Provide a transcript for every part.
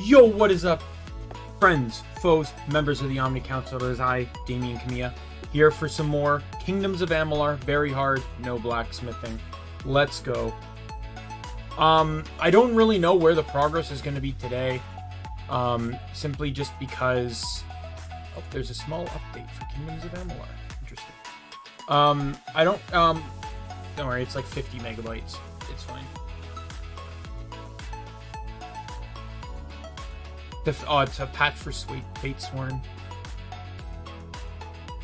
Yo, what is up, friends, foes, members of the Omni Council? It is I, Daimien Kamiya, here for some more Kingdoms of Amalur. Very hard, no blacksmithing. Let's go. I don't really know where the progress is going to be today. Simply just because... Oh, there's a small update for Kingdoms of Amalur. Interesting. Don't worry, it's like 50 megabytes. It's fine. It's a patch for Fatesworn.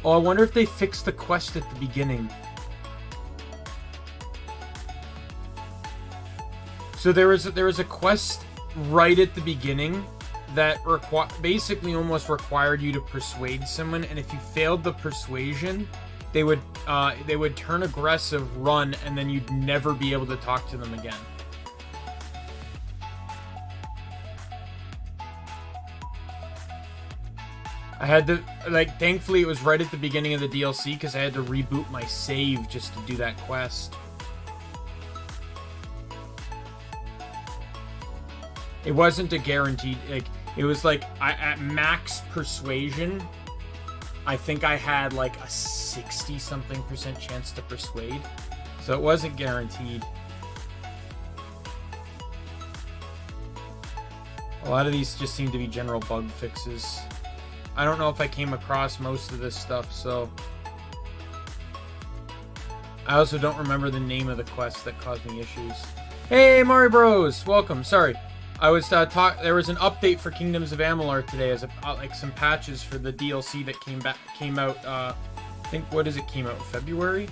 Oh, I wonder if they fixed the quest at the beginning. So there was a quest right at the beginning that basically almost required you to persuade someone, and if you failed the persuasion, they would turn aggressive, run, and then you'd never be able to talk to them again. I had to, like, thankfully it was right at the beginning of the DLC because I had to reboot my save just to do that quest. It wasn't a guaranteed, like, it was like, at max persuasion, I think I had like a 60-something% chance to persuade. So it wasn't guaranteed. A lot of these just seem to be general bug fixes. I don't know if I came across most of this stuff, so... I also don't remember the name of the quest that caused me issues. Hey, Mario Bros! Welcome, sorry. I was there was an update for Kingdoms of Amalur today, as like some patches for the DLC that came out. I think came out in February.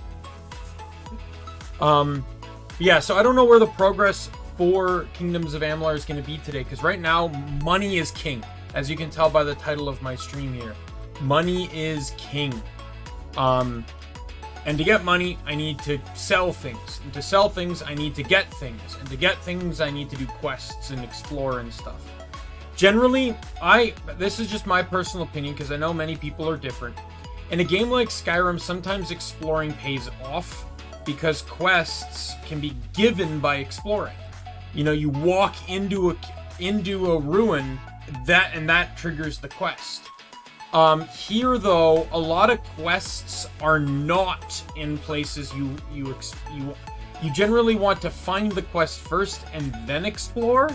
Yeah. So I don't know where the progress for Kingdoms of Amalur is going to be today, because right now money is king, as you can tell by the title of my stream here. Money is king. And to get money, I need to sell things. And to sell things, I need to get things. And to get things, I need to do quests and explore and stuff. Generally, this is just my personal opinion, because I know many people are different. In a game like Skyrim, sometimes exploring pays off, because quests can be given by exploring. You know, you walk into a ruin, that triggers the quest. Here though, a lot of quests are not in places you generally want to find the quest first and then explore,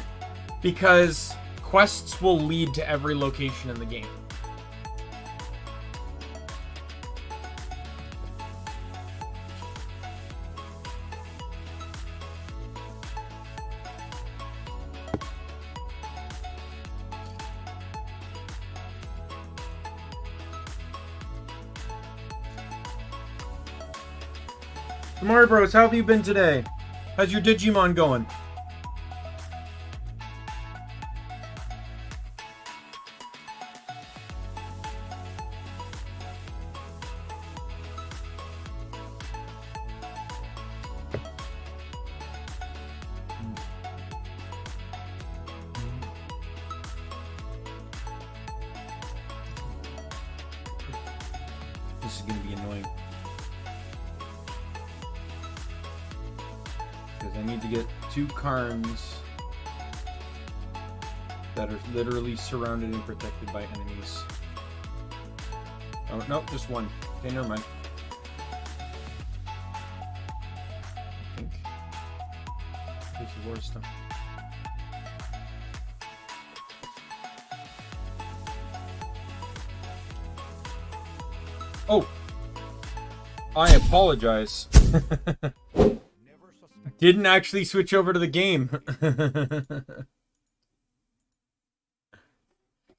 because quests will lead to every location in the game. Mario Bros, how have you been today? How's your Digimon going? This is going to be annoying. Because I need to get 2 Karns that are literally surrounded and protected by enemies. Oh, no, just 1. Okay, never mind. I think. This is war stuff. Oh! I apologize. Didn't actually switch over to the game.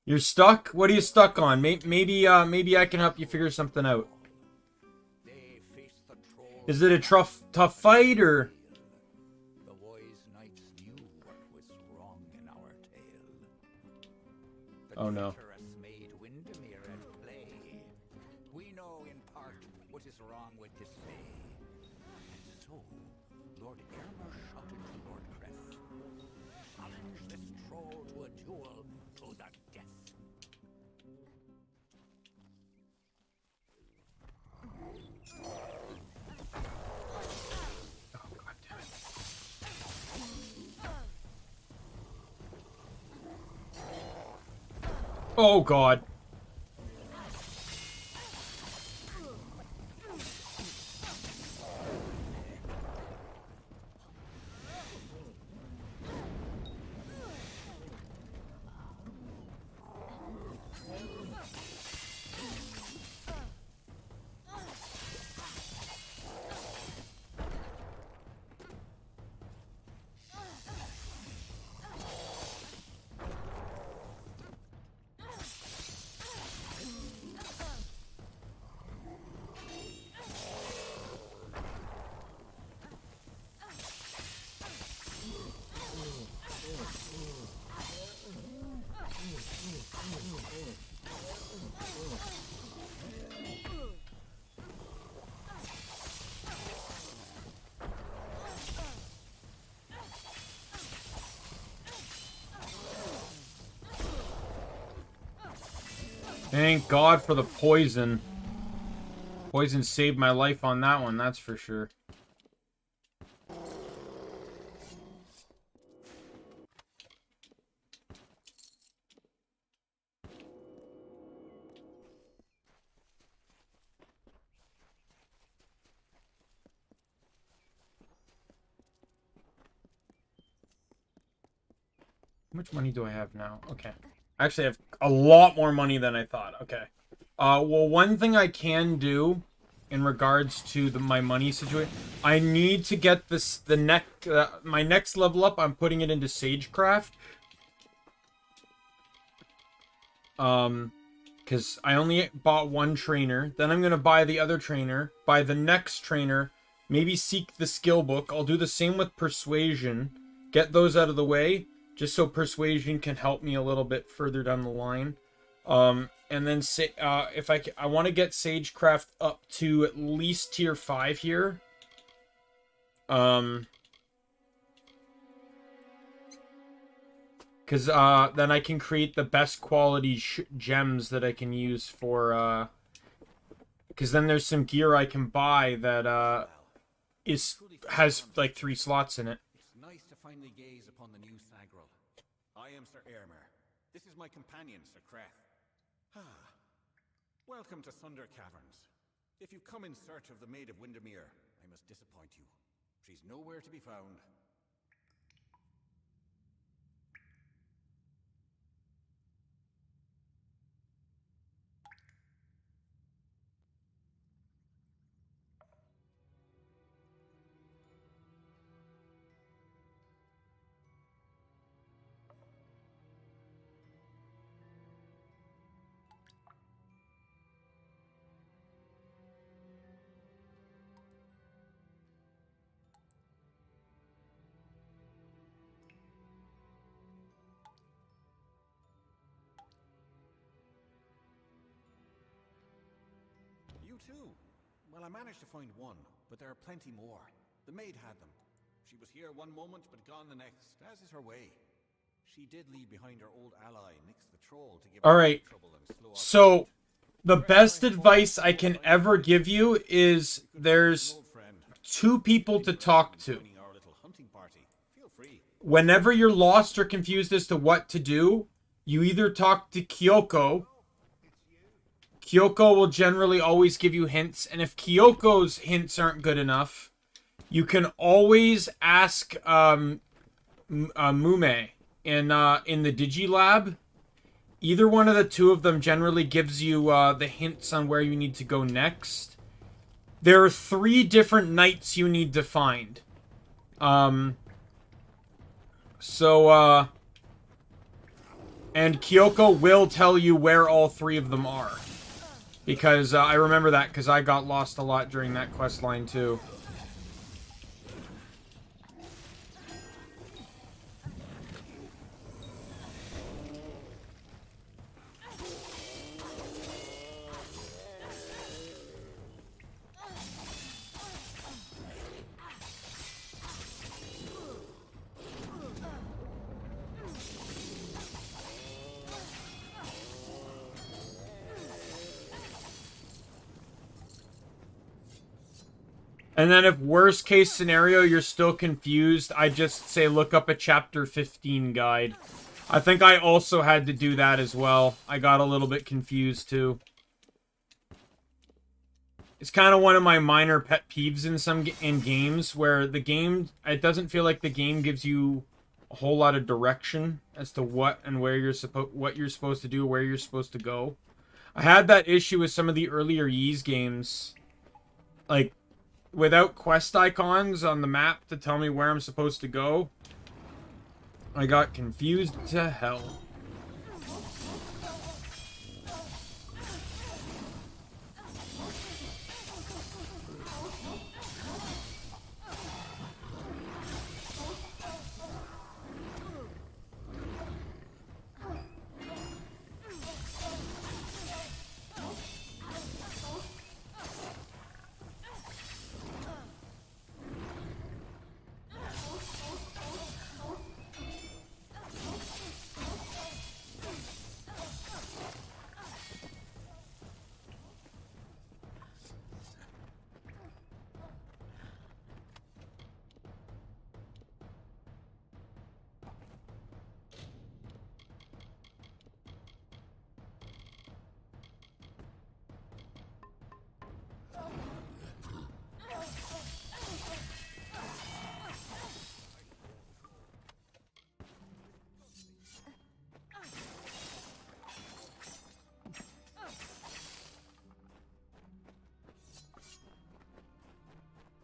You're stuck? What are you stuck on? Maybe I can help you figure something out. Is it a tough fight, or? Oh no. Oh, God. Thank God for the poison. Poison saved my life on that one, that's for sure. How much money do I have now? Okay. Actually, I have a lot more money than I thought. Okay. Well, one thing I can do in regards to my money situation, I need to get this, my next level up, I'm putting it into Sagecraft. Because I only bought one trainer. Then I'm going to buy the other trainer, buy the next trainer, maybe seek the skill book. I'll do the same with Persuasion. Get those out of the way, just so Persuasion can help me a little bit further down the line. And then say, if I want to get Sagecraft up to at least tier 5 here. Because then I can create the best quality gems that I can use for... Because then there's some gear I can buy that has like 3 slots in it. It's nice to finally gaze upon the new Sagril. I am Sir Airmer. This is my companion, Sir Creth. Welcome to Thunder Caverns. If you come in search of the Maid of Windermere, I must disappoint you. She's nowhere to be found. You too? Well, I managed to find one, but there are plenty more. The maid had them. She was here one moment, but gone the next, as is her way. She did leave behind her old ally, Nyx the Troll, to give her trouble and slow up. So, the best advice I can ever give you is there's 2 people to talk to. Whenever you're lost or confused as to what to do, you either talk to Kyoko. Kyoko will generally always give you hints, and if Kyoko's hints aren't good enough, you can always ask Mume in the Digilab. Either one of the 2 of them generally gives you the hints on where you need to go next. There are 3 different knights you need to find. And Kyoko will tell you where all 3 of them are. Because I remember that, because I got lost a lot during that quest line too. And then if worst case scenario, you're still confused, I just say look up a chapter 15 guide. I think I also had to do that as well. I got a little bit confused too. It's kind of one of my minor pet peeves in games where the game, it doesn't feel like the game gives you a whole lot of direction as to what and where you're supposed to do, where you're supposed to go. I had that issue with some of the earlier Ys games, like without quest icons on the map to tell me where I'm supposed to go. I got confused to hell.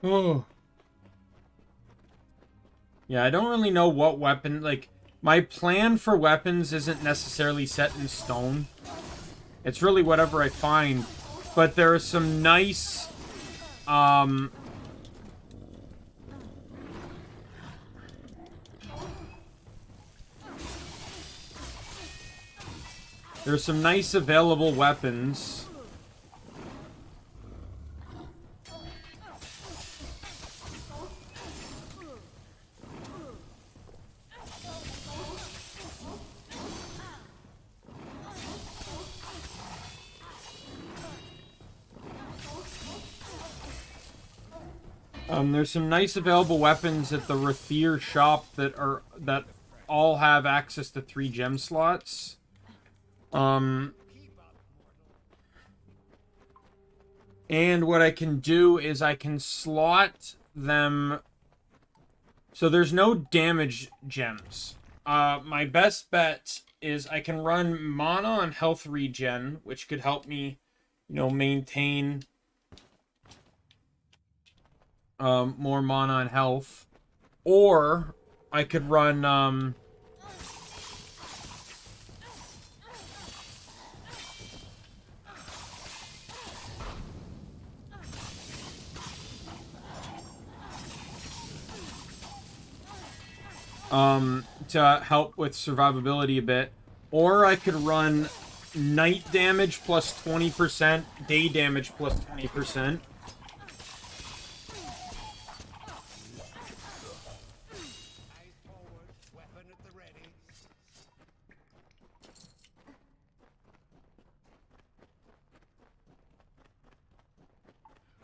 Oh. Yeah, I don't really know what weapon, like, my plan for weapons isn't necessarily set in stone. It's really whatever I find. But there are some nice, there's some nice available weapons. There's some nice available weapons at the Rathier shop that all have access to 3 gem slots. And what I can do is I can slot them. So there's no damage gems. My best bet is I can run mana and health regen, which could help me, maintain more mana and health. Or I could run to help with survivability a bit. Or I could run night damage plus 20%, day damage plus 20%.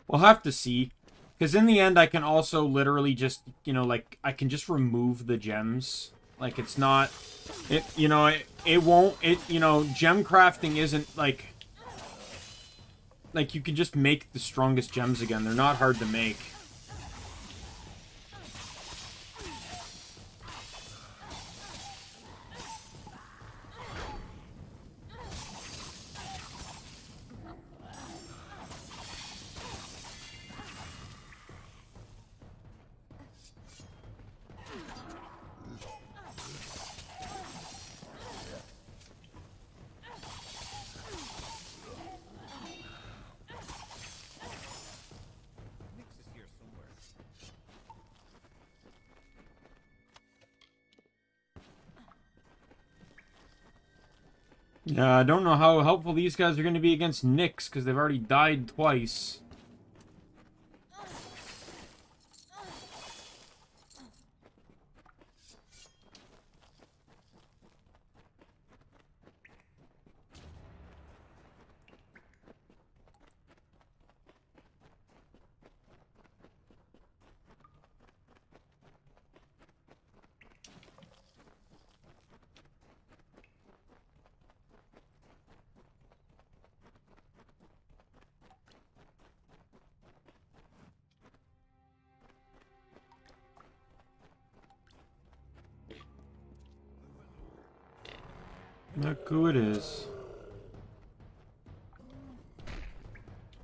We'll have to see. Because in the end, I can also literally just, like, I can just remove the gems. Like, it's not... It won't... gem crafting isn't, like... Like, you can just make the strongest gems again. They're not hard to make. Yeah, I don't know how helpful these guys are going to be against Nyx, because they've already died twice. Look who it is.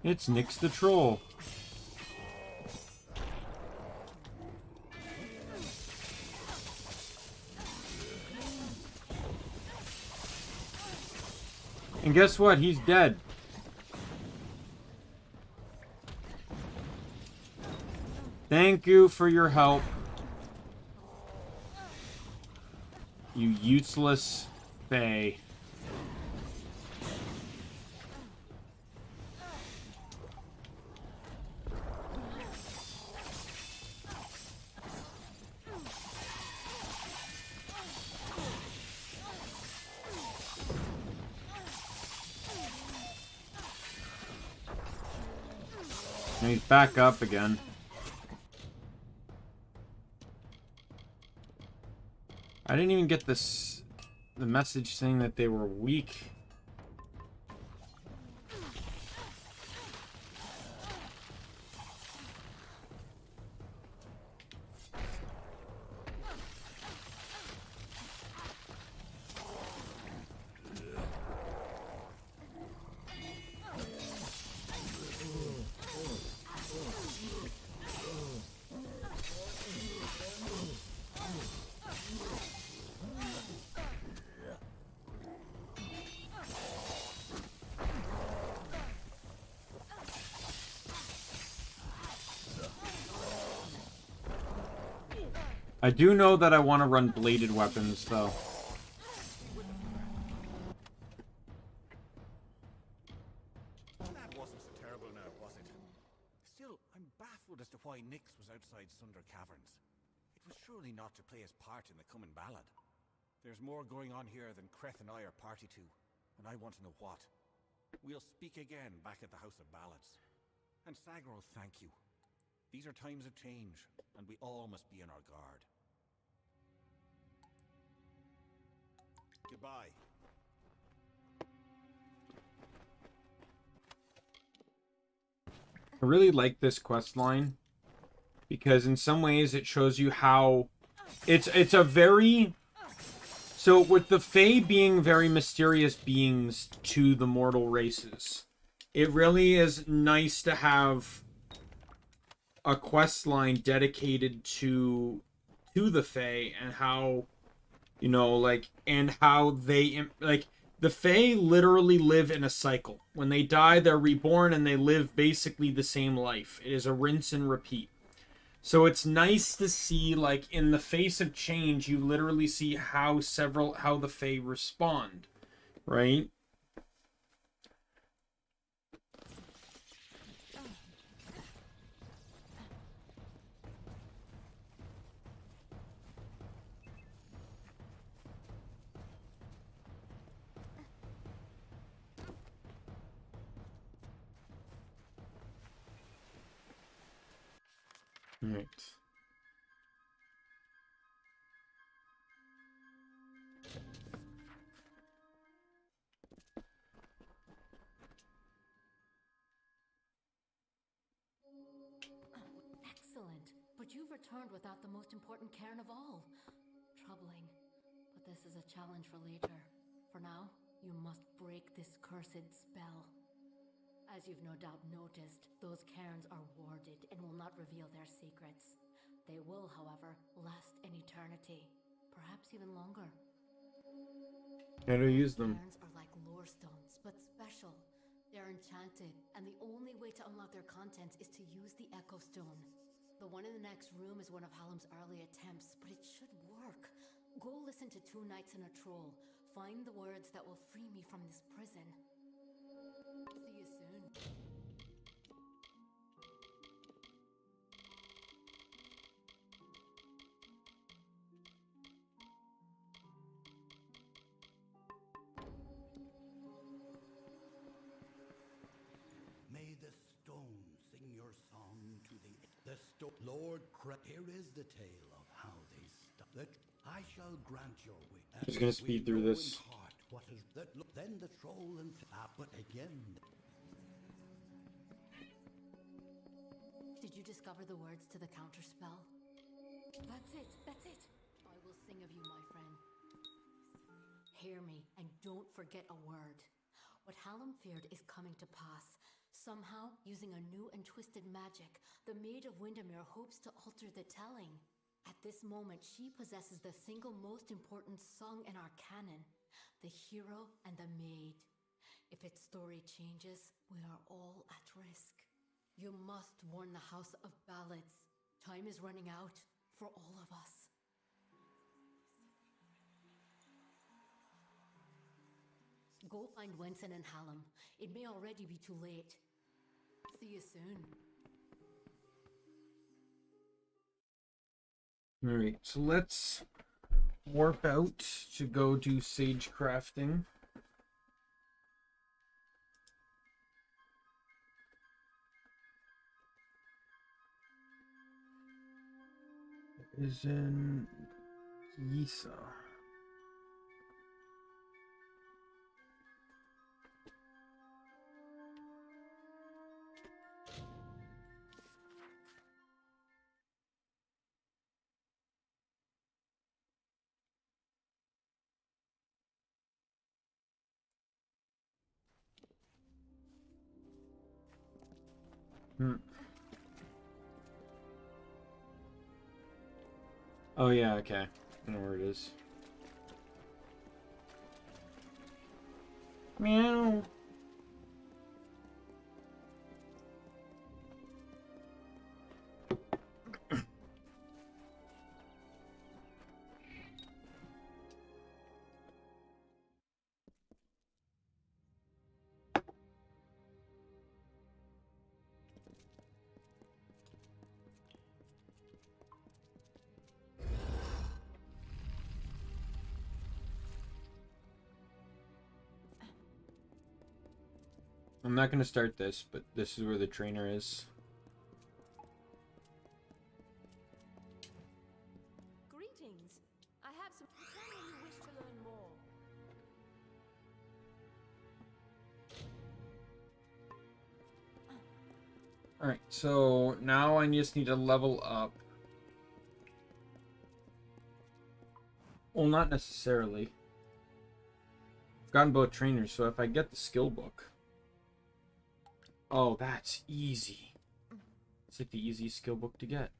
It's Nyx the Troll. And guess what? He's dead. Thank you for your help. You useless fae. And he's back up again. I didn't even get this, the message saying that they were weak. I do know that I want to run bladed weapons, though. That wasn't so terrible now, was it? Still, I'm baffled as to why Nyx was outside Sunder Caverns. It was surely not to play his part in the coming ballad. There's more going on here than Creth and I are party to, and I want to know what. We'll speak again back at the House of Ballads. And Sagrol, thank you. These are times of change, and we all must be on our guard. Goodbye. I really like this quest line because in some ways it shows you how it's a very, so with the Fae being very mysterious beings to the mortal races, it really is nice to have a quest line dedicated to the Fae and how, you know, like, and how they, like, the Fae literally live in a cycle. When they die, they're reborn, and they live basically the same life. It is a rinse and repeat. So it's nice to see, like, in the face of change, you literally see how the Fae respond, right? Right. Excellent. But you've returned without the most important cairn of all. Troubling. But this is a challenge for later. For now, you must break this cursed spell. As you've no doubt noticed, those cairns are warded and will not reveal their secrets. They will, however, last an eternity. Perhaps even longer. How do you use them? Cairns are like lore stones, but special. They're enchanted, and the only way to unlock their contents is to use the Echo Stone. The one in the next room is one of Hallam's early attempts, but it should work. Go listen to Two Knights and a Troll. Find the words that will free me from this prison. See you soon. May the stone sing your song to the Lord. Here is the tale of how they that I shall grant your wish. Just gonna speed through this. Heart, what is that? Then the troll and but again. Did you discover the words to the counterspell? That's it, that's it. I will sing of you, my friend. Hear me, and forget a word. What Hallam feared is coming to pass. Somehow, using a new and twisted magic, the Maid of Windermere hopes to alter the telling. At this moment, she possesses the single most important song in our canon, the hero and the maid. If its story changes, we are all at risk. You must warn the House of Ballads. Time is running out for all of us. Go find Wenson and Hallam. It may already be too late. See you soon. Alright, so let's warp out to go do sage crafting. It is in Yisa. Oh yeah, okay. I know where it is. Meow. I'm not going to start this, but this is where the trainer is. Greetings. I have some. Tell me if you wish to learn more. Alright, so now I just need to level up. Well, not necessarily. I've gotten both trainers, so if I get the skill book. Oh, that's easy. It's like the easiest skill book to get.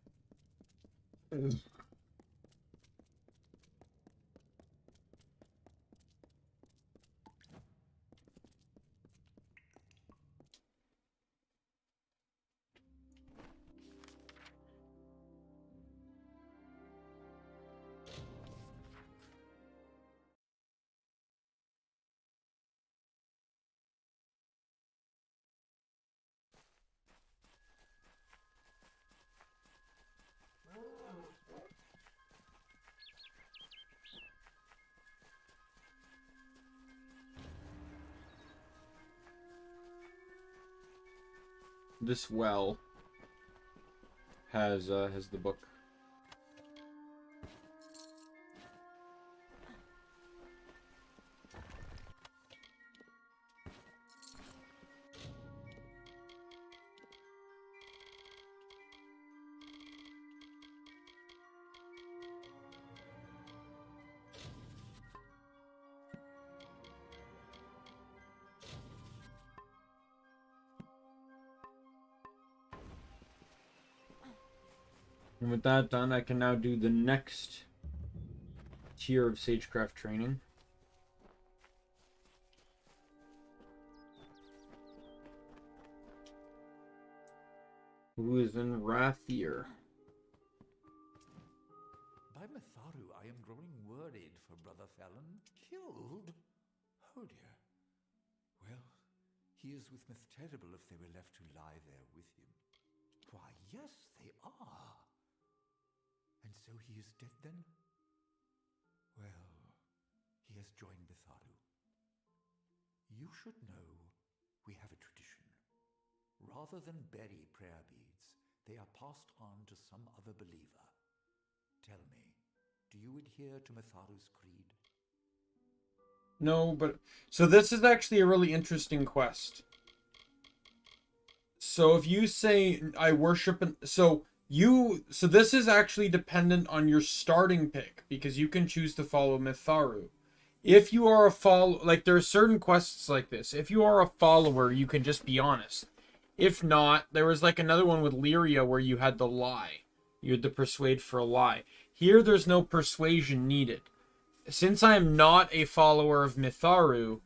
This well has the book. And with that done, I can now do the next tier of Sagecraft training. Who is in Rathier? By Matharu, I am growing worried for Brother Felon. Killed? Oh dear. Well, he is with Myth Terrible if they were left to lie there with him. Why, yes, they are. And so he is dead then? Well, he has joined Matharu. You should know we have a tradition. Rather than bury prayer beads, they are passed on to some other believer. Tell me, do you adhere to Matharu's creed? No, but... So this is actually a really interesting quest. So if you say, I worship... So this is actually dependent on your starting pick, because you can choose to follow Matharu. If you are a follower, like there are certain quests like this. If you are a follower, you can just be honest. If not, there was like another one with Lyria where you had to lie. You had to persuade for a lie. Here, there's no persuasion needed. Since I am not a follower of Mitharu,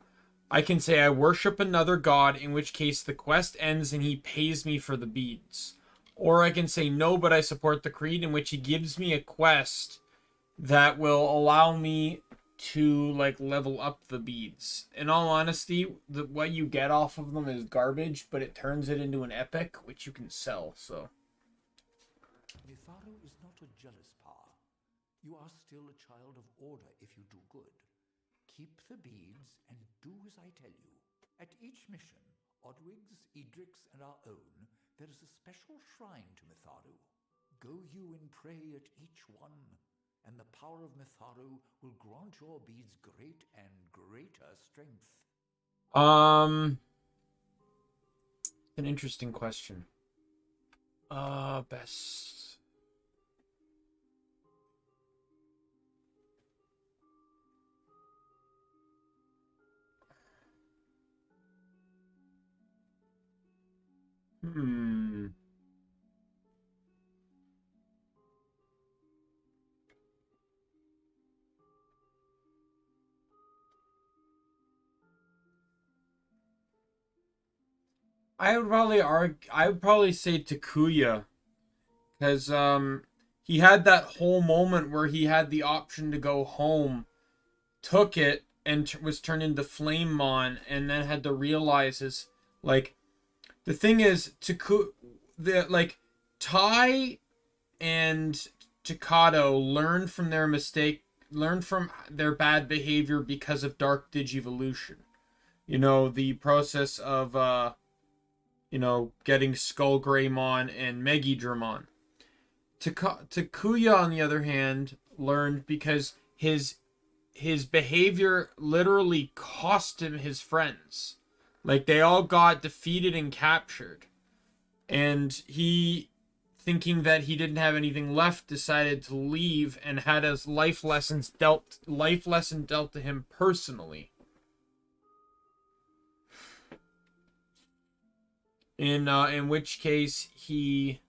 I can say I worship another god, in which case the quest ends and he pays me for the beads. Or I can say no, but I support the creed, in which he gives me a quest that will allow me to like level up the beads. In all honesty, what you get off of them is garbage, but it turns it into an epic, which you can sell, so. Mitharu is not a jealous power. You are still a child of order if you do good. Keep the beads and do as I tell you. At each mission, Odwig's, Edric's, and our own, there is a special shrine to Mitharu. Go you and pray at each one, and the power of Mitharu will grant your beads great and greater strength. An interesting question. Best. I would probably say Takuya, because he had that whole moment where he had the option to go home, took it, and was turned into Flamemon, and then had to realize his like. The thing is, Tai and Takato learned from their mistake, learned from their bad behavior because of Dark Digivolution. You know, the process of getting Skull Greymon and Megidramon. Takuya, on the other hand, learned because his behavior literally cost him his friends. Like, they all got defeated and captured. And he, thinking that he didn't have anything left, decided to leave and had his life lesson dealt to him personally. In which case he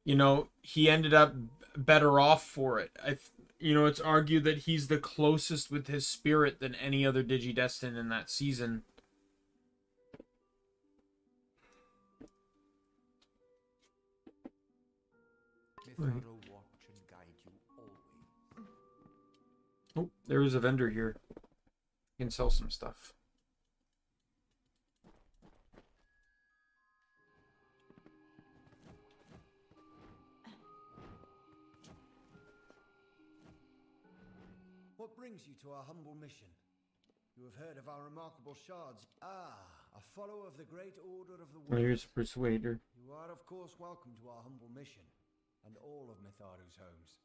ended up better off for it. It's argued that he's the closest with his spirit than any other Digidestined in that season. Mitharu watch and guide you always. Oh, there is a vendor here. You can sell some stuff. What brings you to our humble mission? You have heard of our remarkable shards. A follower of the great order of the world. Here's Persuader. You are, of course, welcome to our humble mission, and all of Mitharu's homes.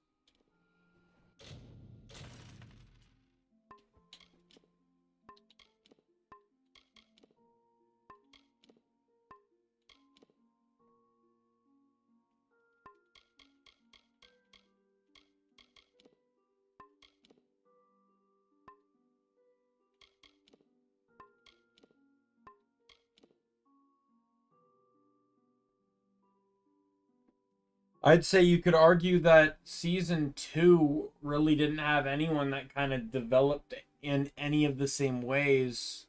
I'd say you could argue that season 2 really didn't have anyone that kind of developed in any of the same ways.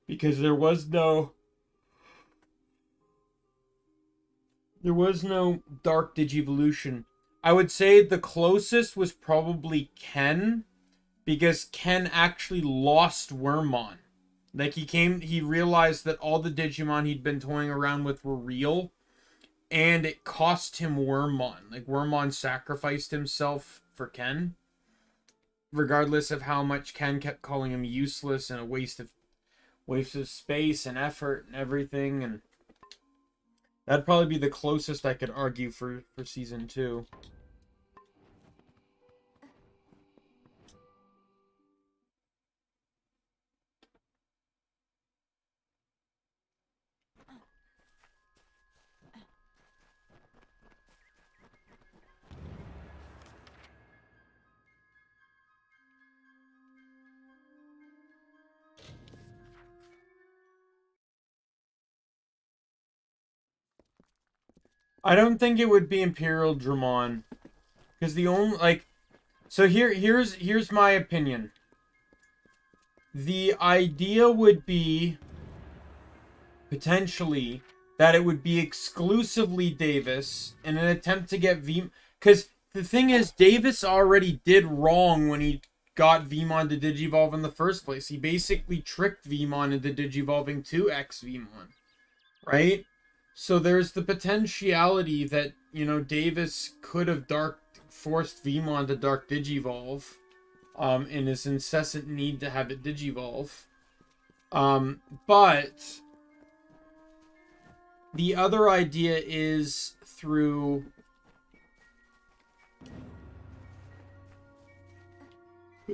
Because there was no Dark Digivolution. I would say the closest was probably Ken, because Ken actually lost Wormmon. Like, he realized that all the Digimon he'd been toying around with were real, and it cost him Wormmon. Like, Wormmon sacrificed himself for Ken, regardless of how much Ken kept calling him useless and a waste of space and effort and everything. And that'd probably be the closest I could argue for season 2. I don't think it would be Imperial Dramon. Because the only, like... So here's my opinion. The idea would be, potentially, that it would be exclusively Davis in an attempt to get V... Because the thing is, Davis already did wrong when he got Vmon to Digivolve in the first place. He basically tricked Vmon into Digivolving to X Vmon. Right? So there's the potentiality that, you know, Davis could have forced Vmon to Dark Digivolve in his incessant need to have it Digivolve. But the other idea is through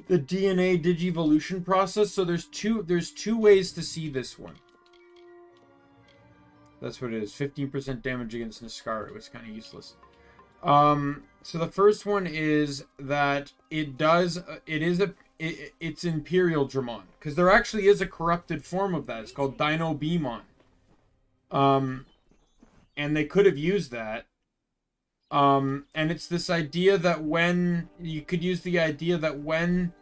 the DNA Digivolution process. So there's two ways to see this one. That's what it is. 15% damage against Niskar. It was kind of useless. So the first one is that it's Imperial Dramon. Because there actually is a corrupted form of that. It's called Dino Beamon. And they could have used that. And it's this idea that when... You could use the idea that when,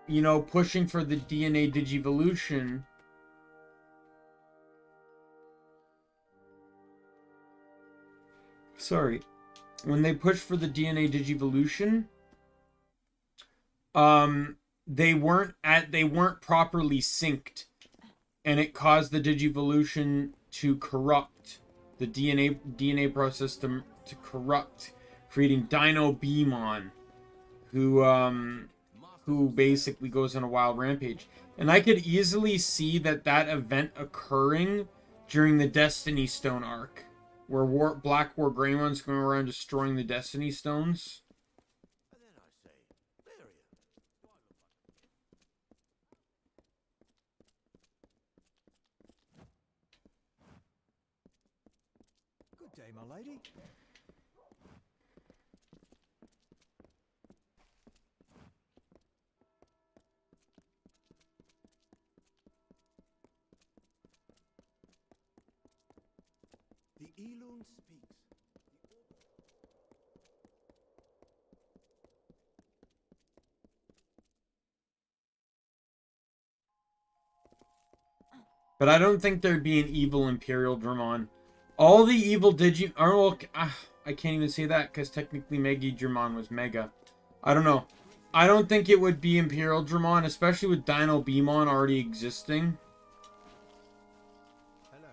you know, pushing for the DNA Digivolution... Sorry. When they push for the DNA Digivolution, they weren't properly synced, and it caused the Digivolution to corrupt the DNA process to corrupt, creating Dino Beamon, who basically goes on a wild rampage. And I could easily see that event occurring during the Destiny Stone arc, where Black War Greymon's going around destroying the Destiny Stones. And then I say, there you Good day, my lady. The Elun speaks. But I don't think there'd be an evil Imperial Dramon. All the evil I can't even say that, because technically Mega Dramon was Mega. I don't know. I don't think it would be Imperial Dramon, especially with Dino Beamon already existing. Hello.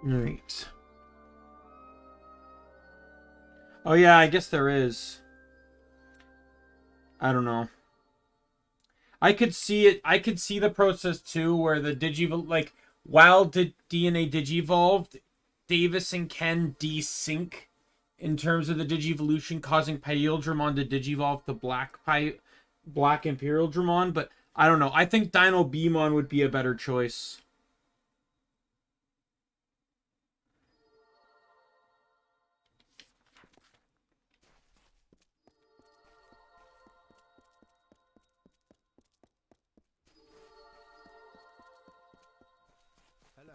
Right. Oh yeah, I guess there is. I don't know. I could see it. I could see the process too, where the like while DNA Digivolved, Davis and Ken desync in terms of the Digivolution, causing Pyldramon to Digivolve to Black Imperial Dramon. But I don't know. I think Dino Beamon would be a better choice. Hello.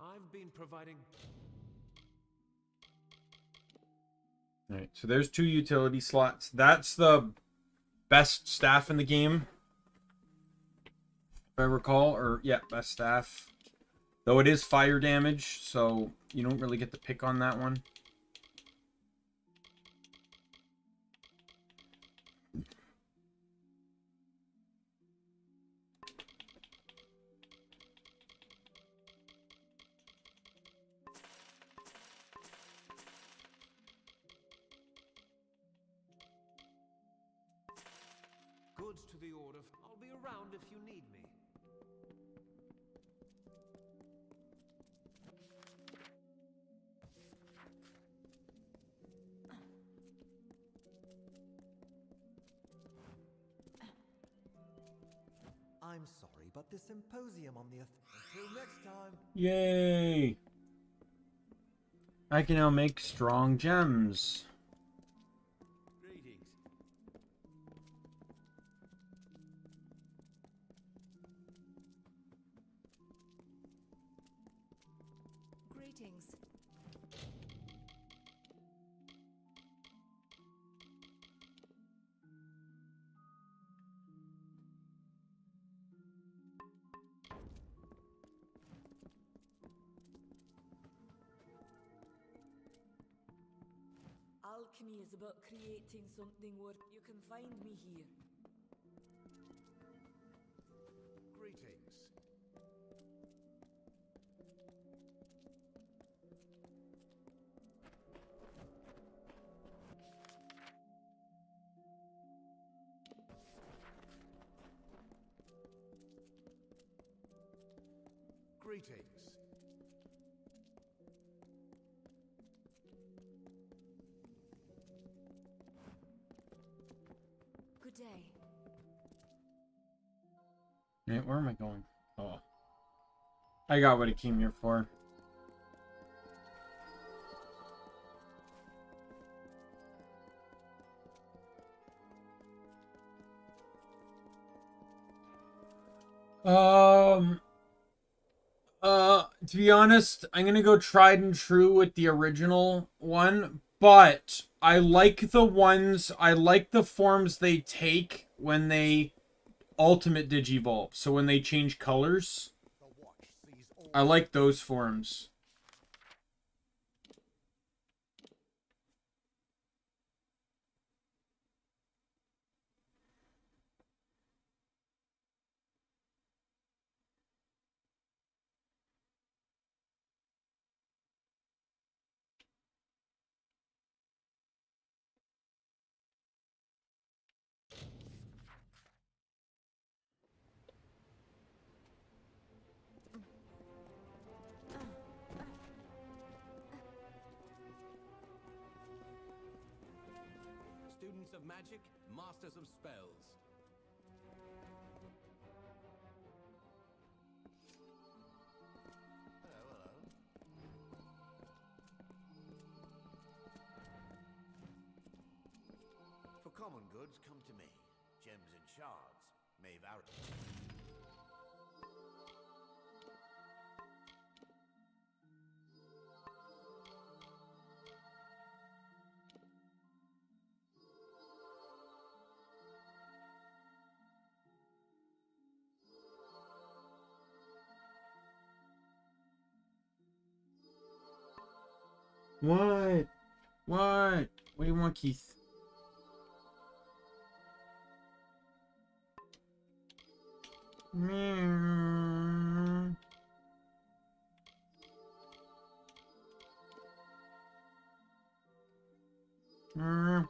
I've been providing. Alright, so there's 2 utility slots. That's the best staff in the game, if I recall. Or, yeah, best staff. Though it is fire damage, so you don't really get to pick on that one. Goods to the order. I'll be around if you need me. I'm sorry, but the symposium on the... Until next time. Yay! I can now make strong gems. Greetings. Greetings. Alchemy is about creating something worth. You can find me here. Greetings. Greetings. Good day. Yeah, where am I going? Oh. I got what I came here for. To be honest, I'm gonna go tried and true with the original one, but I like the forms they take when they ultimate digivolve. So when they change colors, I like those forms. Students of magic, masters of spells. For common goods, come to me. Gems and shards may vary. What? What? What do you want, Keith? Mm. Mm.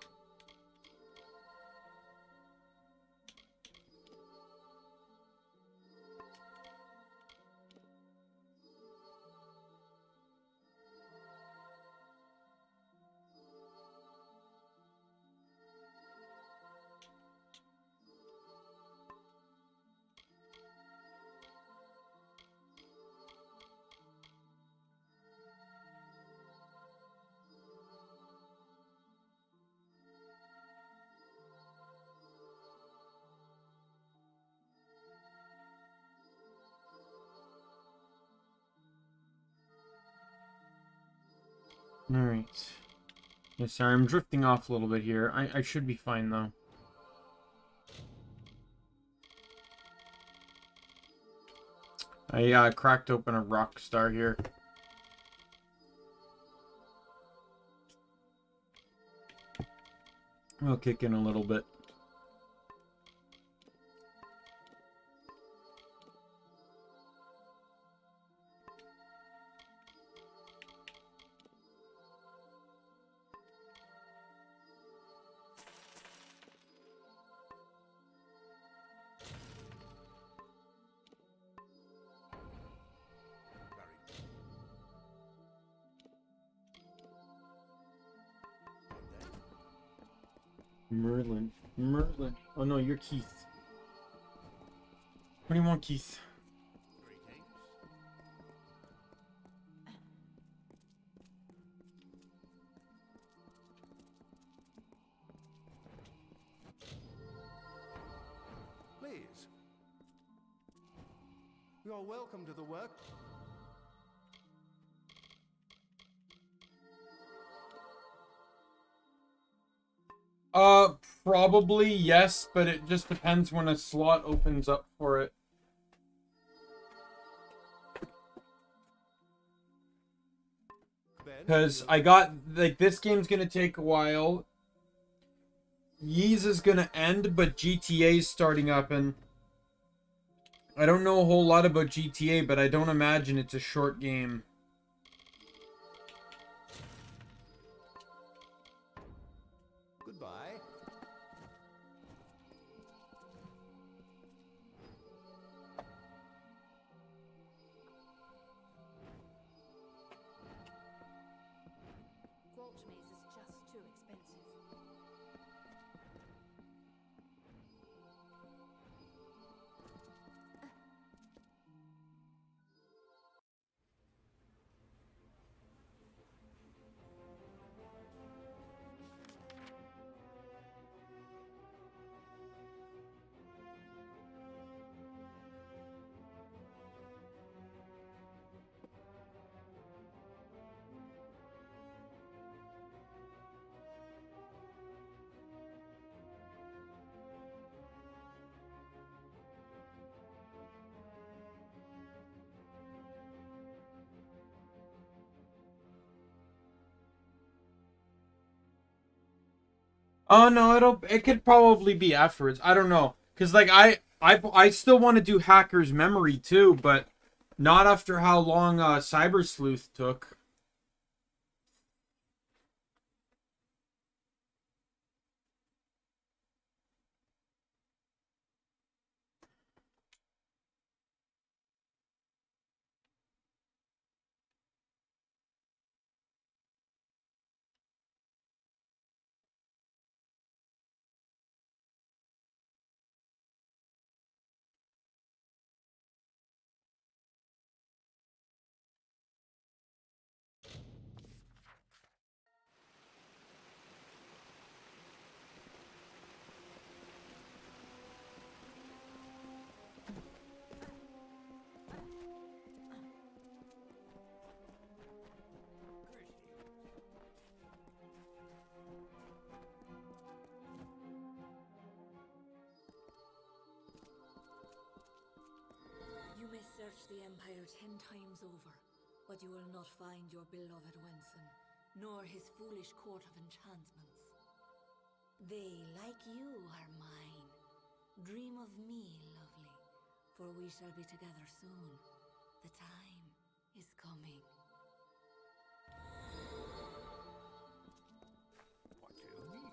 Alright. Yeah, sorry, I'm drifting off a little bit here. I should be fine, though. I cracked open a rock star here. I'll kick in a little bit. Merlin. Merlin. Oh no, you're Keith. What do you want, Keith? Please. You're welcome to the work. Probably yes, but it just depends when a slot opens up for it. Because I got, like, this game's gonna take a while. Yeez is gonna end, but GTA's starting up, and I don't know a whole lot about GTA, but I don't imagine it's a short game. Goodbye. Squelch maze is just too expensive. Oh no, it could probably be afterwards. I don't know, cause like I still want to do Hacker's Memory too, but not after how long Cyber Sleuth took. You may search the Empire 10 times over, but you will not find your beloved Wenson, nor his foolish court of enchantments. They, like you, are mine. Dream of me, lovely, for we shall be together soon. The time is coming. What do you need?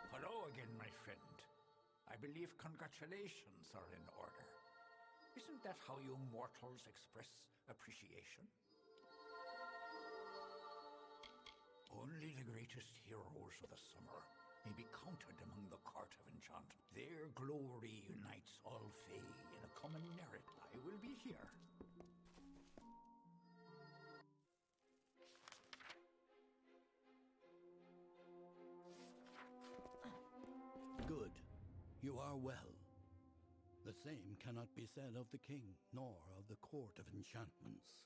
Hello again, my friend. I believe congratulations are in order. Isn't that how you mortals express appreciation? Only the greatest heroes of the summer may be counted among the court of enchantment. Their glory unites all Fae in a common merit. I will be here. Good. You are well. The same cannot be said of the king, nor of the court of enchantments.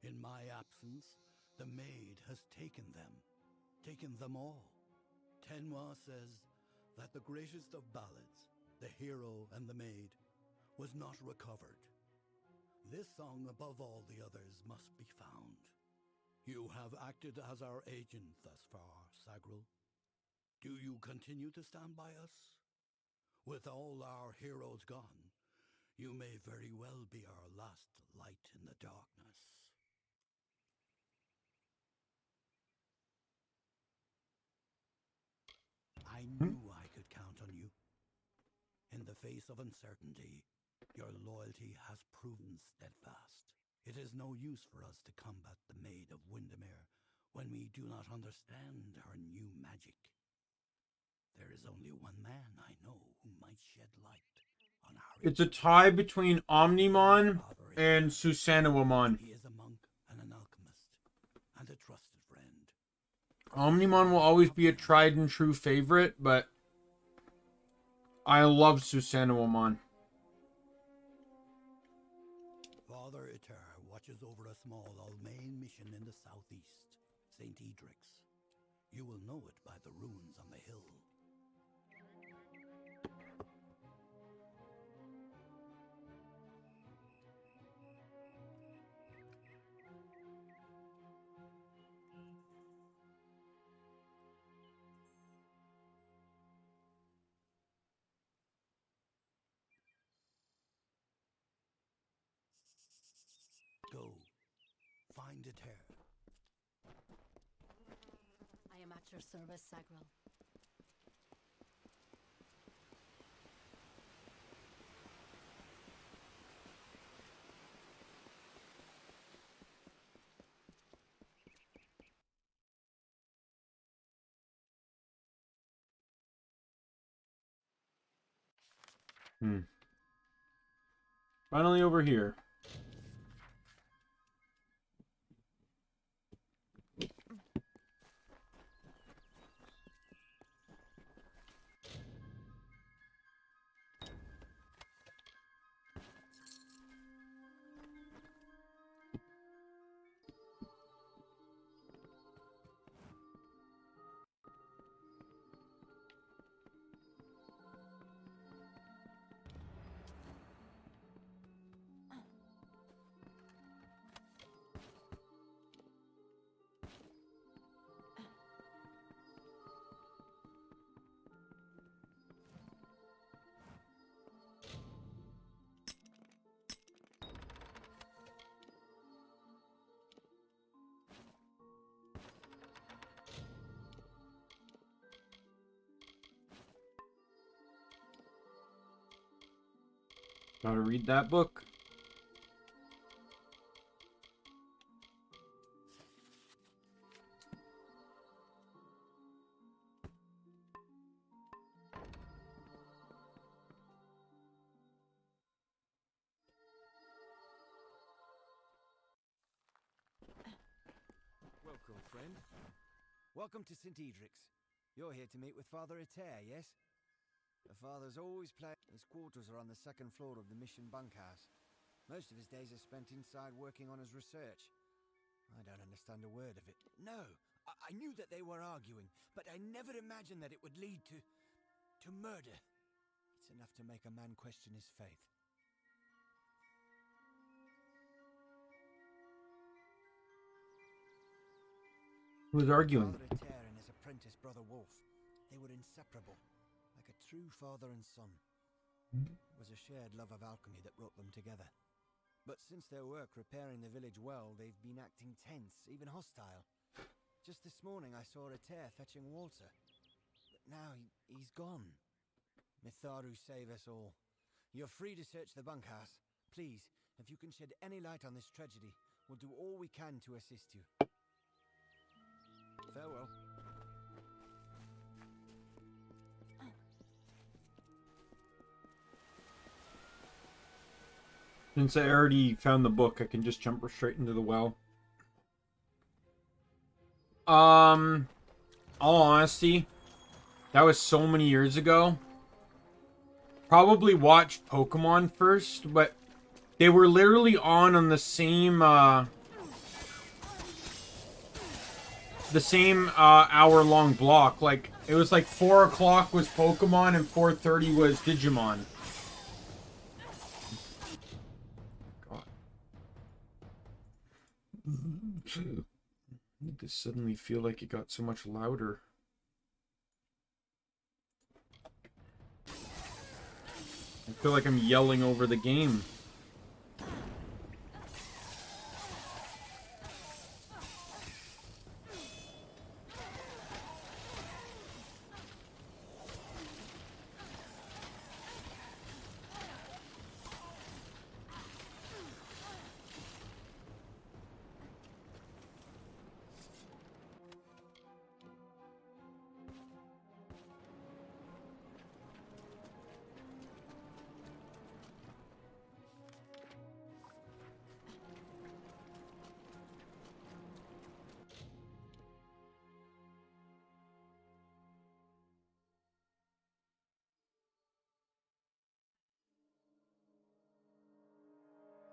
In my absence, the maid has taken them all. Tenwa says that the greatest of ballads, the hero and the maid, was not recovered. This song above all the others must be found. You have acted as our agent thus far, Sagril. Do you continue to stand by us? With all our heroes gone, you may very well be our last light in the darkness. I knew I could count on you. In the face of uncertainty, your loyalty has proven steadfast. It is no use for us to combat the Maid of Windermere when we do not understand her new magic. There is only one man I know who might shed light on our... It's a tie between Omnimon and Susanowamon. He is a monk and an alchemist, and a trusted friend. Omnimon will always be a tried and true favorite, but I love Susanowamon. Father Eter watches over a small Almain mission in the southeast, St. Edric's. You will know it by the runes on the hill. Go. Find Eter. I am at your service, Sagril. Finally over here. Gotta read that book. Welcome, friend. Welcome to St. Edric's. You're here to meet with Father Eter, yes? The father's always played. His quarters are on the second floor of the mission bunkhouse. Most of his days are spent inside working on his research. I don't understand a word of it. No, I knew that they were arguing, but I never imagined that it would lead to murder. It's enough to make a man question his faith. Who was arguing? Father Eter and his apprentice, Brother Wolf. They were inseparable, like a true father and son. It was a shared love of alchemy that brought them together. But since their work repairing the village well, they've been acting tense, even hostile. Just this morning I saw Ater fetching water. But now he's gone. Mitharu save us all. You're free to search the bunkhouse. Please, if you can shed any light on this tragedy, we'll do all we can to assist you. Farewell. Since I already found the book, I can just jump straight into the well. All honesty, that was so many years ago. Probably watched Pokemon first, but they were literally on the same hour-long block. Like, it was like 4 o'clock was Pokemon and 4:30 was Digimon. God. I need to suddenly feel like it got so much louder. I feel like I'm yelling over the game.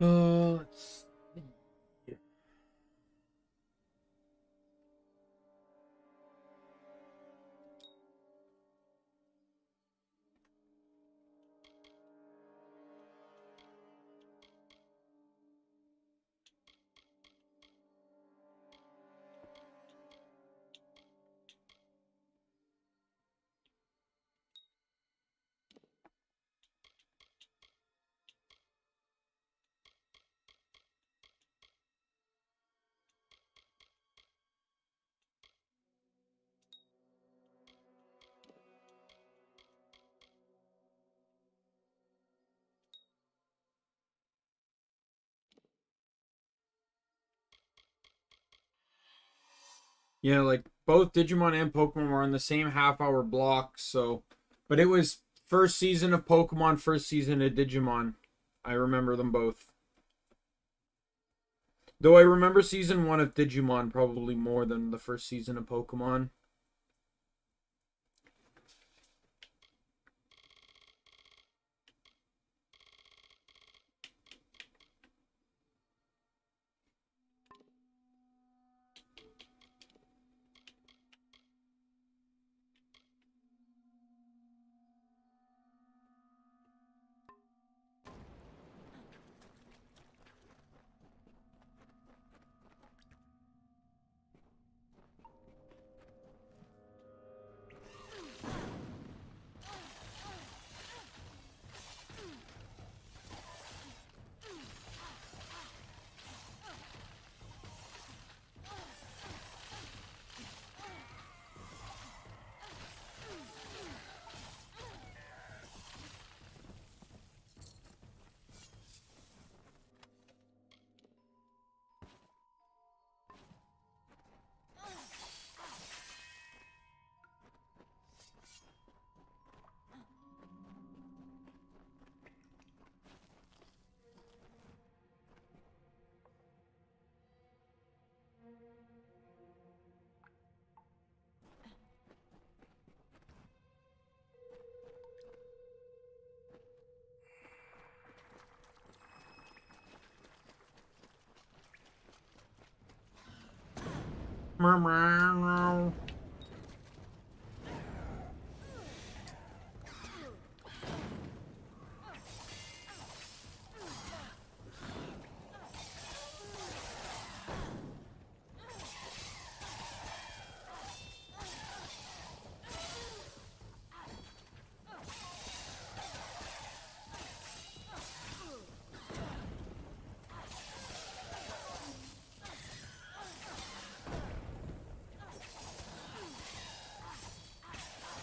Let's see. Yeah, like both Digimon and Pokemon were on the same half-hour block, so... But it was first season of Pokemon, first season of Digimon. I remember them both. Though I remember season 1 of Digimon probably more than the first season of Pokemon.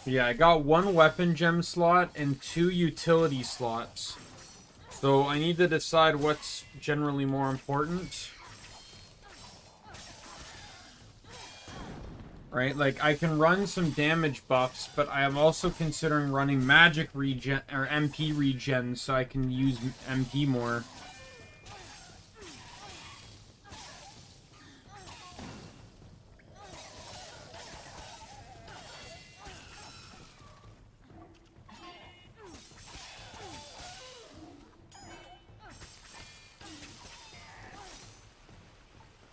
Yeah, I got 1 weapon gem slot and 2 utility slots. So I need to decide what's generally more important. Right, like I can run some damage buffs, but I am also considering running magic regen or MP regen so I can use MP more.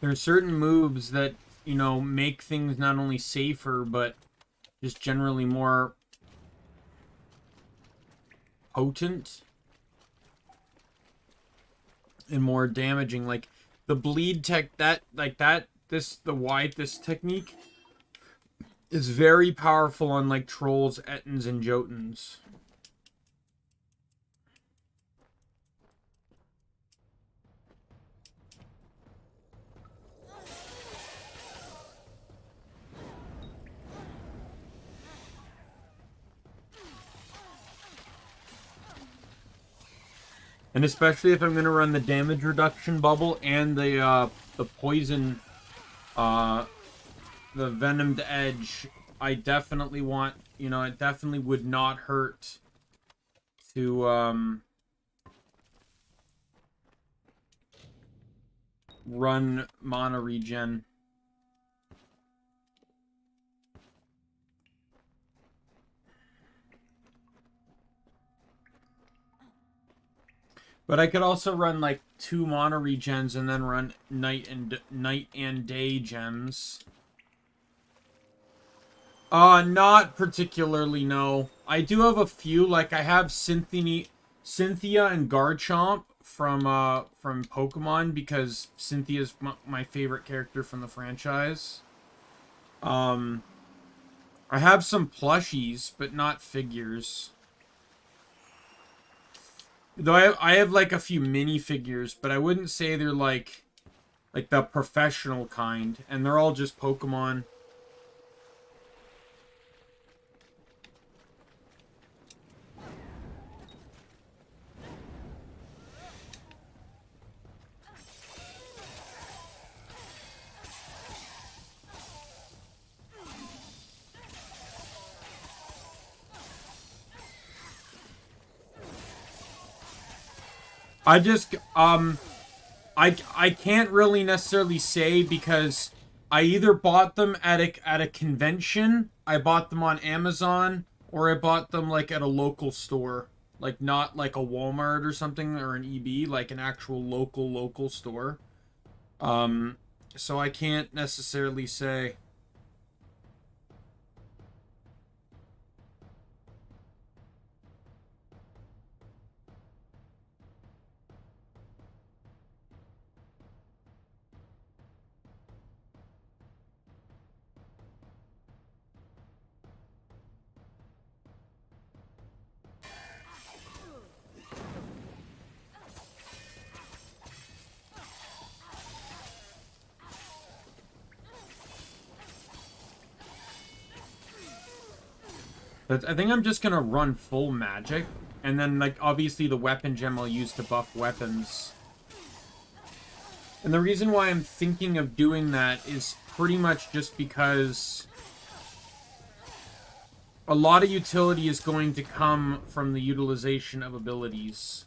There are certain moves that, you know, make things not only safer, but just generally more potent and more damaging. Like the bleed tech, this technique is very powerful on like trolls, ettins, and jotuns. And especially if I'm going to run the damage reduction bubble and the poison, the venomed edge, I definitely want, you know, it definitely would not hurt to run mana regen. But I could also run like 2 mana regens and then run night and day gems. Not particularly, no. I do have a few, like I have Cynthia and Garchomp from Pokemon because Cynthia's my favorite character from the franchise. I have some plushies, but not figures. Though I have like a few mini figures, but I wouldn't say they're like the professional kind, and they're all just Pokemon. I just I can't really necessarily say because I either bought them at a convention, I bought them on Amazon, or I bought them like at a local store, like not like a Walmart or something or an EB, like an actual local store. So I can't necessarily say. But I think I'm just gonna run full magic, and then like obviously the weapon gem I'll use to buff weapons. And the reason why I'm thinking of doing that is pretty much just because a lot of utility is going to come from the utilization of abilities.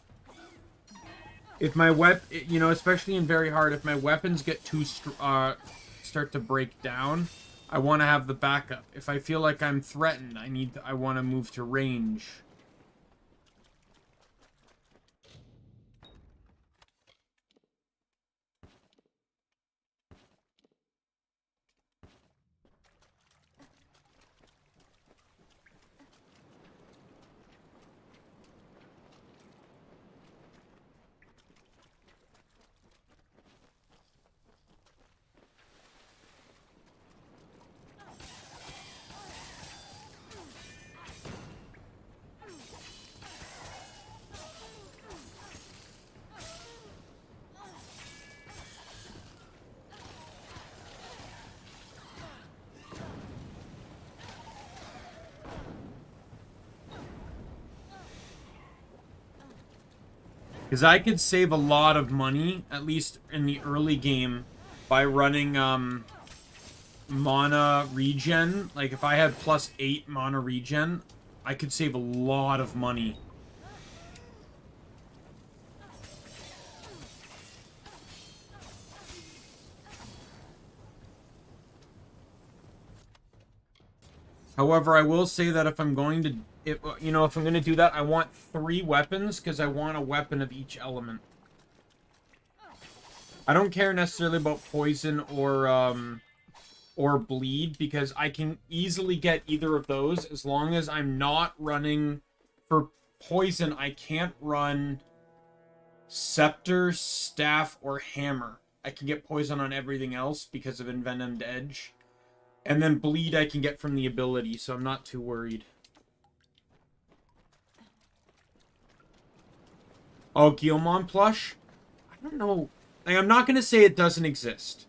If my you know, especially in very hard, if my weapons get start to break down, I want to have the backup. If I feel like I'm threatened, I want to move to range. Because I could save a lot of money, at least in the early game, by running mana regen. Like, if I had +8 mana regen, I could save a lot of money. However, I will say that if I'm going to, if I'm going to do that, I want 3 weapons, because I want a weapon of each element. I don't care necessarily about poison or bleed, because I can easily get either of those as long as I'm not running. For poison, I can't run scepter, staff, or hammer. I can get poison on everything else because of envenomed edge. And then bleed I can get from the ability, so I'm not too worried. Oh, Guilmon plush? I don't know. Like, I'm not going to say it doesn't exist,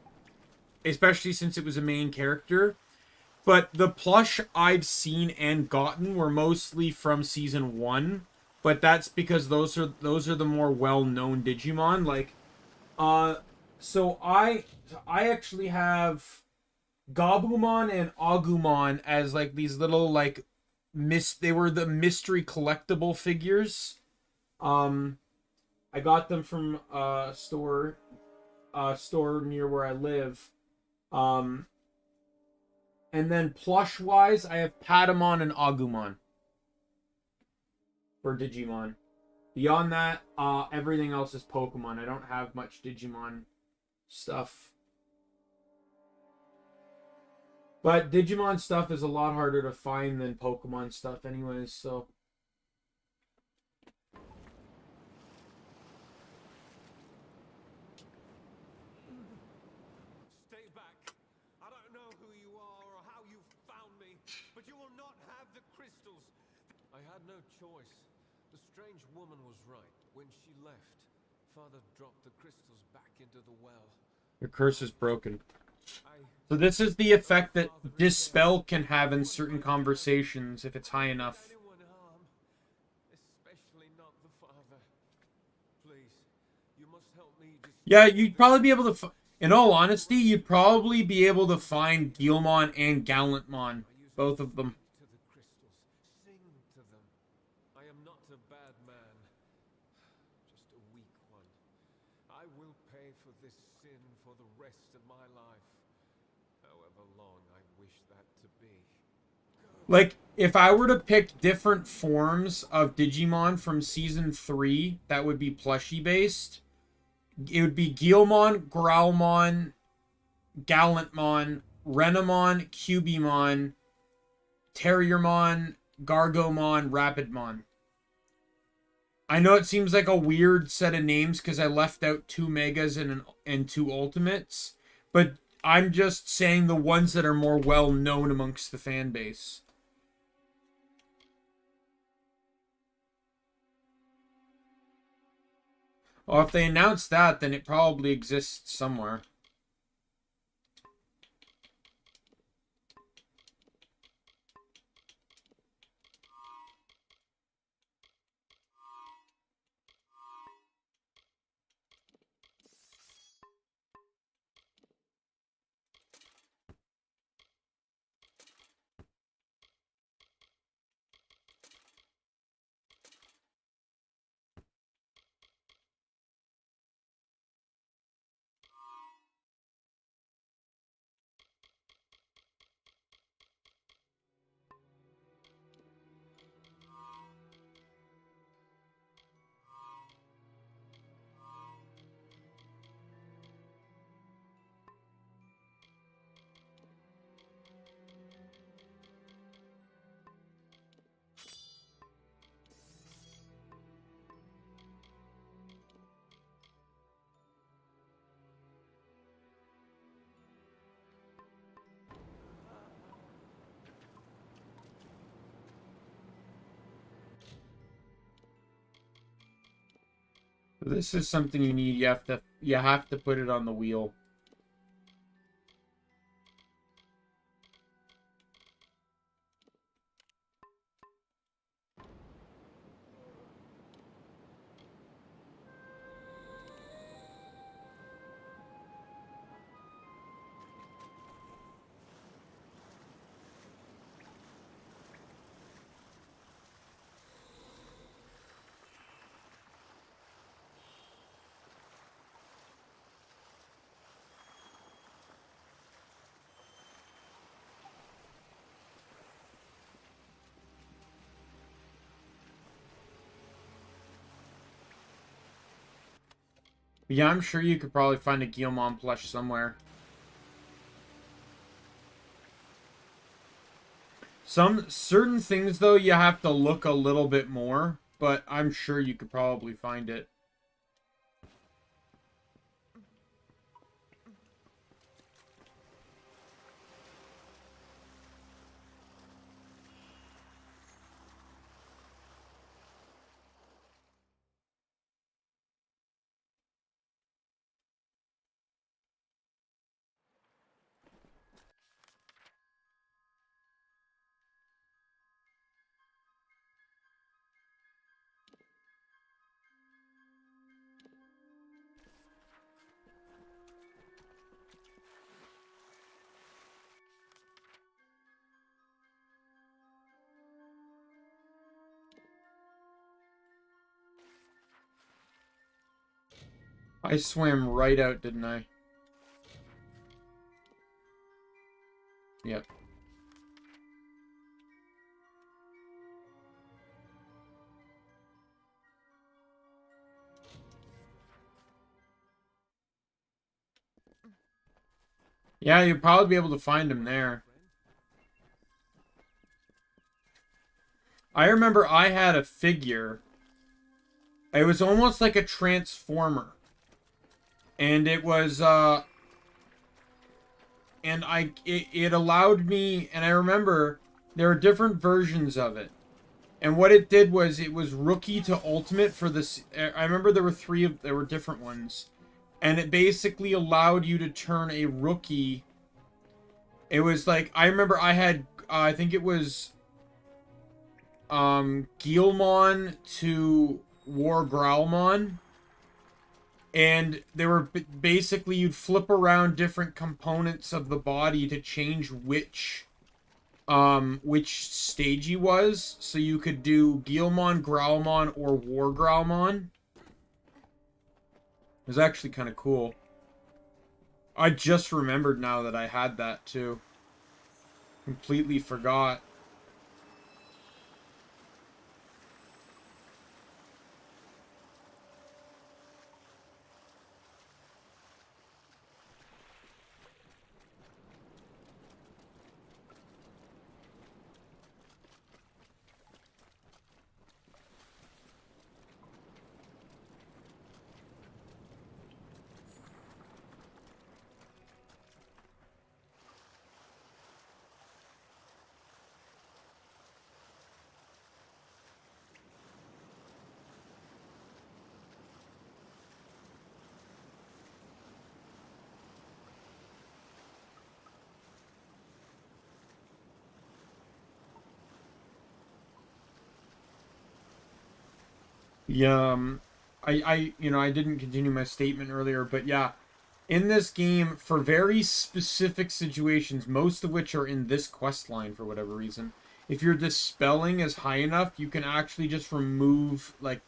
especially since it was a main character. But the plush I've seen and gotten were mostly from Season 1. But that's because those are the more well-known Digimon. Like, so I actually have Gabumon and Agumon as, like, these little, like, they were the mystery collectible figures. I got them from a store near where I live. And then plush-wise, I have Patamon and Agumon for Digimon. Beyond that, everything else is Pokemon. I don't have much Digimon stuff. But Digimon stuff is a lot harder to find than Pokemon stuff anyways, so... Stay back. I don't know who you are or how you found me, but you will not have the crystals. I had no choice. The strange woman was right. When she left, Father dropped the crystals back into the well. Your curse is broken. So this is the effect that Dispel can have in certain conversations if it's high enough. Yeah, you'd probably be able to... In all honesty, you'd probably be able to find Guilmon and Gallantmon. Both of them. I am not a bad man, just a weak one. I will pay for this sin for the rest of my life, however long I wish that to be. Like, if I were to pick different forms of Digimon from Season 3 that would be plushie-based, it would be Guilmon, Growlmon, Gallantmon, Renamon, Cubimon, Terriermon, Gargomon, Rapidmon. I know it seems like a weird set of names because I left out 2 Megas and 2 Ultimates, but I'm just saying the ones that are more well-known amongst the fan base. Well, if they announce that, then it probably exists somewhere. This is something you need. You have to put it on the wheel. Yeah, I'm sure you could probably find a Guillemon plush somewhere. Some certain things, though, you have to look a little bit more, but I'm sure you could probably find it. I swam right out, didn't I? Yep. Yeah, you'd probably be able to find him there. I remember I had a figure. It was almost like a transformer. And it was, and it allowed me, and I remember there are different versions of it. And what it did was it was rookie to ultimate for this. I remember there were different ones. And it basically allowed you to turn a rookie. It was like, I remember I had, I think it was, Guillemon to War Growlmon. And they were basically, you'd flip around different components of the body to change which stage he was. So you could do Guillemon, Growlmon, or War Growlmon. It was actually kind of cool. I just remembered now that I had that too. Completely forgot. Yeah, I didn't continue my statement earlier, but yeah, in this game, for very specific situations, most of which are in this quest line for whatever reason, if your dispelling is high enough, you can actually just remove, like,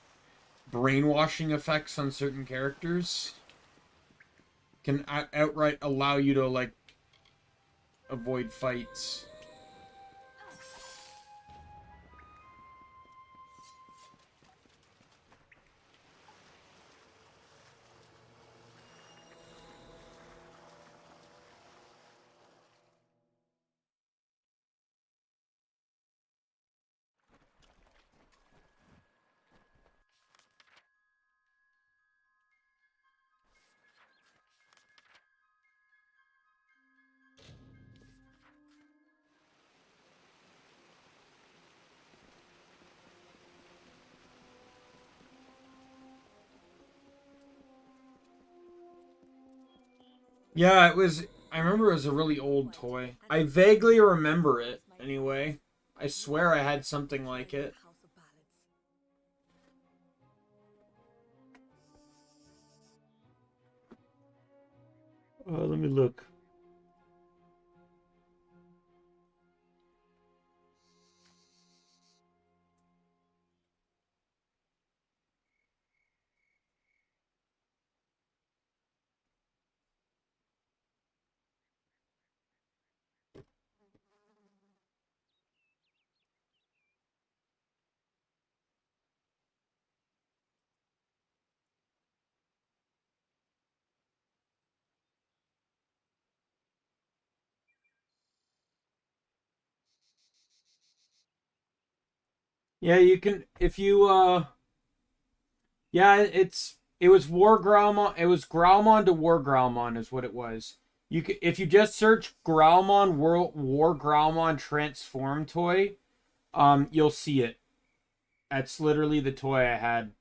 brainwashing effects on certain characters. Can outright allow you to, like, avoid fights. Yeah, it was. I remember it was a really old toy. I vaguely remember it, anyway. I swear I had something like it. Let me look. Yeah, you can if you yeah, it was War Growlmon. It was Growlmon to War Growlmon is what it was. You could, if you just search Growlmon War Growlmon transform toy, you'll see it. That's literally the toy I had.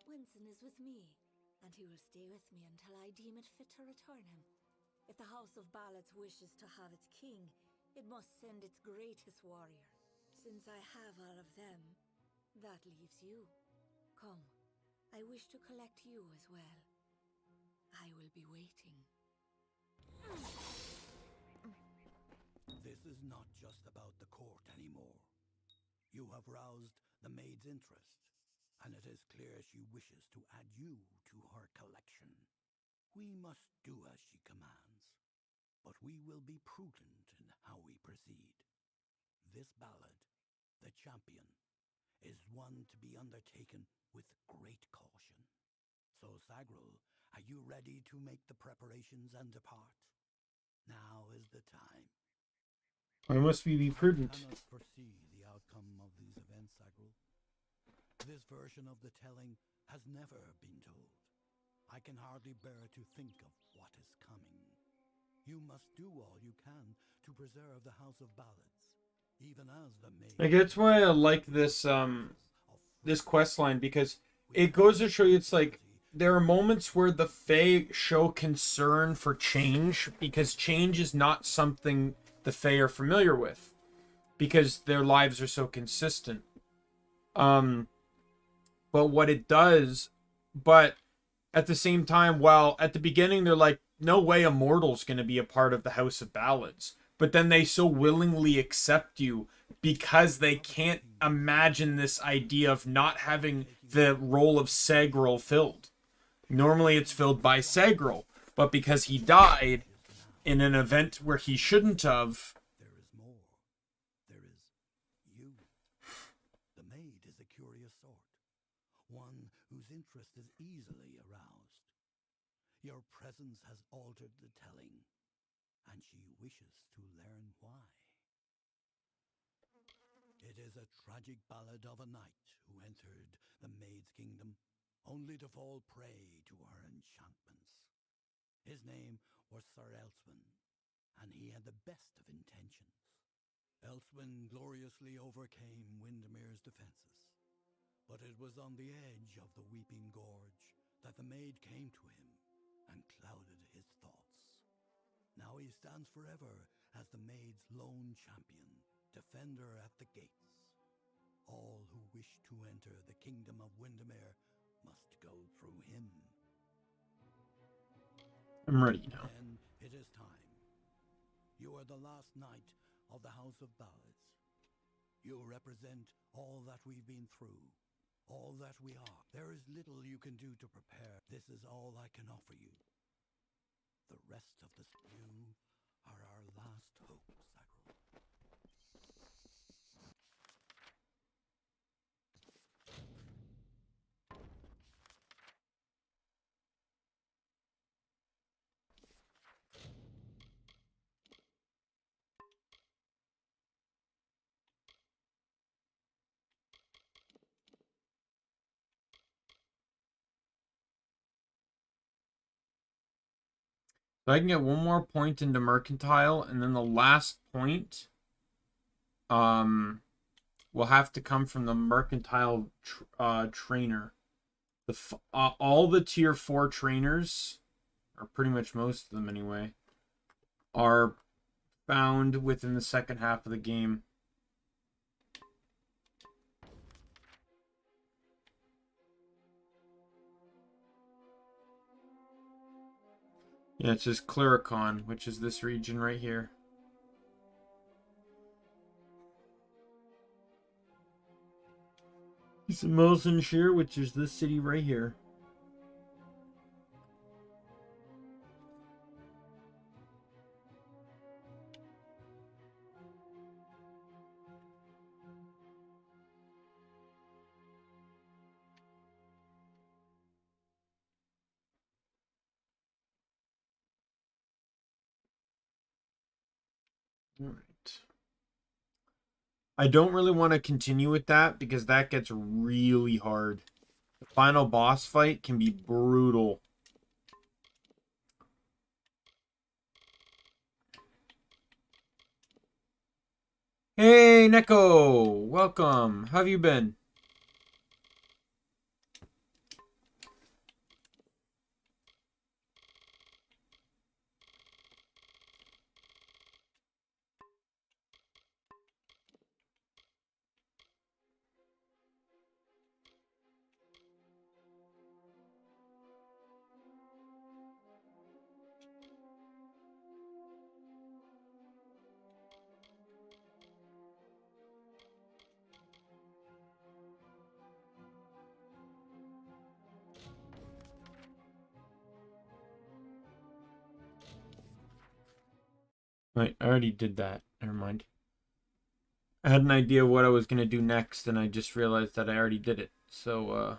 Winston is with me, and he will stay with me until I deem it fit to return him. If the House of Ballots wishes to have its king, it must send its greatest warrior. Since I have all of them, that leaves you. Come, I wish to collect you as well. I will be waiting. This is not just about the court anymore. You have roused the maid's interest, and it is clear she wishes to add you to her collection. We must do as she commands, but we will be prudent in how we proceed. This ballad, The Champion, is one to be undertaken with great caution. So, Sagril, are you ready to make the preparations and depart? Now is the time. Why must we be prudent? I cannot foresee the outcome of these events, Sagril. This version of the telling has never been told. I can hardly bear to think of what is coming. You must do all you can to preserve the House of Ballads, even as the maid... Like that's why I like this quest line, because it goes to show you it's like there are moments where the Fae show concern for change because change is not something the Fae are familiar with because their lives are so consistent. But what it does, but at the same time, while at the beginning they're like, no way a mortal's going to be a part of the House of Ballads. But then they so willingly accept you because they can't imagine this idea of not having the role of Sagril filled. Normally it's filled by Sagril, but because he died in an event where he shouldn't have. There is more. There is you. The maid is a curious sort, one whose interest is easily aroused. Your presence has altered the telling, and she wishes to learn why. It is a tragic ballad of a knight who entered the maid's kingdom, only to fall prey to her enchantments. His name was Sir Elswin, and he had the best of intentions. Elswin gloriously overcame Windermere's defenses, but it was on the edge of the Weeping Gorge that the maid came to him and clouded his thoughts. Now he stands forever as the maid's lone champion, defender at the gates. All who wish to enter the kingdom of Windermere must go through him. I'm ready now. Then it is time. You are the last knight of the House of Ballads. You represent all that we've been through, all that we are. There is little you can do to prepare. This is all I can offer you. The rest of the you are our last hope, Sagril. So I can get one more point into Mercantile, and then the last point will have to come from the Mercantile trainer. All the tier 4 trainers, or pretty much most of them anyway, are found within the second half of the game. Yeah, it says Clericon, which is this region right here. It's Miltonshire, which is this city right here. Alright. I don't really want to continue with that because that gets really hard. The final boss fight can be brutal. Hey, Neko! Welcome. How have you been? Wait, I already did that. Never mind. I had an idea of what I was going to do next, and I just realized that I already did it. So,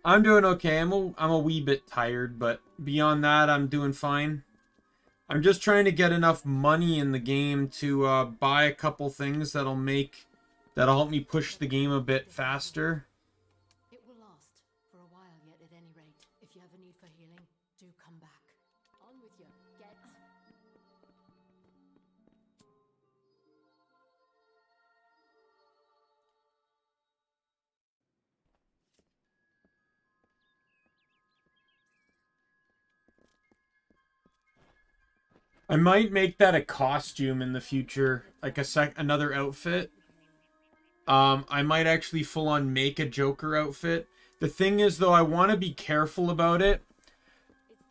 I'm doing okay. I'm a wee bit tired, but beyond that, I'm doing fine. I'm just trying to get enough money in the game to buy a couple things that'll help me push the game a bit faster. It will last for a while yet, at any rate. If you have a need for healing, do come back. On with you. Get. I might make that a costume in the future, like another outfit. I might actually full on make a Joker outfit. The thing is, though, I want to be careful about it.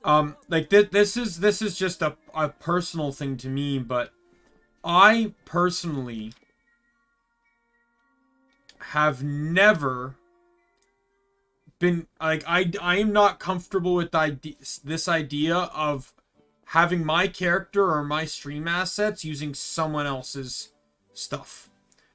Like this is just a personal thing to me, but I personally have never been like I am not comfortable with this idea of having my character or my stream assets using someone else's stuff.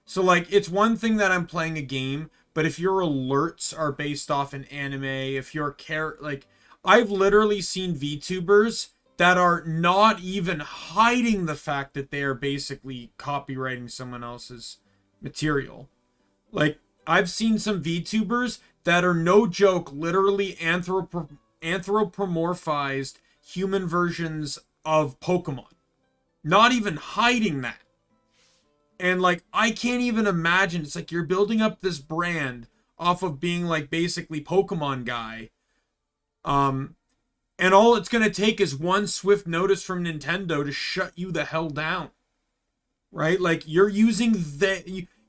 So like it's one thing that I'm playing a game, but if your alerts are based off an anime, if your like I've literally seen VTubers that are not even hiding the fact that they are basically copywriting someone else's material. Like, I've seen some VTubers that are, no joke, literally anthropomorphized human versions of Pokemon. Not even hiding that. And, like, I can't even imagine. It's like you're building up this brand off of being, like, basically Pokemon guy. And all it's going to take is one swift notice from Nintendo to shut you the hell down. Right? Like, you're using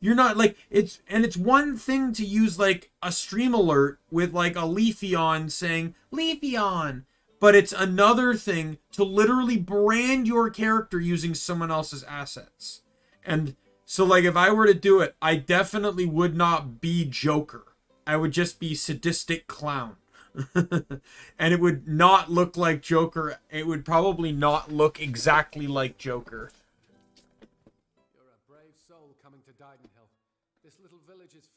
you're not like it's one thing to use like a stream alert with like a Leafeon saying Leafeon, but it's another thing to literally brand your character using someone else's assets. And so like if I were to do it, I definitely would not be Joker. I would just be Sadistic Clown. And it would not look like Joker. It would probably not look exactly like Joker.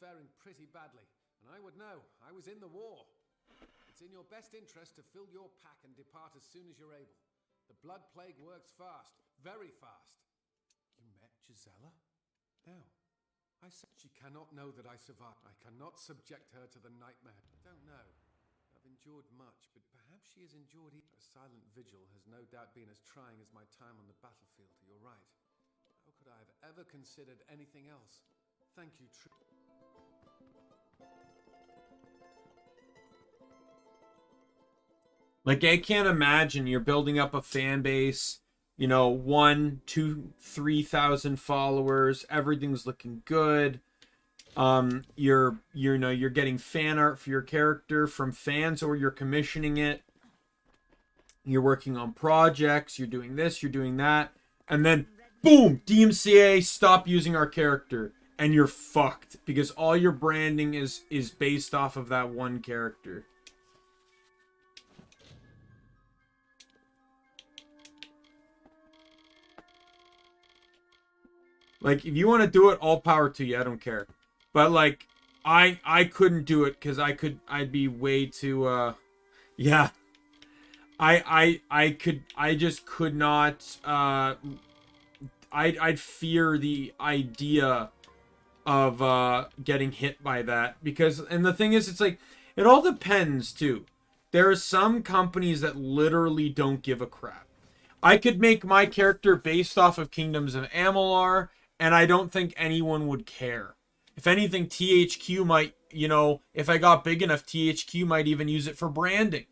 Faring pretty badly, and I would know. I was in the war. It's in your best interest to fill your pack and depart as soon as you're able. The blood plague works fast, very fast. You met Gisela? No. I said she cannot know that I survived. I cannot subject her to the nightmare. I don't know. I've endured much, but perhaps she has endured a silent vigil has no doubt been as trying as my time on the battlefield. You're right. How could I have ever considered anything else? Thank you, Like, I can't imagine you're building up a fan base, 1, 2, 3,000 followers. Everything's looking good. You're getting fan art for your character from fans, or you're commissioning it. You're working on projects. You're doing this. You're doing that. And then, boom, DMCA, stop using our character. And you're fucked because all your branding is based off of that one character. Like, if you want to do it, all power to you. I don't care. But like, I couldn't do it because I'd be way too yeah. I just could not I'd fear the idea of getting hit by that, because, and the thing is, it's like, it all depends too. There are some companies that literally don't give a crap. I could make my character based off of Kingdoms of Amalur, and I don't think anyone would care. If anything, THQ might, you know, if I got big enough, THQ might even use it for branding.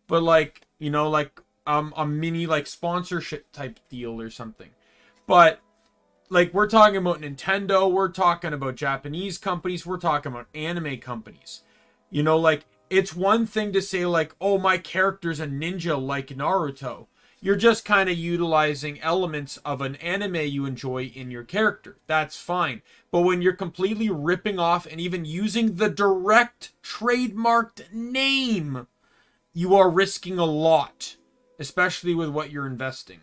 But like, you know, like a mini like sponsorship type deal or something. But like, we're talking about Nintendo, we're talking about Japanese companies, we're talking about anime companies. You know, like, it's one thing to say like, oh, my character's a ninja like Naruto. You're just kind of utilizing elements of an anime you enjoy in your character. That's fine. But when you're completely ripping off and even using the direct trademarked name, you are risking a lot, especially with what you're investing.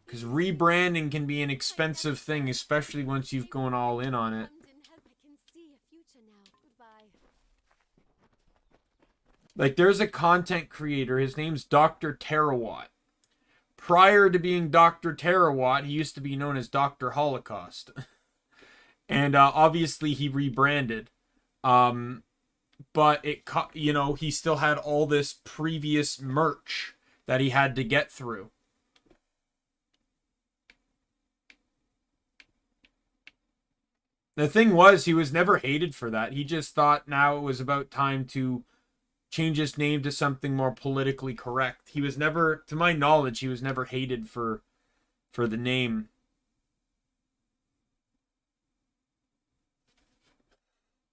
Because rebranding can be an expensive thing, especially once you've gone all in on it. Like, there's a content creator, his name's Dr. Terawatt. Prior to being Dr. Terawatt, he used to be known as Dr. Holocaust. And obviously he rebranded. But you know, he still had all this previous merch that he had to get through. The thing was, he was never hated for that. He just thought now it was about time to change his name to something more politically correct. He was never, to my knowledge, he was never hated for the name.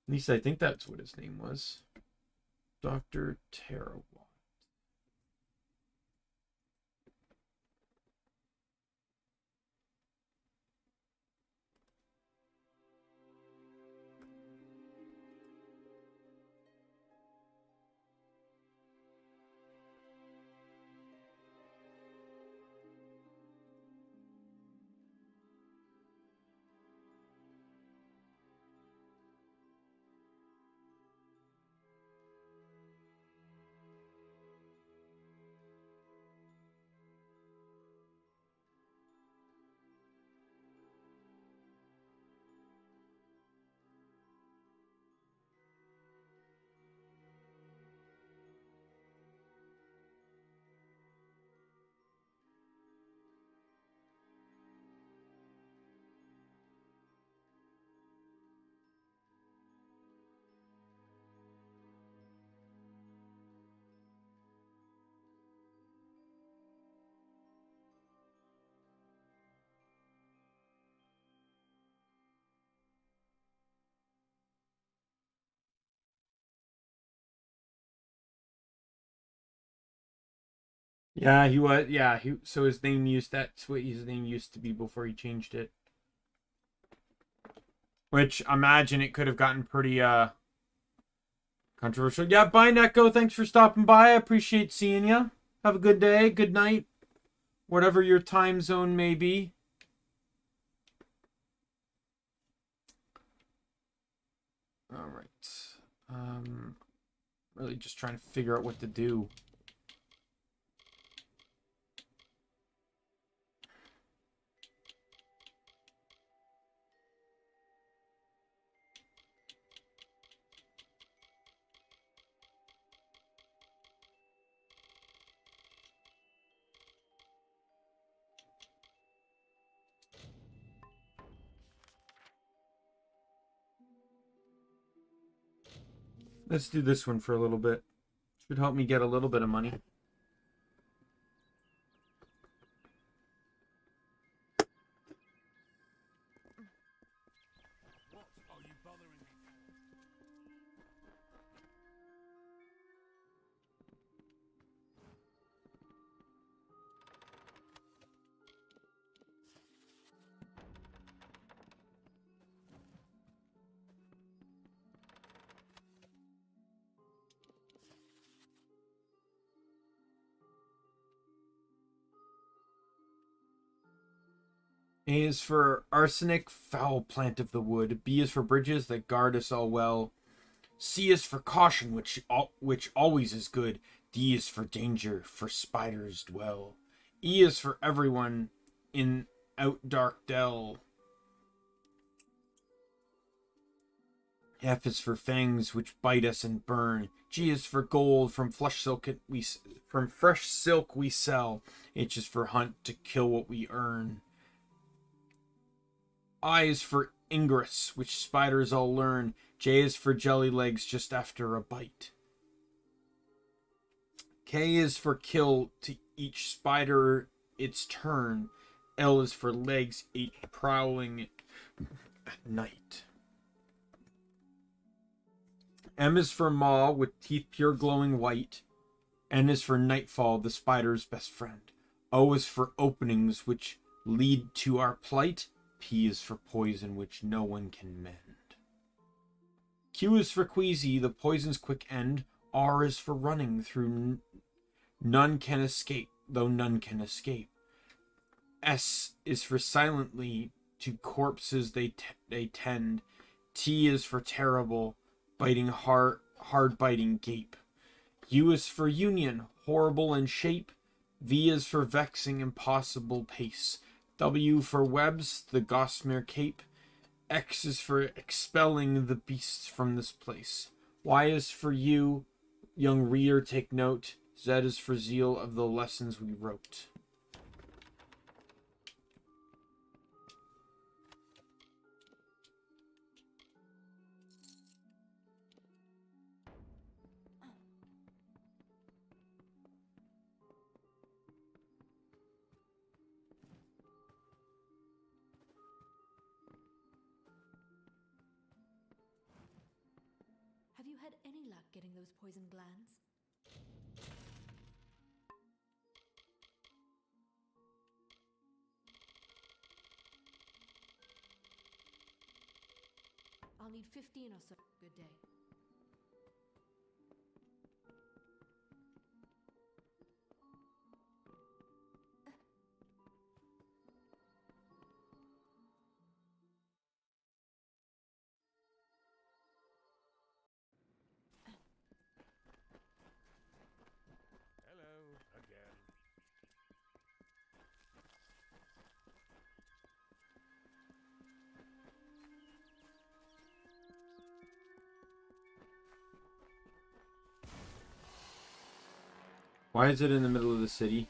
At least I think that's what his name was. Dr. Terawatt. Yeah, he was. Yeah, so his name used, that's what his name used to be before he changed it. Which, imagine it could have gotten pretty controversial. Yeah, bye Neko. Thanks for stopping by. I appreciate seeing you. Have a good day, good night, whatever your time zone may be. All right. Really just trying to figure out what to do. Let's do this one for a little bit. Should help me get a little bit of money. A is for arsenic, foul plant of the wood. B is for bridges that guard us all well. C is for caution, which always is good. D is for danger, for spiders dwell. E is for everyone in out dark dell. F is for fangs which bite us and burn. G is for gold from fresh silk we sell. H is for hunt to kill what we earn. I is for ingress which spiders all learn. J is for jelly legs just after a bite. K is for kill to each spider its turn. L is for legs each prowling at night. M is for maw with teeth pure glowing white. N is for nightfall, the spider's best friend. O is for openings which lead to our plight. P is for poison which no one can mend. Q is for queasy, the poison's quick end. R is for running through none can escape, though none can escape. S is for silently, to corpses they tend. T is for terrible, biting hard biting gape. U is for union, horrible in shape. V is for vexing, impossible pace. W for webs, the gossamer cape. X is for expelling the beasts from this place. Y is for you, young reader, take note. Z is for zeal of the lessons we wrote. Have you had any luck getting those poison glands? I'll need 15 or so. Good day. Hello again. Why is it in the middle of the city?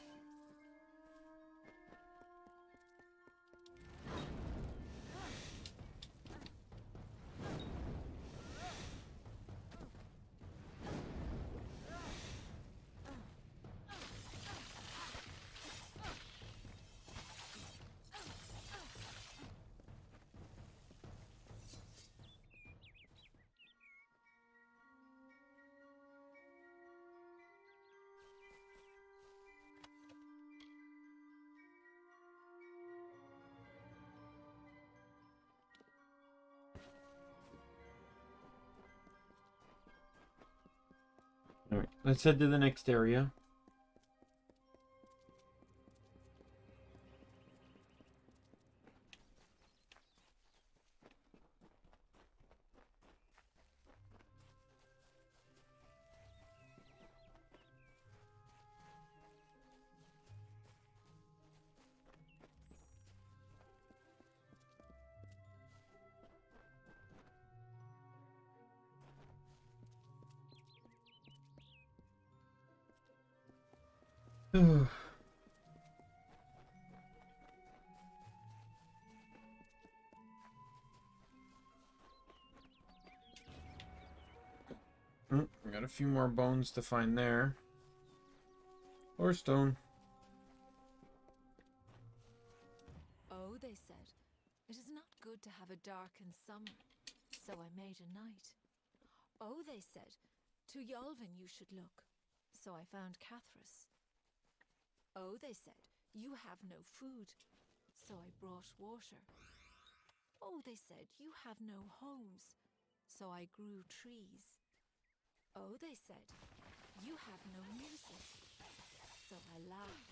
Alright, let's head to the next area. I got a few more bones to find there. Or stone. Oh, they said, it is not good to have a darkened summer, so I made a night. Oh, they said, to Yolvin you should look, so I found Cathras. Oh, they said, you have no food, so I brought water. Oh, they said, you have no homes, so I grew trees. Oh, they said, you have no music, so I laughed.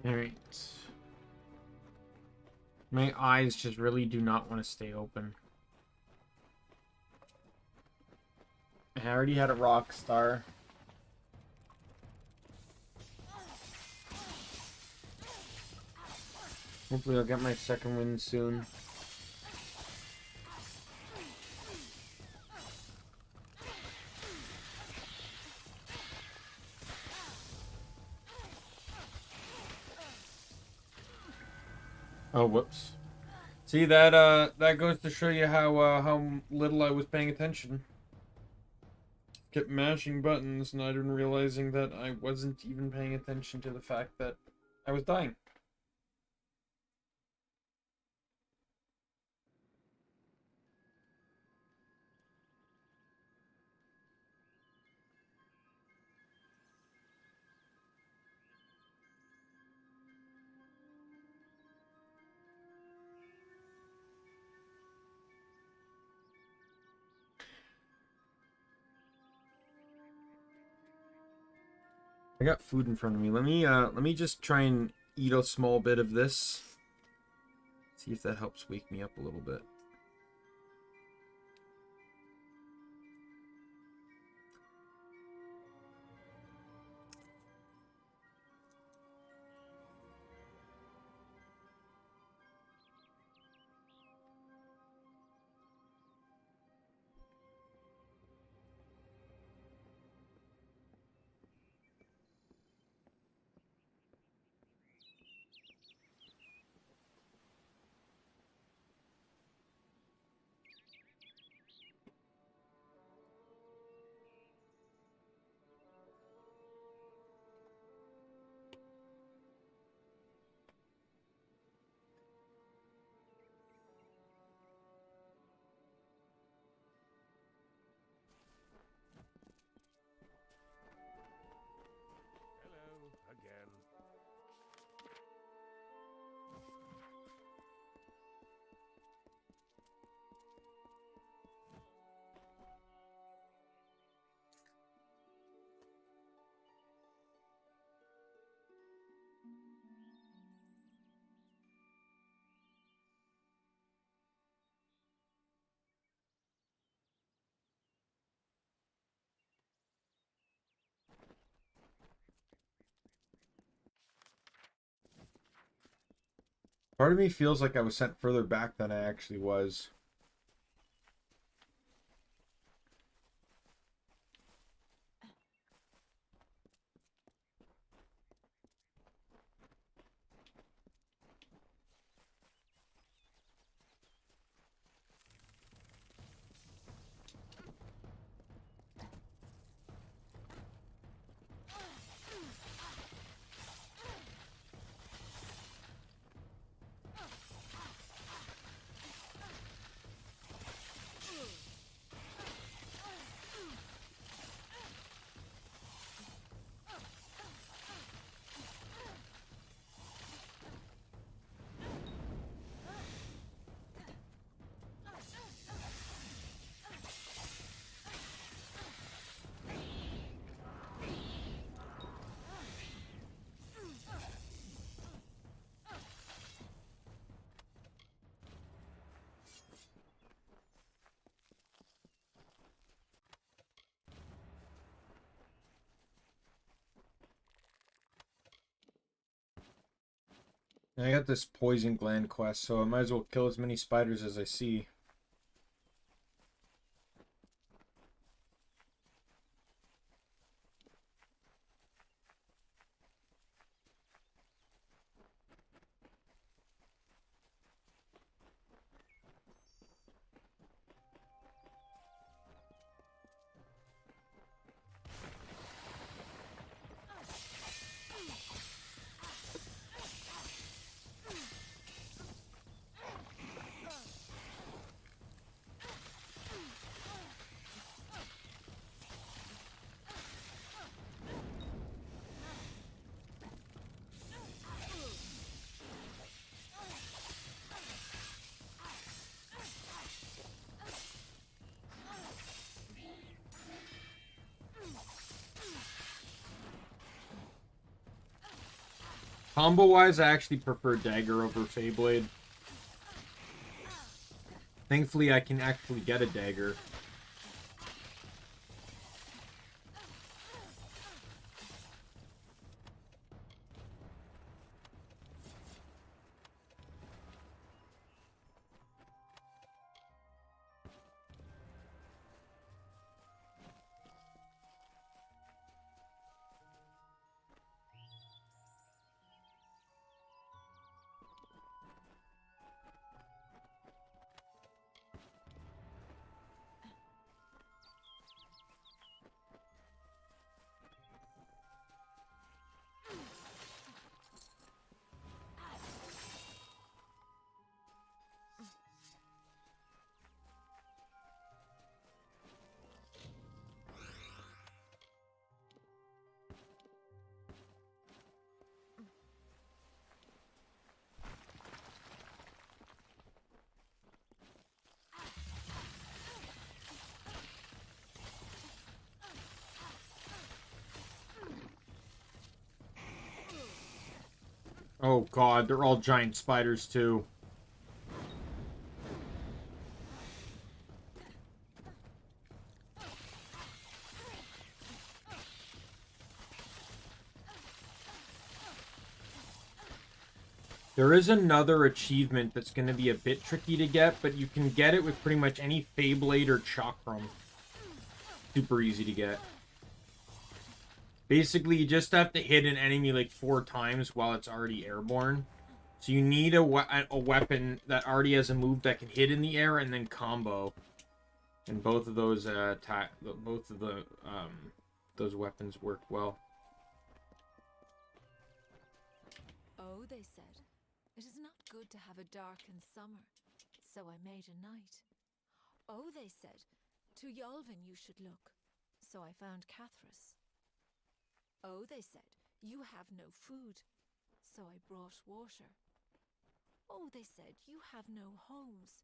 Alright. My eyes just really do not want to stay open. I already had a rock star. Hopefully I'll get my second win soon. Oh, whoops. See, that goes to show you how little I was paying attention. Kept mashing buttons, not even realizing that I wasn't even paying attention to the fact that I was dying. I got food in front of me. Let me just try and eat a small bit of this. See if that helps wake me up a little bit. Hello again. Part of me feels like I was sent further back than I actually was. I got this poison gland quest, so I might as well kill as many spiders as I see. Combo-wise, I actually prefer Dagger over Feyblade. Thankfully, I can actually get a Dagger. Oh god, they're all giant spiders too. There is another achievement that's going to be a bit tricky to get, but you can get it with pretty much any Feyblade or Chakram. Super easy to get. Basically, you just have to hit an enemy like 4 times while it's already airborne. So you need a weapon that already has a move that can hit in the air and then combo. And both of those those weapons work well. Oh, they said, it is not good to have a darkened summer, so I made a night. Oh, they said, to Yolvin you should look, so I found Cathras. Oh, they said, you have no food, so I brought water. Oh, they said, you have no homes,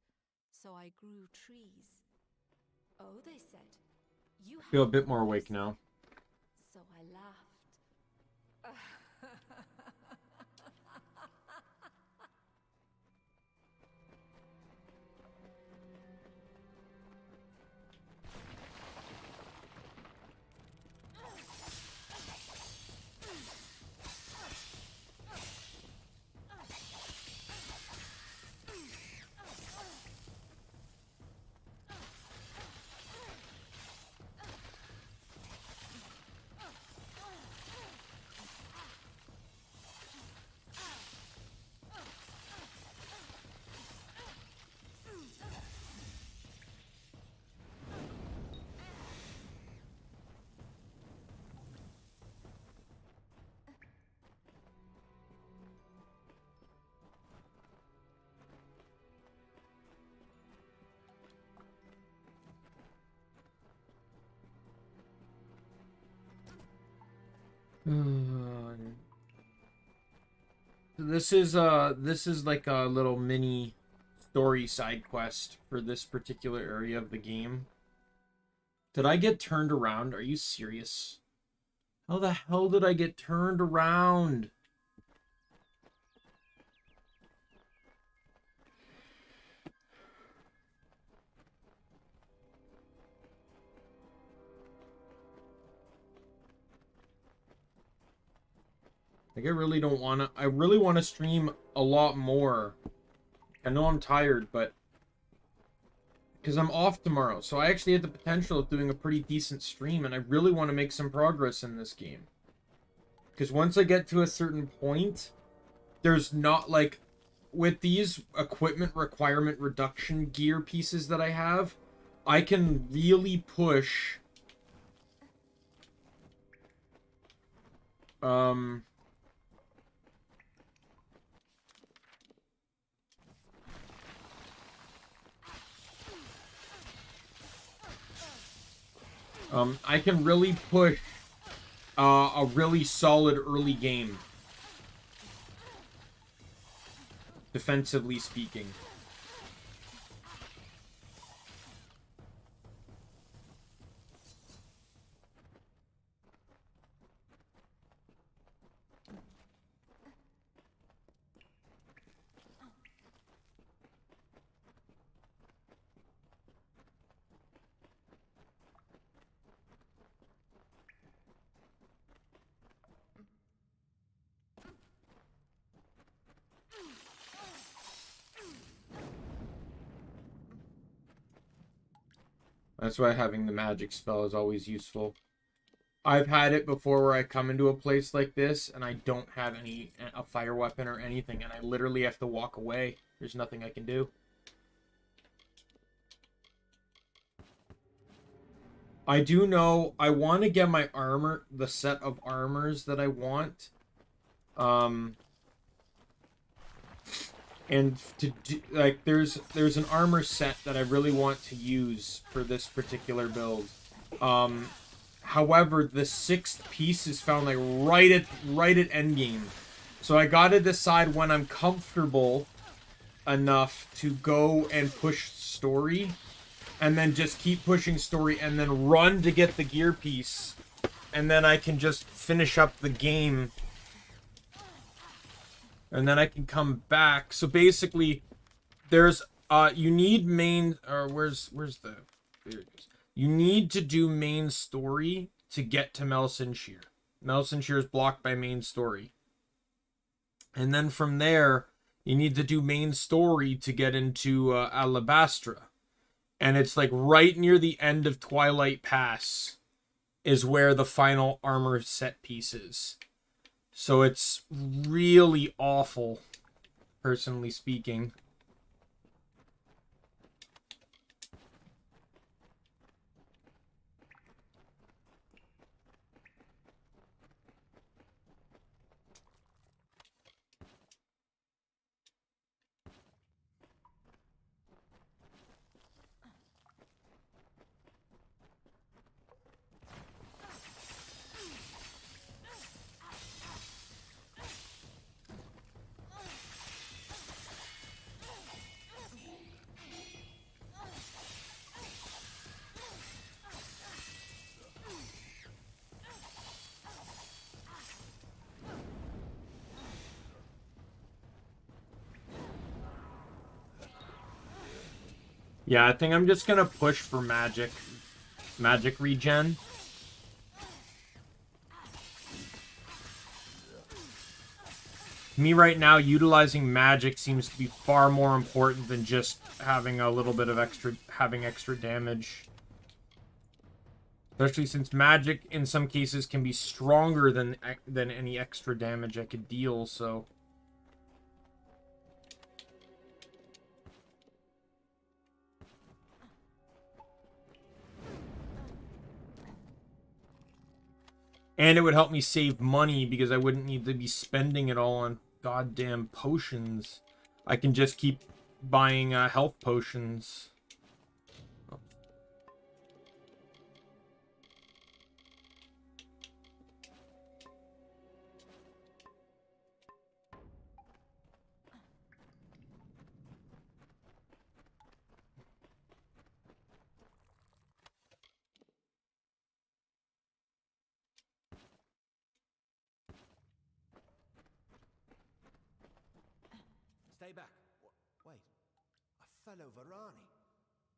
so I grew trees. Oh, they said, you have Feel a bit more awake now. so I laughed. This is like a little mini story side quest for this particular area of the game. Did I get turned around? Are you serious? How the hell did I get turned around? Like, I really don't want to... I really want to stream a lot more. I know I'm tired, but... Because I'm off tomorrow, so I actually had the potential of doing a pretty decent stream, and I really want to make some progress in this game. Because once I get to a certain point, there's not, like... With these equipment requirement reduction gear pieces that I have, I can really push... I can really push a really solid early game, defensively speaking. That's why having the magic spell is always useful. I've had it before where I come into a place like this and I don't have a fire weapon or anything, and I literally have to walk away. There's nothing I can do. I do know I want to get my armor, the set of armors that I want. And to do, like, there's an armor set that I really want to use for this particular build. However, the 6th piece is found like right at endgame. So I gotta decide when I'm comfortable enough to go and push story, and then just keep pushing story, and then run to get the gear piece, and then I can just finish up the game, and then I can come back. So basically, there's you need main, or where's the, there it is. You need to do main story to get to Melsenshire. Melsenshire is blocked by main story. And then from there, you need to do main story to get into Alabastra. And it's like right near the end of Twilight Pass is where the final armor set piece is. So it's really awful, personally speaking. Yeah, I think I'm just gonna push for magic regen. Me right now, utilizing magic seems to be far more important than just having a little bit of extra damage. Especially since magic, in some cases, can be stronger than any extra damage I could deal, so... And it would help me save money because I wouldn't need to be spending it all on goddamn potions. I can just keep buying health potions. Stay back. Wait. A fellow Varani.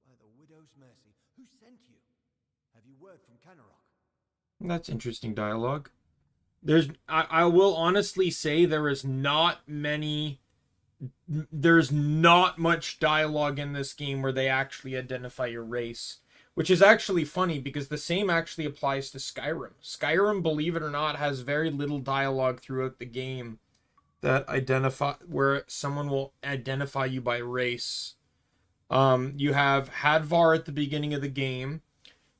By the widow's mercy. Who sent you? Have you word from Canarok? That's interesting dialogue. I will honestly say there's not much dialogue in this game where they actually identify your race. Which is actually funny because the same actually applies to Skyrim. Skyrim, believe it or not, has very little dialogue throughout the game that where someone will identify you by race. You have Hadvar at the beginning of the game.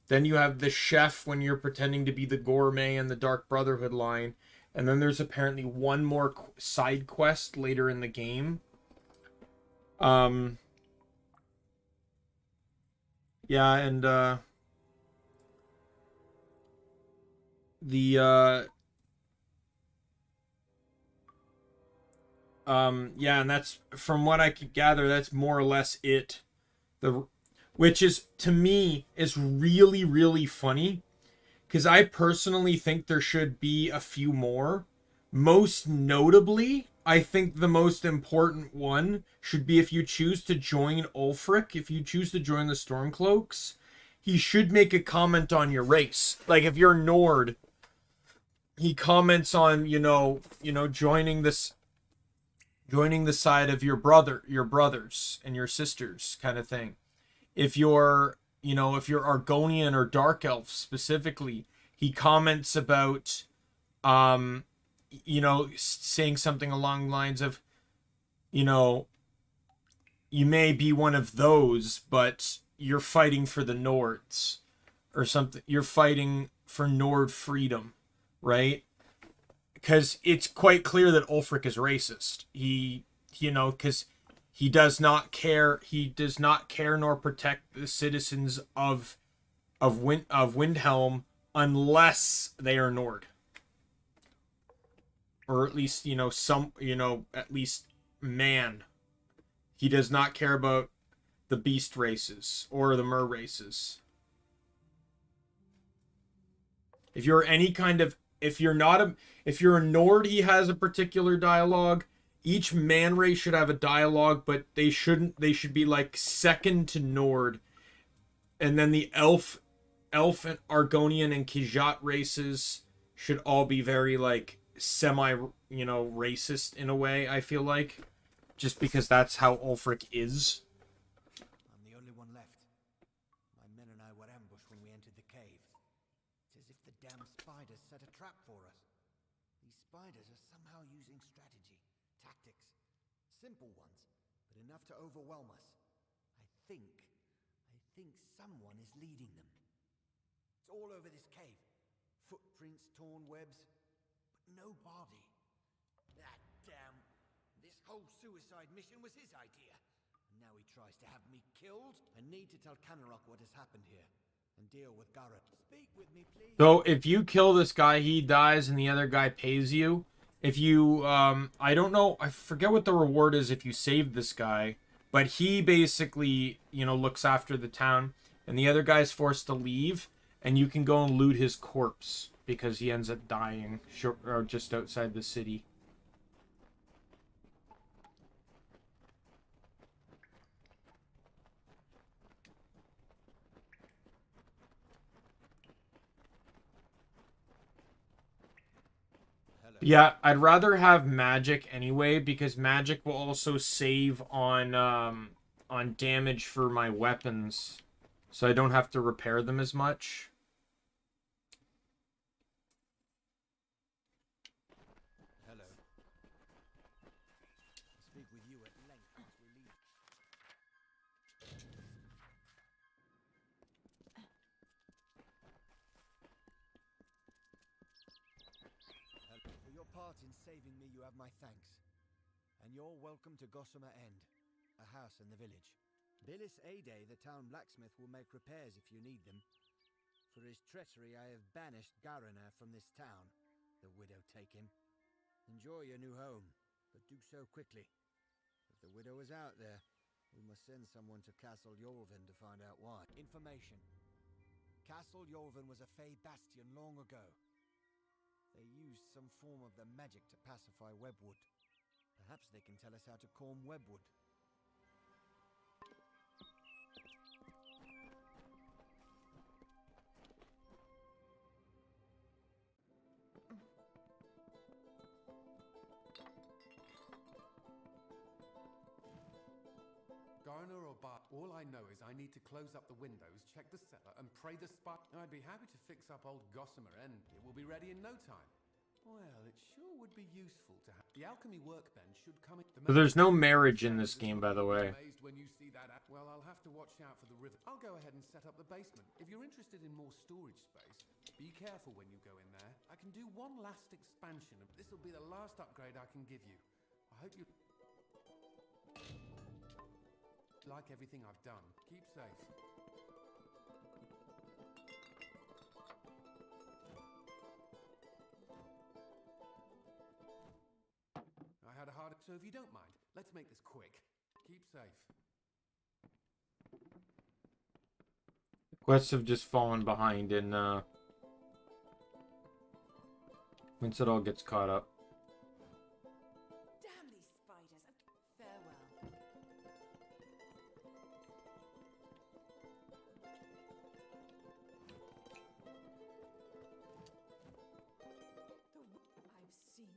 Then you have the chef when you're pretending to be the gourmet in the Dark Brotherhood line. And then there's apparently one more side quest later in the game. Yeah, and yeah, and that's, from what I could gather, that's more or less it. Which is, to me, is really, really funny. Because I personally think there should be a few more. Most notably, I think the most important one should be if you choose to join Ulfric, if you choose to join the Stormcloaks, he should make a comment on your race. Like, if you're Nord, he comments on, joining the side of your brothers and your sisters, kind of thing. If you're, you know, if you're Argonian or Dark Elf specifically, he comments about, you know, saying something along the lines of, you know, you may be one of those, but you're fighting for the Nords or something. You're fighting for Nord freedom, right? Because it's quite clear that Ulfric is racist. He, you know, because he does not care. He does not care nor protect the citizens of Windhelm unless they are Nord, or at least, you know, some, you know, at least man. He does not care about the beast races or the mer races. If you're any kind of, if you're a Nord, he has a particular dialogue. Each man race should have a dialogue, but they should be like second to Nord. And then the elf and Argonian and Khajiit races should all be very like semi, you know, racist in a way, I feel like. Just because that's how Ulfric is. I'm the only one left. My men and I were ambushed when we entered the cave. It's as if the damn spiders set a trap for us. These spiders are somehow using strategy, tactics. Simple ones, but enough to overwhelm us. I think someone is leading them. It's all over this cave. Footprints, torn webs, but no body. That damn... This whole suicide mission was his idea. And now he tries to have me killed. I need to tell Canarok what has happened here. And deal with Garrett. Speak with me, please. So if you kill this guy, he dies and the other guy pays you. If you, I don't know, I forget what the reward is if you save this guy. But he basically, you know, looks after the town. And the other guy's forced to leave. And you can go and loot his corpse. Because he ends up dying or just outside the city. Yeah, I'd rather have magic anyway, because magic will also save on damage for my weapons, so I don't have to repair them as much. Hello. I'll speak with you at length once we leave. For your part in saving me, you have my thanks. And you're welcome to Gossamer End, a house in the village. Billis Ade, the town blacksmith, will make repairs if you need them. For his treachery, I have banished Garriner from this town. The widow take him. Enjoy your new home, but do so quickly. If the widow is out there, we must send someone to Castle Yolvin to find out why. Information. Castle Yolvin was a Fey bastion long ago. They used some form of the magic to pacify Webwood. Perhaps they can tell us how to calm Webwood. Garner or Bar, all I know is I need to close up the windows, check the cellar, and pray the spot. I'd be happy to fix up old Gossamer End. It will be ready in no time. Well, it sure would be useful to have. The alchemy workbench should come in. So there's no marriage in this game, by the way. When you see that, well, I'll have to watch out for the river. I'll go ahead and set up the basement. If you're interested in more storage space, be careful when you go in there. I can do one last expansion. This will be the last upgrade I can give you. I hope you like everything I've done. Keep safe. I had a hard... So if you don't mind, let's make this quick. Keep safe. Quests have just fallen behind in, once it all gets caught up. Damn these spiders. Farewell. I've seen.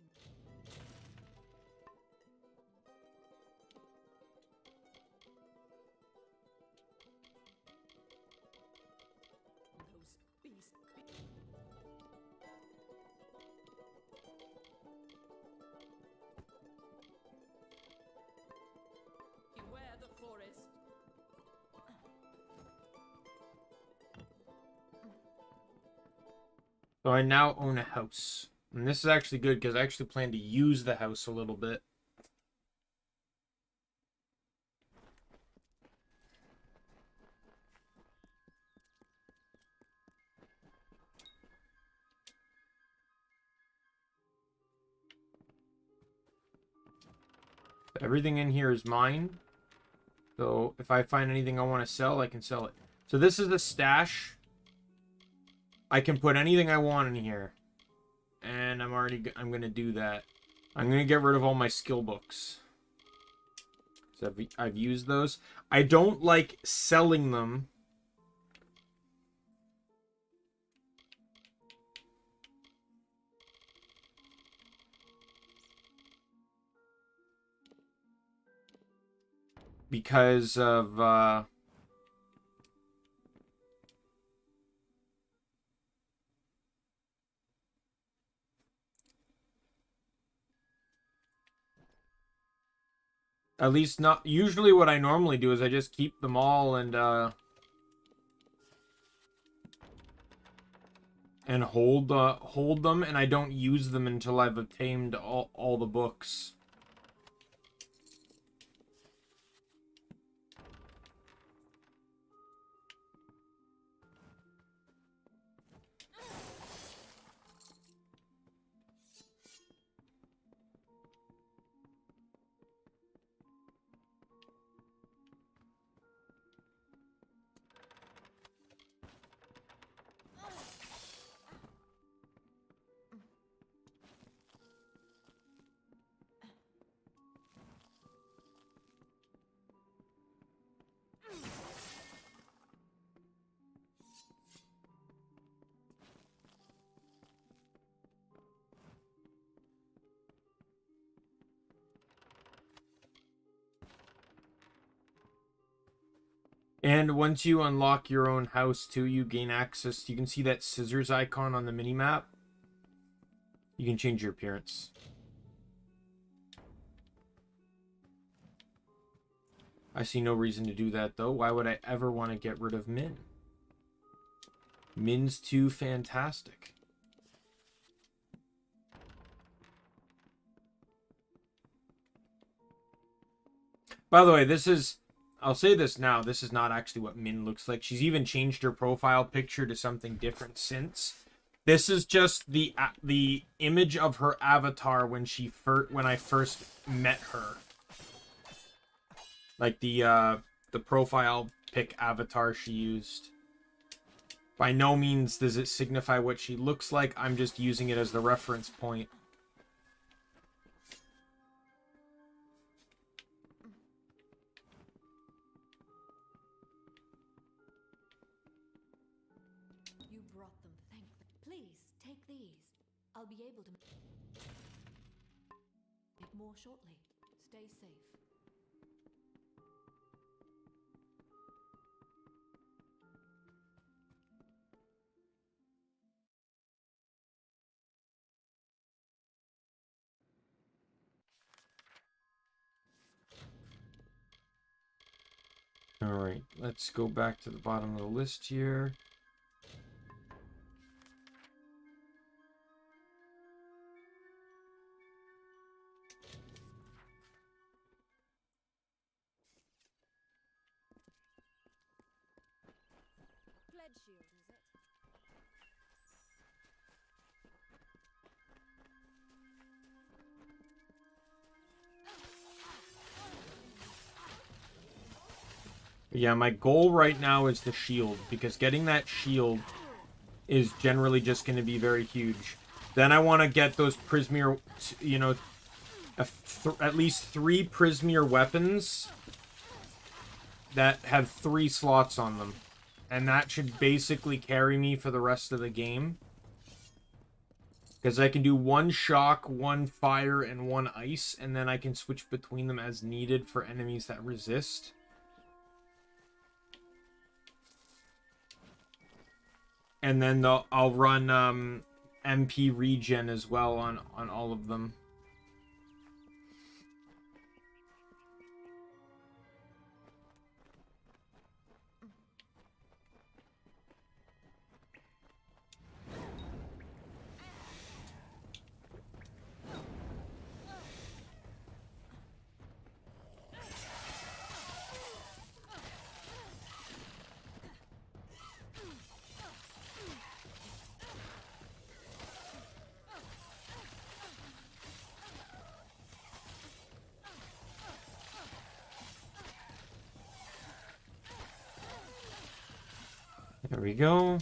So I now own a house. And this is actually good because I actually plan to use the house a little bit. Everything in here is mine. So if I find anything I want to sell, I can sell it. So this is the stash. I can put anything I want in here. And I'm going to do that. I'm going to get rid of all my skill books. So I've used those. I don't like selling them. Because of, at least not, usually what I normally do is I just keep them all and hold them, and I don't use them until I've obtained all the books. And once you unlock your own house too, you gain access. You can see that scissors icon on the minimap. You can change your appearance. I see no reason to do that though. Why would I ever want to get rid of Min? Min's too fantastic. By the way, this is... I'll say this now. This is not actually what Min looks like. She's even changed her profile picture to something different since. This is just the image of her avatar when I first met her. Like the profile pic avatar she used. By no means does it signify what she looks like. I'm just using it as the reference point. You brought them. Please, take these. I'll be able to make more shortly. Stay safe. Alright, let's go back to the bottom of the list here. Pledge shield, is it? Yeah, my goal right now is the shield, because getting that shield is generally just going to be very huge. Then I want to get those Prismeer, you know, at least 3 Prismeer weapons that have 3 slots on them. And that should basically carry me for the rest of the game. Because I can do 1 shock, 1 fire, and 1 ice, and then I can switch between them as needed for enemies that resist. And then I'll run MP regen as well on all of them. There we go.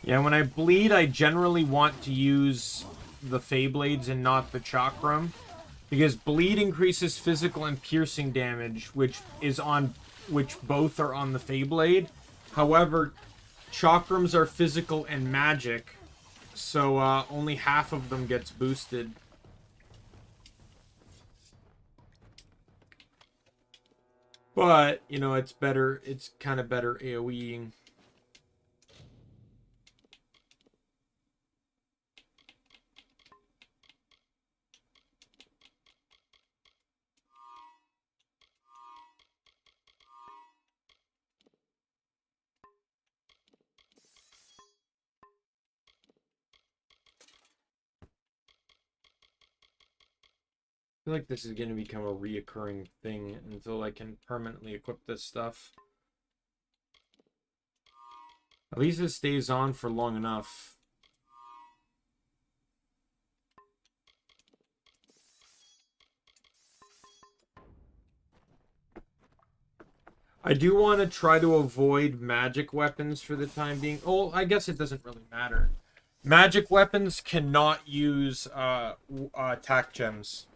Yeah, when I bleed, I generally want to use the Feyblades and not the Chakram, because bleed increases physical and piercing damage, which both are on the Feyblade. However, Chakrams are physical and magic, so only half of them gets boosted. But, you know, it's better, it's kind of better AoEing. I feel like this is going to become a reoccurring thing until I can permanently equip this stuff. At least it stays on for long enough. I do want to try to avoid magic weapons for the time being. Oh, I guess it doesn't really matter. Magic weapons cannot use attack gems.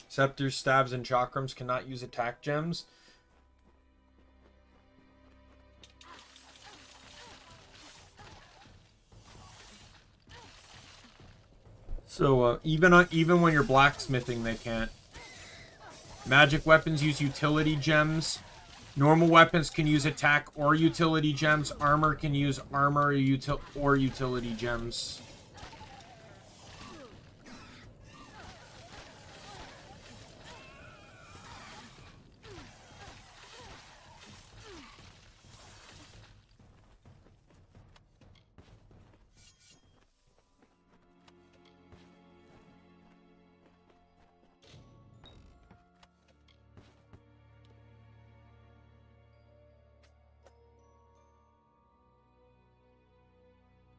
Scepters, stabs, and chakrams cannot use attack gems. So even when you're blacksmithing, they can't. Magic weapons use utility gems. Normal weapons can use attack or utility gems. Armor can use armor or utility gems.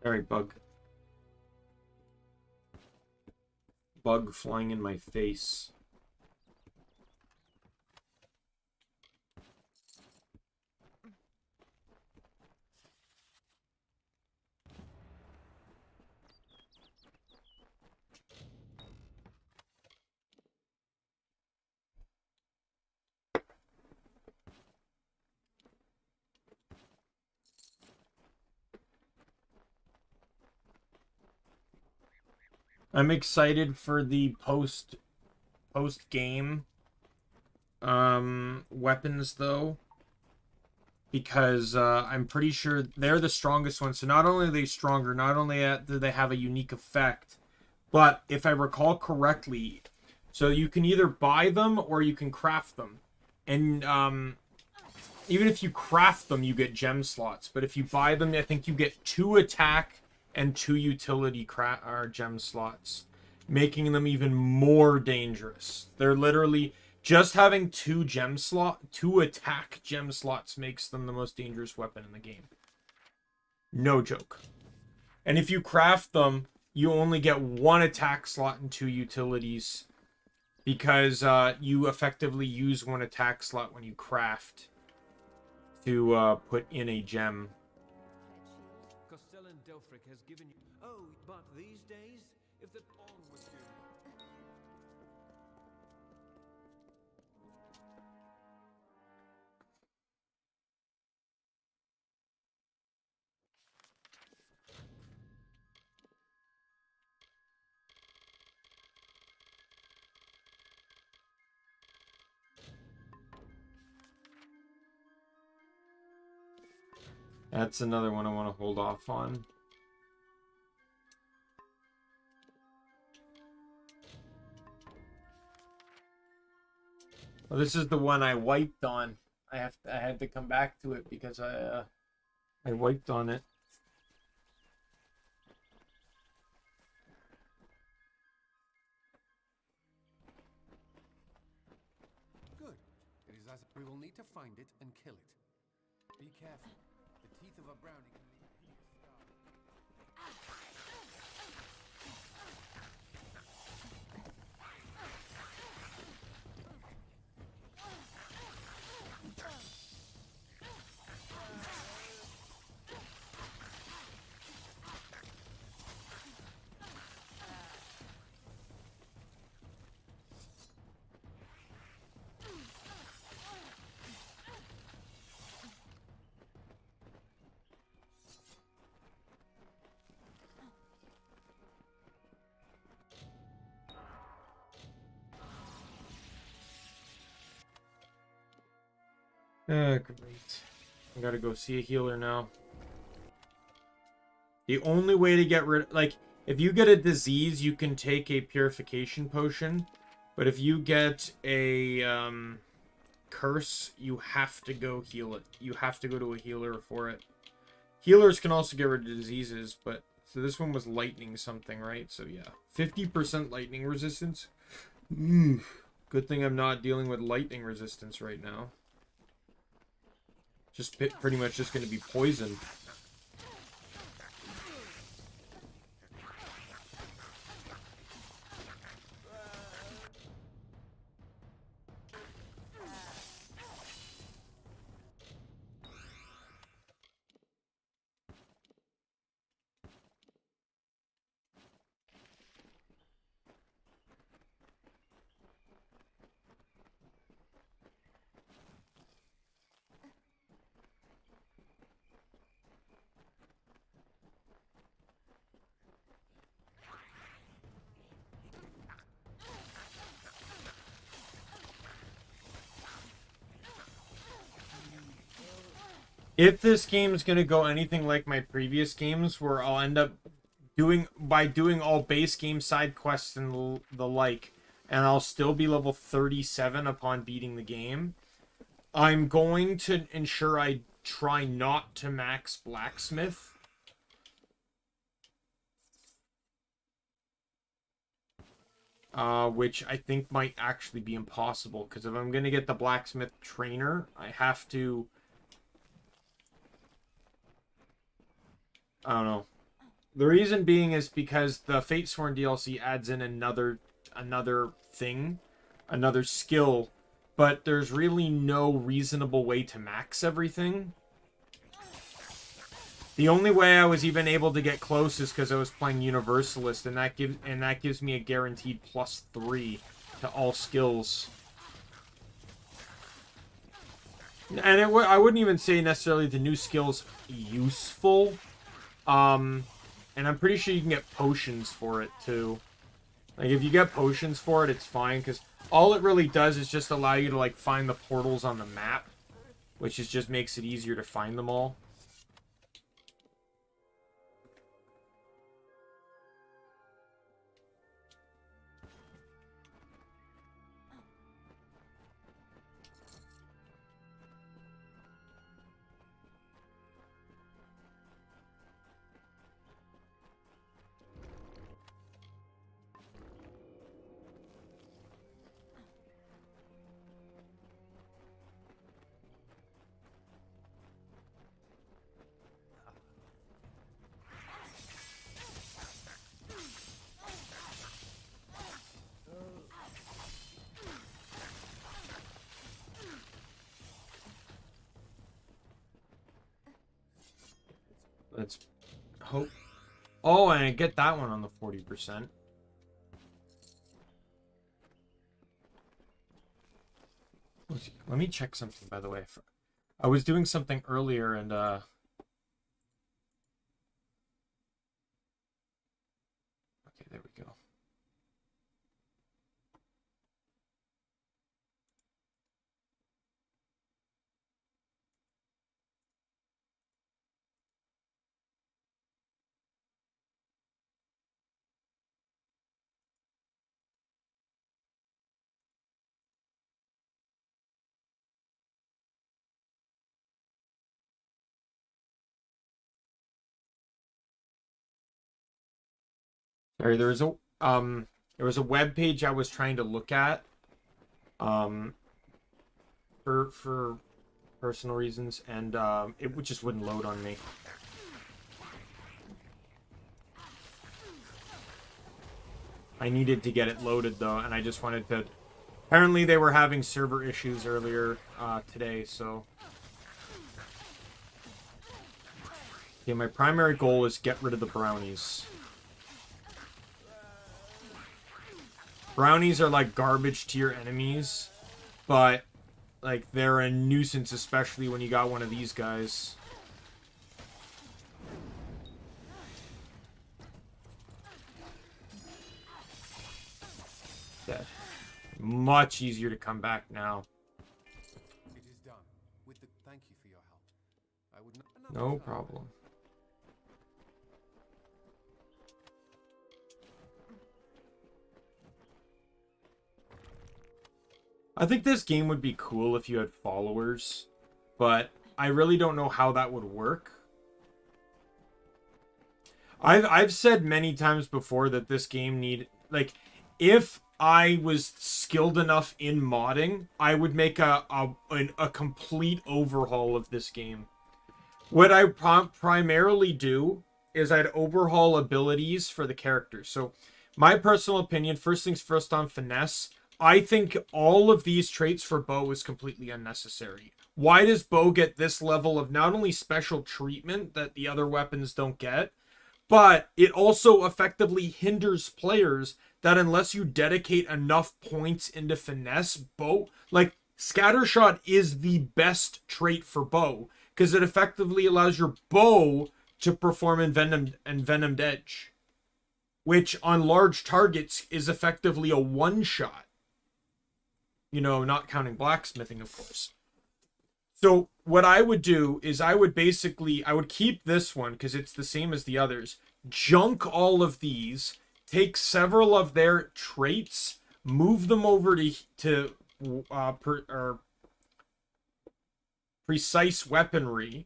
Alright, bug. Bug flying in my face. I'm excited for the post game weapons though, because I'm pretty sure they're the strongest ones. So not only are they stronger, not only do they have a unique effect, but if I recall correctly, so you can either buy them or you can craft them, and even if you craft them, you get gem slots. But if you buy them, I think you get 2 attack and 2 utility gem slots, making them even more dangerous. They're literally just having 2 attack gem slots makes them the most dangerous weapon in the game. No joke. And if you craft them, you only get 1 attack slot and 2 utilities, because you effectively use 1 attack slot when you craft to put in a gem. Has given you. Oh, but these days, if the on was good. That's another one I want to hold off on. Well, this is the one I wiped on. I had to come back to it because I wiped on it. Good. It is as we will need to find it and kill it. Be careful. The teeth of a brownie can leave a hideous scar. Great. I gotta go see a healer now. The only way to get rid, like, if you get a disease, you can take a purification potion. But if you get a curse, you have to go heal it. You have to go to a healer for it. Healers can also get rid of diseases, but so this one was lightning something, right? So yeah, 50% lightning resistance. Good thing I'm not dealing with lightning resistance right now. Just pretty much just going to be poisoned. If this game is going to go anything like my previous games, where I'll end up doing all base game side quests and the like, and I'll still be level 37 upon beating the game, I'm going to ensure I try not to max Blacksmith. Which I think might actually be impossible, because if I'm going to get the Blacksmith trainer, I have to... I don't know. The reason being is because the Fatesworn DLC adds in another thing, another skill, but there's really no reasonable way to max everything. The only way I was even able to get close is because I was playing Universalist, and that gives me a guaranteed +3 to all skills. And I wouldn't even say necessarily the new skills useful. And I'm pretty sure you can get potions for it, too. Like, if you get potions for it, it's fine, because all it really does is just allow you to, like, find the portals on the map, which just makes it easier to find them all. Let's hope. Oh, and I get that one on the 40%. Let me check something, by the way. I was doing something earlier, and okay, there we go. Sorry, there was a web page I was trying to look at, for personal reasons, and it just wouldn't load on me. I needed to get it loaded though, and I just wanted to. Apparently, they were having server issues earlier today, so. Okay, my primary goal is get rid of the brownies. Brownies are like garbage to your enemies, but like they're a nuisance, especially when you got one of these guys. Dead. Much easier to come back now. It is done. With the thank you for your help. I would not. No problem. I think this game would be cool if you had followers, but I really don't know how that would work. I've said many times before that this game like, if I was skilled enough in modding, I would make a complete overhaul of this game. What I primarily do is I'd overhaul abilities for the characters. So my personal opinion, first things first on finesse, I think all of these traits for Bo is completely unnecessary. Why does Bo get this level of not only special treatment that the other weapons don't get, but it also effectively hinders players that unless you dedicate enough points into finesse, Bo, like, Scattershot is the best trait for Bo, because it effectively allows your bow to perform Envenomed Edge, which on large targets is effectively a one-shot. You know, not counting blacksmithing, of course. So what I would do is I would keep this one because it's the same as the others. Junk all of these, take several of their traits, move them over to precise weaponry,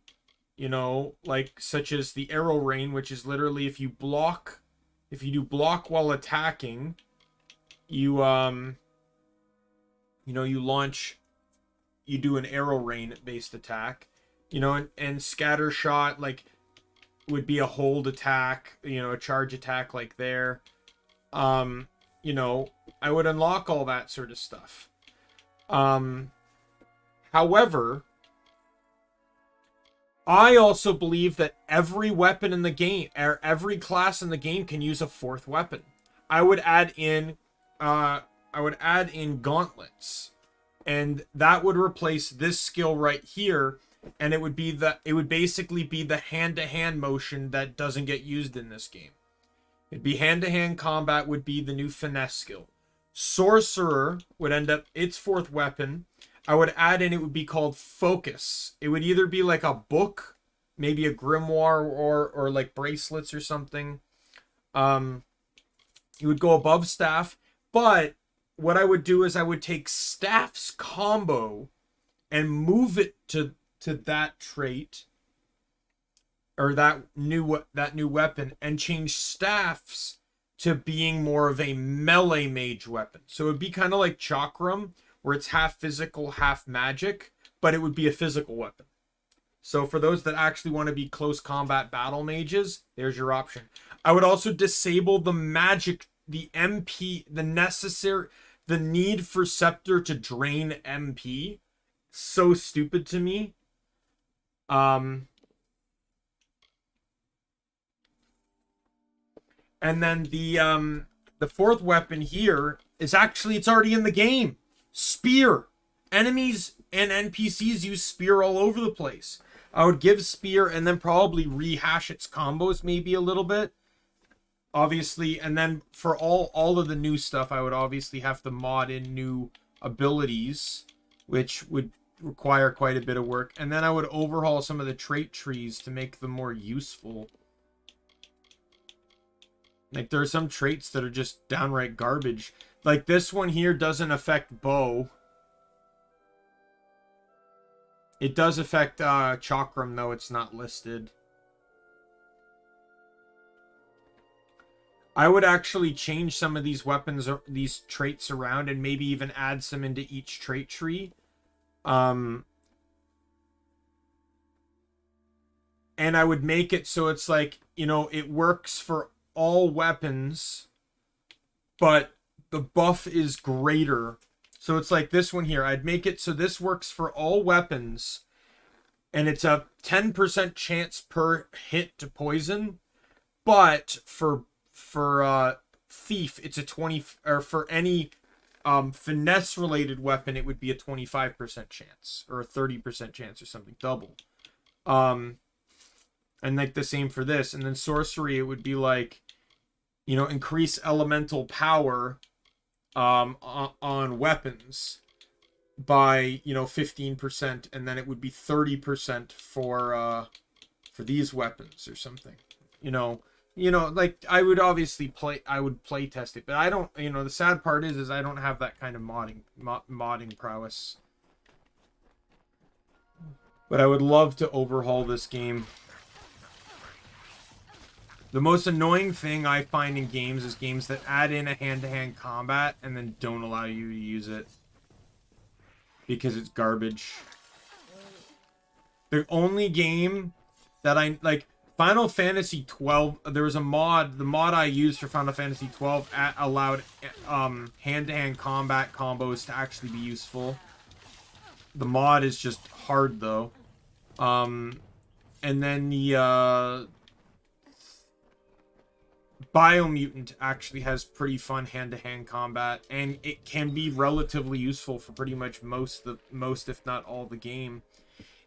you know, like such as the arrow rain, which is literally if you do block while attacking, you do an arrow rain based attack, you know, and scatter shot like would be a hold attack, you know, a charge attack like there. You know, I would unlock all that sort of stuff. However, I also believe that every weapon in the game, or every class in the game, can use a fourth weapon. I would add in gauntlets, and that would replace this skill right here, and it would basically be the hand-to-hand motion that doesn't get used in this game. It'd be hand-to-hand combat would be the new finesse skill. Sorcerer would end up its fourth weapon. I would add in, it would be called focus. It would either be like a book, maybe a grimoire, or like bracelets or something. You would go above staff, but what I would do is I would take staff's combo and move it to that trait, or that new weapon, and change staffs to being more of a melee mage weapon. So it would be kind of like Chakram, where it's half physical, half magic, but it would be a physical weapon. So for those that actually want to be close combat battle mages, there's your option. I would also disable the magic, the MP, the need for Scepter to drain MP. So stupid to me. And then the fourth weapon here is actually, it's already in the game. Spear. Enemies and NPCs use spear all over the place. I would give spear and then probably rehash its combos maybe a little bit. Obviously, and then for all of the new stuff, I would obviously have to mod in new abilities, which would require quite a bit of work. And then I would overhaul some of the trait trees to make them more useful. Like, there are some traits that are just downright garbage. Like, this one here doesn't affect bow. It does affect Chakram, though it's not listed. I would actually change some of these weapons or these traits around and maybe even add some into each trait tree. And I would make it so it's like, you know, it works for all weapons, but the buff is greater. So it's like this one here. I'd make it so this works for all weapons, and it's a 10% chance per hit to poison, but for thief, it's a 20, or for any finesse related weapon, it would be a 25% chance or a 30% chance or something, double. And like the same for this. And then sorcery, it would be like, you know, increase elemental power on weapons by, you know, 15%, and then it would be 30% for these weapons or something. You know, like I would obviously play test it, but I don't, you know, the sad part is I don't have that kind of modding prowess. But I would love to overhaul this game. The most annoying thing I find in games is games that add in a hand-to-hand combat and then don't allow you to use it because it's garbage. The only game that I like, Final Fantasy 12, there was a mod, the mod I used for Final Fantasy 12 allowed hand-to-hand combat combos to actually be useful. The mod is just hard though. And then the Biomutant actually has pretty fun hand-to-hand combat, and it can be relatively useful for pretty much most if not all the game.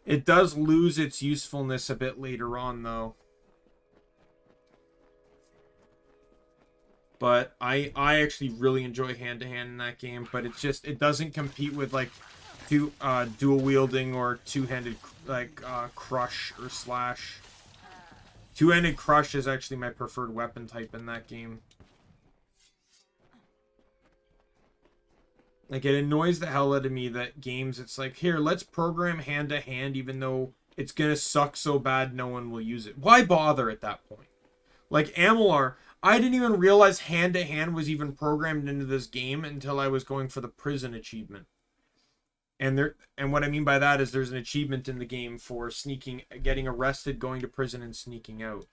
It does lose its usefulness a bit later on though. But I actually really enjoy hand-to-hand in that game, but it's just, it doesn't compete with like dual wielding or two-handed like crush or slash. Two-handed crush is actually my preferred weapon type in that game. Like, it annoys the hell out of me that games, it's like, here, let's program hand-to-hand even though it's gonna suck so bad no one will use it. Why bother at that point? Like, Amalur, I didn't even realize hand-to-hand was even programmed into this game until I was going for the prison achievement. And what I mean by that is there's an achievement in the game for getting arrested, going to prison, and sneaking out.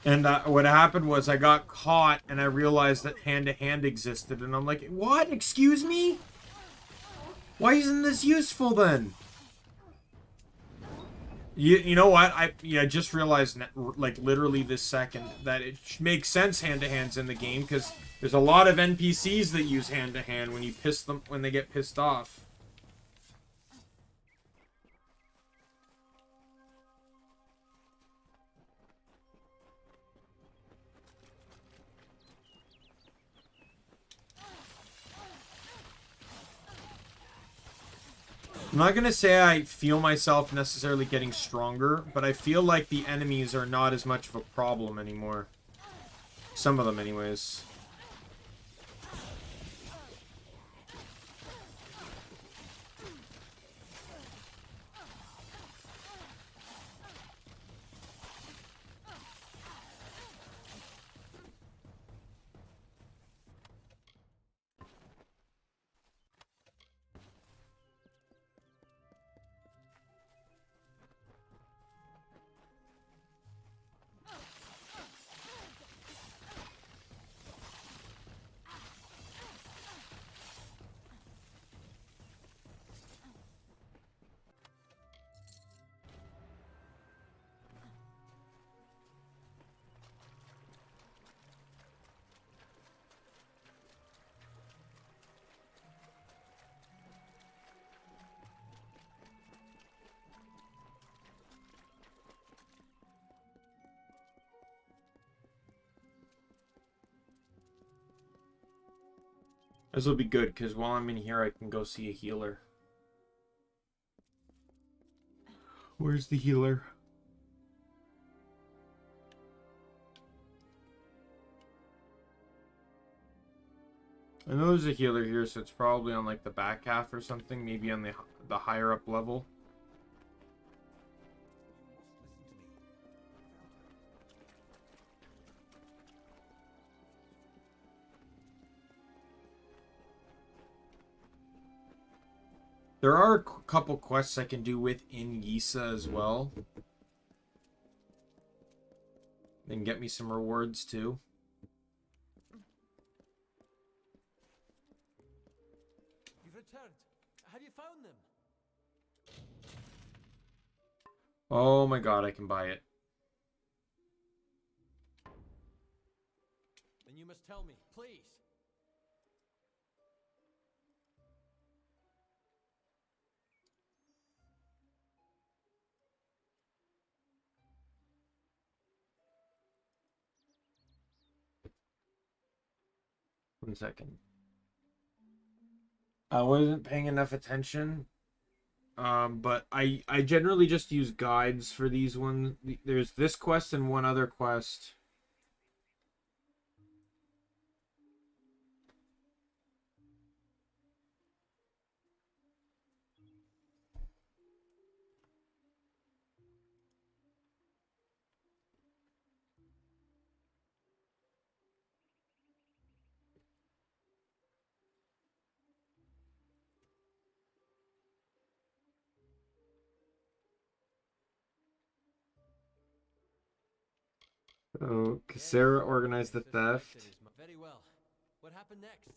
And what happened was I got caught and I realized that hand-to-hand existed. And I'm like, what? Excuse me? Why isn't this useful then? You know what? I just realized, like, literally this second that it makes sense hand-to-hand's in the game because there's a lot of NPCs that use hand-to-hand when they get pissed off. I'm not gonna say I feel myself necessarily getting stronger, but I feel like the enemies are not as much of a problem anymore. Some of them, anyways. This will be good, because while I'm in here, I can go see a healer. Where's the healer? I know there's a healer here, so it's probably on like the back half or something, maybe on the higher up level. There are a couple quests I can do within Yisa as well. And get me some rewards too. You've returned. Have you found them? Oh my god, I can buy it. Then you must tell me, please. One second. I wasn't paying enough attention. But I generally just use guides for these ones. There's this quest and one other quest. Oh, Sarah organized the theft. Very well. What happened next?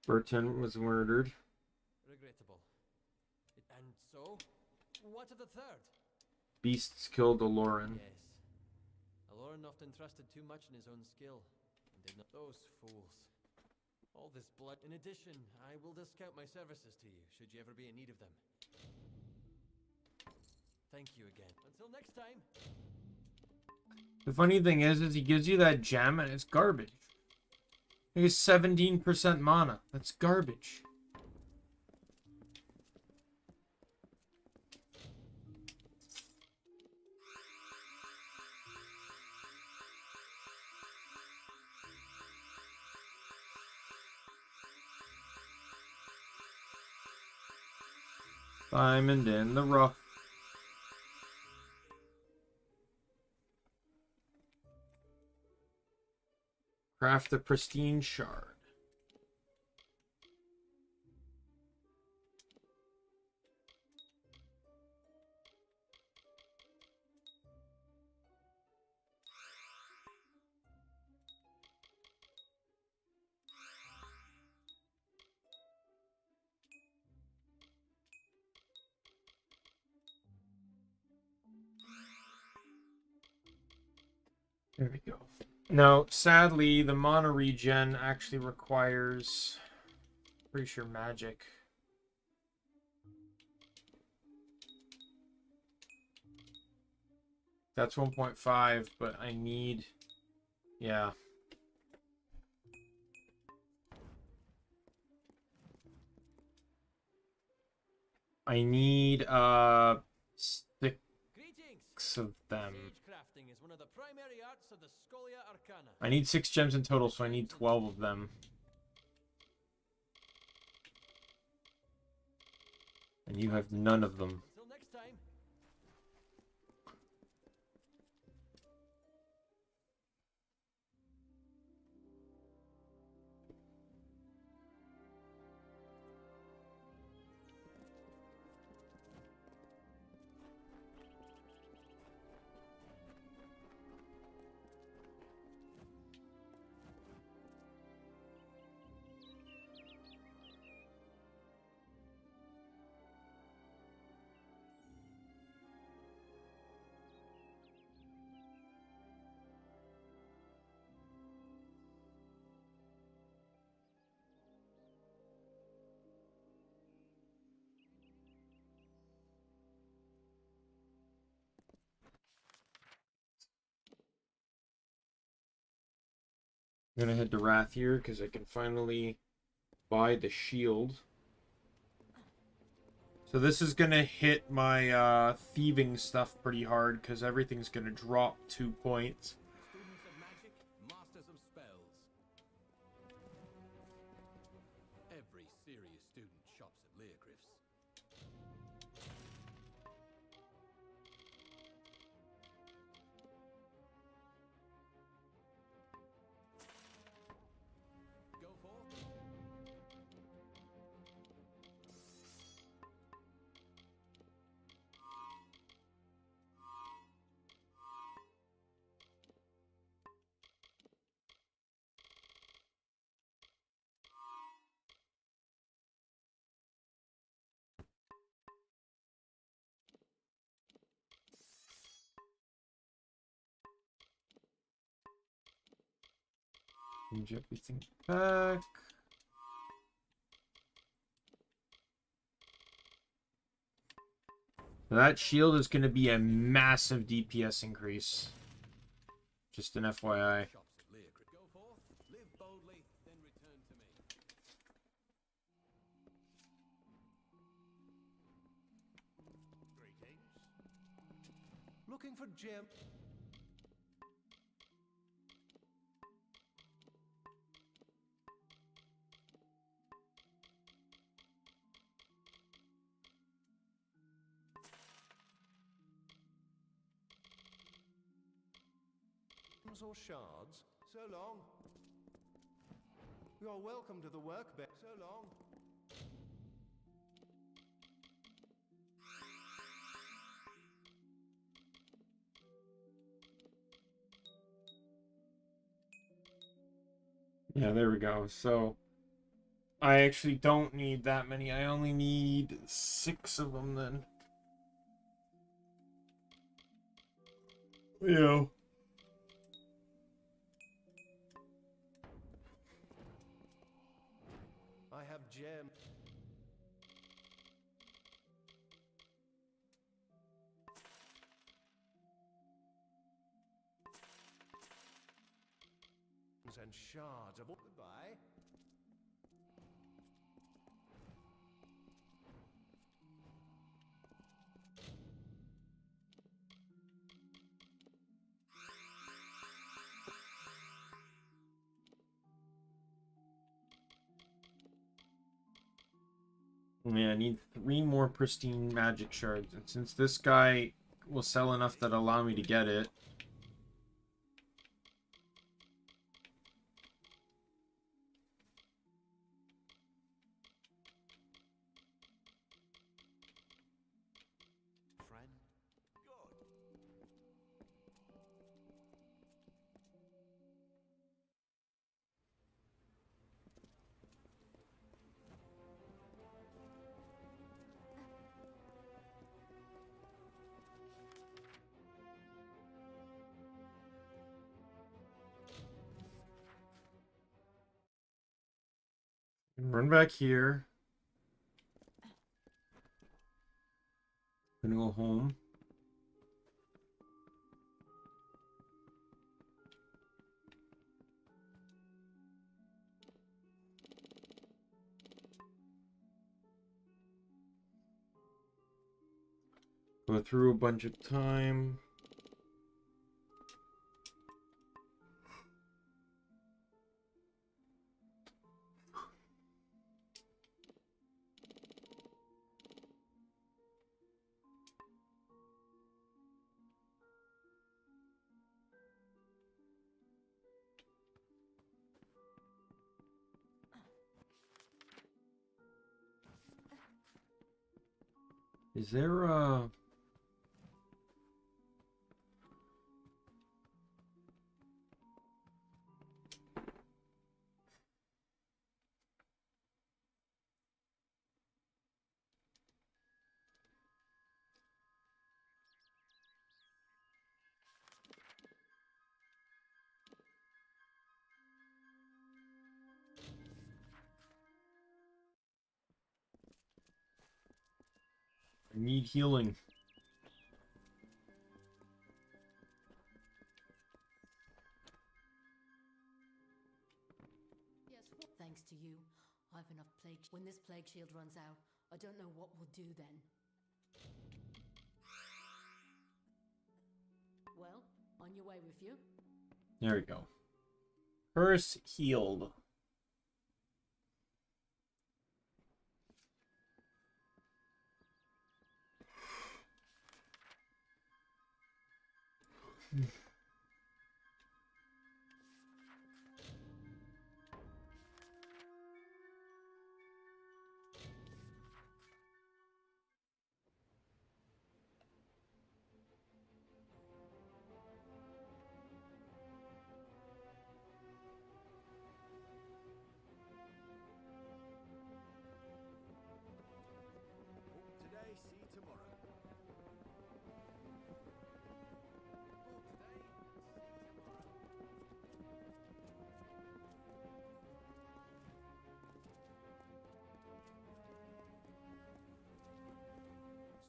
Burton was murdered. Regrettable. And so? What of the third? Beasts killed Aloran. Yes. Aloran often trusted too much in his own skill. And did not. Those fools. All this blood. In addition, I will discount my services to you, should you ever be in need of them. Thank you again. Until next time. The funny thing is he gives you that gem and it's garbage. It's 17% mana. That's garbage. Diamond in the rough. Craft a pristine shard. There we go. Now, sadly, the mana regen actually requires, pretty sure, magic. That's 1.5, but I need, yeah. I need, 6 of them. Is one of the primary arts of the Scholia Arcana. I need 6 gems in total, so I need 12 of them. And you have none of them. Until next time. I'm gonna head to Wrath here because I can finally buy the shield. So this is gonna hit my thieving stuff pretty hard because everything's gonna drop 2 points. Students of magic, masters of spells. Every serious student shops at Leogriff's. Go forth. Change everything back. That shield is going to be a massive DPS increase. Just an FYI. Shops at Leogriff. Go forth, live boldly, then return to me. Greetings. Looking for gem. Or shards? So long. You're welcome to the workbench. So long. Yeah, there we go. So I actually don't need that many. I only need 6 of them then. Yeah. I have gem. And shards of all. Goodbye. Yeah, I need 3 more pristine magic shards. And since this guy will sell enough that allow me to get it. Friend. Good. Run back here. Gonna go home. Go through a bunch of time. Is there a... I need healing. I've enough plague. When this plague shield runs out, I don't know what we'll do then. Well, on your way with you. There we go. Curse healed. Today, see tomorrow.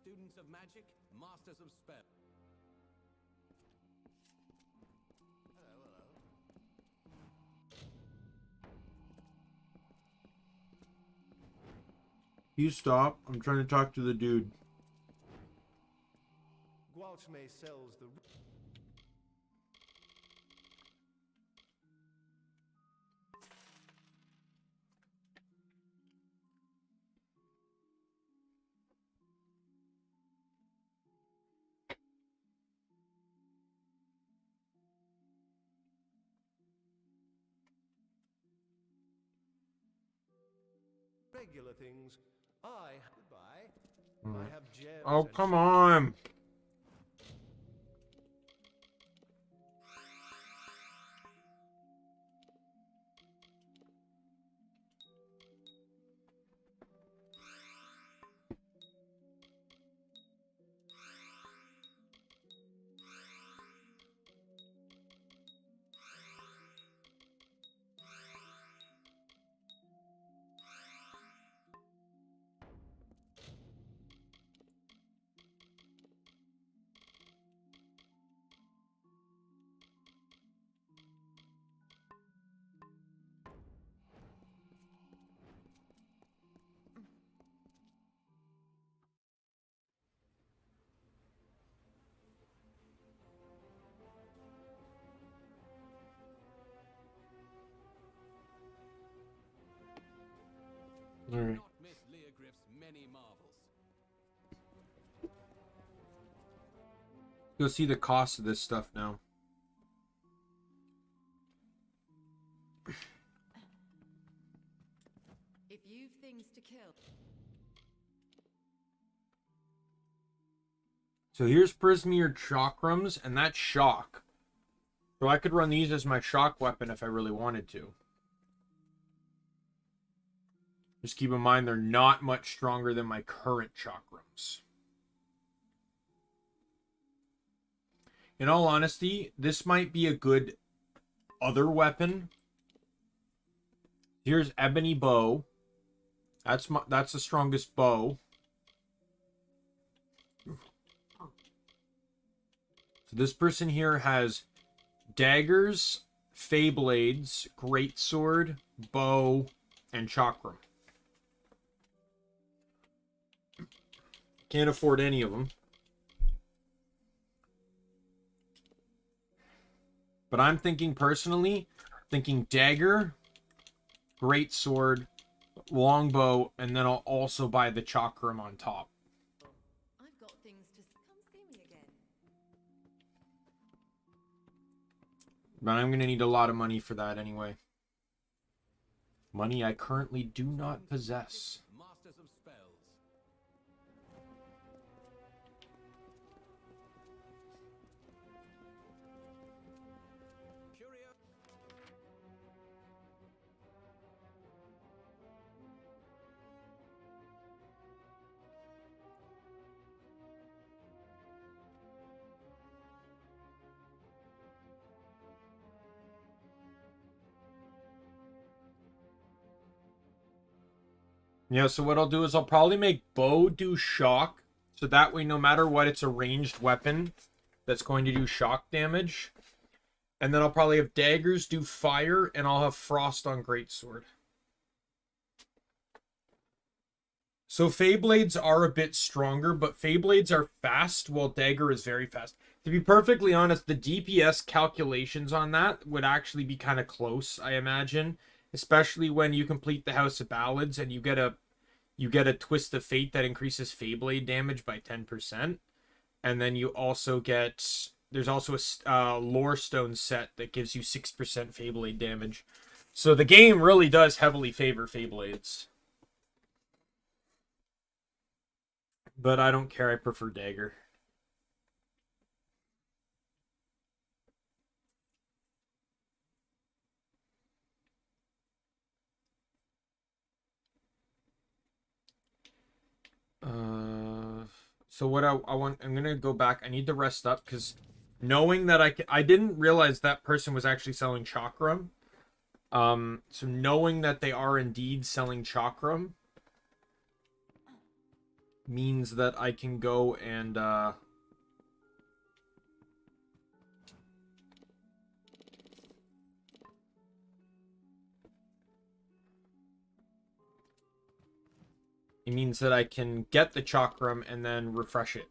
Students of magic, masters of spell. Hello, hello. You stop. I'm trying to talk to the dude. Gwalchme sells the... regular things. Goodbye. I have gems. Oh, and come on. All right. Not miss Leogriff's many marvels. Go see the cost of this stuff now. If you've things to kill. So here's Prismeer Chakrams, and that's shock. So I could run these as my shock weapon if I really wanted to. Just keep in mind they're not much stronger than my current chakrams. In all honesty, this might be a good other weapon. Here's Ebony Bow. That's the strongest bow. So this person here has daggers, Feyblades, greatsword, bow, and chakram. Can't afford any of them. But I'm thinking personally, dagger, greatsword, longbow, and then I'll also buy the chakram on top. I've got things to come see me again. But I'm going to need a lot of money for that anyway. Money I currently do not possess. Masters of spells. Curio. Yeah, so what I'll do is I'll probably make bow do shock. So that way, no matter what, it's a ranged weapon that's going to do shock damage. And then I'll probably have daggers do fire, and I'll have frost on greatsword. So Feyblades are a bit stronger, but Feyblades are fast, while Dagger is very fast. To be perfectly honest, the DPS calculations on that would actually be kind of close, I imagine. Especially when you complete the House of Ballads and you get a Twist of Fate that increases Feyblade damage by 10%. And then you also get... There's also a Lore Stone set that gives you 6% Feyblade damage. So the game really does heavily favor Feyblades. But I don't care, I prefer Dagger. So what I want, I'm gonna go back. I need to rest up because knowing that I didn't realize that person was actually selling Chakram. So knowing that they are indeed selling Chakram means that I can go and it means that I can get the Chakram and then refresh it.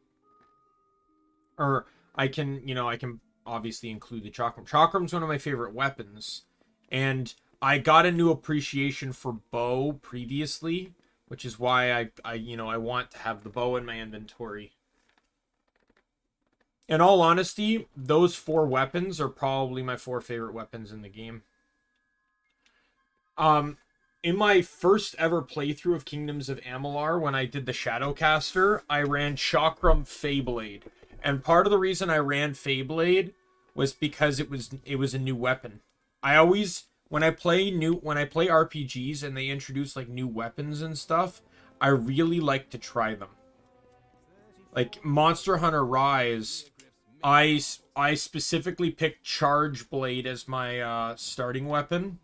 Or I can, I can obviously include the Chakram. Chakram's one of my favorite weapons. And I got a new appreciation for bow previously, which is why I want to have the bow in my inventory. In all honesty, those 4 weapons are probably my 4 favorite weapons in the game. In my first ever playthrough of Kingdoms of Amalur, when I did the Shadowcaster, I ran Chakram Feyblade. And part of the reason I ran Feyblade was because it was a new weapon. I always, when I play RPGs and they introduce like new weapons and stuff, I really like to try them. Like Monster Hunter Rise, I specifically picked Charge Blade as my starting weapon.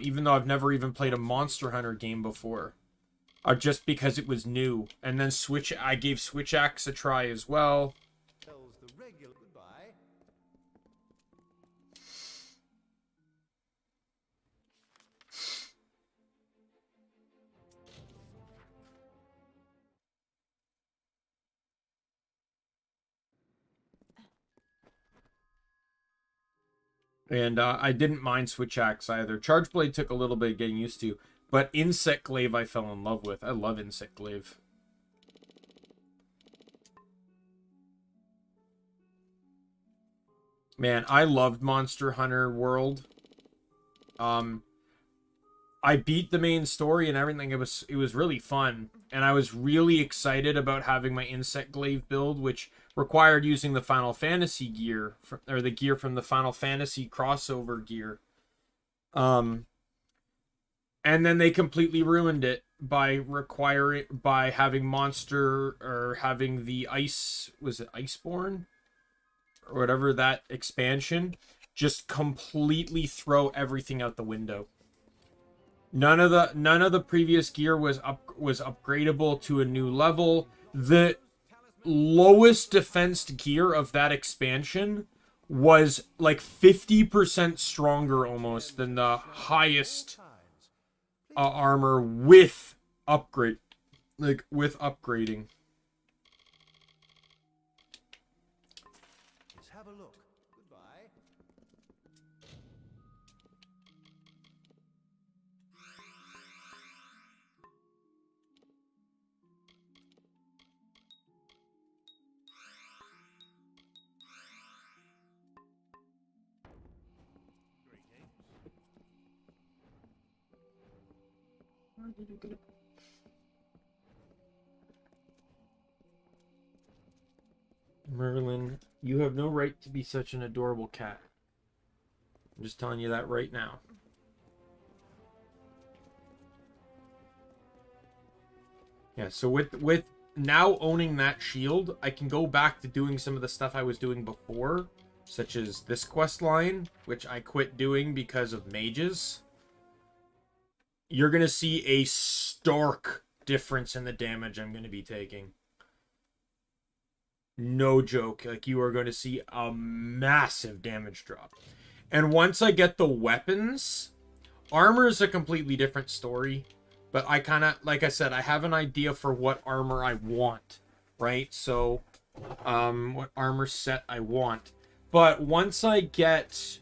Even though I've never even played a Monster Hunter game before. Just because it was new. And then I gave Switch Axe a try as well. And I didn't mind Switch Axe either. Charge Blade took a little bit of getting used to. But Insect Glaive I fell in love with. I love Insect Glaive. Man, I loved Monster Hunter World. I beat the main story and everything. It was really fun. And I was really excited about having my Insect Glaive build, which required using the Final Fantasy gear, or the gear from the Final Fantasy crossover gear. And then they completely ruined it by having having the Iceborne? Or whatever, that expansion, just completely throw everything out the window. None of the previous gear was upgradable to a new level. The lowest defense gear of that expansion was like 50% stronger almost than the highest armor with upgrading. Let's have a look. Goodbye. Merlin, you have no right to be such an adorable cat. I'm just telling you that right now. Yeah, so with now owning that shield, I can go back to doing some of the stuff I was doing before, such as this quest line, which I quit doing because of mages. You're going to see a stark difference in the damage I'm going to be taking. No joke. Like, you are going to see a massive damage drop. And once I get the weapons, armor is a completely different story. But I kind of, like I said, I have an idea for what armor I want, right? So, what armor set I want. But once I get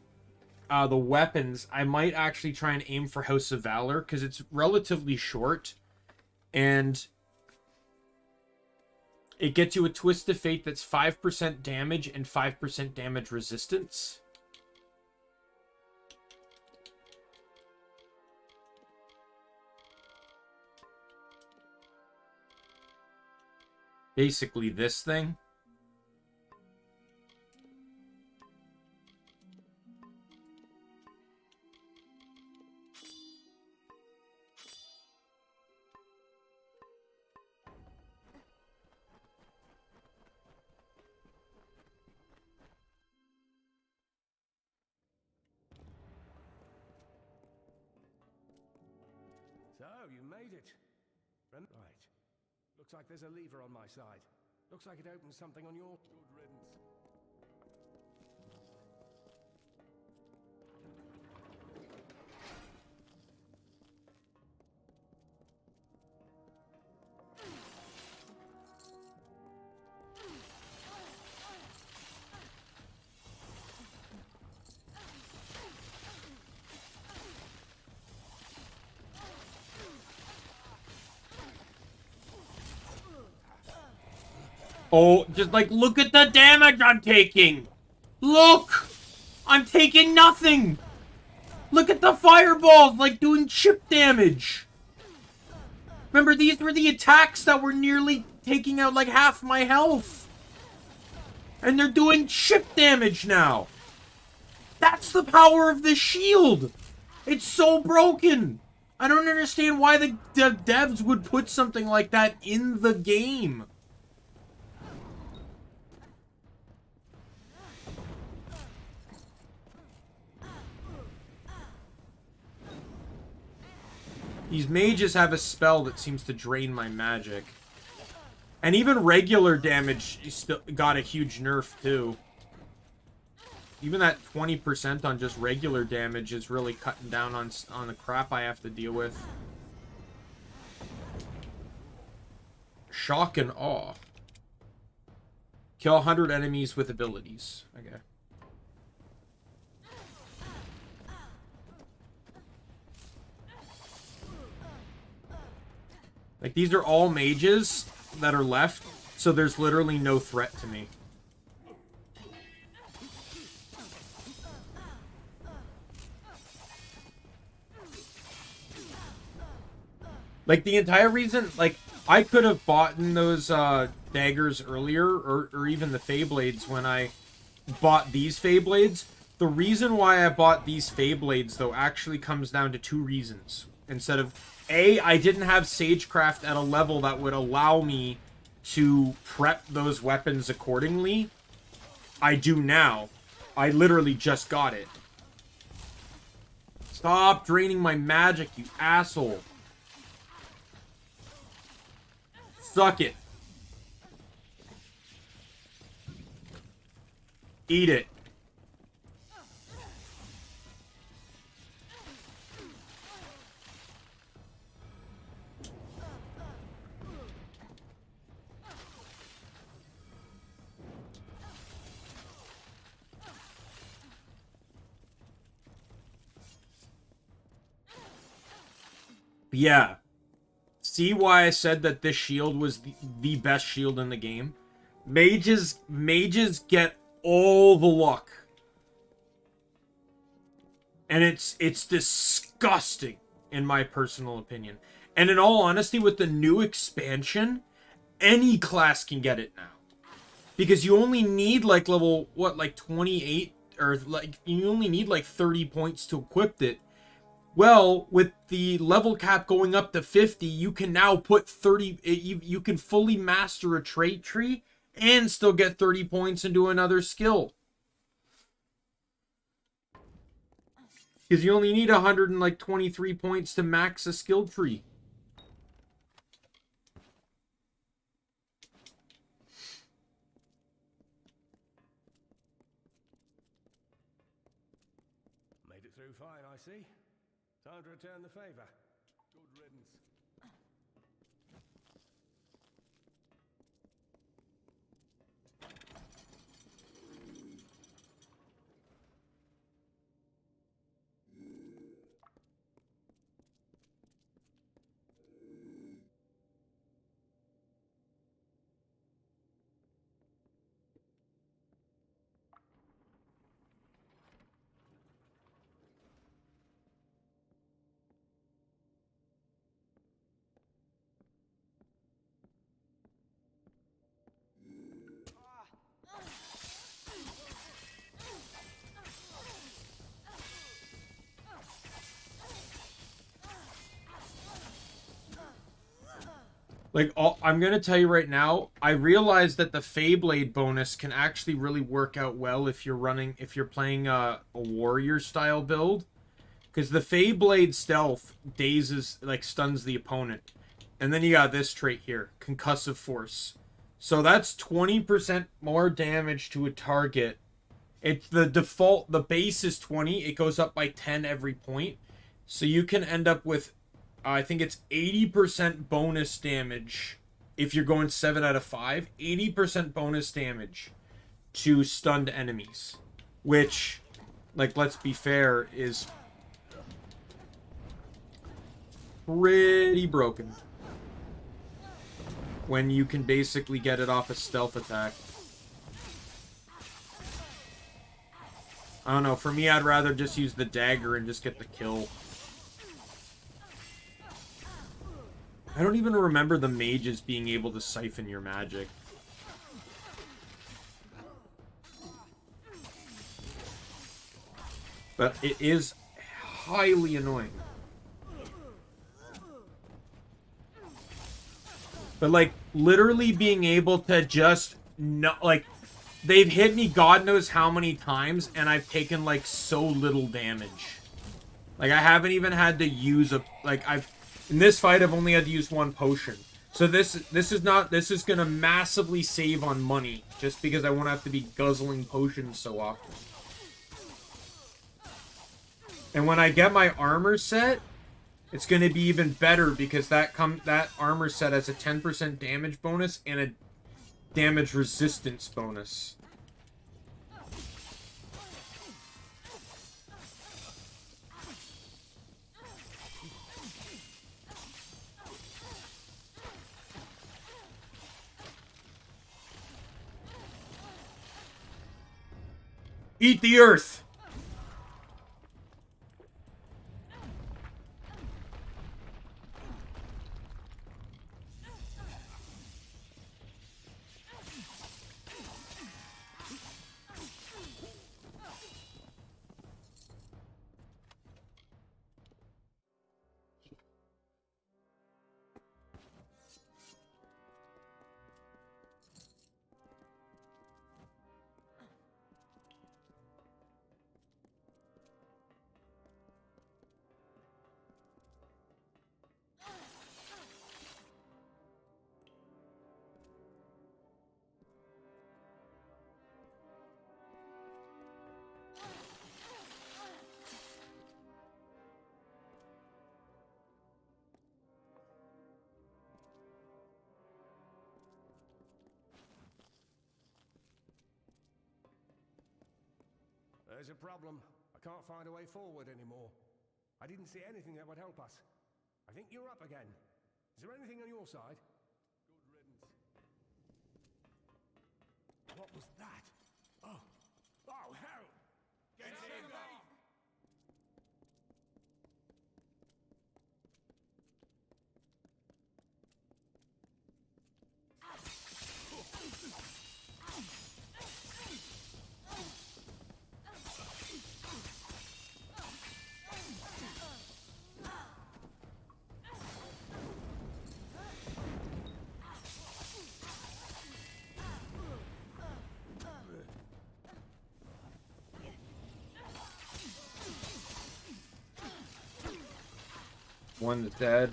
the weapons, I might actually try and aim for House of Valor, because it's relatively short, and it gets you a Twist of Fate that's 5% damage and 5% damage resistance. Basically this thing. So, you made it. Right. Looks like there's a lever on my side. Looks like it opens something on your... Good riddance. Oh, just like, look at the damage I'm taking! Look! I'm taking nothing! Look at the fireballs, like, doing chip damage! Remember, these were the attacks that were nearly taking out, like, half my health! And they're doing chip damage now! That's the power of this shield! It's so broken! I don't understand why the devs would put something like that in the game. These mages have a spell that seems to drain my magic. And even regular damage still got a huge nerf, too. Even that 20% on just regular damage is really cutting down on the crap I have to deal with. Shock and Awe. Kill 100 enemies with abilities. Okay. Like, these are all mages that are left, so there's literally no threat to me. Like, the entire reason, like, I could have bought those daggers earlier, or even the Feyblades when I bought these Feyblades. The reason why I bought these Feyblades, though, actually comes down to two reasons. Instead of... A, I didn't have Sagecraft at a level that would allow me to prep those weapons accordingly. I do now. I literally just got it. Stop draining my magic, you asshole. Suck it. Eat it. Yeah. See why I said that this shield was the best shield in the game? Mages get all the luck. And it's disgusting, in my personal opinion. And in all honesty, with the new expansion, any class can get it now. Because you only need, like, level, what, like 28? Or, like, you only need, like, 30 points to equip it. Well, with the level cap going up to 50, you can now put 30... You can fully master a trait tree and still get 30 points and do another skill. Because you only need 123 points to max a skill tree. Made it through fine, I see. Time to return the favor. Good riddance. Like, I'm going to tell you right now, I realized that the Feyblade bonus can actually really work out well if you're playing a warrior style build. Because the Feyblade stealth dazes, like, stuns the opponent. And then you got this trait here, concussive force. So that's 20% more damage to a target. It's the default, the base is 20, it goes up by 10 every point. So you can end up with, I think it's 80% bonus damage if you're going 7 out of 5. 80% bonus damage to stunned enemies. Which, like, let's be fair, is pretty broken. When you can basically get it off a stealth attack. I don't know, for me I'd rather just use the dagger and just get the kill. I don't even remember the mages being able to siphon your magic. But it is highly annoying. But, like, literally being able to just, like, they've hit me God knows how many times, and I've taken, like, so little damage. Like, I haven't even had to use a, like, in this fight, I've only had to use one potion. So this is gonna massively save on money, just because I won't have to be guzzling potions so often. And when I get my armor set, it's going to be even better because that armor set has a 10% damage bonus and a damage resistance bonus. Eat the earth! There's a problem. I can't find a way forward anymore. I didn't see anything that would help us. I think you're up again. Is there anything on your side? Good riddance. What was that? Oh! Oh, hell! Get him! One is dead.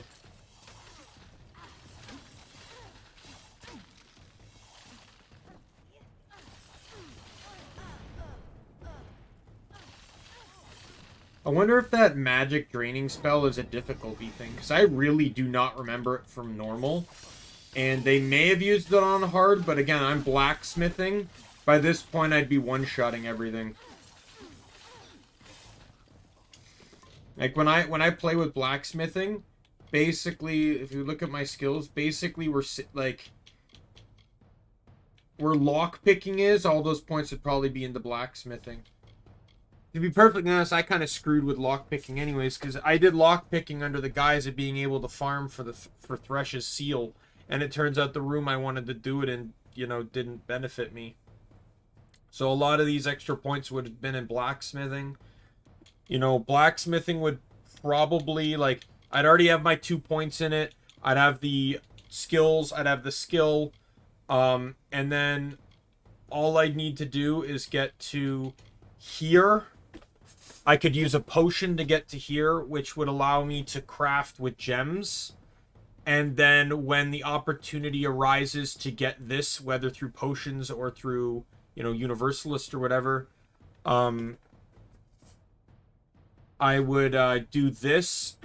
I wonder if that magic draining spell is a difficulty thing, because I really do not remember it from normal. And they may have used it on hard, but again, I'm blacksmithing. By this point, I'd be one-shotting everything. Like, when I play with blacksmithing, basically, if you look at my skills, basically where lockpicking is, all those points would probably be into blacksmithing. To be perfectly honest, I kind of screwed with lockpicking anyways, because I did lockpicking under the guise of being able to farm for Thresh's seal, and it turns out the room I wanted to do it in, you know, didn't benefit me. So a lot of these extra points would have been in blacksmithing. You know, blacksmithing would probably, like, I'd already have my 2 points in it. I'd have the skills, I'd have the skill, and then all I'd need to do is get to here. I could use a potion to get to here, which would allow me to craft with gems. And then when the opportunity arises to get this, whether through potions or through, you know, Universalist or whatever, I would do this.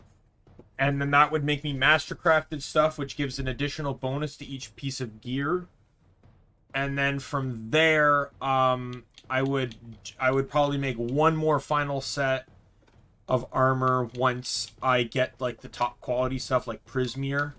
And then that would make me mastercrafted stuff, which gives an additional bonus to each piece of gear. And then from there, I would probably make one more final set of armor once I get like the top quality stuff like Prismeer.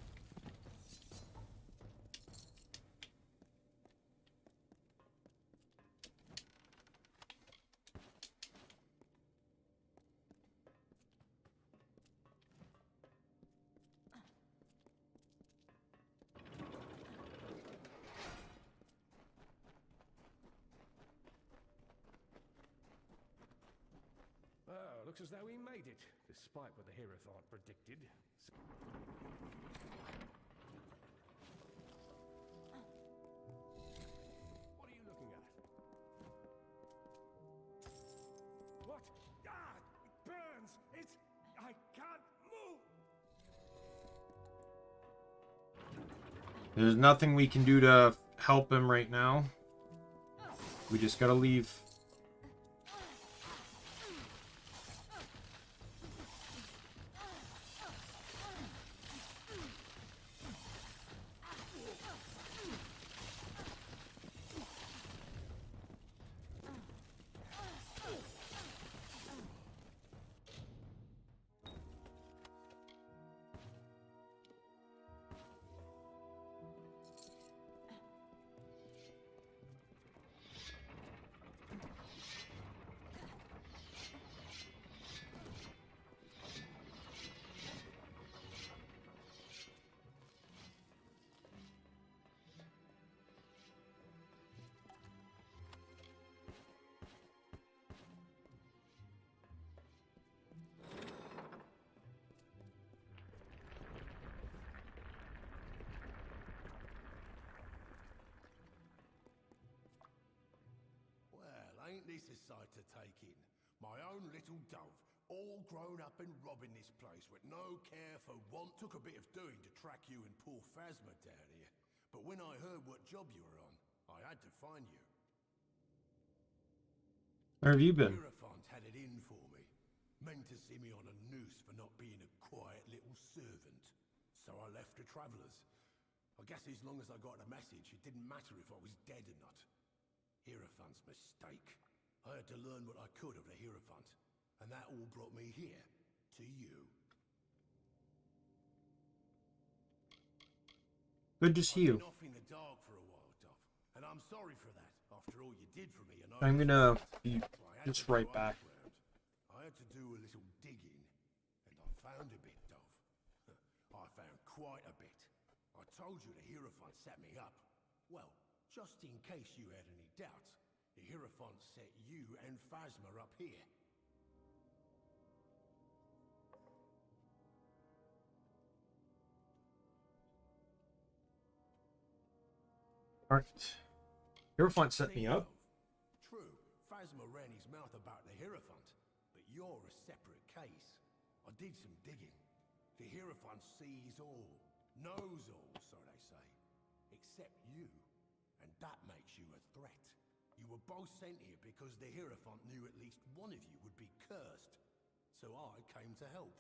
Oh, looks as though we made it, despite what the Hierophant predicted. What are you looking at? What? Ah! It burns! I can't move! There's nothing we can do to help him right now. We just gotta leave. Ain't this a sight to take in? My own little dove, all grown up and robbing this place with no care for want. Took a bit of doing to track you and poor Phasma down here. But when I heard what job you were on, I had to find you. Where have you been? Hierophant had it in for me. Meant to see me on a noose for not being a quiet little servant. So I left the travellers. I guess as long as I got a message, it didn't matter if I was dead or not. Hierophant's mistake. I had to learn what I could of the Hierophant, and that all brought me here, to you. Good to see you. I've been off in the dark for a while, Dove, and I'm sorry for that, after all you did for me. And I'm gonna be just right back. I had to do a little digging, and I found a bit, Dove. I found quite a bit. I told you the Hierophant set me up. Well, just in case you had any doubts, the Hierophant set you and Phasma up here. Alright. Hierophant set me up. True, Phasma ran his mouth about the Hierophant, but you're a separate case. I did some digging. The Hierophant sees all, knows all, so they say, except you. And that makes you a threat. You were both sent here because the Hierophant knew at least one of you would be cursed. So I came to help.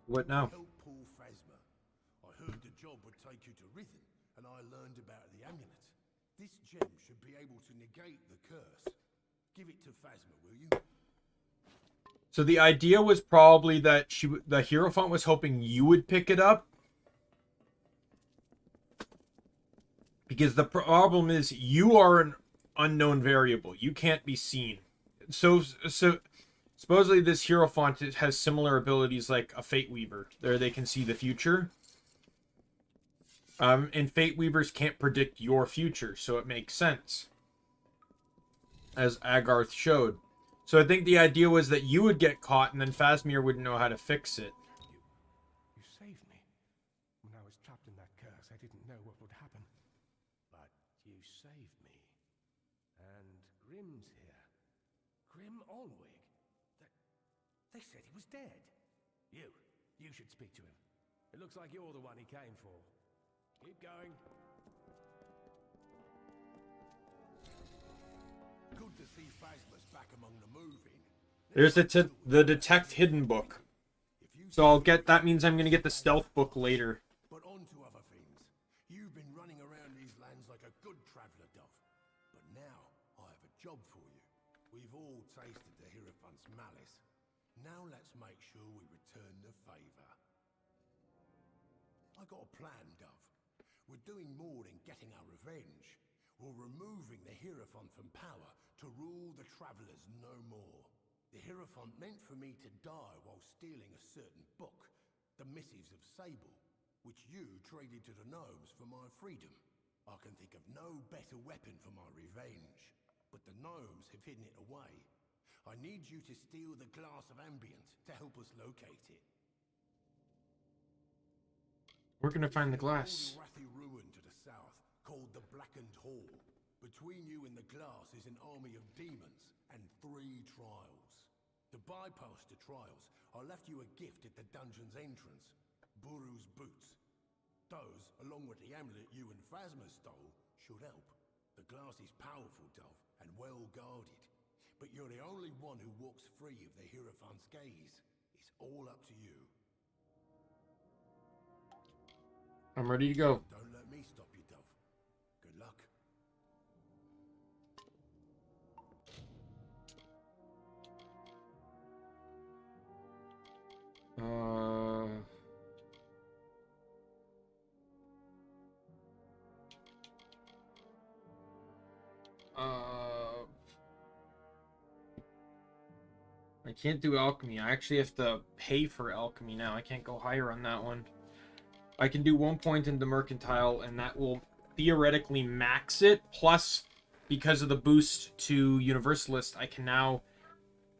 What now? Help Paul Phasma. I heard the job would take you to Rhythm, and I learned about the amulet. This gem should be able to negate the curse. Give it to Phasma, will you? So the idea was probably that the Hierophant was hoping you would pick it up. Because the problem is you are an unknown variable. You can't be seen. So supposedly this Hierophant has similar abilities like a Fate Weaver. There they can see the future. And Fate Weavers can't predict your future, so it makes sense. As Agarth showed. So I think the idea was that you would get caught and then Phasmir wouldn't know how to fix it. You saved me. When I was trapped in that curse, I didn't know what would happen. But you saved me. And Grim's here. Grim Olwig. They said he was dead. You should speak to him. It looks like you're the one he came for. Keep going. Good to see Phasma's back among the moving. There's the Detect Hidden book. So I'll get, that means I'm gonna get the stealth book later. But on to other things. You've been running around these lands like a good traveller, Dove. But now, I have a job for you. We've all tasted the Hierophant's malice. Now let's make sure we return the favour. I got a plan, Dove. We're doing more than getting our revenge. We're removing the Hierophant from power to rule the Travellers no more. The Hierophant meant for me to die while stealing a certain book, the Missives of Sable, which you traded to the gnomes for my freedom. I can think of no better weapon for my revenge, but the gnomes have hidden it away. I need you to steal the glass of ambient to help us locate it. We're gonna find the glass. There's a Rathy ruin to the south, called the Blackened Hall. Between you and the glass is an army of demons and 3 trials. To bypass the trials, I left you a gift at the dungeon's entrance, Buru's boots. Those, along with the amulet you and Phasma stole, should help. The glass is powerful, Dove, and well guarded. But you're the only one who walks free of the Hierophant's gaze. It's all up to you. I'm ready to go. Don't let me stop you, Dove. Good luck. I can't do alchemy. I actually have to pay for alchemy now. I can't go higher on that one. I can do 1 point into mercantile, and that will theoretically max it. Plus, because of the boost to Universalist, I can now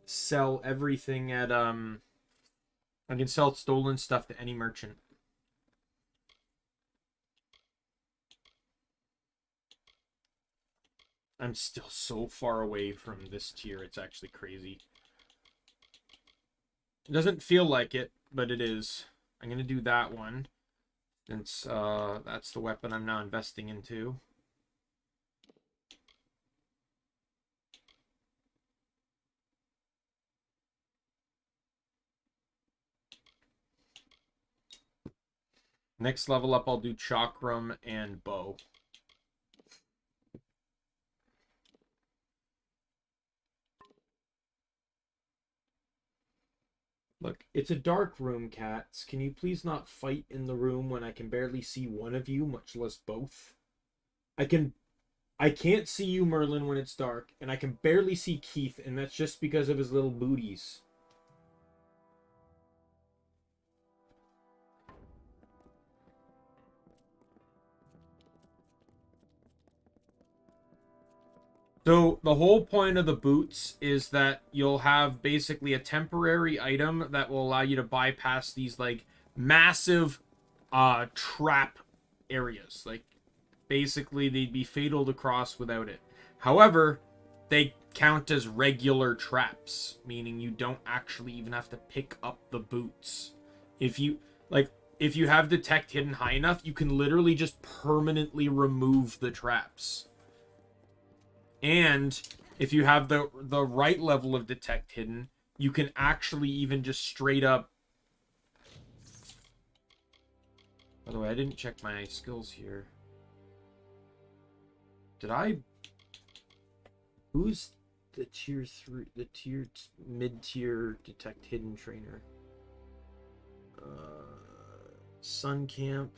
sell everything at I can sell stolen stuff to any merchant. I'm still so far away from this tier, it's actually crazy. It doesn't feel like it, but it is. I'm going to do that one, since that's the weapon I'm now investing into. Next level up, I'll do Chakram and Bow. Look, it's a dark room, cats. Can you please not fight in the room when I can barely see one of you, much less both? I can't see you, Merlin, when it's dark, and I can barely see Keith, and that's just because of his little booties. So the whole point of the boots is that you'll have basically a temporary item that will allow you to bypass these like massive trap areas. Like basically they'd be fatal to cross without it. However, they count as regular traps, meaning you don't actually even have to pick up the boots. If you have Detect Hidden high enough, you can literally just permanently remove the traps. And if you have the right level of Detect Hidden, you can actually even just straight up... By the way, I didn't check my skills here. Did I... Who's the tier 3, the mid-tier Detect Hidden trainer? Sun Camp...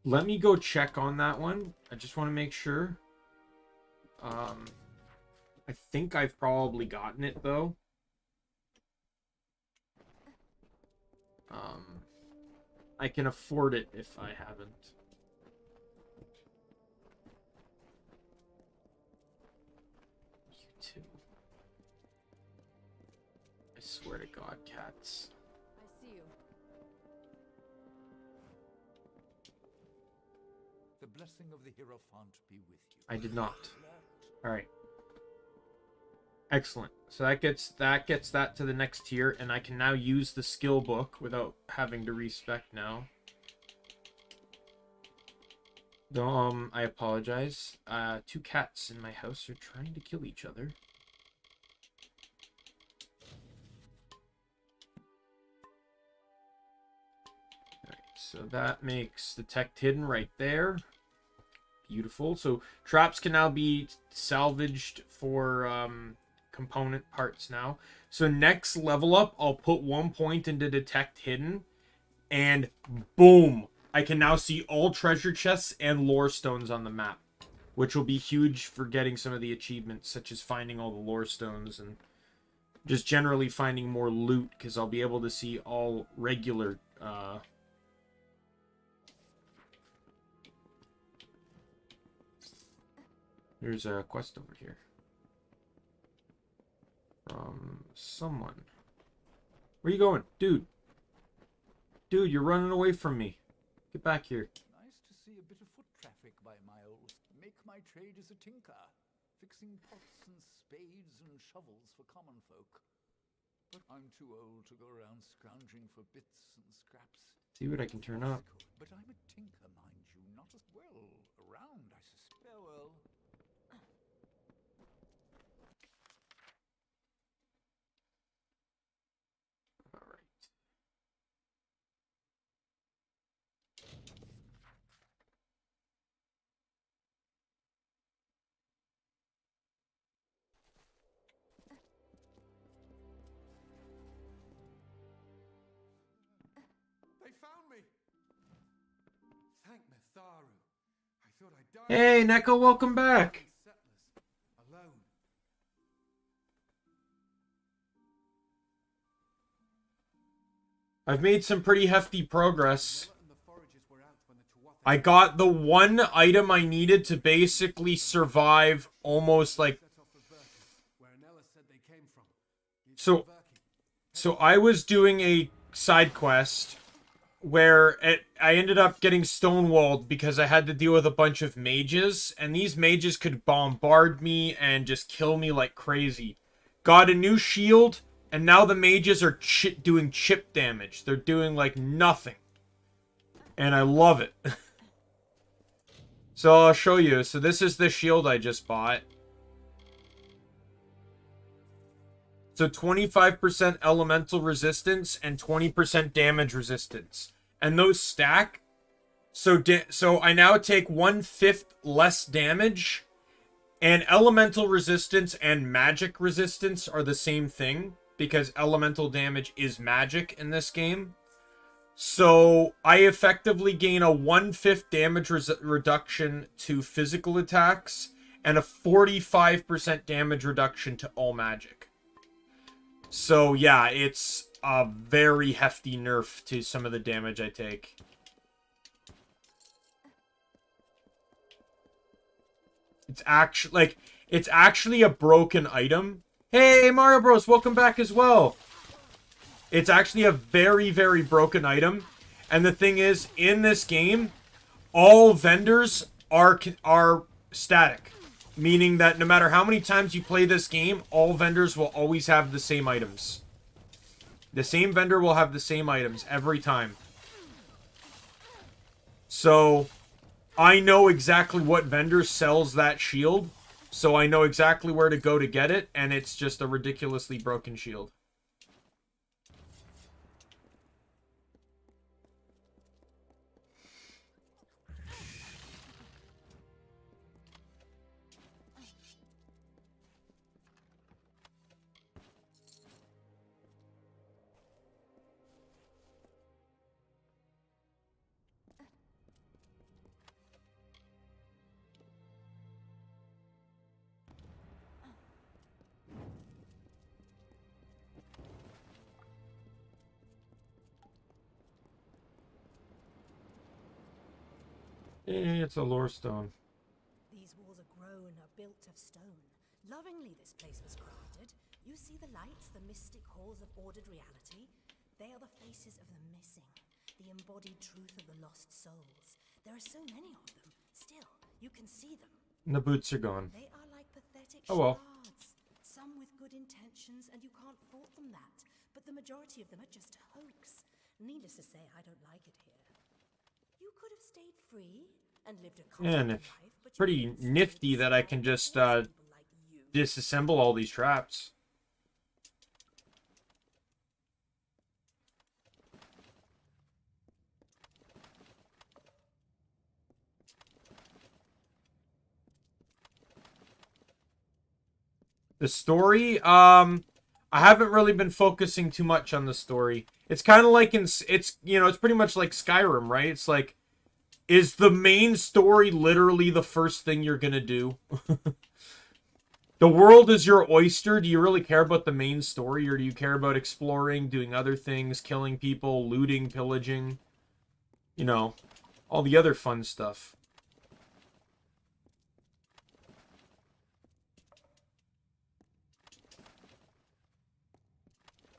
Let me go check on that one. I just want to make sure. I think I've probably gotten it, though. I can afford it if I haven't. swear to God, cats. I see you. The blessing of the Hierophant be with you. I did not. Alright. Excellent. So that gets that to the next tier, and I can now use the skill book without having to respec now. I apologize. 2 cats in my house are trying to kill each other. Alright, so that makes detect hidden right there. Beautiful. So traps can now be salvaged for component parts now. So next level up, I'll put 1 point into detect hidden, and boom, I can now see all treasure chests and lore stones on the map, which will be huge for getting some of the achievements, such as finding all the lore stones and just generally finding more loot, because I'll be able to see all regular there's a quest over here from someone. Where you going? Dude, you're running away from me. Get back here. Nice to see a bit of foot traffic by Miles. Make my trade as a tinker, fixing pots and spades and shovels for common folk. But I'm too old to go around scrounging for bits and scraps. See what I can turn up. But I'm a tinker, mind you, not as well around, I suspect. Farewell. They found me. Thank Mitharu. I thought I died. Hey, Neko, welcome back. Alone. I've made some pretty hefty progress. I got the one item I needed to basically survive almost like... So I was doing a side quest where I ended up getting stonewalled because I had to deal with a bunch of mages, and these mages could bombard me and just kill me like crazy. Got a new shield, and now the mages are doing chip damage. They're doing like nothing. And I love it. So I'll show you. So this is the shield I just bought. So 25% elemental resistance and 20% damage resistance. And those stack. So I now take 1/5 less damage. And elemental resistance and magic resistance are the same thing, because elemental damage is magic in this game. So I effectively gain a 1/5 damage reduction to physical attacks and a 45% damage reduction to all magic. So yeah, it's a very hefty nerf to some of the damage I take. It's actually a broken item. Hey, Mario Bros, welcome back as well. It's actually a very, very broken item. And the thing is, in this game, all vendors are static. Meaning that no matter how many times you play this game, all vendors will always have the same items. The same vendor will have the same items every time. So I know exactly what vendor sells that shield. So I know exactly where to go to get it. And it's just a ridiculously broken shield. It's a lore stone. These walls are grown, are built of stone. Lovingly this place was crafted. You see the lights, the mystic halls of ordered reality? They are the faces of the missing, the embodied truth of the lost souls. There are so many of them. Still, you can see them. And the boots are gone. They are like pathetic Oh well. charades. Some with good intentions, and you can't fault them that. But the majority of them are just a hoax. Needless to say, I don't like it here. You could have stayed free and lived a And comfortable life, but pretty nifty that I can just disassemble all these traps. The story, I haven't really been focusing too much on the story. It's kind of like it's pretty much like Skyrim, right? It's like, is the main story literally the first thing you're gonna do? The world is your oyster. Do you really care about the main story, or do you care about exploring, doing other things, killing people, looting, pillaging? You know, all the other fun stuff.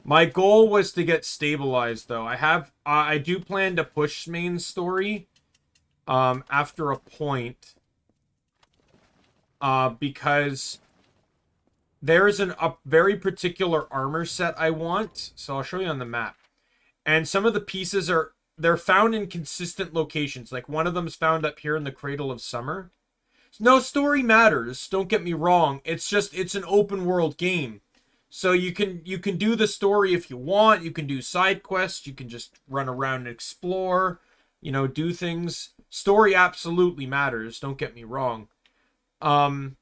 My goal was to get stabilized, though. I do plan to push main story, after a point, because there's a very particular armor set I want, so I'll show you on the map. And some of the pieces they're found in consistent locations. Like one of them's found up here in the Cradle of Summer. No story matters, don't get me wrong. It's an open world game. So you can do the story if you want. You can do side quests. You can just run around and explore. You know, do things. Story absolutely matters. Don't get me wrong. And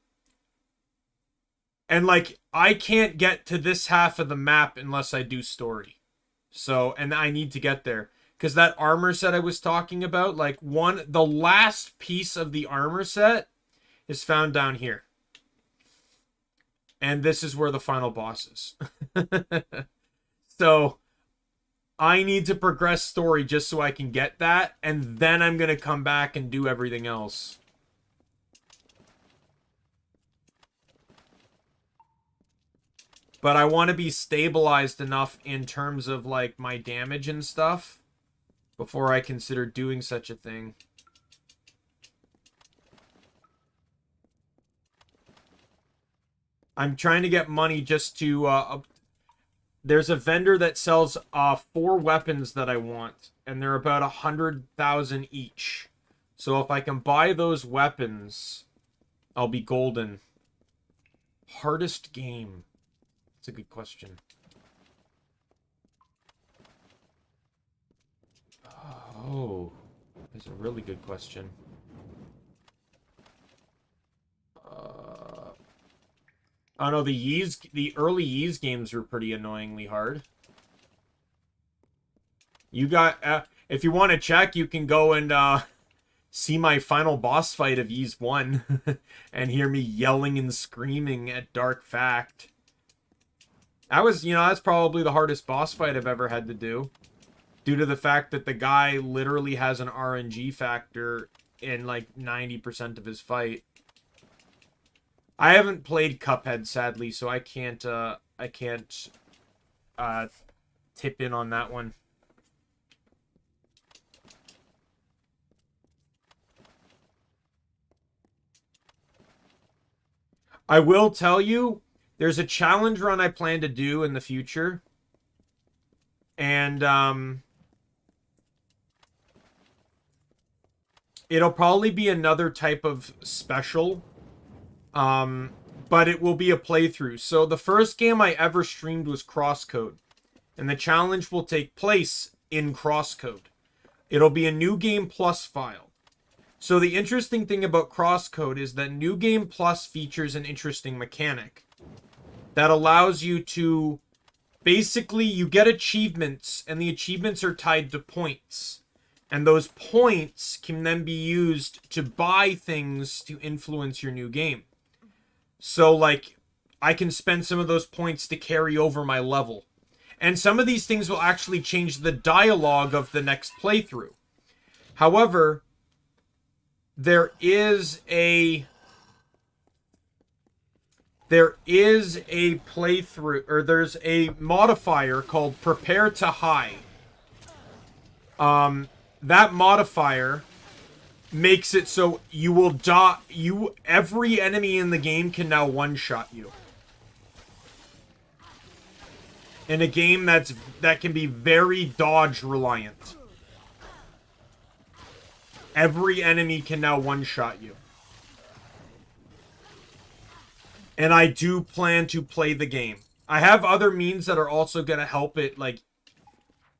like, I can't get to this half of the map unless I do story. So, and I need to get there. Because that armor set I was talking about, like the last piece of the armor set is found down here. And this is where the final boss is. So, I need to progress story just so I can get that. And then I'm going to come back and do everything else. But I want to be stabilized enough in terms of, like, my damage and stuff before I consider doing such a thing. I'm trying to get money just to, there's a vendor that sells 4 weapons that I want, and they're about 100,000 each. So if I can buy those weapons, I'll be golden. Hardest game? That's a good question. Oh, that's a really good question. Oh no, the early Ys games were pretty annoyingly hard. You got, if you want to check, you can go and see my final boss fight of Ys 1 and hear me yelling and screaming at Dark Fact. That was, that's probably the hardest boss fight I've ever had to do. Due to the fact that the guy literally has an RNG factor in like 90% of his fight. I haven't played Cuphead, sadly, so I can't tip in on that one. I will tell you, there's a challenge run I plan to do in the future. And, it'll probably be another type of special. But it will be a playthrough. So the first game I ever streamed was Crosscode. And the challenge will take place in Crosscode. It'll be a New Game Plus file. So the interesting thing about Crosscode is that New Game Plus features an interesting mechanic that allows you to, basically, you get achievements, and the achievements are tied to points. And those points can then be used to buy things to influence your new game. So, like, I can spend some of those points to carry over my level. And some of these things will actually change the dialogue of the next playthrough. However, there is a there is a playthrough, or there's a modifier called Prepare to High. That modifier makes it so you will die. Every enemy in the game can now one-shot you. In a game that can be very dodge reliant. Every enemy can now one-shot you. And I do plan to play the game. I have other means that are also going to help it, like,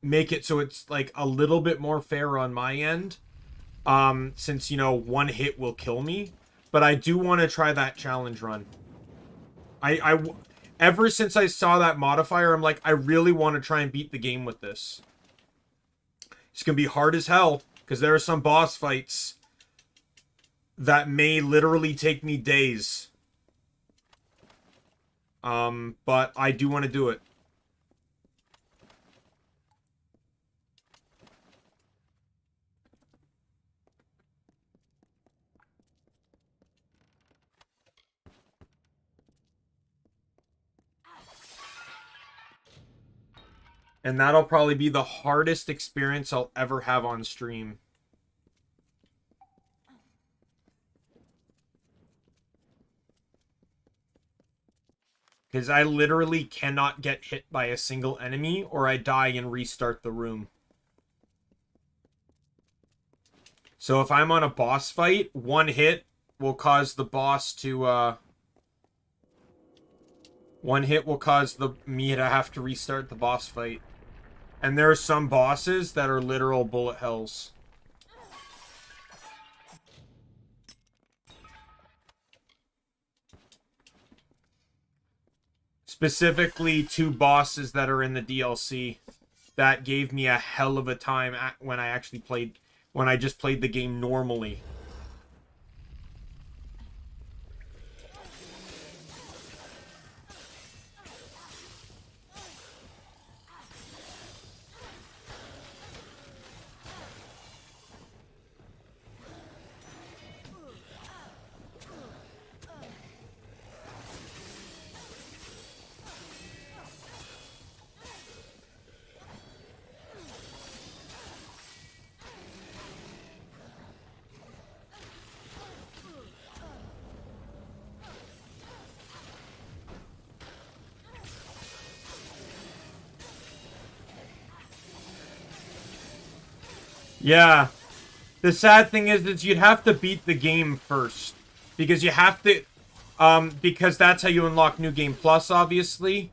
make it so it's, like, a little bit more fair on my end. Since, you know, one hit will kill me. But I do want to try that challenge run. Ever since I saw that modifier, I'm like, I really want to try and beat the game with this. It's going to be hard as hell, because there are some boss fights that may literally take me days. But I do want to do it. And that'll probably be the hardest experience I'll ever have on stream. Because I literally cannot get hit by a single enemy, or I die and restart the room. So if I'm on a boss fight, one hit will cause the boss to, one hit will cause me to have to restart the boss fight. And there are some bosses that are literal bullet hells. Specifically, 2 bosses that are in the DLC that gave me a hell of a time when I just played the game normally. Yeah. The sad thing is you'd have to beat the game first. Because you have to... because that's how you unlock New Game Plus, obviously.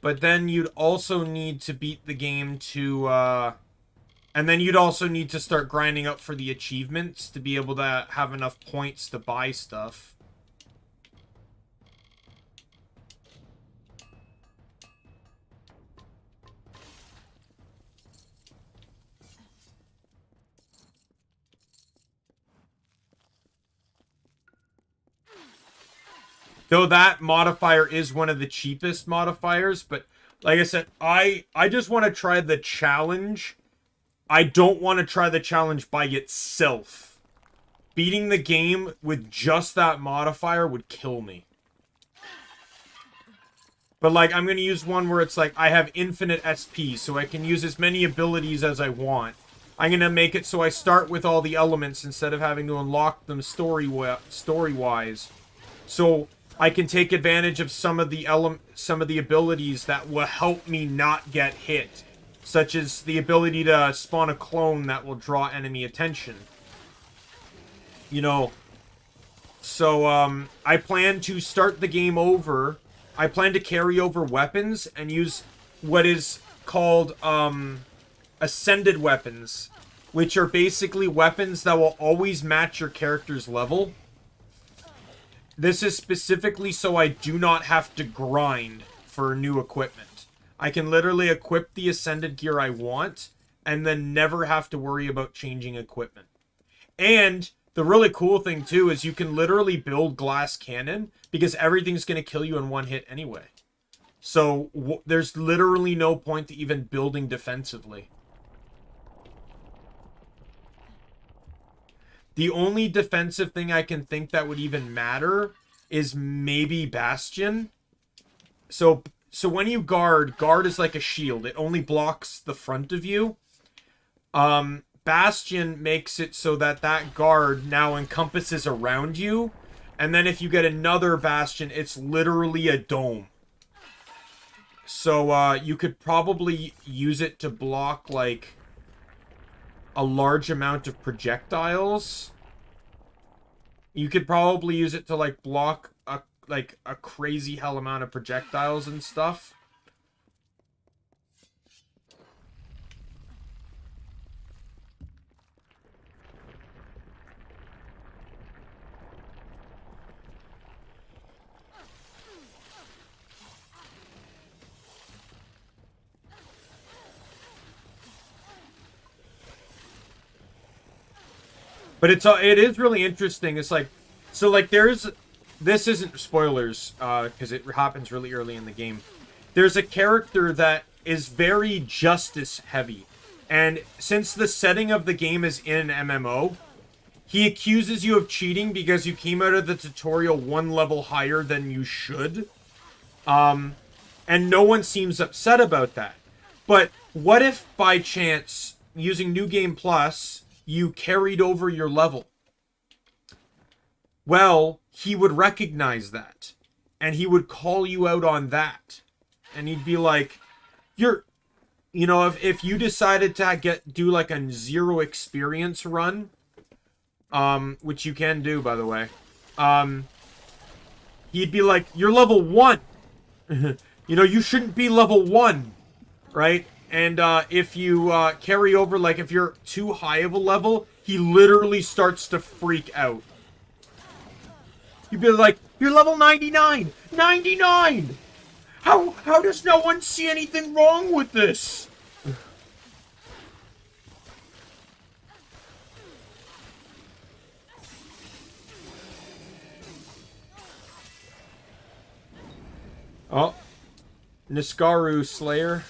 But then you'd also need to beat the game to... and then you'd also need to start grinding up for the achievements to be able to have enough points to buy stuff. Though that modifier is one of the cheapest modifiers, but like I said, I just want to try the challenge. I don't want to try the challenge by itself. Beating the game with just that modifier would kill me. But like, I'm going to use one where it's like, I have infinite SP, so I can use as many abilities as I want. I'm going to make it so I start with all the elements instead of having to unlock them story-wise. So I can take advantage of some of the abilities that will help me not get hit, such as the ability to spawn a clone that will draw enemy attention. You know, so I plan to start the game over. I plan to carry over weapons and use what is called ascended weapons, which are basically weapons that will always match your character's level. This is specifically so I do not have to grind for new equipment. I can literally equip the ascended gear I want and then never have to worry about changing equipment. And the really cool thing too is you can literally build glass cannon because everything's going to kill you in one hit anyway. So there's literally no point to even building defensively. The only defensive thing I can think that would even matter is maybe Bastion. So when you guard is like a shield. It only blocks the front of you. Bastion makes it so that guard now encompasses around you. And then if you get another Bastion, it's literally a dome. So you could probably use it to block, like, a large amount of projectiles. You could probably use it to, like, block a crazy hell amount of projectiles and stuff. But it is really interesting. It's like, so like this isn't spoilers, because it happens really early in the game. There's a character that is very justice heavy. And since the setting of the game is in an MMO, he accuses you of cheating because you came out of the tutorial one level higher than you should. And no one seems upset about that. But what if by chance, using New Game Plus, you carried over your level? Well, he would recognize that. And he would call you out on that. And he'd be like, you know, if you decided to do like a 0 experience run, which you can do, by the way, he'd be like, you're level 1. You know, you shouldn't be level 1, right? And if you carry over, like if you're too high of a level, he literally starts to freak out. You'd be like, you're level 99! 99! How does no one see anything wrong with this? Oh. Niskaru Slayer.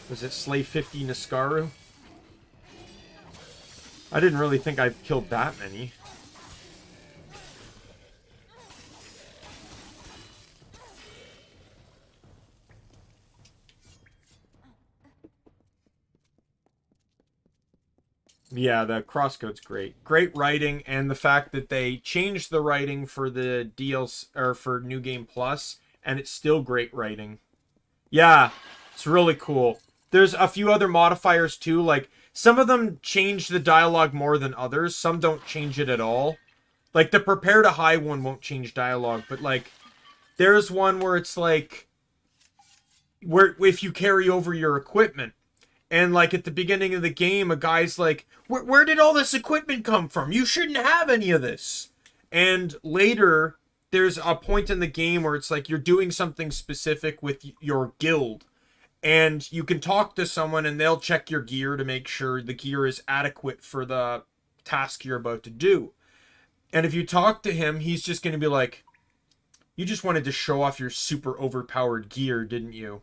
Was it Slay 50 Niskaru? I didn't really think I've killed that many. Yeah, the crosscode's great. Great writing, and the fact that they changed the writing for the DLC, or for New Game Plus, and it's still great writing. Yeah, it's really cool. There's a few other modifiers too, like some of them change the dialogue more than others. Some don't change it at all. Like the prepare to high one won't change dialogue, but like there's one where it's like where if you carry over your equipment, and like at the beginning of the game, a guy's like, where did all this equipment come from? You shouldn't have any of this. And later, there's a point in the game where it's like you're doing something specific with your guild. And you can talk to someone and they'll check your gear to make sure the gear is adequate for the task you're about to do. And if you talk to him, he's just going to be like, you just wanted to show off your super overpowered gear, didn't you?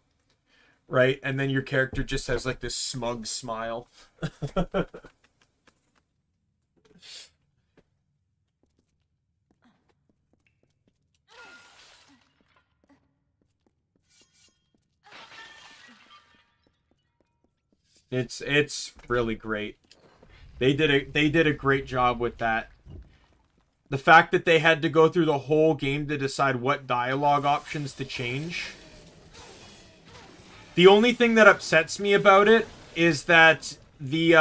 Right? And then your character just has like this smug smile. It's really great. They did a great job with that. The fact that they had to go through the whole game to decide what dialogue options to change. The only thing that upsets me about it is that the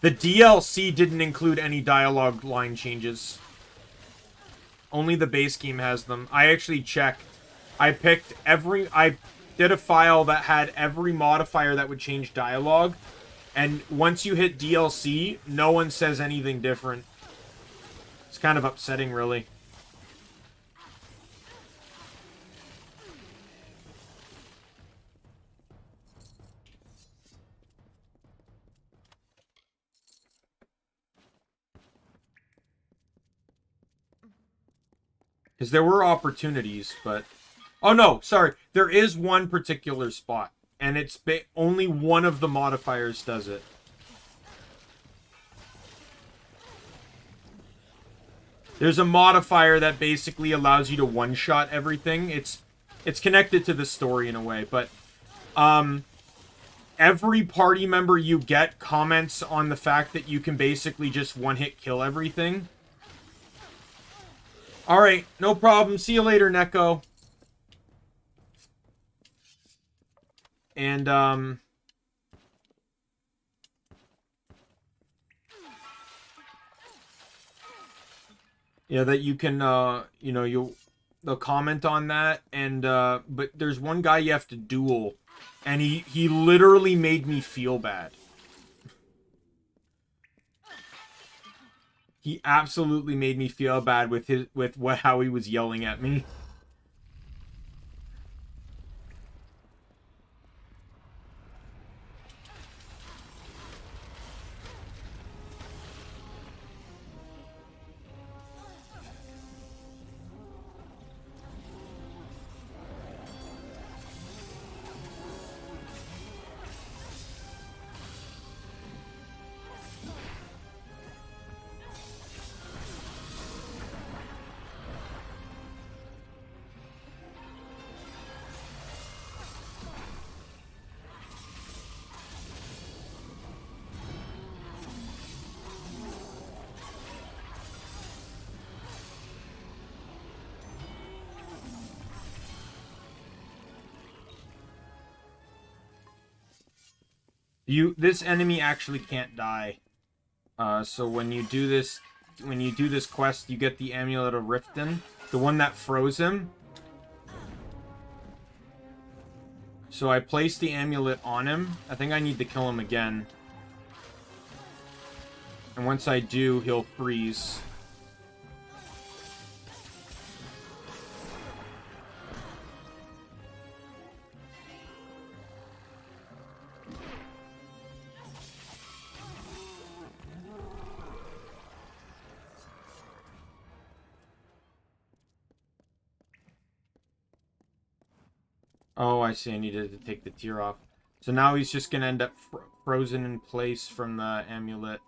DLC didn't include any dialogue line changes. Only the base game has them. I actually checked. I did a file that had every modifier that would change dialogue, and once you hit DLC, no one says anything different. It's kind of upsetting, really. Because there were opportunities, but... Oh, no, sorry. There is one particular spot. And it's only one of the modifiers does it. There's a modifier that basically allows you to one-shot everything. It's connected to the story in a way, but every party member you get comments on the fact that you can basically just one-hit kill everything. Alright, no problem. See you later, Neko. And, yeah, that you can, you know, they'll comment on that, and, but there's one guy you have to duel, and he literally made me feel bad. He absolutely made me feel bad with how he was yelling at me. This enemy actually can't die. So when you do this quest, you get the Amulet of Riften, the one that froze him. So I placed the amulet on him. I think I need to kill him again. And once I do, he'll freeze. Oh, I see. I needed to take the tear off. So now he's just going to end up frozen in place from the amulet.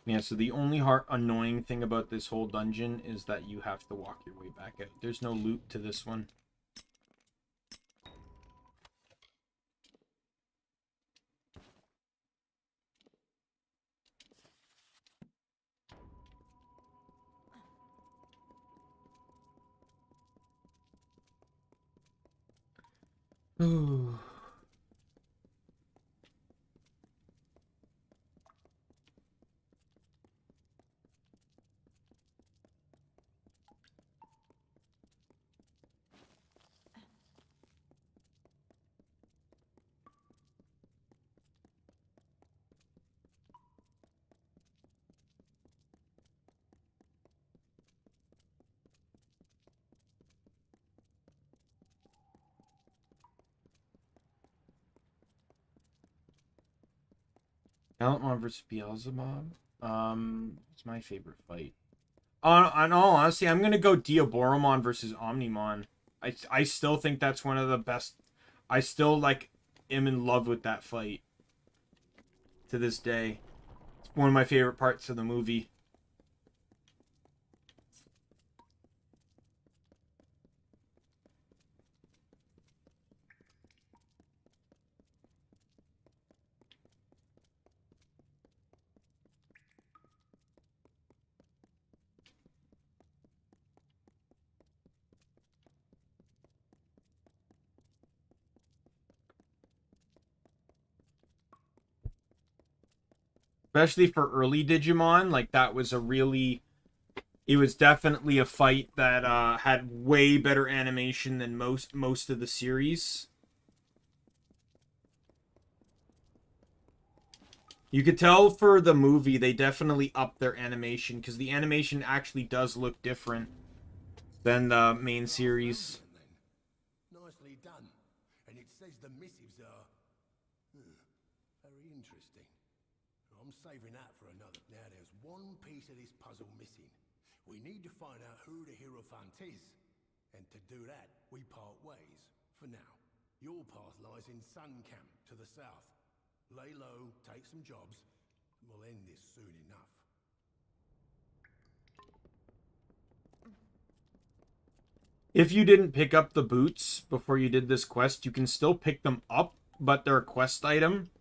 Yeah, so the only annoying thing about this whole dungeon is that you have to walk your way back out. There's no loot to this one. Ooh. Altamont versus Beelzebub. It's my favorite fight. On all honesty, I'm gonna go Diaboromon versus Omnimon. I still think that's one of the best. I still am in love with that fight to this day. It's one of my favorite parts of the movie. Especially for early Digimon, like that was a really, it was definitely a fight that had way better animation than most of the series. You could tell for the movie they definitely upped their animation because the animation actually does look different than the main series. Nicely done. And it says the missives are very interesting. I'm saving that for another. Now there's one piece of this puzzle missing. We need to find out who the Hierophant is. And to do that, we part ways, for now. Your path lies in Sun Camp, to the south. Lay low, take some jobs, and we'll end this soon enough. If you didn't pick up the boots before you did this quest, you can still pick them up, but they're a quest item.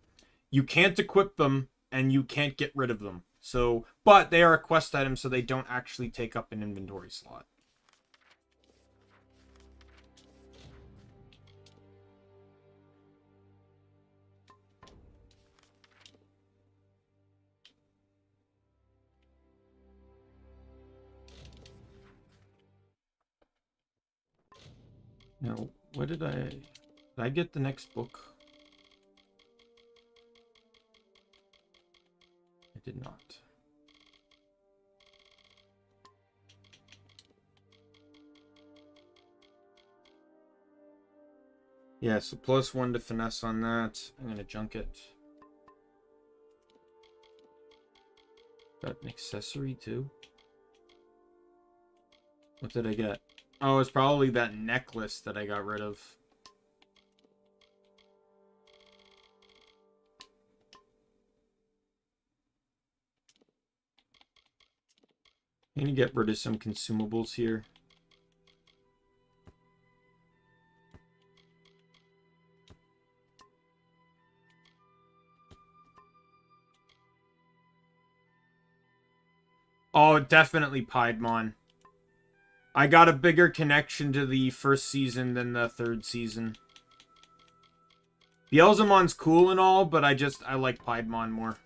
You can't equip them, and you can't get rid of them. So, but they are a quest item, so they don't actually take up an inventory slot. Now, what did I get the next book? I did not. Yeah, so +1 to finesse on that. I'm gonna junk it. Got an accessory too. What did I get? Oh, it's probably that necklace that I got rid of. I'm gonna get rid of some consumables here. Oh, definitely Piedmon. I got a bigger connection to the first season than the third season. Beelzemon's cool and all, but I like Piedmon more.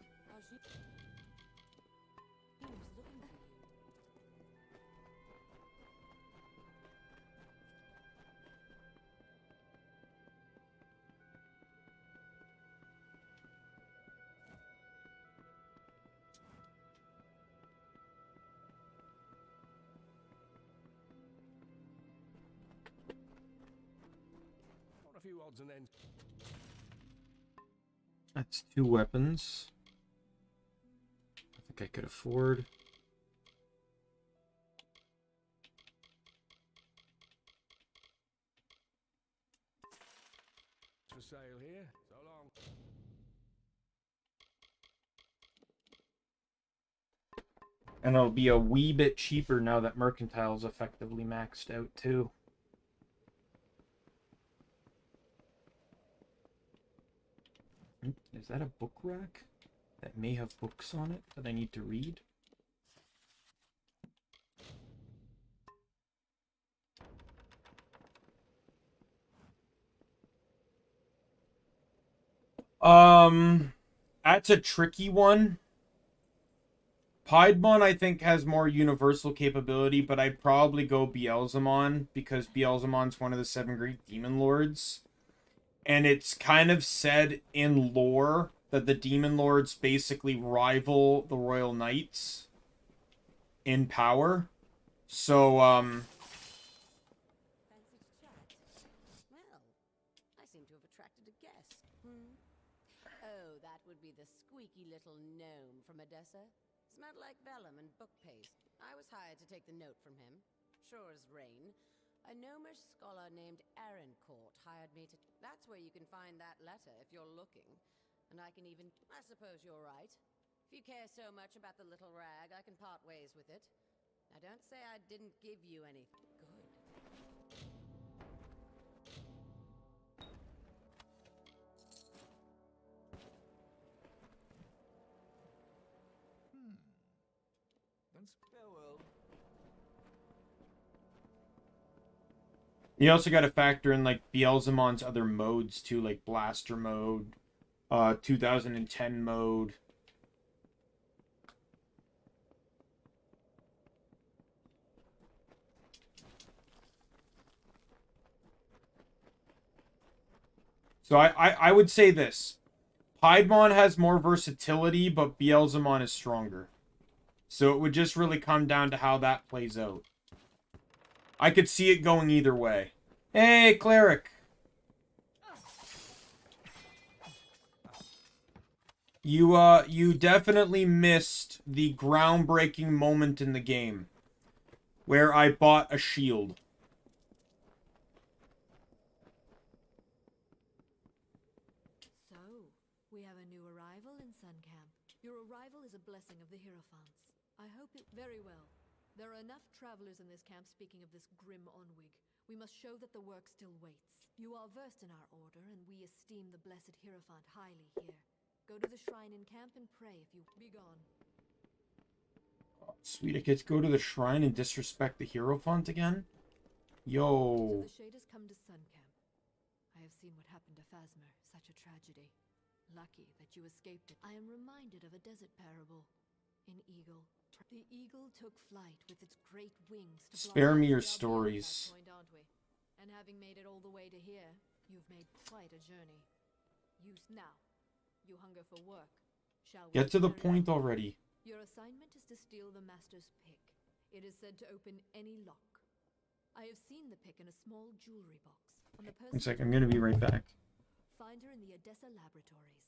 Got a few odds and ends. That's 2 weapons. I think I could afford. For sale here. So long. And it'll be a wee bit cheaper now that Mercantile's effectively maxed out too. Is that a book rack that may have books on it that I need to read? That's a tricky one. Piedmon, I think, has more universal capability, but I'd probably go Beelzemon, because Beelzemon's one of the 7 Greek Demon Lords. And it's kind of said in lore that the Demon Lords basically rival the Royal Knights in power. So, Fancy to chat? Well, I seem to have attracted a guest. Oh, that would be the squeaky little gnome from Odessa. Smelled like vellum and book paste. I was hired to take the note from him. Sure as rain. A gnomish scholar named Aaroncourt hired me to... That's where you can find that letter if you're looking. And I can even... I suppose you're right. If you care so much about the little rag, I can part ways with it. Now don't say I didn't give you any... Good. That's farewell. you also got to factor in, like, Beelzemon's other modes, too, like Blaster Mode, 2010 mode. So I would say this. Piedmon has more versatility, but Beelzemon is stronger. So it would just really come down to how that plays out. I could see it going either way. Hey, Cleric! You definitely missed the groundbreaking moment in the game. where I bought a shield. So, we have a new arrival in Sun Camp. Your arrival is a blessing of the Hierophants. I hope it very well. There are enough travelers in this camp speaking of this grim Onwig. We must show that the work still waits. You are versed in our order, and we esteem the blessed Hierophant highly here. Go to the shrine in camp and pray if you be gone. Sweet, I get to go to the shrine and disrespect the Hierophant again? Yo. So the Shade has come to Sun Camp. I have seen what happened to Phasmer, such a tragedy. Lucky that you escaped it. I am reminded of a desert parable. An eagle. The eagle took flight with its great wings to Spare me your stories. point, aren't we? And having made it all the way to here, you've made quite a journey. Now, you hunger for work. Shall we? Get to the point already. Your assignment is to steal the Master's pick. It is said to open any lock. I have seen the pick in a small jewelry box. On the person. 1 sec, I'm gonna be right back. Find her in the Odessa laboratories.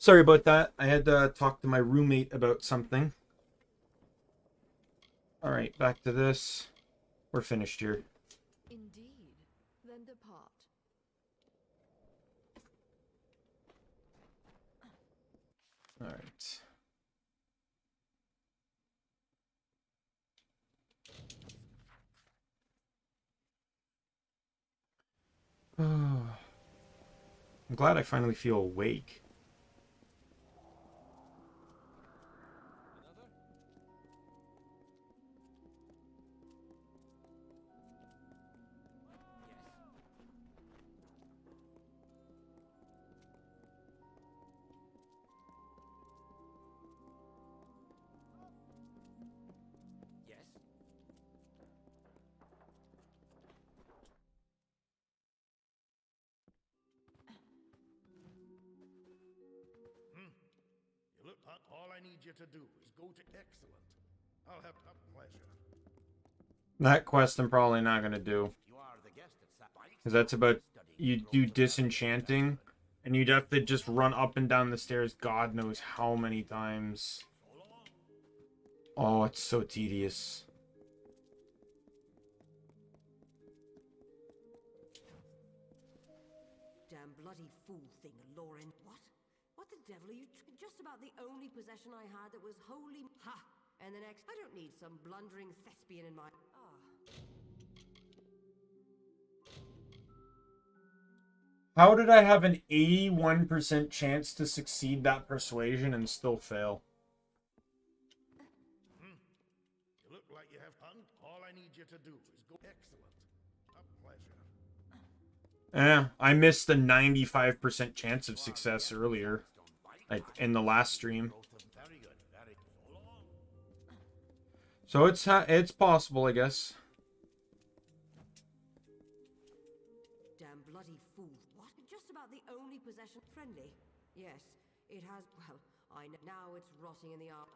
Sorry about that. I had to talk to my roommate about something. Alright, back to this. We're finished here. Indeed. Then depart. Alright. I'm glad I finally feel awake. You look like all I need you to do is go to excellent. I'll have pleasure. That quest I'm probably not going to do. Because that's about, you do disenchanting, and you'd have to just run up and down the stairs God knows how many times. Oh, it's so tedious. Damn bloody fool thing, Lauren. What? What the devil are you... Just about the only possession I had that was wholly... Ha! And the next... I don't need some blundering thespian in my... How did I have an 81% chance to succeed that persuasion and still fail? You look like you have fun. All I need you to do is go excellent. A pleasure. I missed a 95% chance of success earlier. Like, in the last stream. So it's possible, I guess. Damn bloody fool. What? Just about the only possession... Friendly? Yes, it has... Well, I know... Now it's rotting in the arm.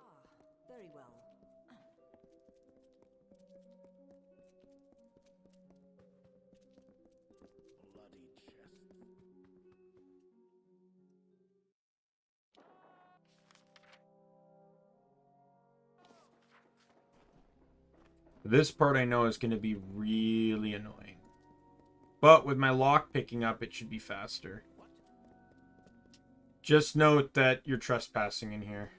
Very well. Bloody chest. This part I know is going to be really annoying. But with my lock picking up, it should be faster. Just note that you're trespassing in here.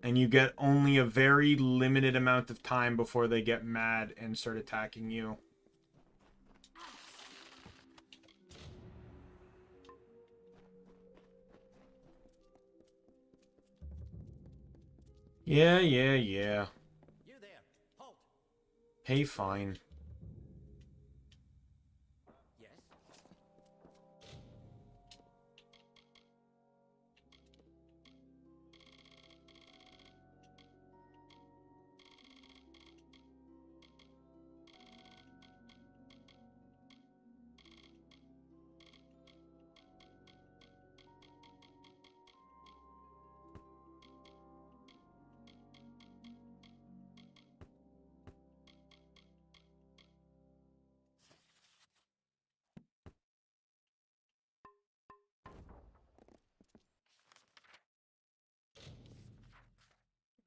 And you get only a very limited amount of time before they get mad and start attacking you. Yeah. Hey, fine.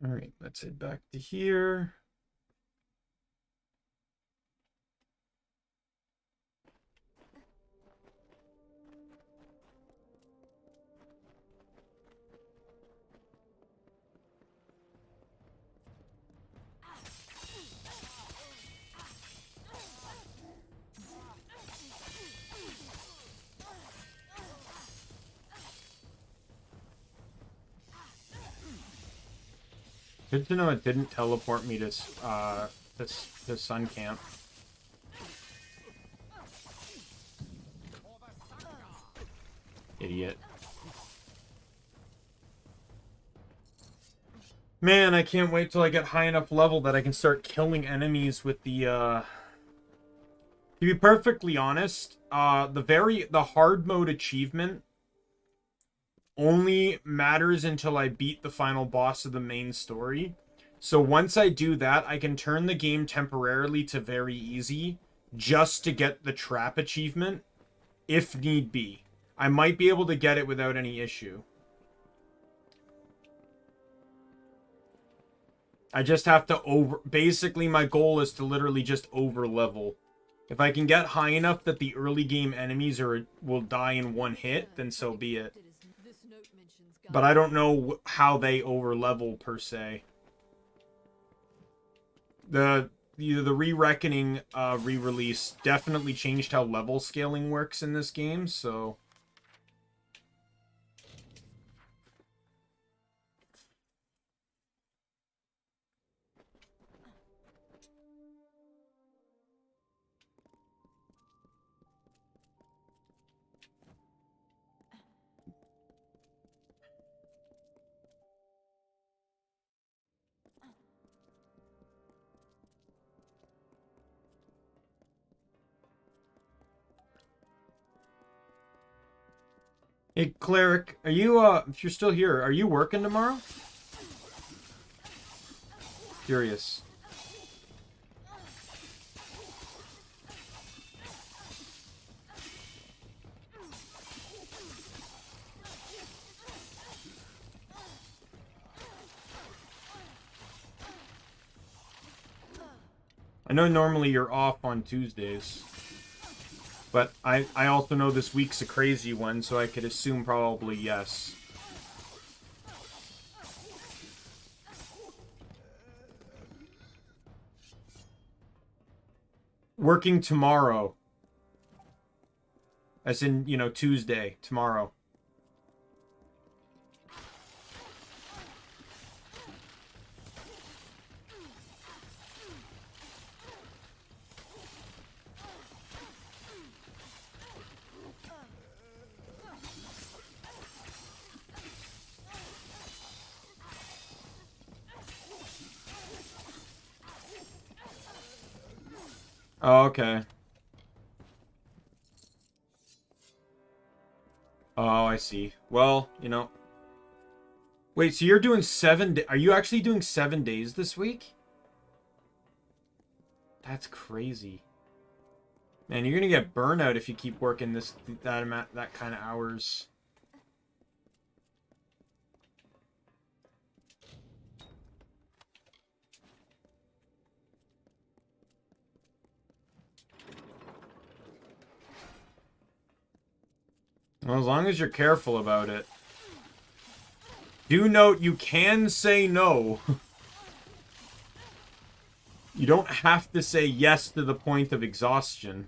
All right, let's head back to here. Good to know it didn't teleport me to Sun Camp. Idiot. Man, I can't wait till I get high enough level that I can start killing enemies with the, To be perfectly honest, the hard mode achievement only matters until I beat the final boss of the main story. So once I do that, I can turn the game temporarily to very easy just to get the trap achievement, if need be. I might be able to get it without any issue. I just have to basically my goal is to literally just over level. If I can get high enough that the early game enemies will die in one hit, then so be it. But I don't know how they over level per se. The Re-Reckoning re-release definitely changed how level scaling works in this game, so... Hey, Cleric, are you, if you're still here, are you working tomorrow? Curious. I know normally you're off on Tuesdays. But I also know this week's a crazy one, so I could assume probably yes. Working tomorrow. As in, you know, Tuesday, tomorrow. Oh, okay. Oh, I see. Well, you know. Wait, so you're doing 7 days? Are you actually doing 7 days this week? That's crazy. Man, you're gonna get burnout if you keep working that kind of hours. Well, as long as you're careful about it. Do note you can say no. You don't have to say yes to the point of exhaustion.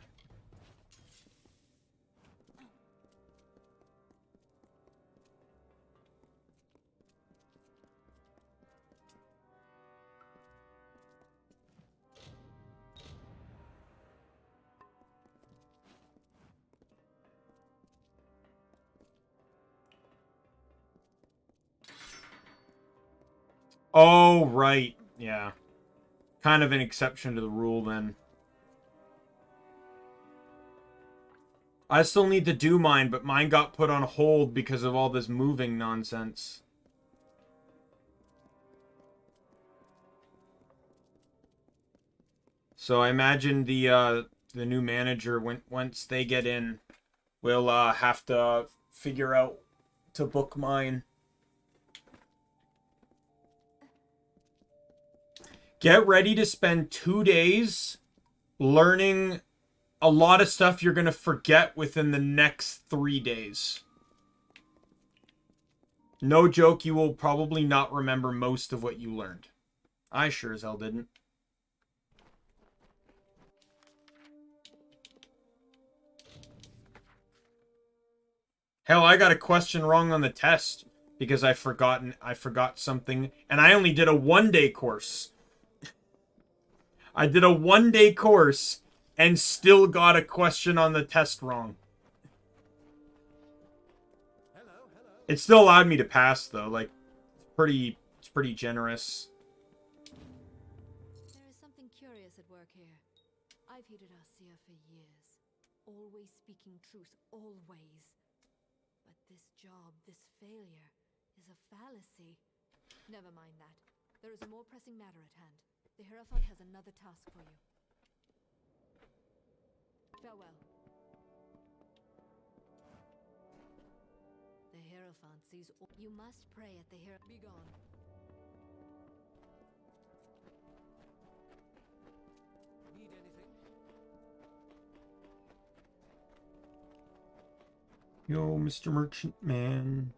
Oh, right. Yeah. Kind of an exception to the rule, then. I still need to do mine, but mine got put on hold because of all this moving nonsense. So I imagine the new manager, once they get in, will have to figure out to book mine. Get ready to spend 2 days learning a lot of stuff you're going to forget within the next 3 days. No joke, you will probably not remember most of what you learned. I sure as hell didn't. Hell, I got a question wrong on the test because I forgot something, and I only did a 1-day course. I did a 1-day course and still got a question on the test wrong. It still allowed me to pass, though. Like, it's pretty generous. There is something curious at work here. I've heeded Arcia for years, always speaking truth, always. But this job, this failure, is a fallacy. Never mind that. There is a more pressing matter at hand. The Hierophant has another task for you. Farewell. Hierophant sees. You must pray at the Hierophant. Be gone. Need anything? Yo, Mr. Merchant Man.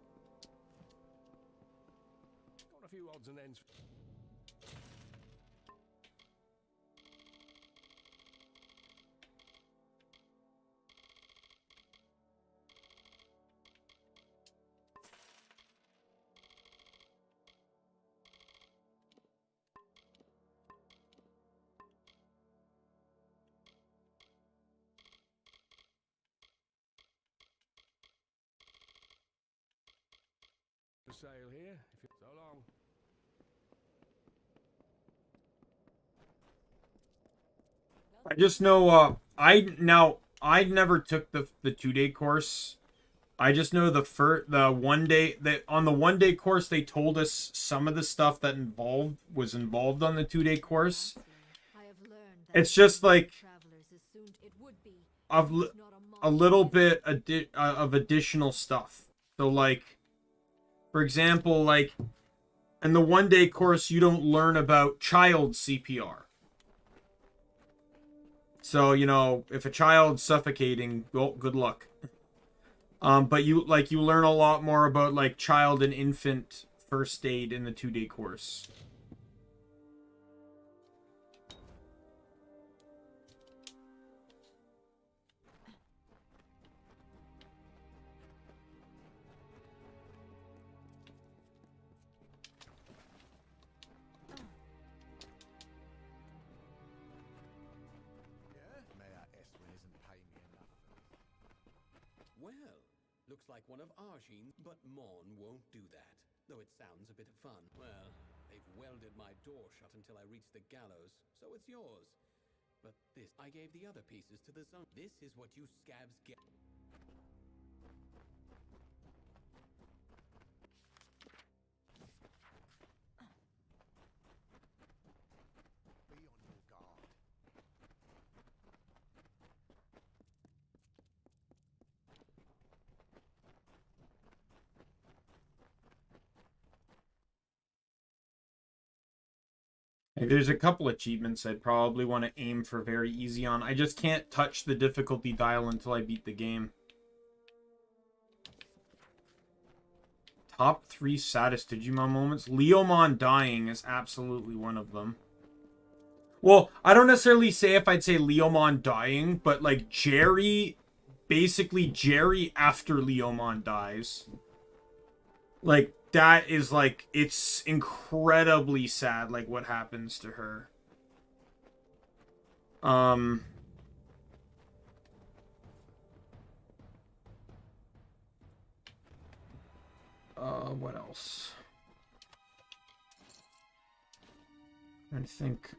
Got a few odds and ends. For sale here, if you're so long. I just know, I never took the 2-day course. I just know the 1 day, that on the 1 day course, they told us some of the stuff that was involved on the 2-day course. It's just like a little bit of additional stuff. So like, for example, like in the 1 day course, you don't learn about child CPR. So, you know, if a child's suffocating, well, good luck. But you learn a lot more about like child and infant first aid in the 2-day course. Well, looks like one of our machines, but Mon won't do that. Though it sounds a bit of fun. Well, they've welded my door shut until I reach the gallows, so it's yours. But this, I gave the other pieces to the zone. This is what you scabs get. Be on your guard. Like, there's a couple achievements I'd probably want to aim for very easy on. I just can't touch the difficulty dial until I beat the game. Top 3 saddest Digimon moments. Leomon dying is absolutely one of them. Well, I don't necessarily say if I'd say Leomon dying, but like Jerry, basically Jerry after Leomon dies. Like, that is like, it's incredibly sad, like what happens to her. What else? I think,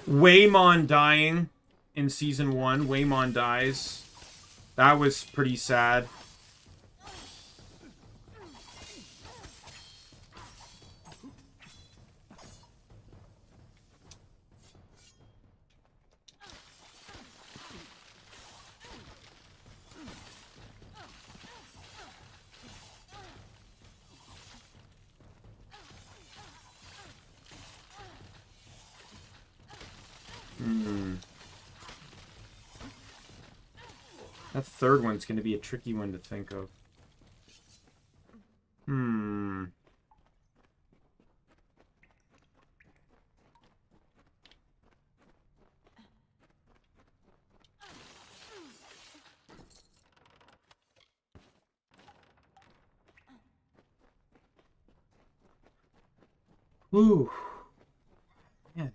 Waymon dying in season 1. Waymon dies. That was pretty sad. That third one's going to be a tricky one to think of. Ooh. Man.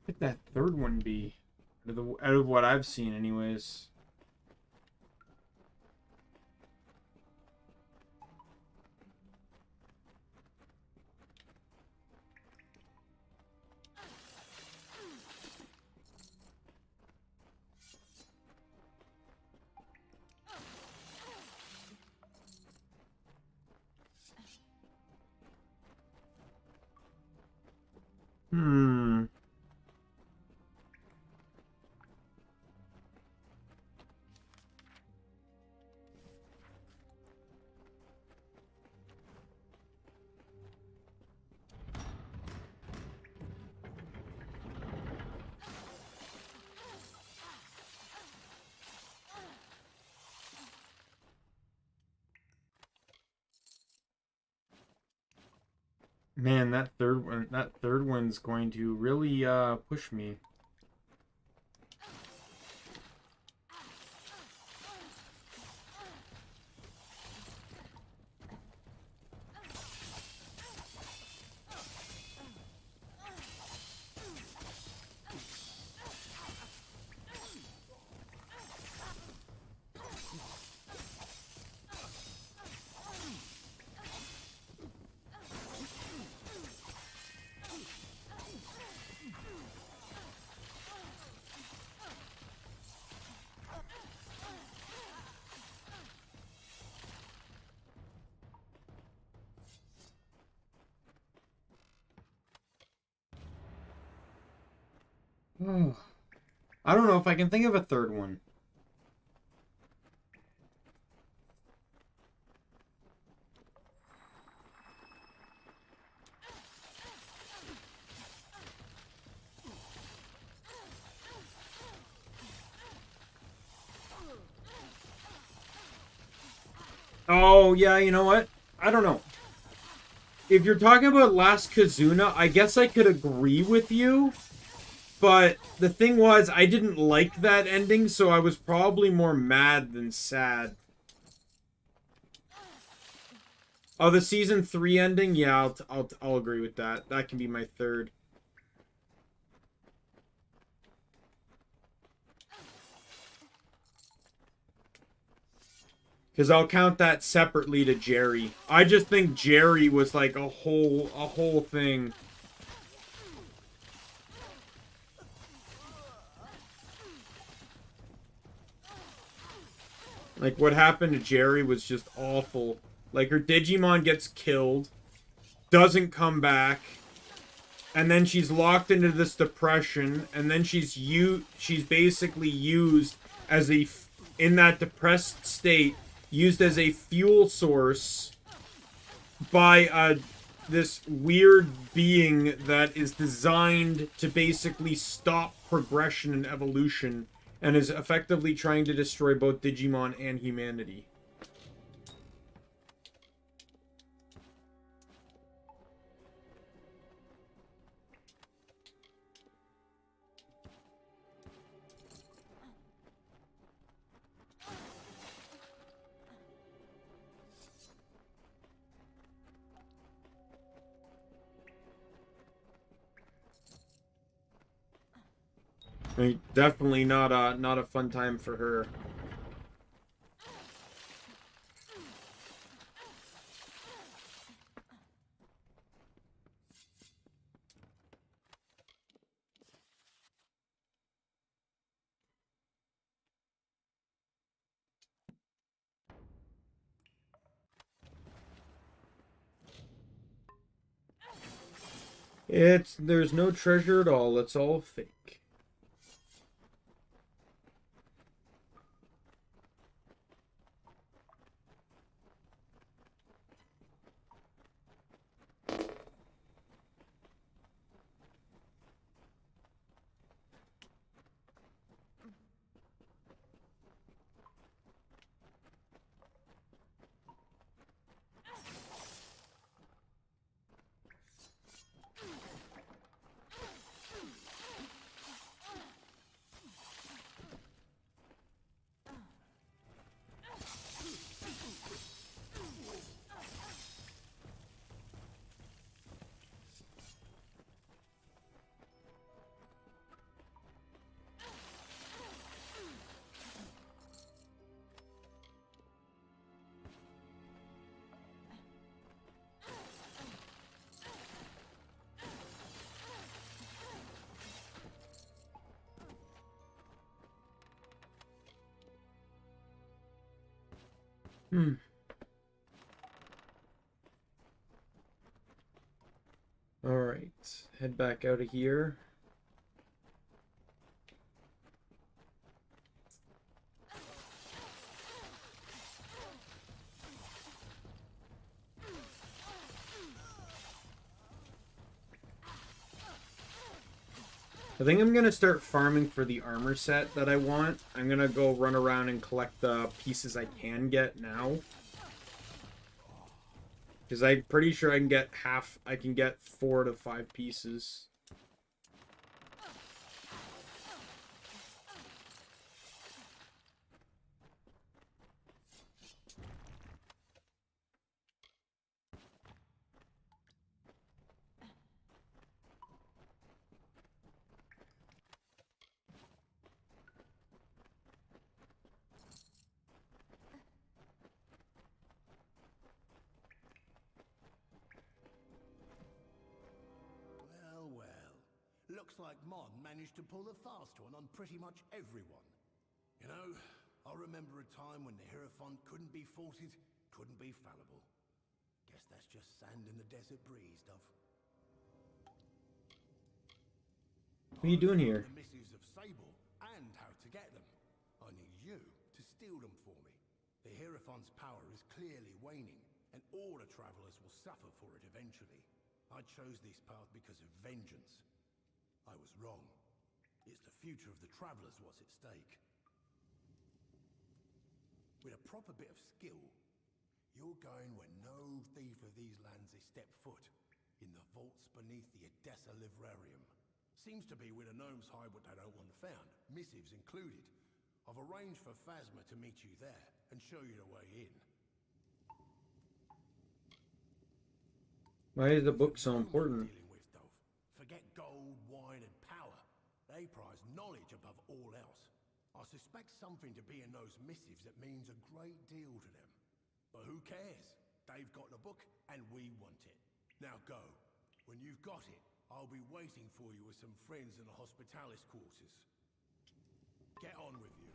What could that third one be? Out of what I've seen, anyways. Hmm. Man, that third one's going to really push me. Oh, I don't know if I can think of a third one. Oh, yeah, you know what? I don't know. If you're talking about Last Kazuna, I guess I could agree with you. But the thing was, I didn't like that ending, so I was probably more mad than sad. Oh, the season 3 ending? Yeah, I'll agree with that. That can be my third. Because I'll count that separately to Jerry. I just think Jerry was like a whole thing. Like, what happened to Jerry was just awful. Like, her Digimon gets killed, doesn't come back, and then she's locked into this depression, and then she's basically used as in that depressed state, used as a fuel source by this weird being that is designed to basically stop progression and evolution, and is effectively trying to destroy both Digimon and humanity. I mean, definitely not a fun time for her. There's no treasure at all. It's all fake. Alright, head back out of here. I think I'm going to start farming for the armor set that I want. I'm going to go run around and collect the pieces I can get now. Because I'm pretty sure I can get 4 to 5 pieces. Looks like Mon managed to pull a fast one on pretty much everyone. You know, I remember a time when the Hierophant couldn't be faulted, couldn't be fallible. Guess that's just sand in the desert breeze, Dove. What are you doing here? The missives of Sable and how to get them. I need you to steal them for me. The Hierophant's power is clearly waning, and all the travelers will suffer for it eventually. I chose this path because of vengeance. I was wrong. It's the future of the travelers what's at stake. With a proper bit of skill, you're going where no thief of these lands has stepped foot, in the vaults beneath the Odessa Livrarium. Seems to be where the gnomes hide what they don't want found, missives included. I've arranged for Phasma to meet you there and show you the way in. Why is the book so important? Forget gold, wine, and power. They prize knowledge above all else. I suspect something to be in those missives that means a great deal to them. But who cares? They've got the book, and we want it. Now go. When you've got it, I'll be waiting for you with some friends in the Hospitalis quarters. Get on with you.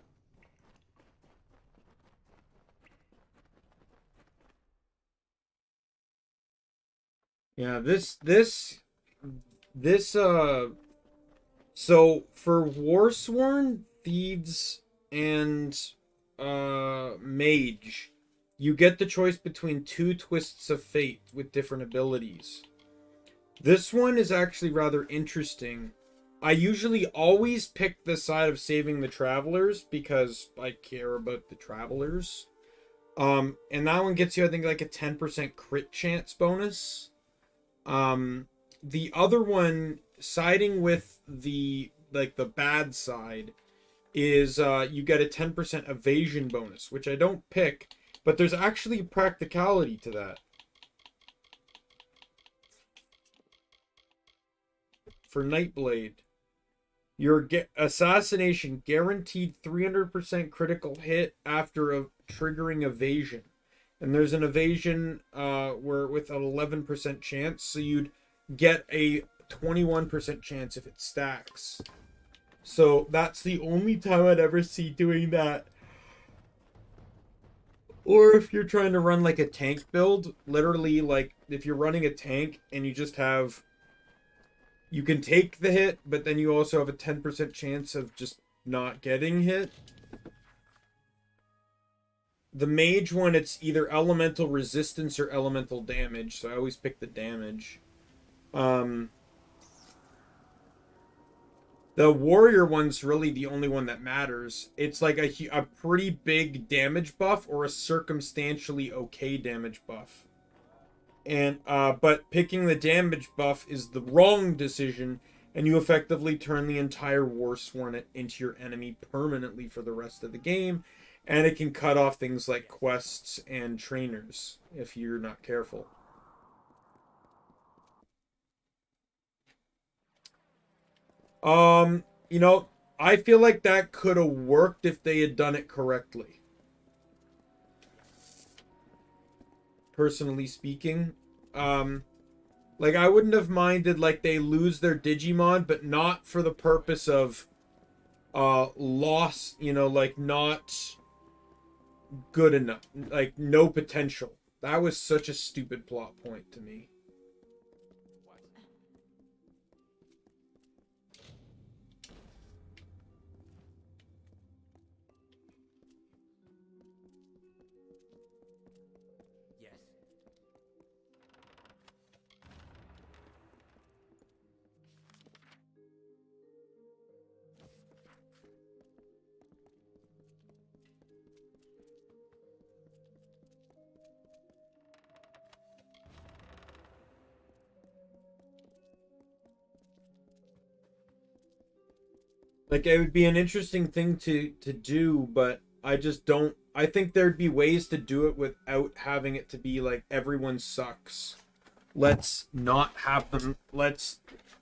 Yeah, so for Warsworn, Thieves, and Mage, you get the choice between 2 Twists of Fate with different abilities. This one is actually rather interesting. I usually always pick the side of saving the travelers because I care about the travelers. And that one gets you, I think, like a 10% crit chance bonus. The other one, siding with the bad side, is you get a 10% evasion bonus, which I don't pick, but there's actually practicality to that. For Nightblade, your assassination guaranteed 300% critical hit after triggering evasion. And there's an evasion where with an 11% chance, so you'd get a 21% chance if it stacks. So that's the only time I'd ever see doing that. Or if you're trying to run like a tank build, literally like if you're running a tank and you just have, you can take the hit, but then you also have a 10% chance of just not getting hit. The mage one, it's either elemental resistance or elemental damage, so I always pick the damage. The warrior one's really the only one that matters. It's like a pretty big damage buff or a circumstantially okay damage buff. And but picking the damage buff is the wrong decision, and you effectively turn the entire Warsworn into your enemy permanently for the rest of the game. And it can cut off things like quests and trainers if you're not careful. You know, I feel like that could have worked if they had done it correctly. Personally speaking. Like, I wouldn't have minded, like, they lose their Digimon, but not for the purpose of loss, you know, like, not... good enough. Like, no potential. That was such a stupid plot point to me. Like, it would be an interesting thing to do, but I just don't. I think there'd be ways to do it without having it to be like everyone sucks. Let's not have them.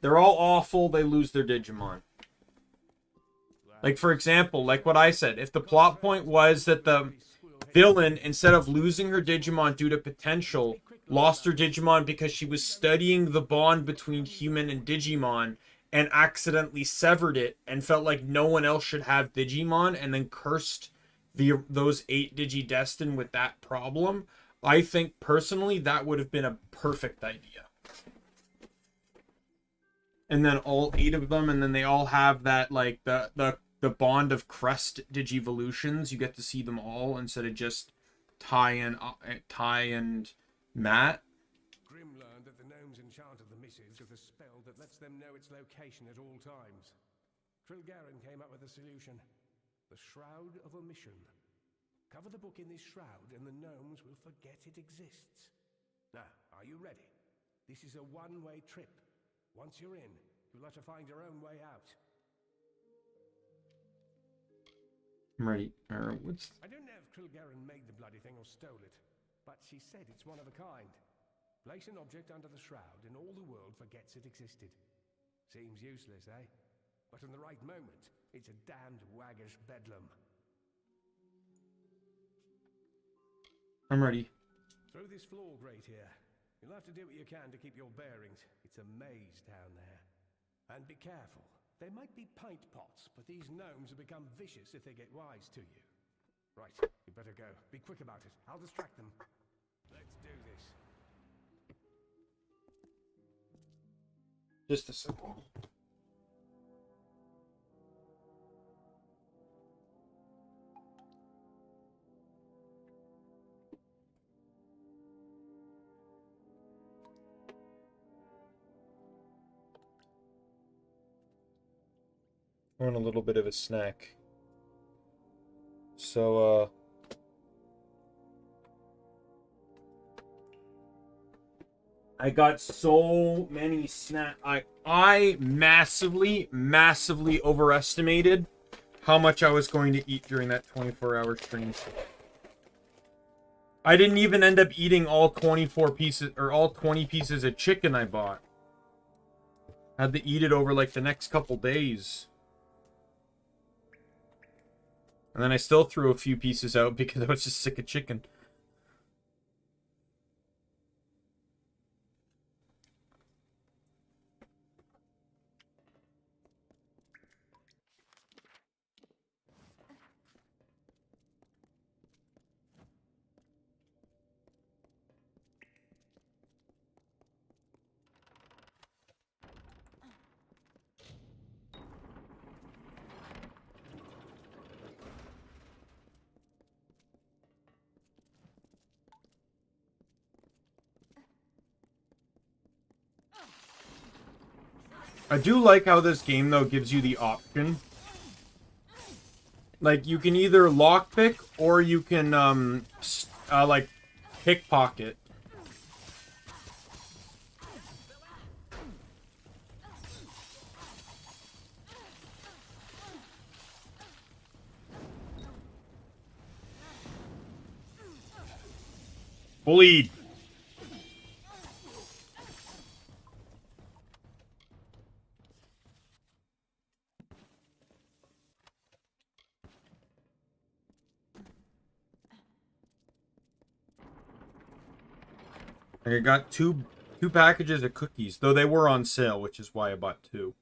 They're all awful. They lose their Digimon. Like, for example, like what I said, if the plot point was that the villain, instead of losing her Digimon due to potential, lost her Digimon because she was studying the bond between human and Digimon and accidentally severed it and felt like no one else should have Digimon and then cursed those 8 Digidestined with that problem, I think personally that would have been a perfect idea. And then all 8 of them, and then they all have that, like, the bond of crest Digivolutions. You get to see them all instead of just Ty and Matt. Grim learned that the gnomes enchanted the missives with a spell that lets them know its location at all times. Trilgaren came up with a solution. The Shroud of Omission. Cover the book in this shroud and the gnomes will forget it exists. Now, are you ready? This is a one-way trip. Once you're in, you'll have to find your own way out. I'm ready. I don't know if Trilgaren made the bloody thing or stole it, but she said it's one of a kind. Place an object under the shroud and all the world forgets it existed. Seems useless, eh? But in the right moment, it's a damned waggish bedlam. I'm ready. Through this floor grate here. You'll have to do what you can to keep your bearings. It's a maze down there. And be careful. There might be pint pots, but these gnomes will become vicious if they get wise to you. Right, you better go. Be quick about it. I'll distract them. Let's do this. Just a second. I want a little bit of a snack. So, I got so many snack. I massively overestimated how much I was going to eat during that 24-hour stream. I didn't even end up eating all 24 pieces or all 20 pieces of chicken I bought. I had to eat it over like the next couple days. And then I still threw a few pieces out because I was just sick of chicken. I do like how this game, though, gives you the option. Like, you can either lockpick or you can, like, pickpocket. Bullied. I got two packages of cookies, though they were on sale, which is why I bought 2.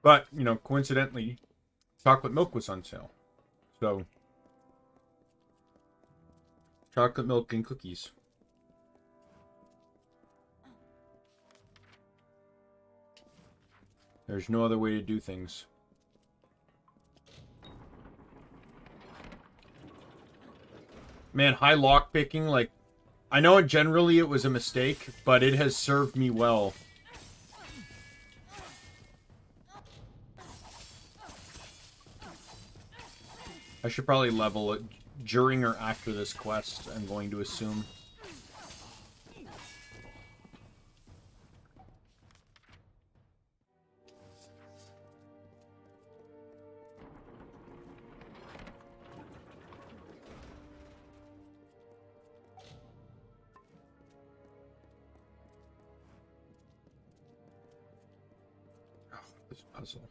But, you know, coincidentally, chocolate milk was on sale. So, chocolate milk and cookies. There's no other way to do things. Man, high lockpicking, like, I know generally it was a mistake, but it has served me well. I should probably level it during or after this quest, I'm going to assume. Oh, this puzzle.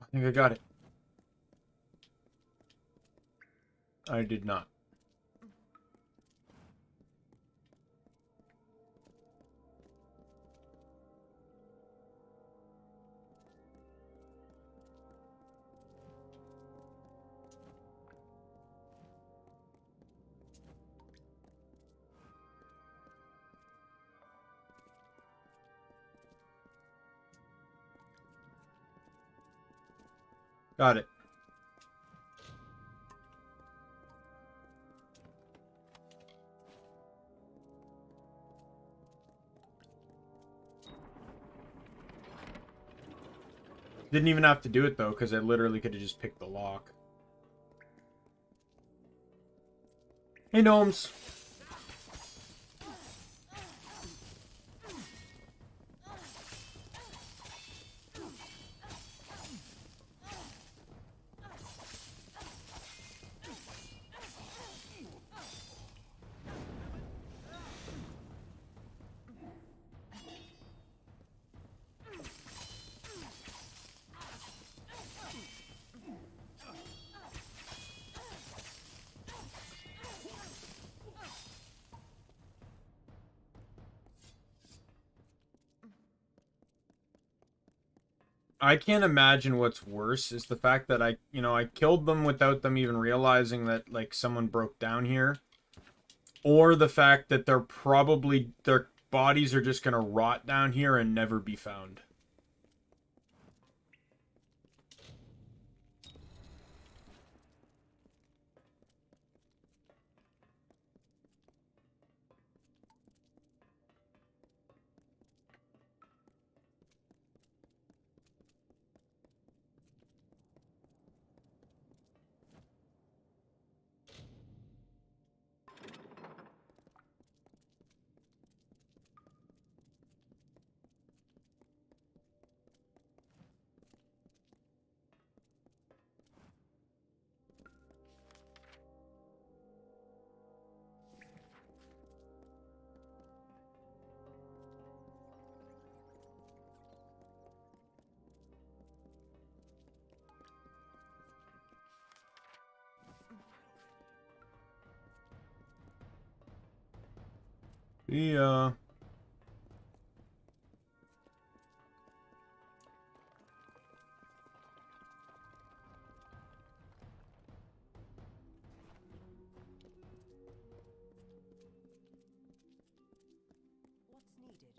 I think I got it. I did not. Got it. Didn't even have to do it, though, because I literally could have just picked the lock. Hey, gnomes. I can't imagine what's worse is the fact that I killed them without them even realizing that, like, someone broke down here. Or the fact that their bodies are just gonna rot down here and never be found. Yeah. What's needed?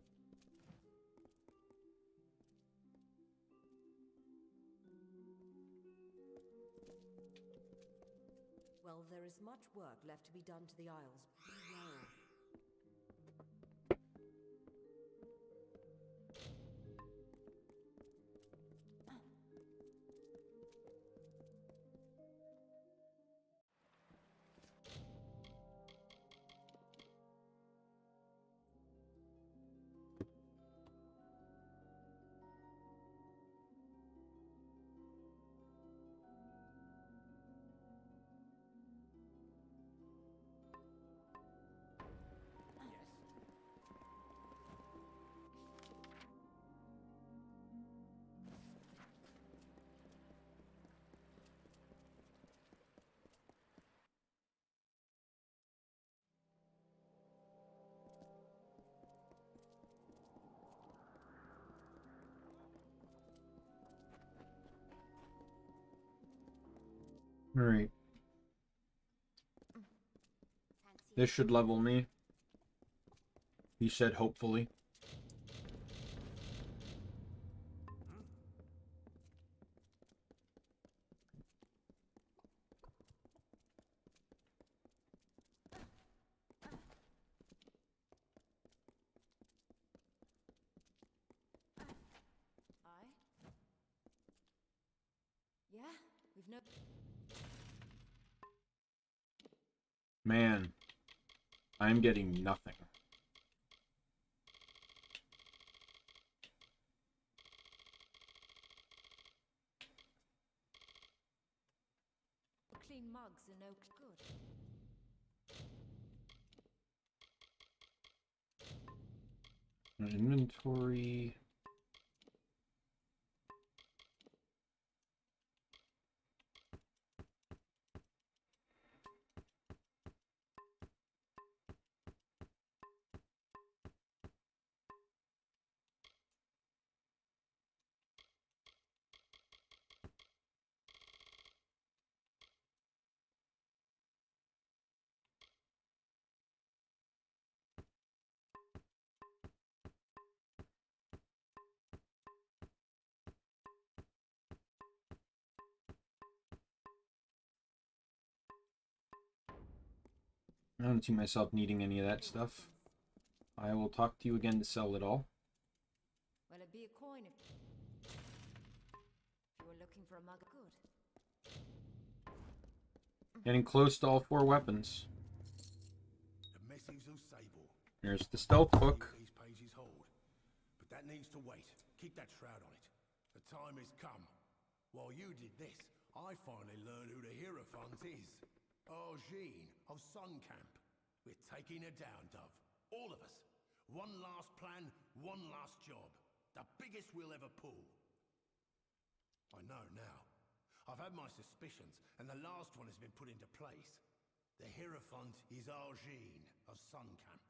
Well, there is much work left to be done to the Isles. Beware. Alright. This should level me. He said hopefully. Yeah, we've no. Man, I'm getting nothing. Clean mugs and no good. Inventory. I don't see myself needing any of that stuff. I will talk to you again to sell it all. Well, it'd be a coin if you were looking for a mug of good. Getting close to all 4 weapons. The missives of Sable. There's the stealth book. These pages hold. But that needs to wait. Keep that shroud on it. The time has come. While you did this, I finally learned who the Hierophant is. Argene of Sun Camp. We're taking her down, Dove. All of us. One last plan, one last job. The biggest we'll ever pull. I know now. I've had my suspicions, and the last one has been put into place. The Hierophant is Argene of Sun Camp.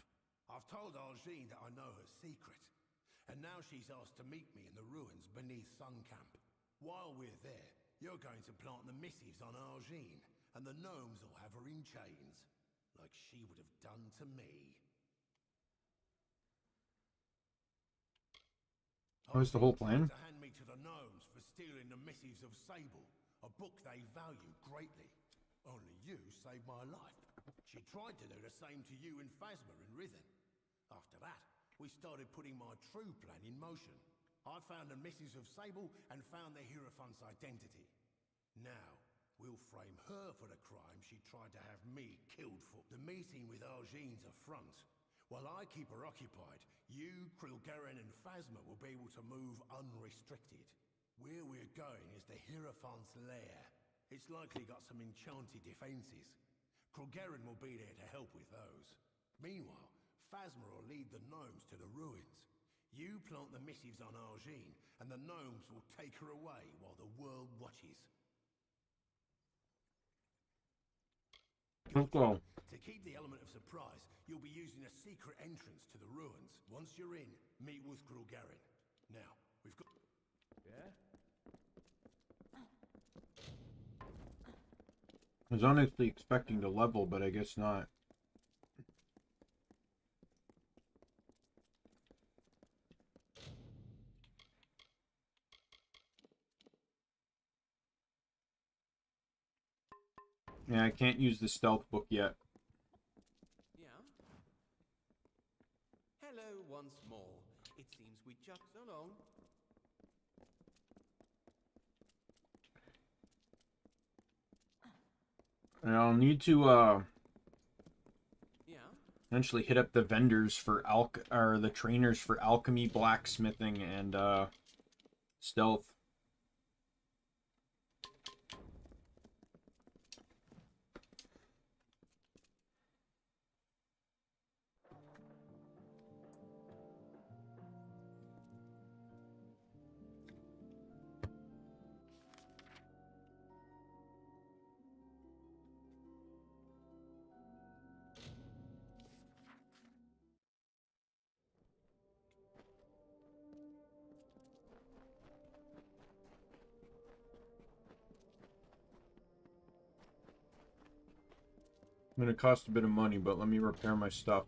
I've told Argene that I know her secret, and now she's asked to meet me in the ruins beneath Sun Camp. While we're there, you're going to plant the missives on Argene, and the gnomes will have her in chains, like she would have done to me. What was the whole plan? To hand me to the gnomes for stealing the missives of Sable, a book they value greatly. Only you saved my life. She tried to do the same to you and Phasma in Rithen. After that, we started putting my true plan in motion. I found the missives of Sable and found the Hierophant's identity. Now, we'll frame her for the crime she tried to have me killed for. The meeting with Argene's a front. While I keep her occupied, you, Krilgaren and Phasma will be able to move unrestricted. Where we're going is the Hierophant's lair. It's likely got some enchanted defenses. Krilgaren will be there to help with those. Meanwhile, Phasma will lead the gnomes to the ruins. You plant the missives on Argene, and the gnomes will take her away while the world watches. Let's go. To keep the element of surprise, you'll be using a secret entrance to the ruins. Once you're in, meet with Krilgaren. Now, we've got... Yeah? I was honestly expecting to level, but I guess not. Yeah, I can't use the stealth book yet. Yeah? Hello once more. It seems we just so long. And I'll need to Yeah? eventually hit up the vendors for the trainers for alchemy, blacksmithing, and stealth. gonna cost a bit of money, but let me repair my stuff.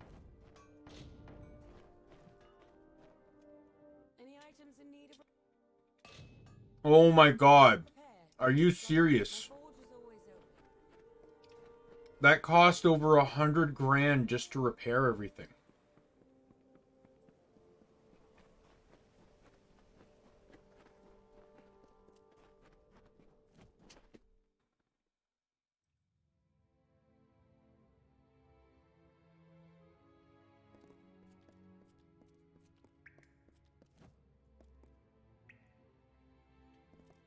Any items in need of... Oh my god. Are you serious? That cost over 100 grand just to repair everything.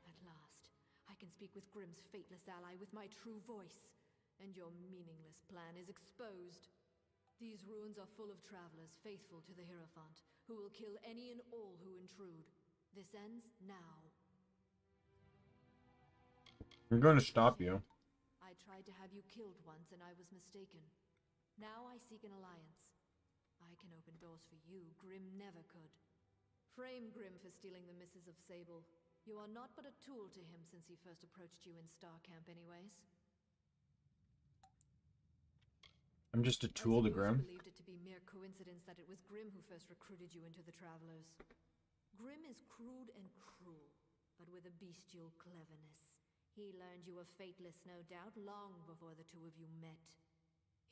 At last, I can speak with Grimm's fateless ally with my true voice. And your meaningless plan is exposed. These ruins are full of travelers faithful to the Hierophant, who will kill any and all who intrude. This ends now. I'm going to stop you. I tried to have you killed once and I was mistaken. Now I seek an alliance. I can open doors for you Grimm never could. Frame Grimm for stealing the Misses of Sable. You are not but a tool to him since he first approached you in Star Camp anyways. I'm just a tool to Grimm. I believed it to be mere coincidence that it was Grimm who first recruited you into the Travelers. Grimm is crude and cruel, but with a bestial cleverness. He learned you were fateless, no doubt, long before the two of you met.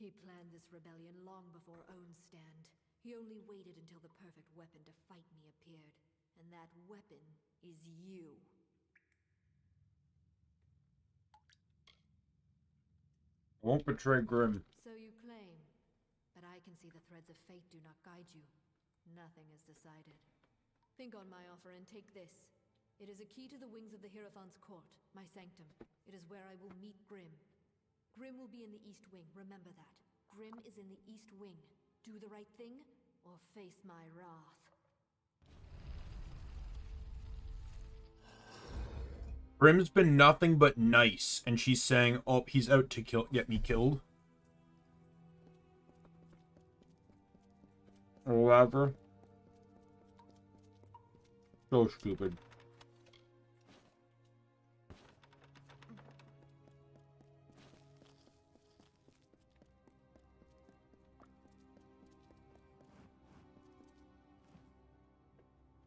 He planned this rebellion long before Own's stand. He only waited until the perfect weapon to fight me appeared, and that weapon is you. I won't betray Grimm. So you claim, but I can see the threads of fate do not guide you. Nothing is decided. Think on my offer and take this. It is a key to the wings of the Hierophant's court, my sanctum. It is where I will meet Grimm. Grimm will be in the East Wing, remember that. Grimm is in the East Wing. Do the right thing, or face my wrath. Grimm's been nothing but nice, and she's saying, oh, he's out to get me killed. Whatever. So stupid.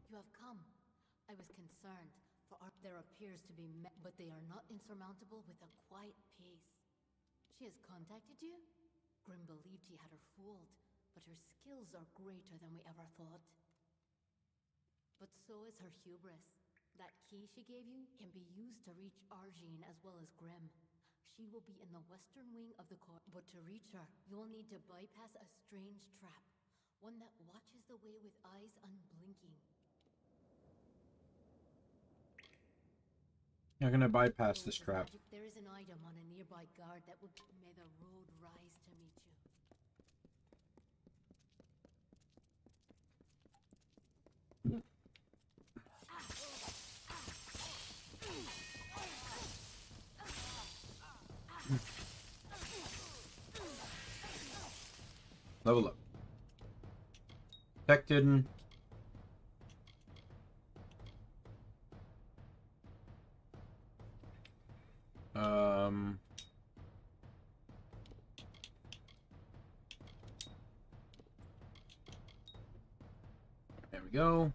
You have come. I was concerned, for there appears to be but they are not insurmountable with a quiet pace. She has contacted you? Grimm believed he had her fooled, but her skills are greater than we ever thought. But so is her hubris. That key she gave you can be used to reach Arjeen as well as Grimm. She will be in the western wing of the court, but to reach her, you will need to bypass a strange trap. One that watches the way with eyes unblinking. You're gonna bypass this trap. There is an item on a nearby guard that would... May the road rise to meet you. Level up. Protected. There we go.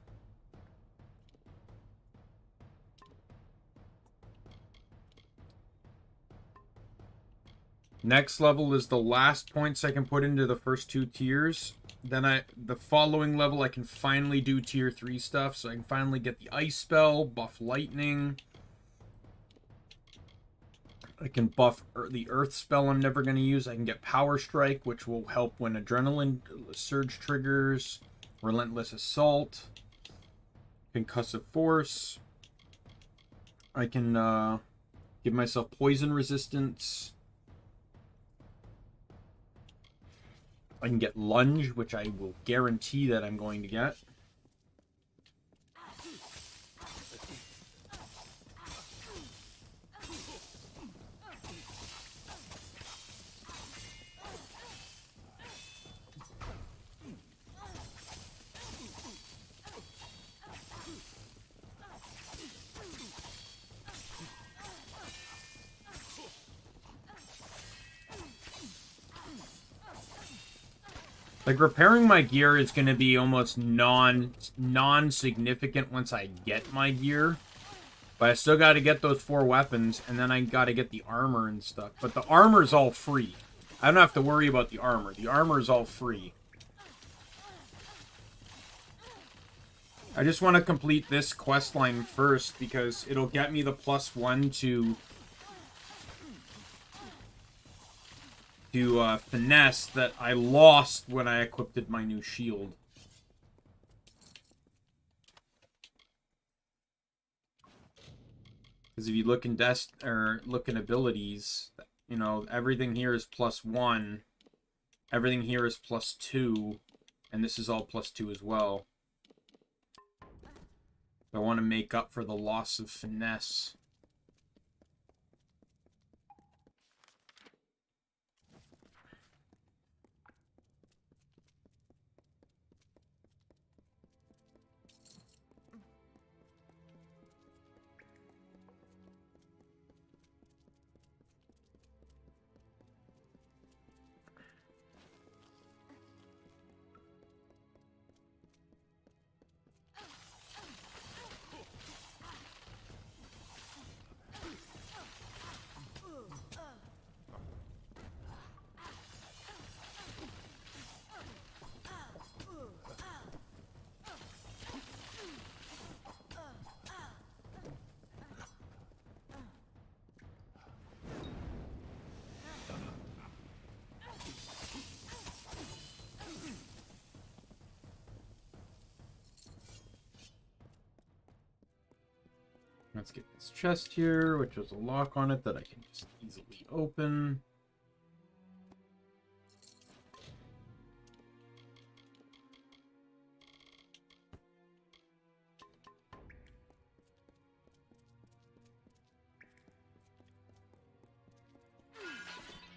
Next level is the last points I can put into the first two tiers. Then the following level I can finally do tier 3 stuff, so I can finally get the ice spell, buff lightning. I can buff the earth spell I'm never going to use. I can get power strike, which will help when adrenaline surge triggers. Relentless assault. Concussive force. I can give myself poison resistance. I can get lunge, which I will guarantee that I'm going to get. Like, repairing my gear is going to be almost non-significant once I get my gear. But I still got to get those 4 weapons, and then I got to get the armor and stuff. But the armor's all free. I don't have to worry about the armor. The armor is all free. I just want to complete this quest line first, because it'll get me the +1 to finesse that I lost when I equipped my new shield. Because if you look in look in abilities, you know, everything here is +1, everything here is +2, and this is all +2 as well. I want to make up for the loss of finesse. Let's get this chest here, which has a lock on it that I can just easily open.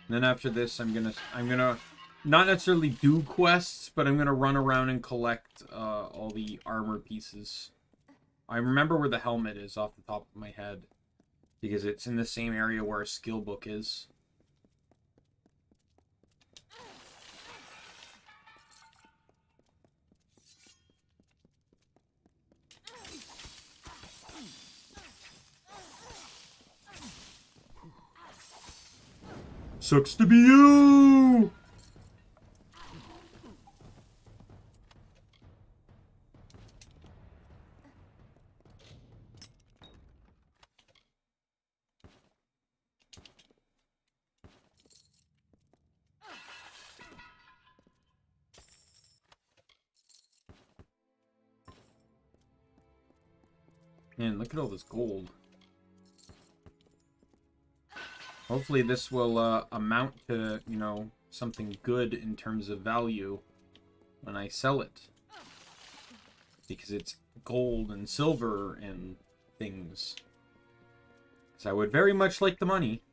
And then after this, I'm gonna not necessarily do quests, but I'm gonna run around and collect all the armor pieces. I remember where the helmet is off the top of my head, because it's in the same area where a skill book is. Sucks to be you! Man, look at all this gold. Hopefully this will amount to, you know, something good in terms of value when I sell it. Because it's gold and silver and things. So I would very much like the money.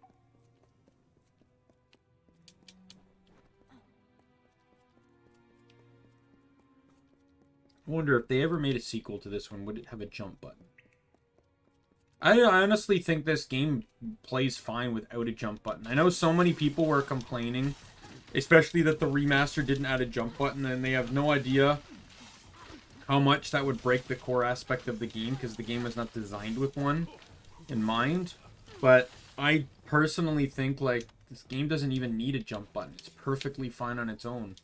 I wonder if they ever made a sequel to this one, would it have a jump button? I honestly think this game plays fine without a jump button. I know so many people were complaining, especially that the remaster didn't add a jump button, and they have no idea how much that would break the core aspect of the game, because the game was not designed with one in mind. But I personally think, like, this game doesn't even need a jump button. It's perfectly fine on its own.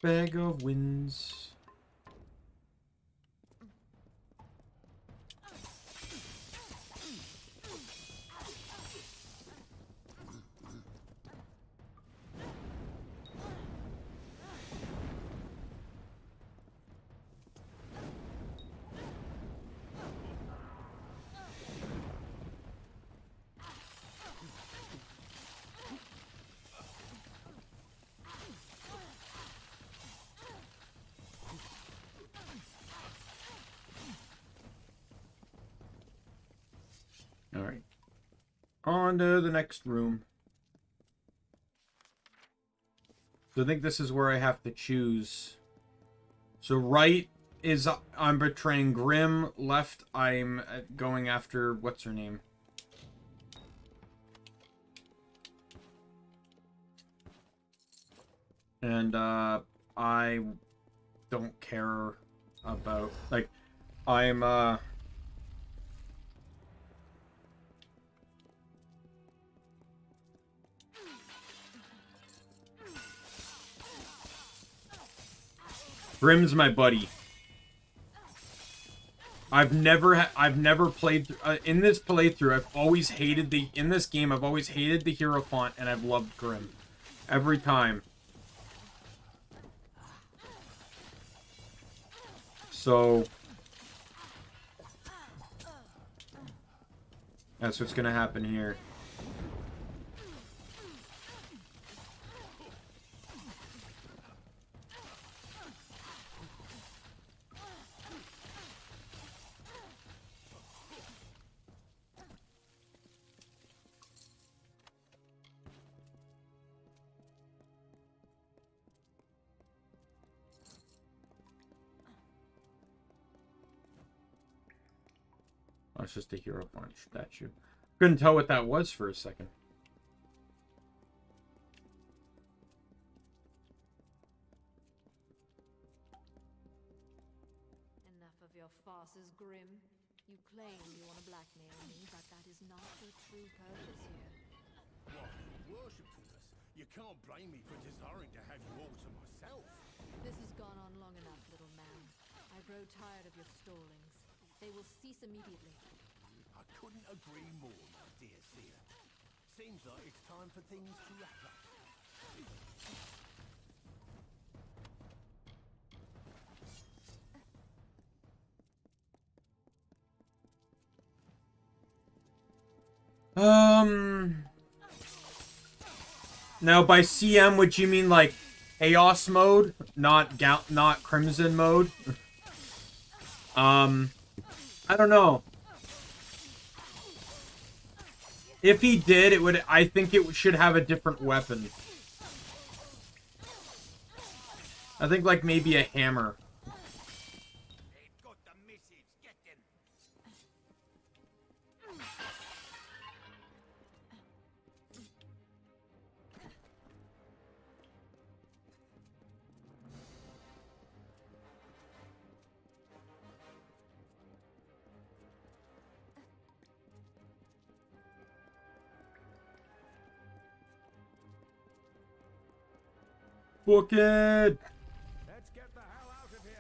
Bag of Winds. On to the next room. So I think this is where I have to choose. So right is I'm betraying Grim. Left, I'm going after... What's her name? And I don't care about... Like, I'm... Grim's my buddy. I've never played in this playthrough. I've always hated in this game. I've always hated the Hierophant, and I've loved Grim every time. So that's what's gonna happen here. Oh, it's just a Hierophant statue. Couldn't tell what that was for a second. Enough of your farces, Grim. You claim you want to blackmail me, but that is not your true purpose here. Why, worshipfulness, you can't blame me for desiring to have you all to myself. This has gone on long enough, little man. I grow tired of your stallings. They will cease immediately. I couldn't agree more, my dear seer. Seems like it's time for things to wrap up. Now by CM, would you mean like Chaos mode, not Crimson mode? I don't know. If he did, it would. I think it should have a different weapon. I think like maybe a hammer. Book it! Let's get the hell out of here!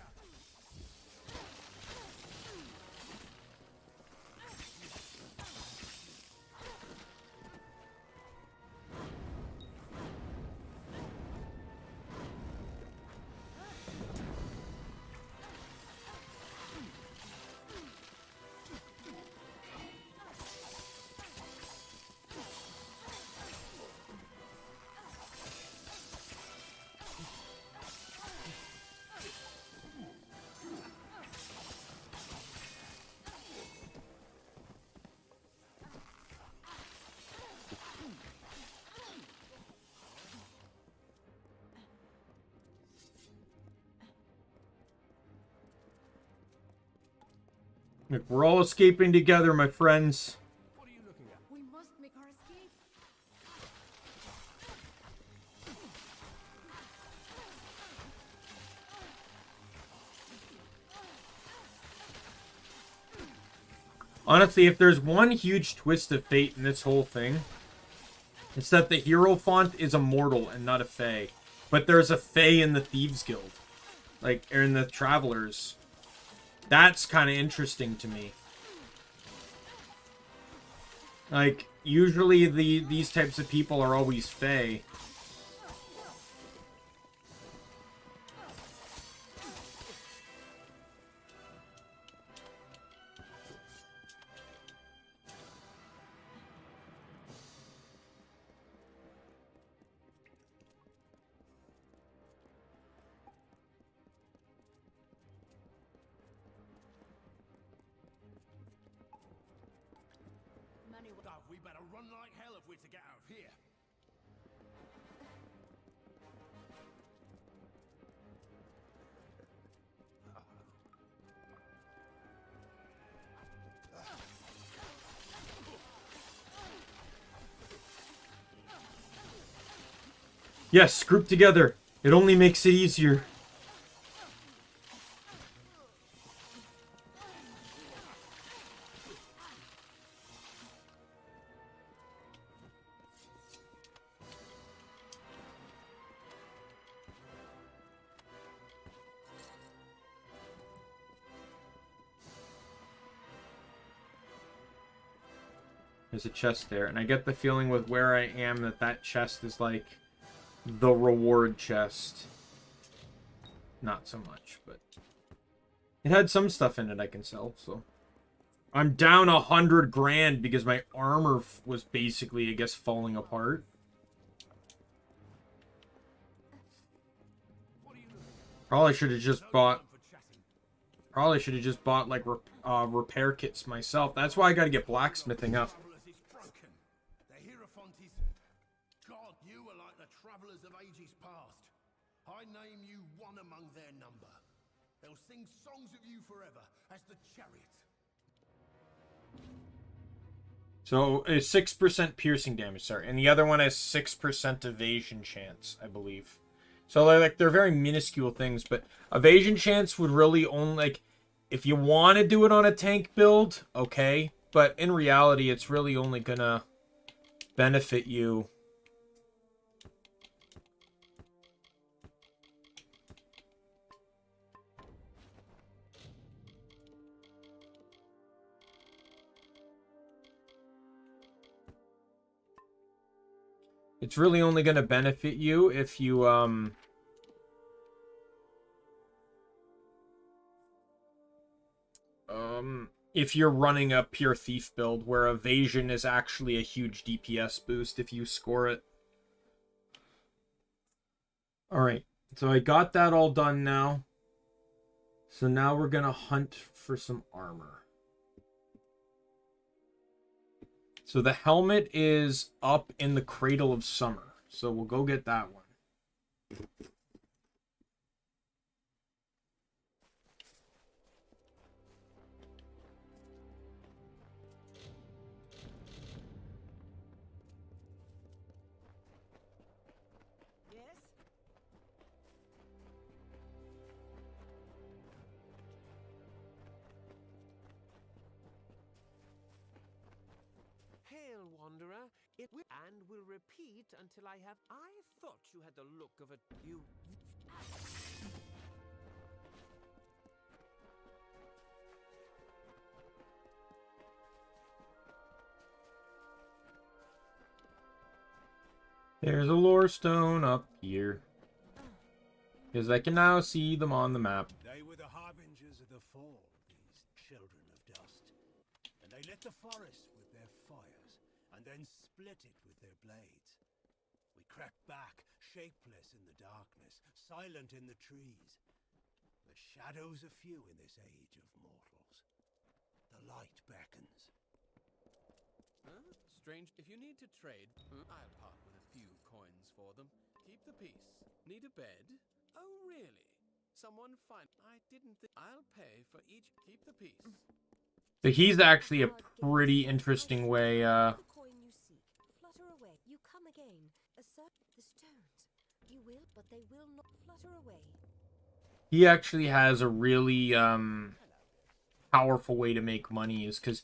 Look, we're all escaping together, my friends. We must make our escape. Honestly, if there's one huge twist of fate in this whole thing, it's that the Hierophant is a mortal and not a Fae. But there's a Fae in the Thieves Guild. Like, or in the Travelers. That's kind of interesting to me. Like, usually these types of people are always Fae. we better run like hell if we're to get out of here. Yes, group together. It only makes it easier. There's a chest there, and I get the feeling with where I am that that chest is like the reward chest. Not so much, but it had some stuff in it I can sell, so. I'm down 100 grand because my armor was basically, I guess, falling apart. Probably should have just bought like repair kits myself. That's why I got to get blacksmithing up. God, you are like the travelers of ages past. I name you one among their number. They'll sing songs of you forever as the chariot. So it's 6% piercing damage, sorry, and the other one has 6% evasion chance, I believe. So they're very minuscule things, but evasion chance would really only, like, if you want to do it on a tank build, okay, but in reality, it's really only gonna benefit you. It's really only going to benefit you if you, if you're running a pure thief build where evasion is actually a huge DPS boost if you score it. Alright, so I got that all done now. So now we're going to hunt for some armor. So the helmet is up in the Cradle of Summer. So we'll go get that one. And will repeat until I have. I thought you had the look of a. You. There's a lore stone up here. Because I can now see them on the map. They were the harbingers of the fall, these children of dust. And they lit the forest with their fires, and then split it with their blades. We crept back, shapeless in the darkness, silent in the trees. The shadows are few in this age of mortals. The light beckons. Huh? Strange. If you need to trade, I'll part with a few coins for them. Keep the peace. Need a bed? Oh, really? Someone find. I didn't think. I'll pay for each. Keep the peace. So he's actually a pretty interesting way, Flutter away. You come again. Assert the stones. You will, but they will not flutter away. he actually has a really, powerful way to make money is because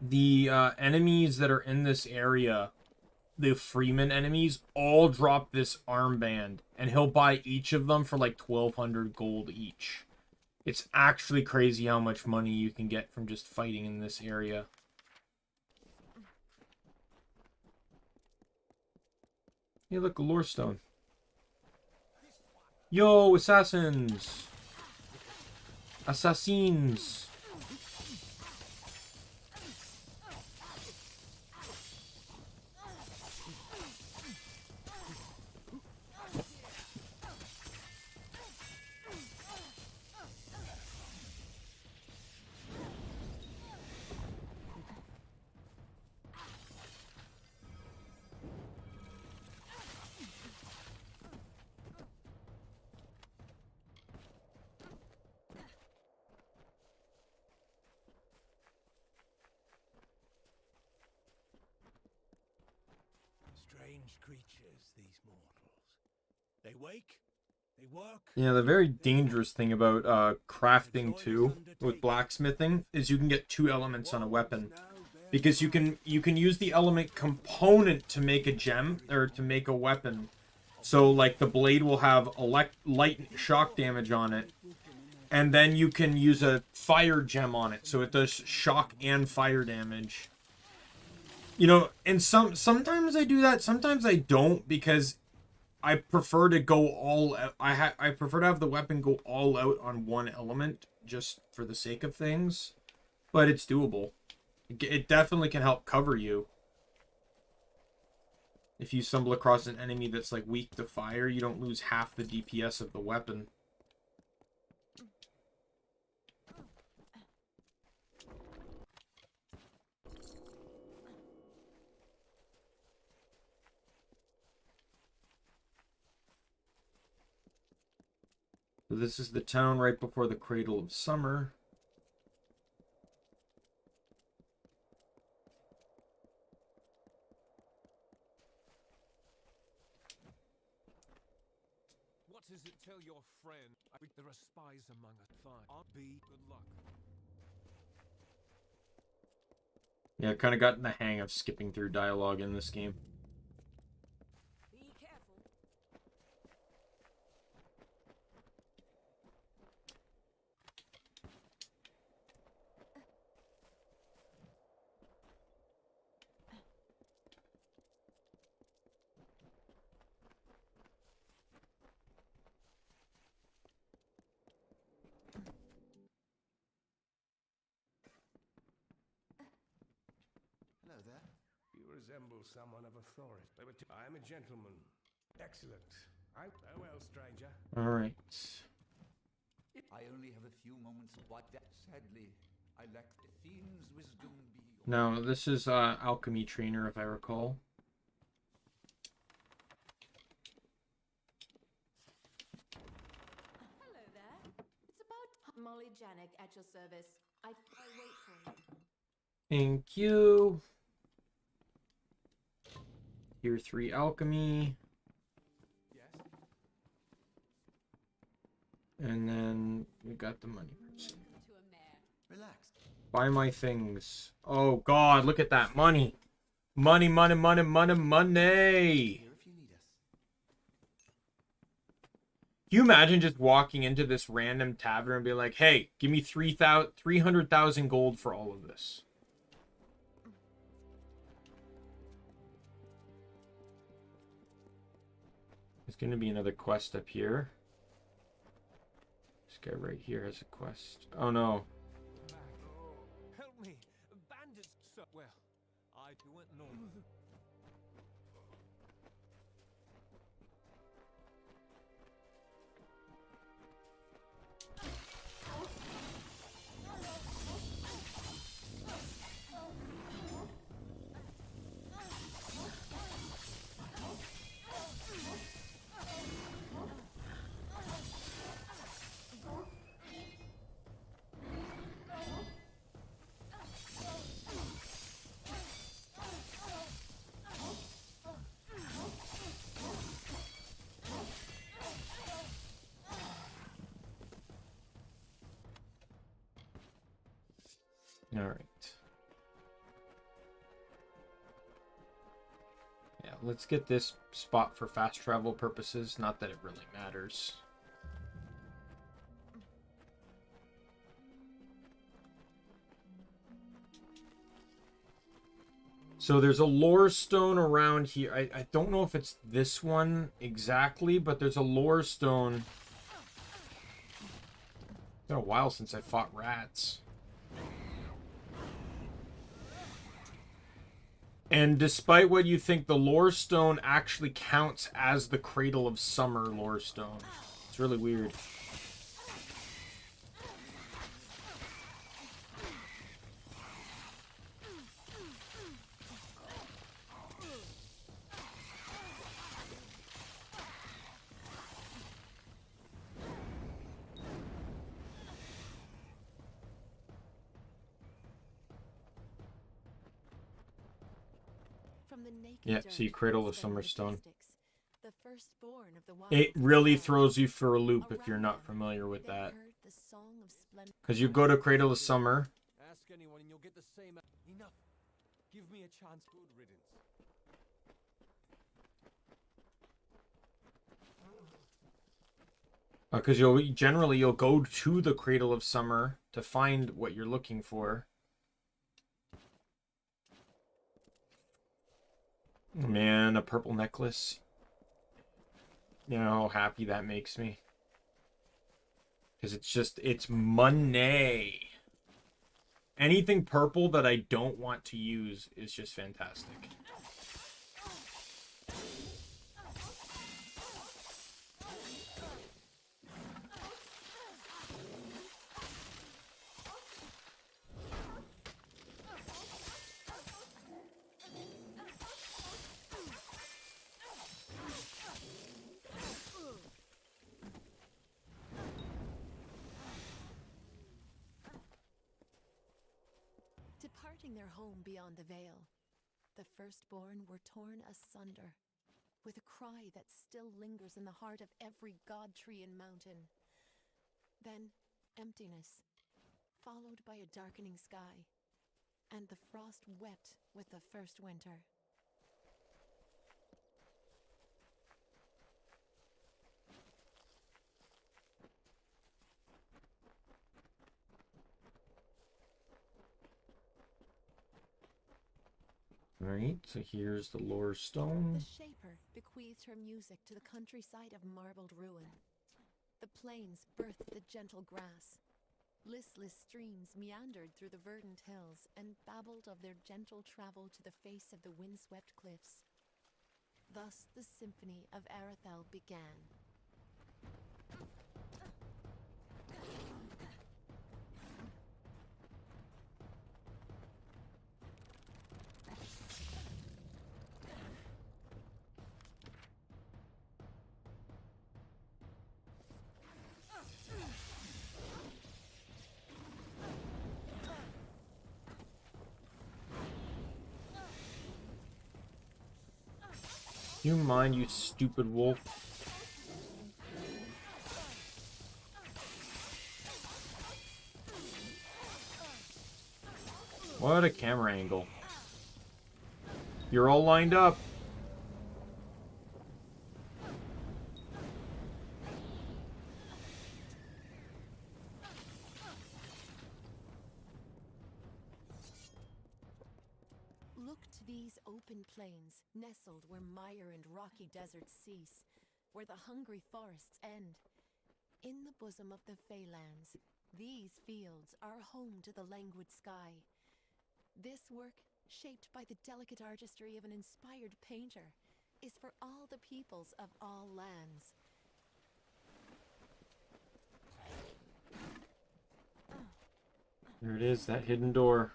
the, enemies that are in this area, the Freeman enemies, all drop this armband, and he'll buy each of them for like 1,200 gold each. It's actually crazy how much money you can get from just fighting in this area. Hey, look, a lore stone. Yo, assassins! Assassins! Strange creatures, these mortals. They wake, they work. Yeah, the very dangerous thing about crafting too with blacksmithing is you can get 2 elements on a weapon, because you can use the element component to make a gem or to make a weapon. So like the blade will have light shock damage on it, and then you can use a fire gem on it, so it does shock and fire damage. You know, and sometimes I do that, sometimes I don't, because I prefer to go all out. I prefer to have the weapon go all out on one element just for the sake of things, but it's doable. It definitely can help cover you. If you stumble across an enemy that's like weak to fire, you don't lose half the DPS of the weapon. So this is the town right before the Cradle of Summer. What does it tell your friend? There are spies among us. Fine. I'll be good luck. Yeah, I kind of gotten the hang of skipping through dialogue in this game. Be careful. Hello there. You resemble someone of authority. I am a gentleman. Excellent. Farewell, stranger. All right. I only have a few moments. What? Sadly, I lack the fiend's wisdom. No, this is alchemy trainer, if I recall. Hello there. It's about Molly Janik at your service. I wait for you. Thank you. Tier 3 alchemy. Yes. And then we got the money. Relax. Buy my things. Oh god, look at that money. Money, money, money, money, money. Can you imagine just walking into this random tavern and be like, hey, give me 300,000 gold for all of this. There's going to be another quest up here. This guy right here has a quest. Oh no. Help me! Bandits! Well, I went north. All right. Yeah, let's get this spot for fast travel purposes. Not that it really matters. So there's a lore stone around here. I don't know if it's this one exactly, but there's a lore stone. It's been a while since I fought rats. And despite what you think, the lore stone actually counts as the Cradle of Summer lore stone. It's really weird. from the naked Yeah, dirt see, Cradle of spend Summer the Stone. mystics, the firstborn of the It wilds really themselves. throws you for a loop if you're Around not them, familiar with they that. heard the song of splendor. Because you go to Cradle of Summer. Ask anyone and you'll get the same. Enough. Give me a chance. Good riddance. Because you'll go to the Cradle of Summer to find what you're looking for. Man, a purple necklace. You know how happy that makes me. Because it's money. Anything purple that I don't want to use is just fantastic. Departing their home beyond the veil, the firstborn were torn asunder, with a cry that still lingers in the heart of every god tree and mountain. Then emptiness, followed by a darkening sky, and the frost wept with the first winter. Alright, so here's the lore stone. The Shaper bequeathed her music to the countryside of marbled ruin. The plains birthed the gentle grass. Listless streams meandered through the verdant hills and babbled of their gentle travel to the face of the windswept cliffs. Thus the symphony of Arethel began. You mind, you stupid wolf? What a camera angle. You're all lined up. Look to these open plains, nestled where mire and rocky deserts cease, where the hungry forests end. In the bosom of the Feylands, these fields are home to the languid sky. This work, shaped by the delicate artistry of an inspired painter, is for all the peoples of all lands. There it is, that hidden door.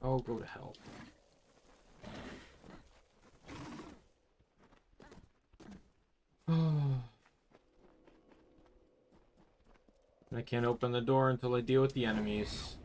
Oh, go to hell. I can't open the door until I deal with the enemies.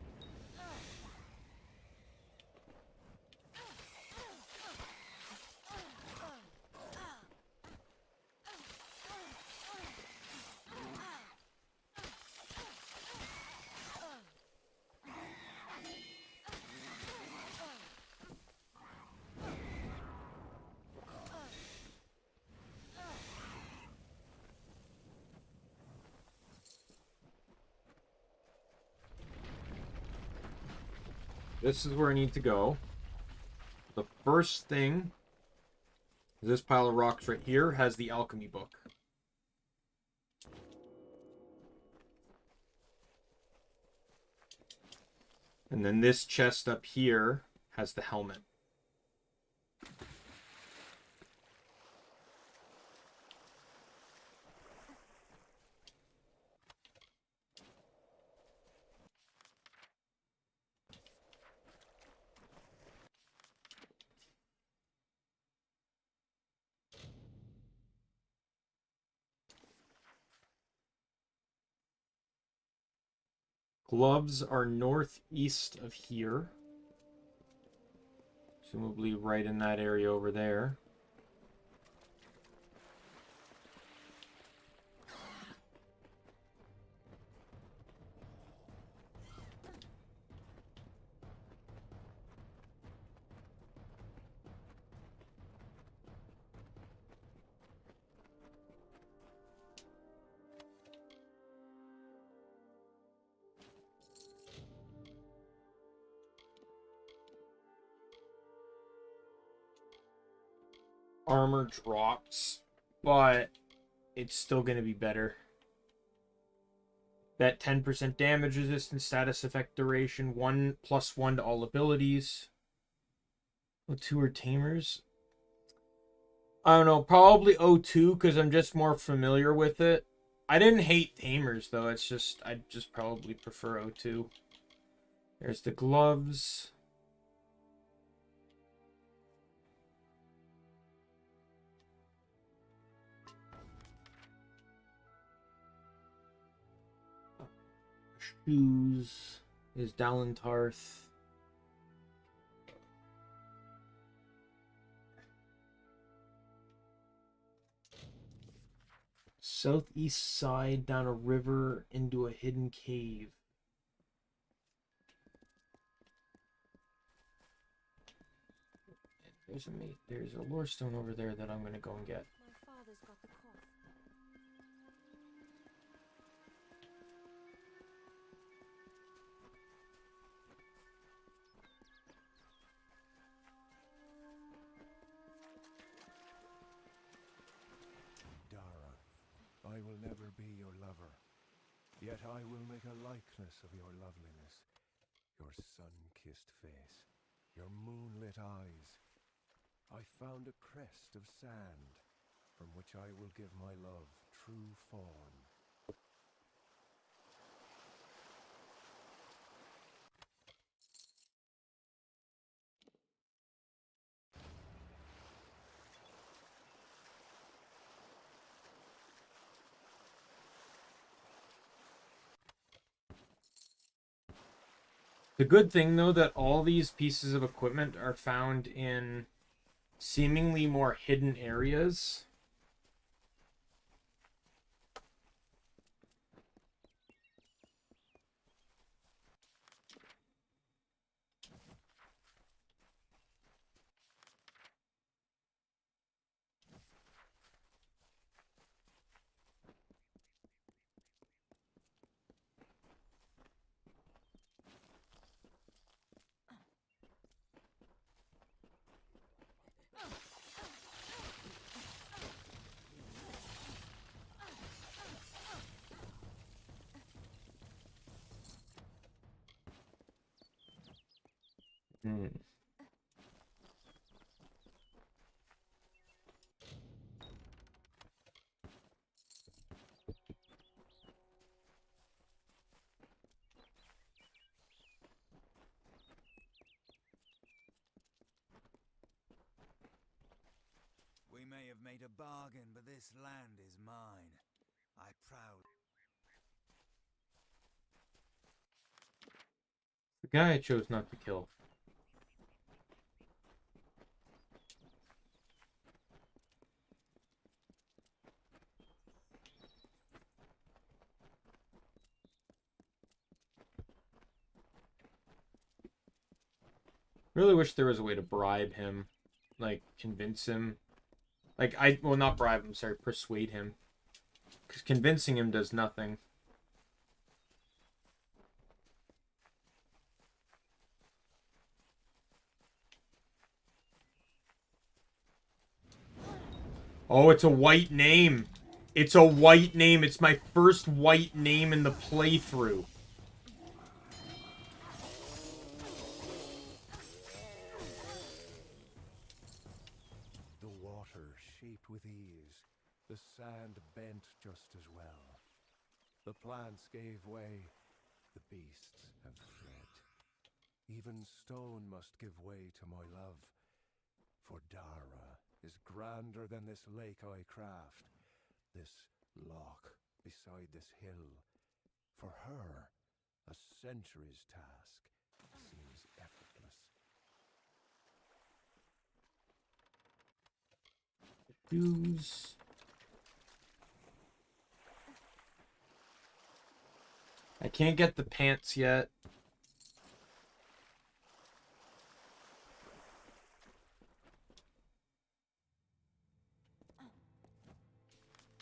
This is where I need to go. The first thing, this pile of rocks right here has the alchemy book. And then this chest up here has the helmet. Gloves are northeast of here. Presumably right in that area over there. Armor drops, but it's still going to be better. That 10% damage resistance, status effect duration, 1+1 to all abilities. O2 or Tamers? I don't know, probably O2 because I'm just more familiar with it. I didn't hate Tamers though, it's just, I just probably prefer O2. There's the gloves. Shoes is Dalentarth. Southeast side down a river into a hidden cave. There's a lore stone over there that I'm gonna go and get. My father's got the cough. Dara, I will never be your lover, yet I will make a likeness of your loveliness, your sun-kissed face, your moonlit eyes. I found a crest of sand, from which I will give my love true form. The good thing, though, that all these pieces of equipment are found in seemingly more hidden areas. We may have made a bargain, but this land is mine. I proud. The guy I chose not to kill. Really wish there was a way to bribe him. Like, convince him. Like, well, not bribe him, sorry, persuade him. Because convincing him does nothing. Oh, it's a white name. It's a white name. It's my first white name in the playthrough. The water shaped with ease, the sand bent just as well. The plants gave way, the beasts have fled. Even stone must give way to my love, for Dara is grander than this lake I craft, this loch beside this hill. For her, a century's task seems effortless. Shoes. I can't get the pants yet.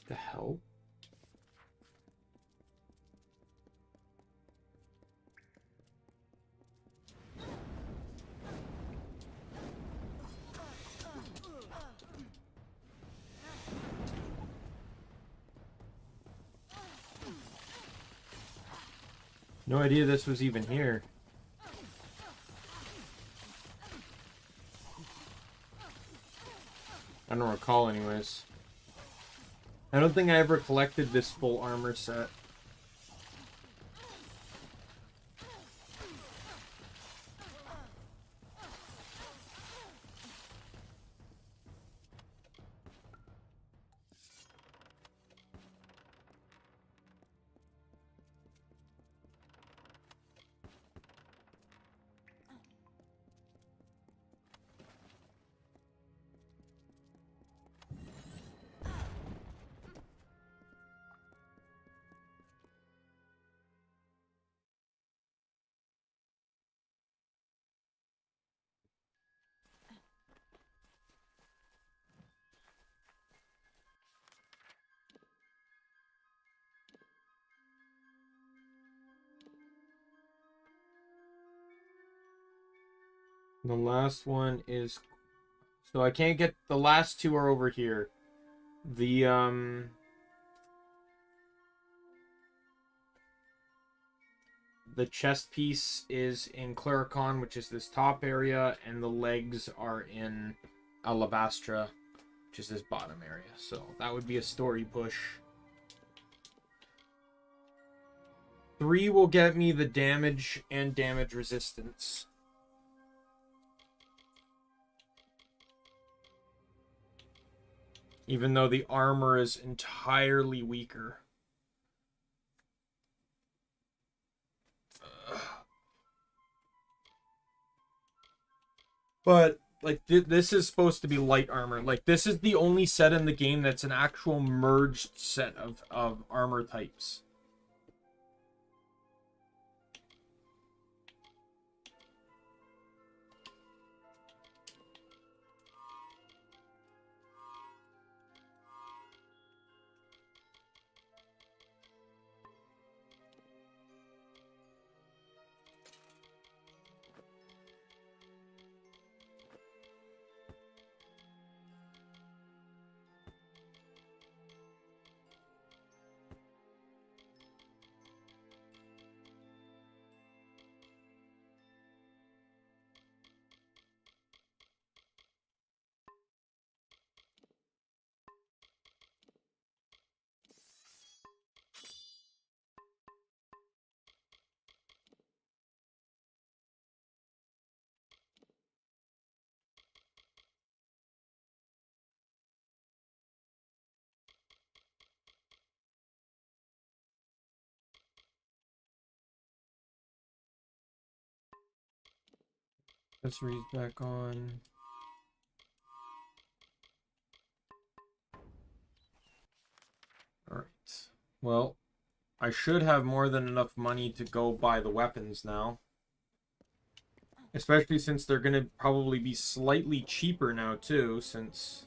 The hell? No idea this was even here. I don't recall anyways. I don't think I ever collected this full armor set. The last one is... So I can't get... The last two are over here. The chest piece is in Clericon, which is this top area, and the legs are in Alabastra, which is this bottom area. So that would be a story push. 3 will get me the damage and damage resistance. Even though the armor is entirely weaker. But, like, this is supposed to be light armor. Like, this is the only set in the game that's an actual merged set of armor types. Accessories back on. Alright. Well, I should have more than enough money to go buy the weapons now. Especially since they're going to probably be slightly cheaper now, too, since...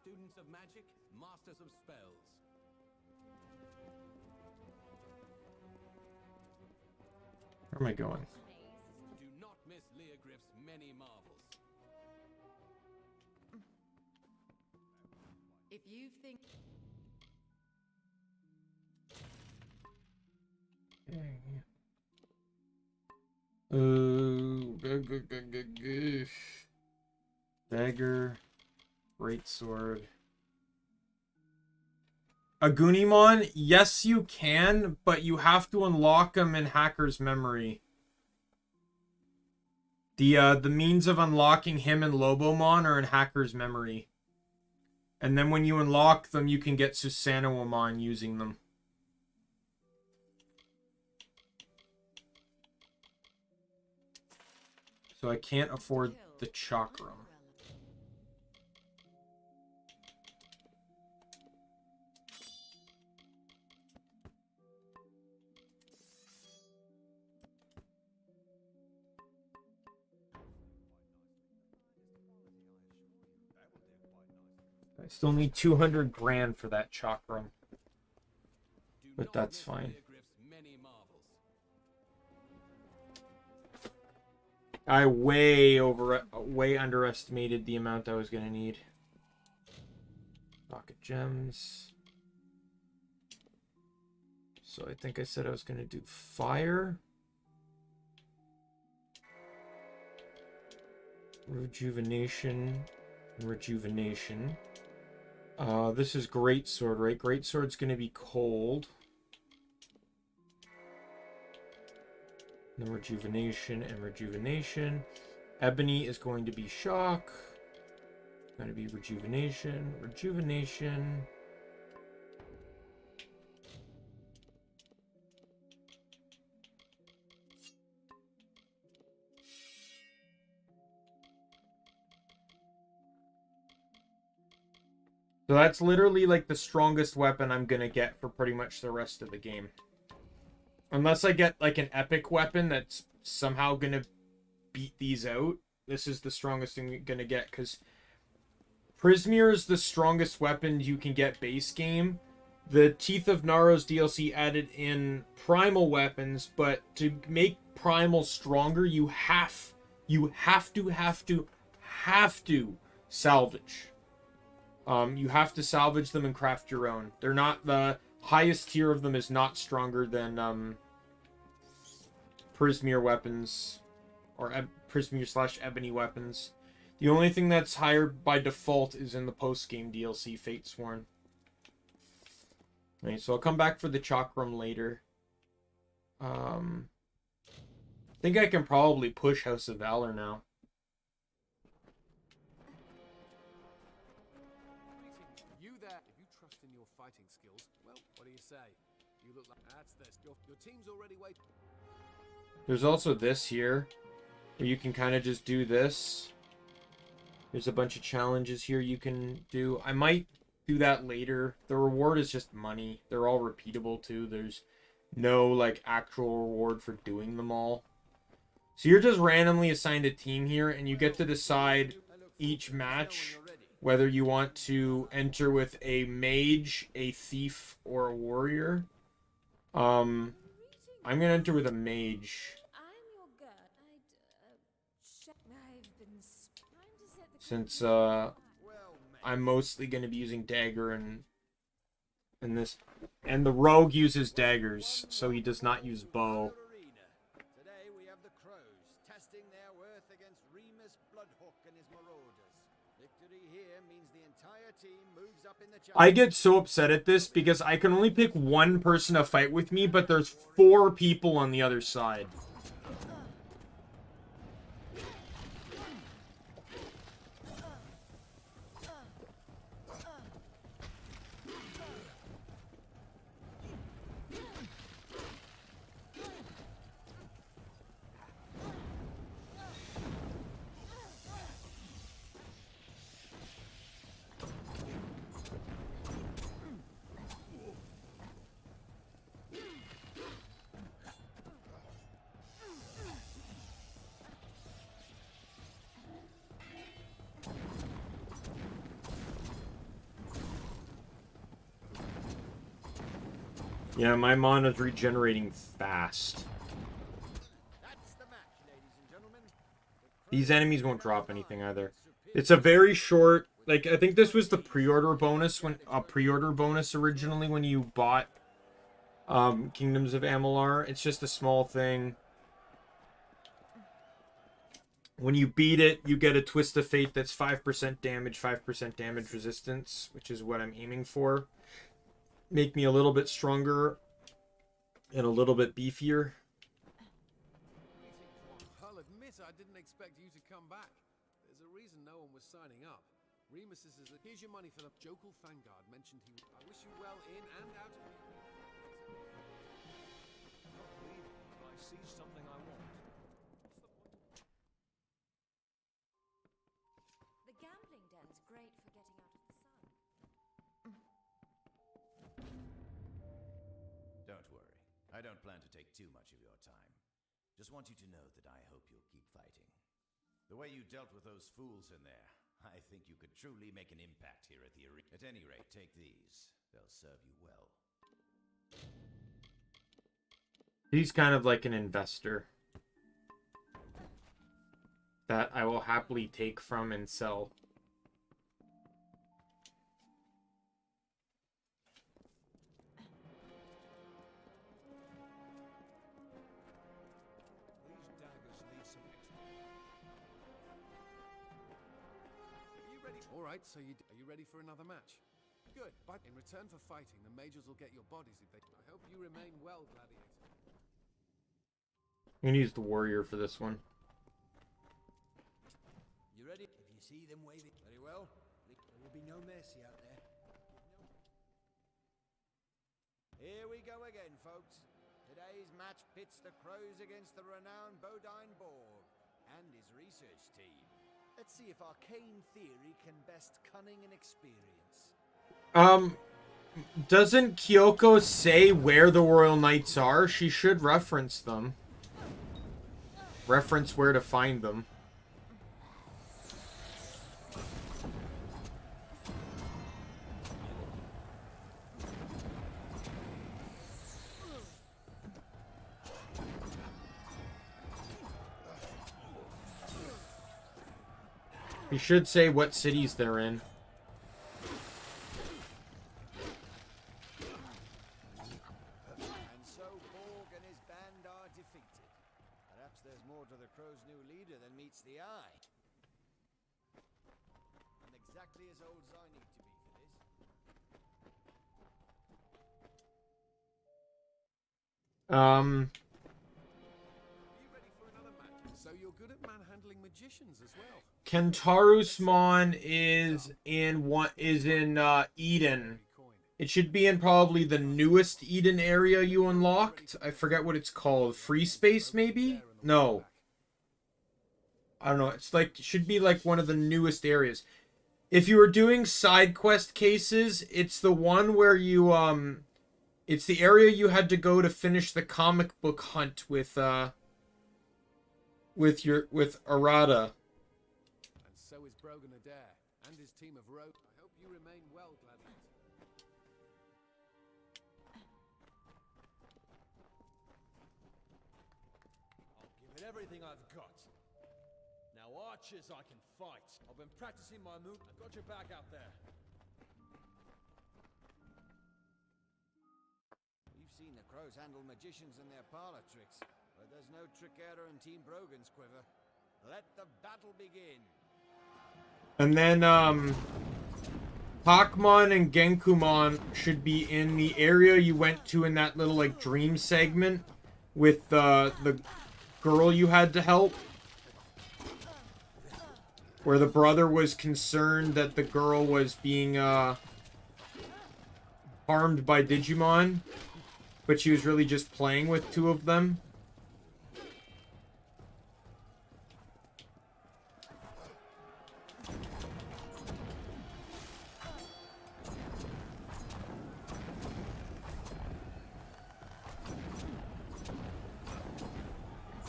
Students of magic, masters of spells. Where am I going? Do not miss Leogriff's many marvels. If you think... Dagger, greatsword. Agunimon, yes you can, but you have to unlock him in Hacker's Memory. The means of unlocking him and Lobomon are in Hacker's Memory. And then when you unlock them, you can get Susanowomon using them. So I can't afford the Chakram. I still need 200 grand for that chakram. But that's fine. I way underestimated the amount I was gonna need. Pocket gems. So I think I said I was gonna do fire. Rejuvenation. Rejuvenation. This is greatsword, right? Greatsword's gonna be cold. And then rejuvenation and rejuvenation. Ebony is going to be shock. Going to be rejuvenation, rejuvenation. So that's literally like the strongest weapon I'm gonna get for pretty much the rest of the game. Unless I get like an epic weapon that's somehow gonna beat these out. This is the strongest thing I'm gonna get, because Prismir is the strongest weapon you can get base game. The Teeth of Naros DLC added in primal weapons, but to make primal stronger, you have to salvage. You have to salvage them and craft your own. They're not, the highest tier of them is not stronger than Prismir weapons, or Prismir / Ebony weapons. The only thing that's higher by default is in the post-game DLC, Fatesworn. Right, so I'll come back for the chakram later. I think I can probably push House of Valor now. You there? If you trust in your fighting skills, well, what do you say? You look like that's this. Your team's already waiting. There's also this here, where you can kind of just do this. There's a bunch of challenges here you can do. I might do that later. The reward is just money. They're all repeatable too. There's no like actual reward for doing them all. So you're just randomly assigned a team here, and you get to decide each match whether you want to enter with a mage, a thief, or a warrior. I'm gonna enter with a mage. Since I'm mostly going to be using dagger and this, and the rogue uses daggers, so he does not use bow. Today we have the Crows testing their worth against Remus Bloodhook and his marauders. Victory here means the entire team moves up in the I get so upset at this because I can only pick one person to fight with me, but there's 4 people on the other side. Yeah, my mana's regenerating fast. These enemies won't drop anything either. It's a very short, like, I think this was the pre-order bonus, when a pre-order bonus originally when you bought Kingdoms of Amalur. It's just a small thing. When you beat it, you get a Twist of Fate that's 5% damage, 5% damage resistance, which is what I'm aiming for. Make me a little bit stronger and a little bit beefier. I'll admit I didn't expect you to come back. There's a reason no one was signing up. Remus is here's your money for the Jokul Vanguard mentioned he. I wish you well in and out of the. I see something I want. The gambling den's great for getting out of the sun. Don't worry. I don't plan to take too much of your time. Just want you to know that I hope you'll keep fighting. The way you dealt with those fools in there, I think you could truly make an impact here at the arena. At any rate, take these. They'll serve you well. He's kind of like an investor that I will happily take from and sell. These daggers need some extra. Are you ready? All right, so are you ready for another match? Good, but in return for fighting, the majors will get your bodies if they... I hope you remain well, gladiator. I'm gonna use the warrior for this one. You ready? If you see them waving very well, there will be no mercy out there. Here we go again, folks. Today's match pits the Crows against the renowned Bodine Borg and his research team. Let's see if arcane theory can best cunning and experience. Doesn't Kyoko say where the Royal Knights are? She should reference them. Reference where to find them. He should say what cities they're in. And so Borg and his band are defeated. Perhaps there's more to the Crow's new leader than meets the eye. I'm exactly as old as I need to be for this. You ready for another match? So you're good at manhandling magicians as well. Kentarusmon is in Eden. It should be in probably the newest Eden area you unlocked. I forget what it's called. Free space, maybe? No. I don't know. It's like, it should be like one of the newest areas. If you were doing side quest cases, it's the one where you, it's the area you had to go to finish the comic book hunt with Arata. And so is Brogan Adair and his team of road. I hope you remain well, gladiator. I'll give it everything I've got. Now, archers, I can fight. I've been practicing my move. I've got your back out there. We've seen the Crows handle magicians and their parlor tricks, but there's no trick-error in Team Brogan's quiver. Let the battle begin. And then, Pakmon and Genkumon should be in the area you went to in that little, like, dream segment with, the girl you had to help. Where the brother was concerned that the girl was being, harmed by Digimon. But she was really just playing with two of them.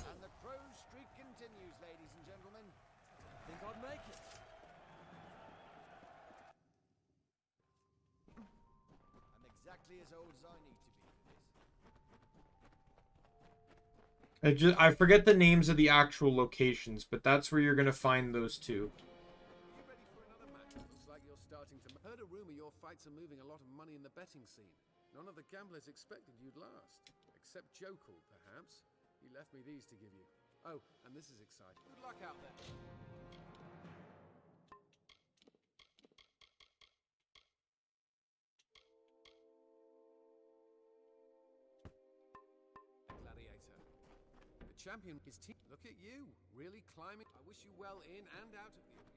And the Crow streak continues, ladies and gentlemen. I think I'd make it. I'm exactly as old as I need to be for this. I forget the names of the actual locations, but that's where you're gonna find those two. You ready for another match? Looks like you're starting to... Heard a rumor your fights are moving a lot of money in the betting scene. None of the gamblers expected you'd last. Except Jokul, perhaps. He left me these to give you. Oh, and this is exciting. Good luck out there. Gladiator. The champion is team. Look at you, really climbing. I wish you well in and out of the arena,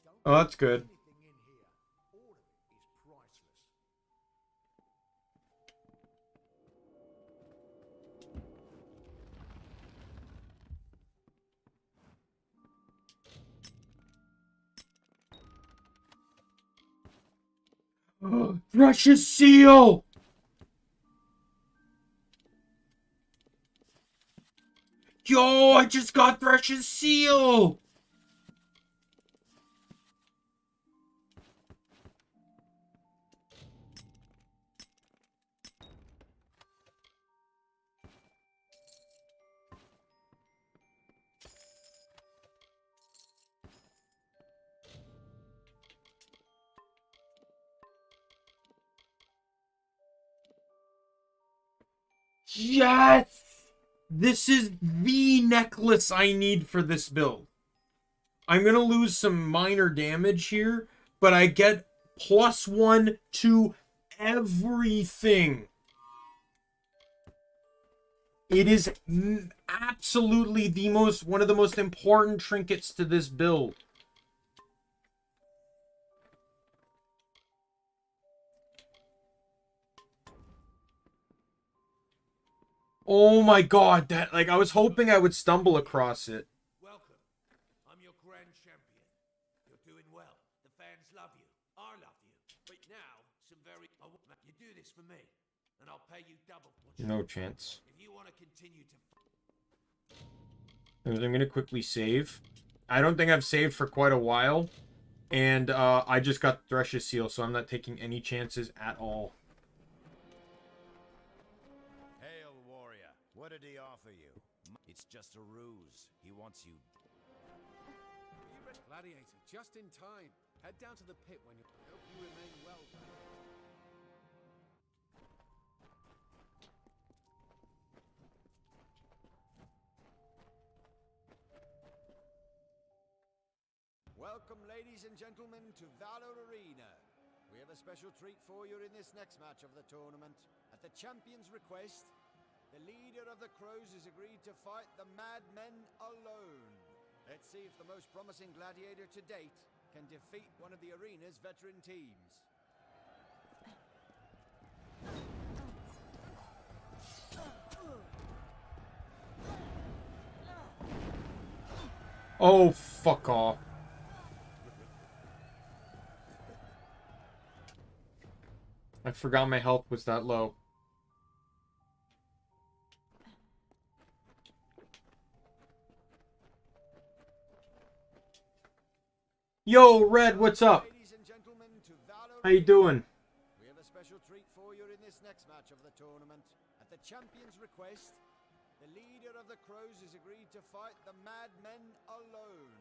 gladiator. Oh, that's good. Anything in here, all of it is priceless. Precious seal! Yo, I just got Thresh's seal! Yes! This is the necklace I need for this build. I'm going to lose some minor damage here, but I get +1 to everything. It is absolutely one of the most important trinkets to this build. Oh my god, that, like, I was hoping I would stumble across it. Welcome. I'm your grand champion. You're doing well. The fans love you. I love you. But now, you do this for me, and I'll pay you double. No chance. If you want to continue to... I'm going to quickly save. I don't think I've saved for quite a while. And I just got Thresh's seal, so I'm not taking any chances at all. Hail, warrior. What did he offer you? It's just a ruse. He wants you... Gladiator, just in time. Head down to the pit when you... I hope you remain well. Welcome, ladies and gentlemen, to Valor Arena. We have a special treat for you in this next match of the tournament. At the champion's request, the leader of the Crows has agreed to fight the Madmen alone. Let's see if the most promising gladiator to date can defeat one of the arena's veteran teams. Oh, fuck off. I forgot my health was that low. Yo, Red, what's up? How you doing? We have a special treat for you in this next match of the tournament. At the champion's request, the leader of the Crows has agreed to fight the Madmen alone.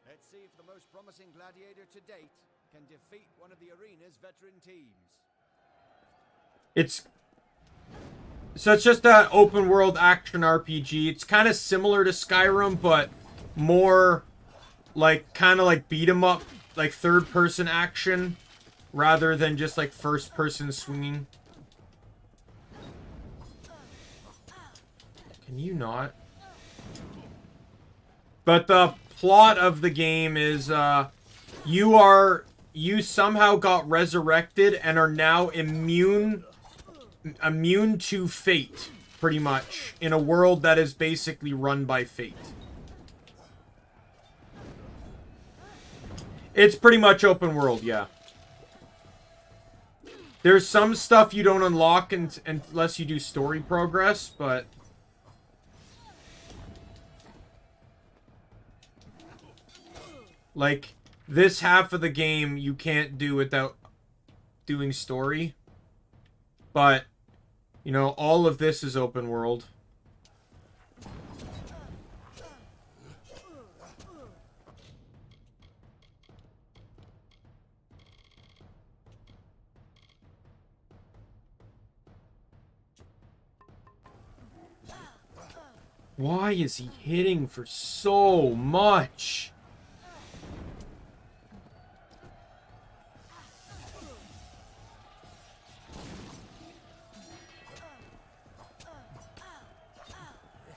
Let's see if the most promising gladiator to date can defeat one of the arena's veteran teams. It's just an open world action RPG. It's kind of similar to Skyrim, but more like kind of like beat 'em up, like third person action rather than just like first person swinging. Can you not? But the plot of the game is you somehow got resurrected and are now immune to fate, pretty much, in a world that is basically run by fate. It's pretty much open world, yeah. There's some stuff you don't unlock unless you do story progress, but... like, this half of the game you can't do without doing story. But, you know, all of this is open world. Why is he hitting for so much?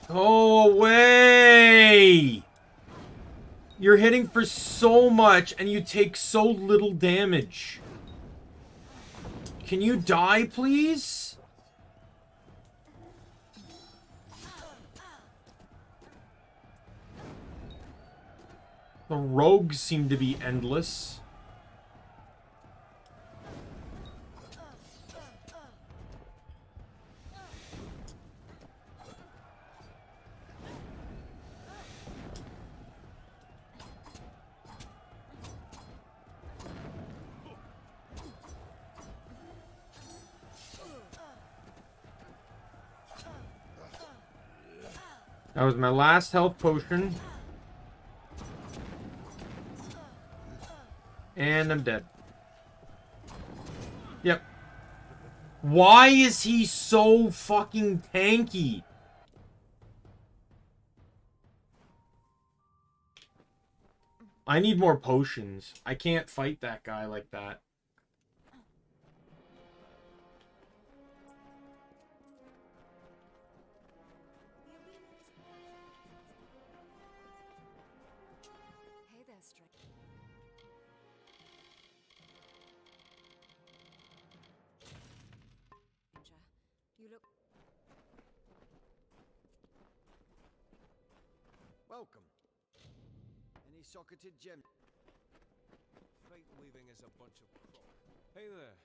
Go away! You're hitting for so much and you take so little damage. Can you die, please? The rogues seem to be endless. That was my last health potion. And I'm dead. Yep. Why is he so fucking tanky? I need more potions. I can't fight that guy like that. Hey there, stranger. You look... Welcome. Any socketed gem? Fate weaving is a bunch of crock. Hey there.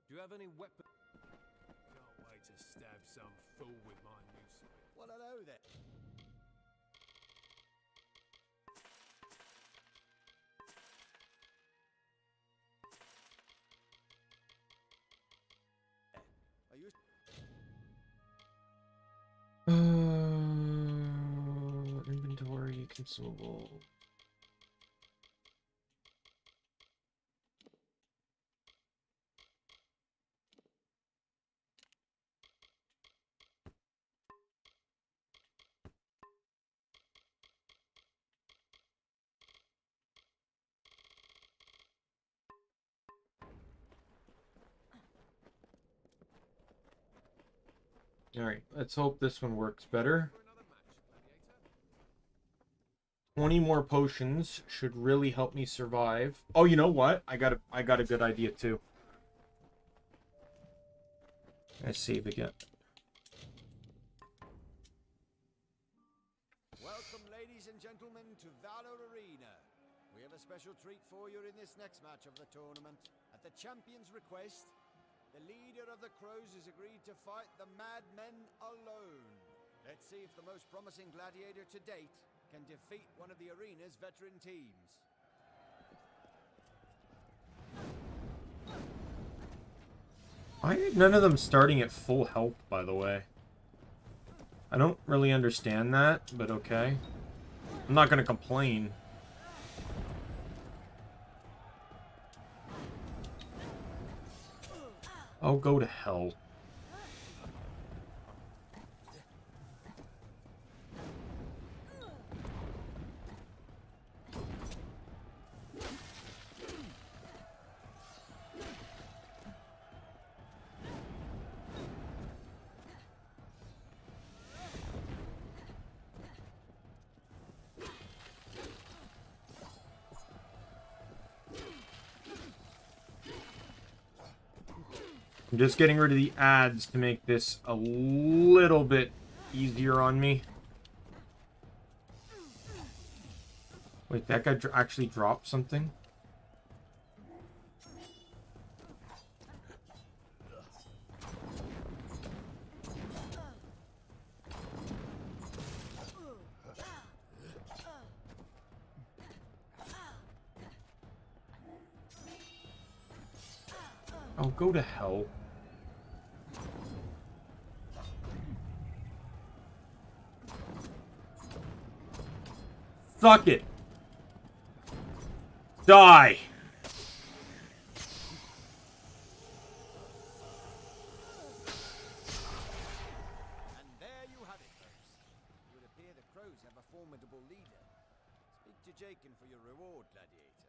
Do you have any weapon? Can't wait to stab some fool with my new sword. Well, hello there. Are you... Inventory, consumable. Alright, let's hope this one works better. 20 more potions should really help me survive. Oh, you know what? I got a good idea too. I save again. Welcome, ladies and gentlemen, to Valor Arena. We have a special treat for you in this next match of the tournament. At the champion's request, the leader of the Crows has agreed to fight the Madmen alone. Let's see if the most promising gladiator to date can defeat one of the arena's veteran teams. Why are none of them starting at full health, by the way? I don't really understand that, but okay. I'm not gonna complain. Oh, go to hell. I'm just getting rid of the ads to make this a little bit easier on me. Wait, that guy actually dropped something? Oh, go to hell. Suck it. Die. And there you have it, folks. It would appear the Crows have a formidable leader. Speak to Jakin for your reward, gladiator.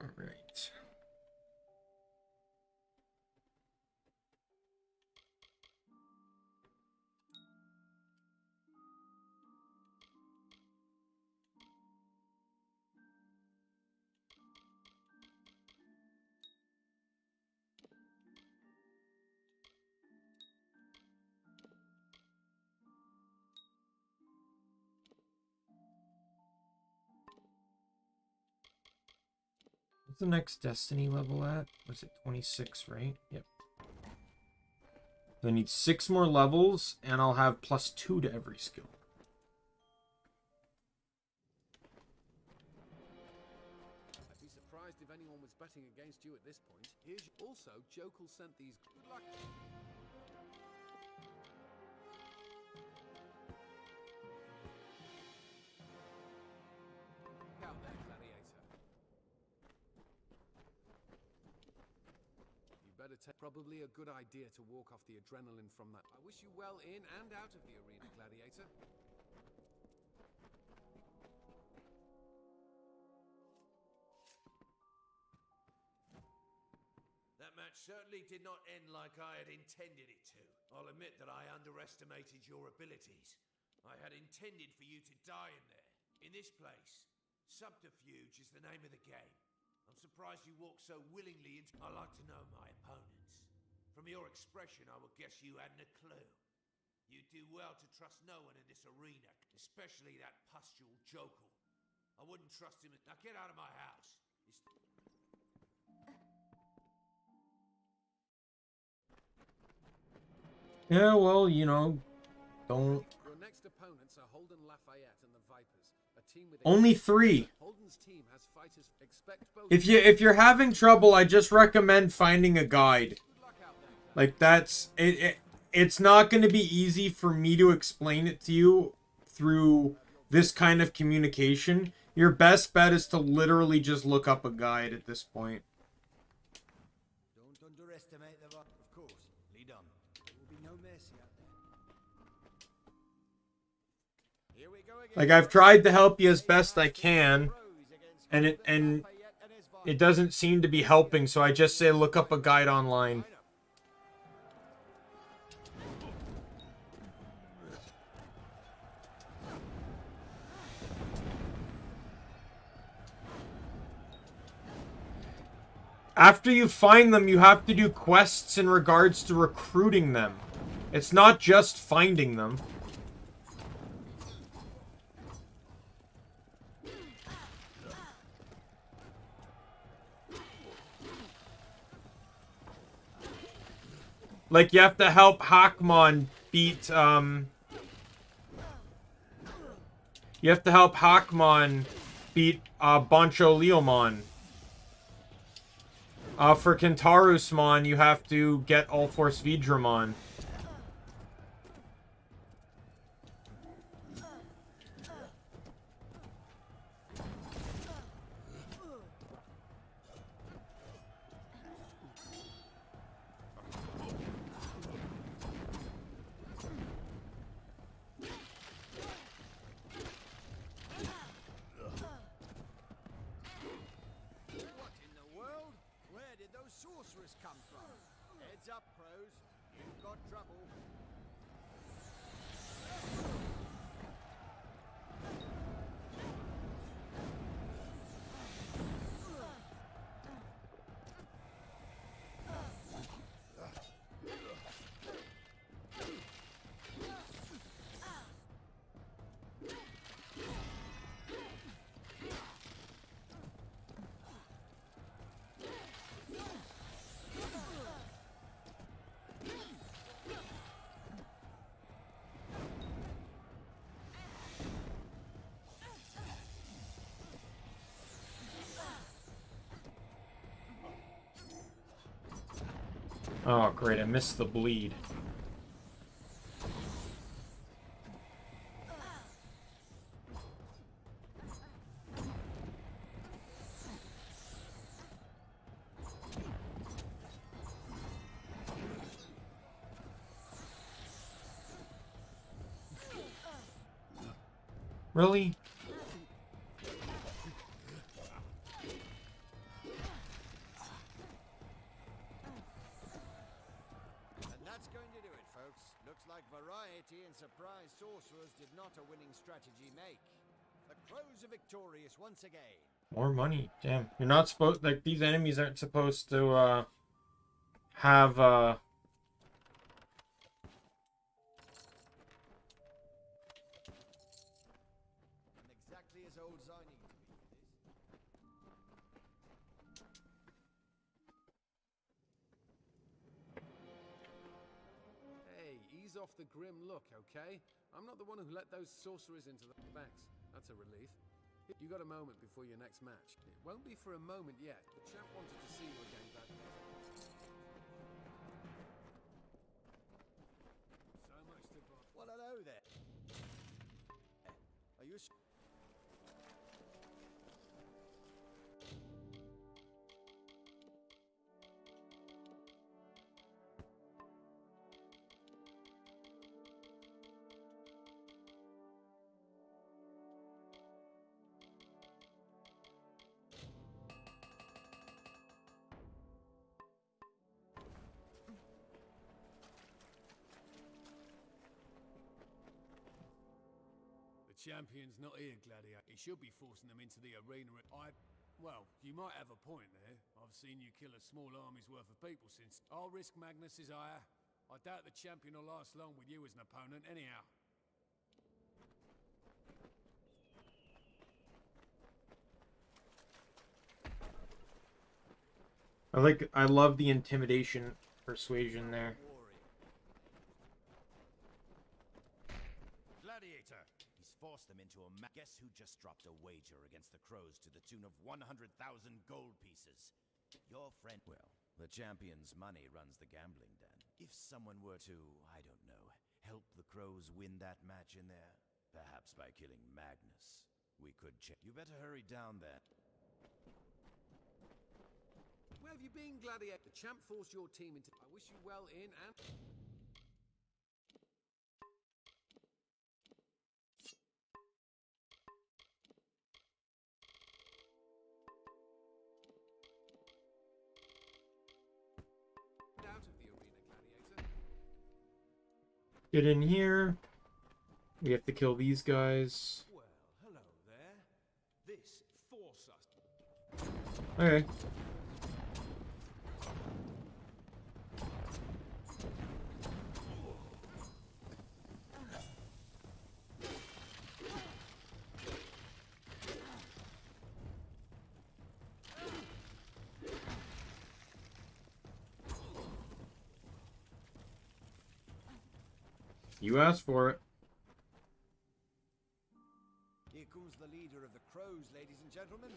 All right. What's the next Destiny level at? Was it 26, right? Yep. I need 6 more levels, and I'll have +2 to every skill. I'd be surprised if anyone was betting against you at this point. Here's also, Jokul sent these. Good luck. Out there, gladiator. You better take. Probably a good idea to walk off the adrenaline from that. I wish you well in and out of the arena, gladiator. That match certainly did not end like I had intended it to. I'll admit that I underestimated your abilities. I had intended for you to die in there, in this place. Subterfuge is the name of the game. I'm surprised you walked so willingly into... I like to know my opponents. From your expression, I would guess you hadn't a clue. You do well to trust no one in this arena, especially that pustule Jokul. I wouldn't trust him. Now get out of my house. Yeah, well, you know, don't... Your next opponents are Holden Lafayette and the Vipers, a team with Only 3. Holden's team has fighters. Expect both. If you're having trouble, I just recommend finding a guide. Like that's it's not going to be easy for me to explain it to you through this kind of communication. Your best bet is to literally just look up a guide at this point. Don't underestimate the... Of course, lead on. There will be no mercy out there. Here we go again. Like I've tried to help you as best I can, and it doesn't seem to be helping, so I just say look up a guide online. After you find them, you have to do quests in regards to recruiting them. It's not just finding them. Like, you have to help Hakmon beat, You have to help Hakmon beat, Boncho Leomon. For Kentarusmon, you have to get Allforce Vidramon. Come from. Heads up, pros. You've got trouble. Oh, great, I missed the bleed. Really? Variety and surprise sorcerers did not a winning strategy make. The crows are victorious once again. More money. Damn. You're not supposed... Like, these enemies aren't supposed to, have, I'm exactly as old as I need to be for this. ease off the grim look, okay? I'm not the one who let those sorcerers into the backs. That's a relief. You got a moment before your next match. It won't be for a moment yet. The champ wanted to see you again, Gladiator. So much to buy. Well, hello there. Are you... Champion's not here, Gladiator. He should be forcing them into the arena. Well, you might have a point there. I've seen you kill a small army's worth of people since. I'll risk Magnus's ire. I doubt the champion will last long with you as an opponent, anyhow. I love the intimidation persuasion there. Gladiator! He's forced them into a Guess who just dropped a wager against the Crows to the tune of 100,000 gold pieces? Your friend. Well, the champion's money runs the gambling den. If someone were to, I don't know, help the Crows win that match in there, perhaps by killing Magnus, we could check. You better hurry down there. Where have you been, Gladiator? The champ forced your team into... I wish you well in and... out of the arena, Gladiator. Get in here. We have to kill these guys. Well, hello there. This force us. Okay. You asked for it. Here comes the leader of the Crows, ladies and gentlemen.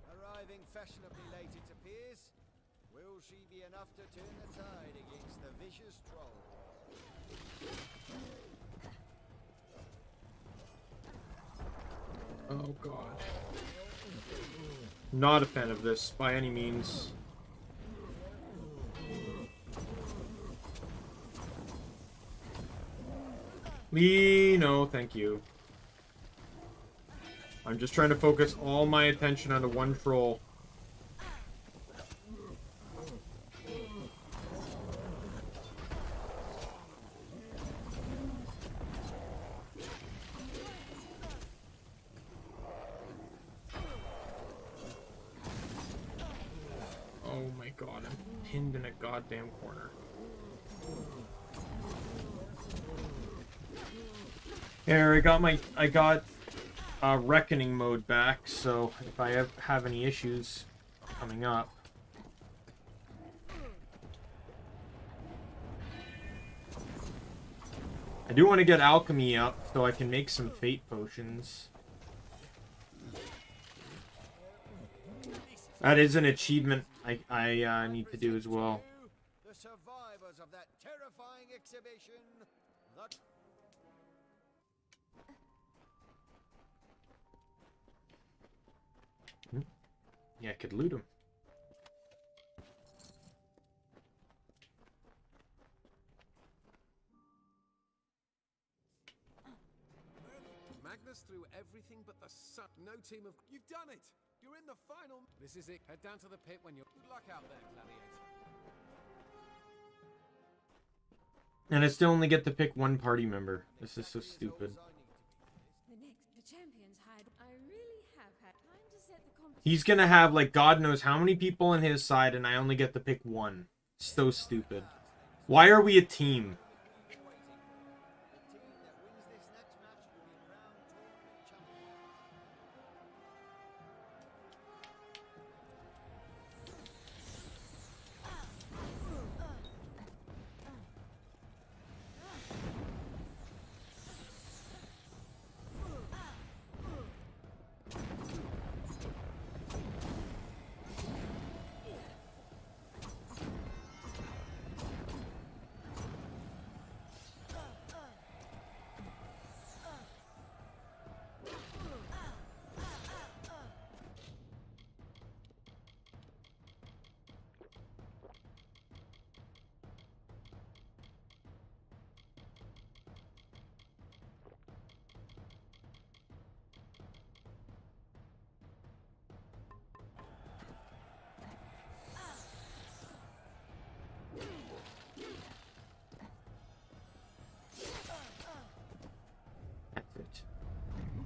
Arriving fashionably late, it appears. Will she be enough to turn the tide against the vicious troll? Oh god. Not a fan of this by any means. Lee, no, thank you. I'm just trying to focus all my attention onto one troll. Oh my god, I'm pinned in a goddamn corner. Here, I got reckoning mode back, so if I have any issues coming up. I do want to get alchemy up so I can make some fate potions. That is an achievement I need to do as well. The survivors of that terrifying exhibition. Yeah, I could loot him. Magnus threw everything but the sun. No team of... You've done it! You're in the final... This is it. Head down to the pit when you're... Good luck out there, Gladiator. And I still only get to pick one party member. This is so stupid. The champions had... I really have had time to set the competition. He's gonna have, like, God knows how many people on his side, and I only get to pick one. So stupid. Why are we a team?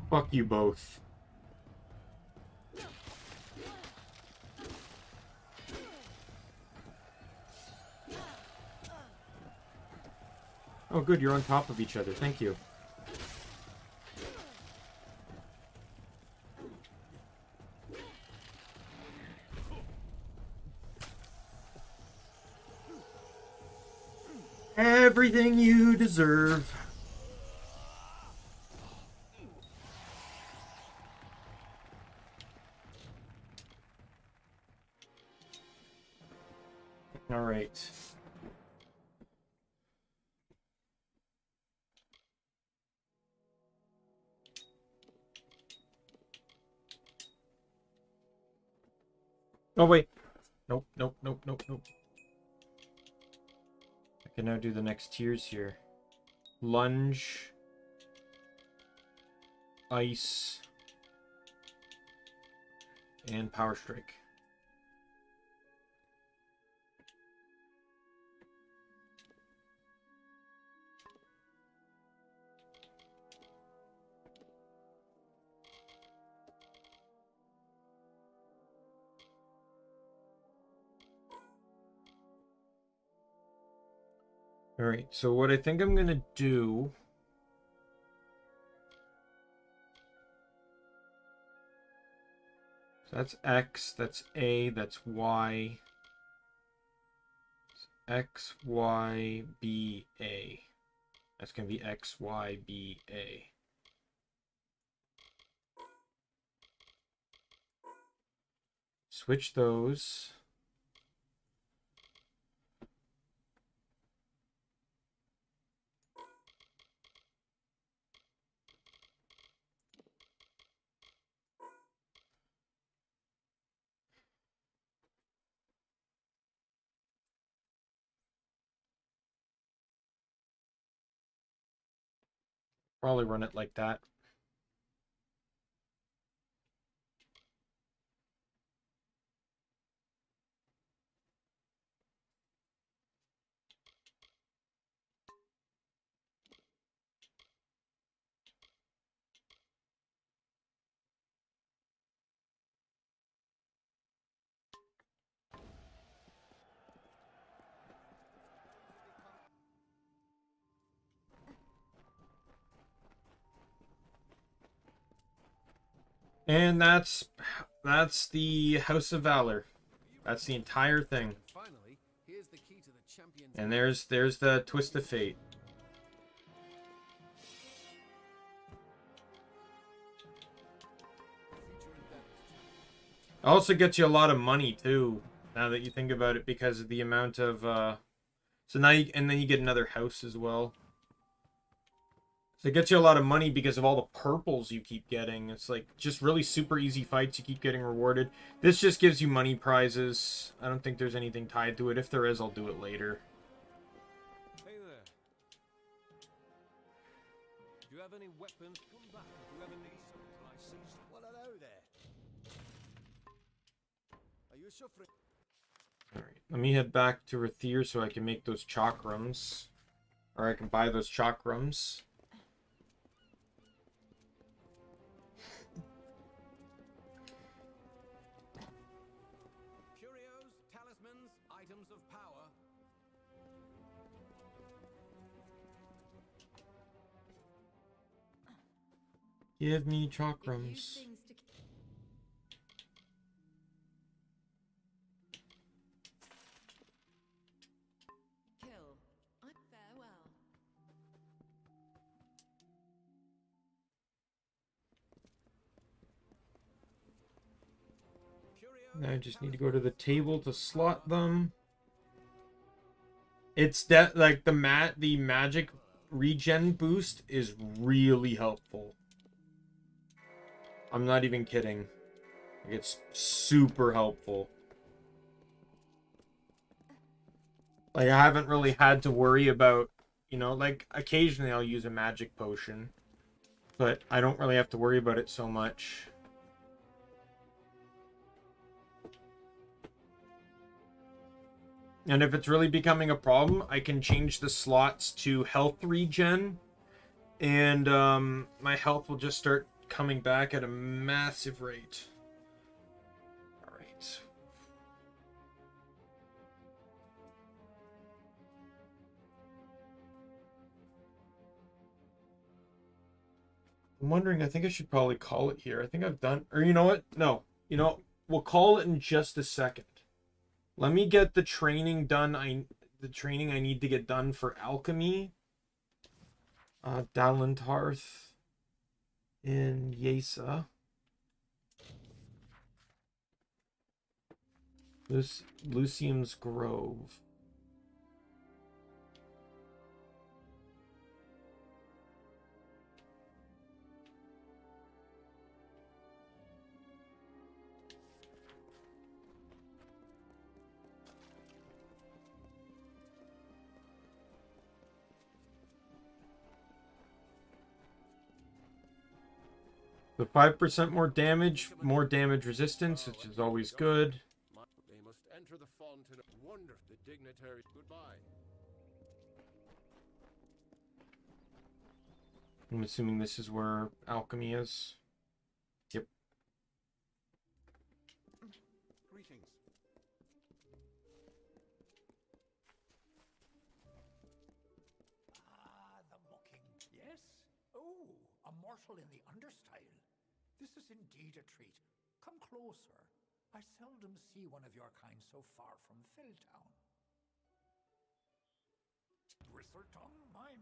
Fuck you both. Oh, good, you're on top of each other. Thank you. Everything you deserve. All right. Oh, wait. Nope, nope, nope, nope, nope. I can now do the next tiers here. Lunge. Ice. And Power Strike. Alright, so what I think I'm gonna do... So that's X, that's A, that's Y. X, Y, B, A. That's gonna be X, Y, B, A. Switch those. Probably run it like that. And that's the House of Valor. That's the entire thing. Finally, here's the key to the champion's... And there's the Twist of Fate. Also gets you a lot of money too, now that you think about it, because of the amount of so now and then you get another house as well. So it gets you a lot of money because of all the purples you keep getting. It's like just really super easy fights you keep getting rewarded. This just gives you money prizes. I don't think there's anything tied to it. If there is, I'll do it later. Hey there. Do you have any weapons? Come back if you ever need something. I see. What hello there? Are you suffering? Alright, let me head back to Rathir so I can make those chakrams. Or I can buy those chakrams. Curios, talismans, items of power. Give me chakrams. Now I just need to go to the table to slot them. It's that like the magic regen boost is really helpful. I'm not even kidding. It's super helpful. Like I haven't really had to worry about, you know, like occasionally I'll use a magic potion, but I don't really have to worry about it so much. And if it's really becoming a problem, I can change the slots to health regen. And my health will just start coming back at a massive rate. Alright. I'm wondering, I think I should probably call it here. I think I've done, or you know what? No. You know, we'll call it in just a second. Let me get the training done. The training I need to get done for alchemy. Dalentarth in Yesa. Lucium's Grove. The 5% more damage resistance, which is always good. They must enter the font in a wonder. The dignitary. Goodbye. I'm assuming this is where alchemy is. Yep. Greetings. The mocking. Yes? Oh, a mortal in the understyle. This is indeed a treat. Come closer. I seldom see one of your kind so far from Felltown. Bristletongue? My,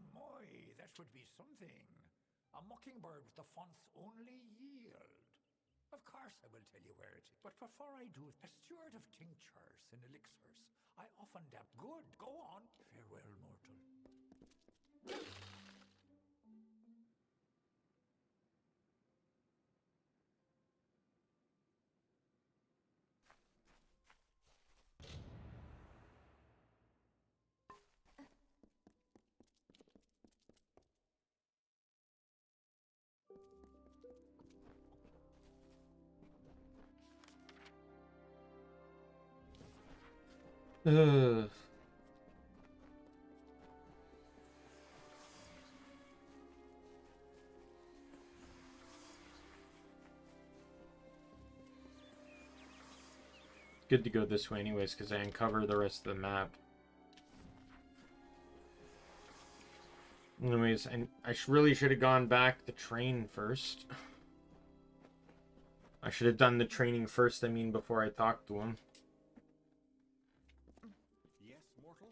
that would be something. A mockingbird with the font's only yield. Of course I will tell you where it is. But before I do, as steward of tinctures and elixirs, I often dab. Good, go on. Farewell, mortal. Ugh. Good to go this way anyways, because I uncover the rest of the map. Anyways, I really should have gone back to train first. I should have done the training first, I mean, before I talked to him. Yes, mortal?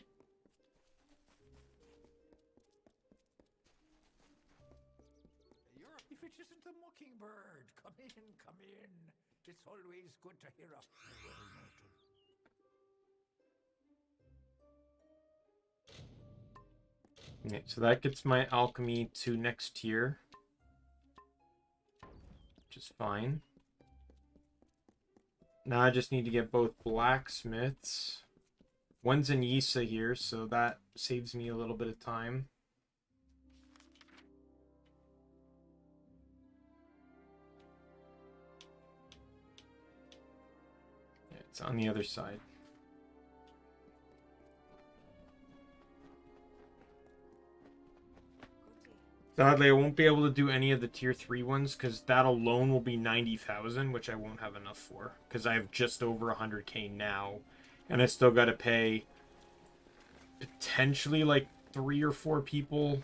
If it isn't the mockingbird, come in, come in. It's always good to hear a farewell, mortal. Okay, so that gets my alchemy to next tier, which is fine. Now I just need to get both blacksmiths. One's in Yisa here, so that saves me a little bit of time. Yeah, it's on the other side. Sadly, I won't be able to do any of the tier 3 ones, because that alone will be 90,000, which I won't have enough for. Because I have just over 100k now, and I still got to pay potentially like 3 or 4 people.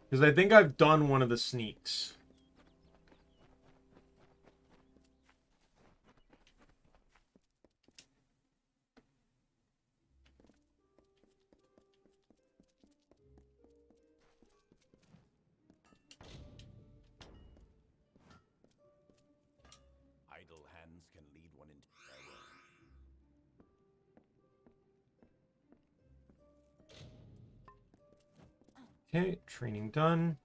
Because I think I've done one of the sneaks. Idle hands can lead one into farewell. Okay, training done.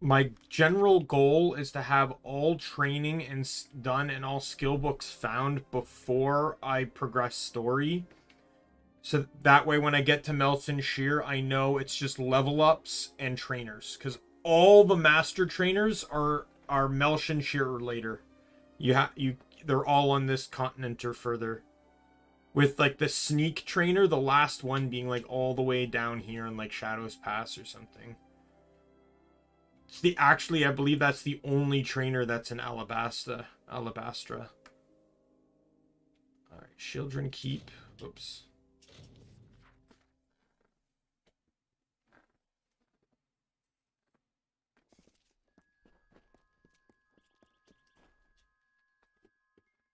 My general goal is to have all training and done and all skill books found before I progress story. So that way when I get to Melson Shear, I know it's just level ups and trainers. Because all the master trainers are Melson Shear or later. They're all on this continent or further. With like the sneak trainer, the last one being like all the way down here in like Shadow's Pass or something. It's the actually, I believe that's the only trainer that's in Alabastra. Alright, Children Keep. Oops.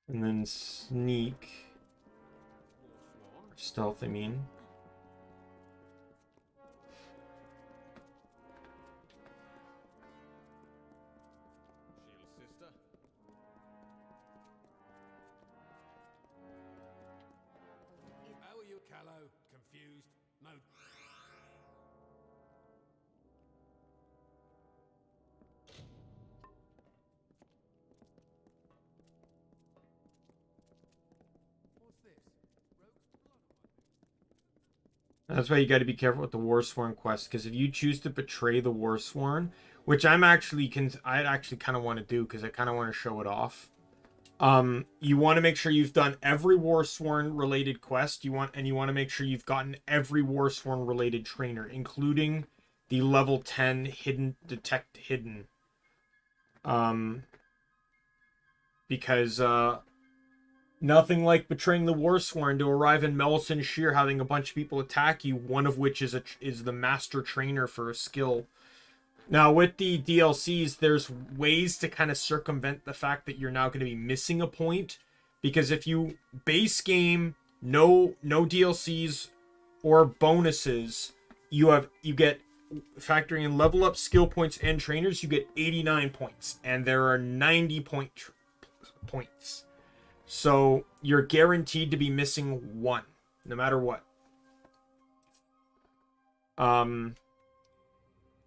And then sneak. Or stealth, I mean. Sister. How are you, Callow? Confused? No. What's this? Rogue's blood on my That's why you got to be careful with the Warsworn quest, because if you choose to betray the Warsworn, which I'd actually kind of want to do because I kind of want to show it off. You want to make sure you've done every Warsworn related quest. You want to make sure you've gotten every Warsworn related trainer, including the level 10 hidden detect hidden. Because nothing like betraying the Warsworn to arrive in Melson Sheer, having a bunch of people attack you, one of which is the master trainer for a skill. Now, with the DLCs, there's ways to kind of circumvent the fact that you're now going to be missing a point. Because if you base game, no DLCs or bonuses, you get, factoring in level up skill points and trainers, you get 89 points. And there are 90 points. So you're guaranteed to be missing one, no matter what.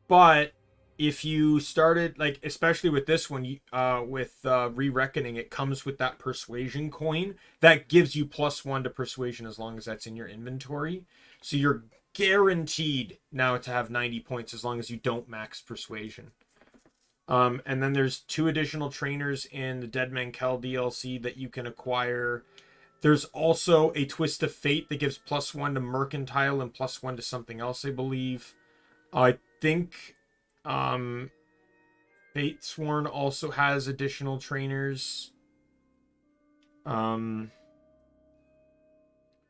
But if you started, like, especially with this one, with Re-Reckoning, it comes with that Persuasion coin. That gives you +1 to Persuasion as long as that's in your inventory. So you're guaranteed now to have 90 points as long as you don't max Persuasion. And then there's 2 additional trainers in the Deadman Kell DLC that you can acquire. There's also a Twist of Fate that gives +1 to Mercantile and +1 to something else, I believe. I think Fatesworn also has additional trainers. I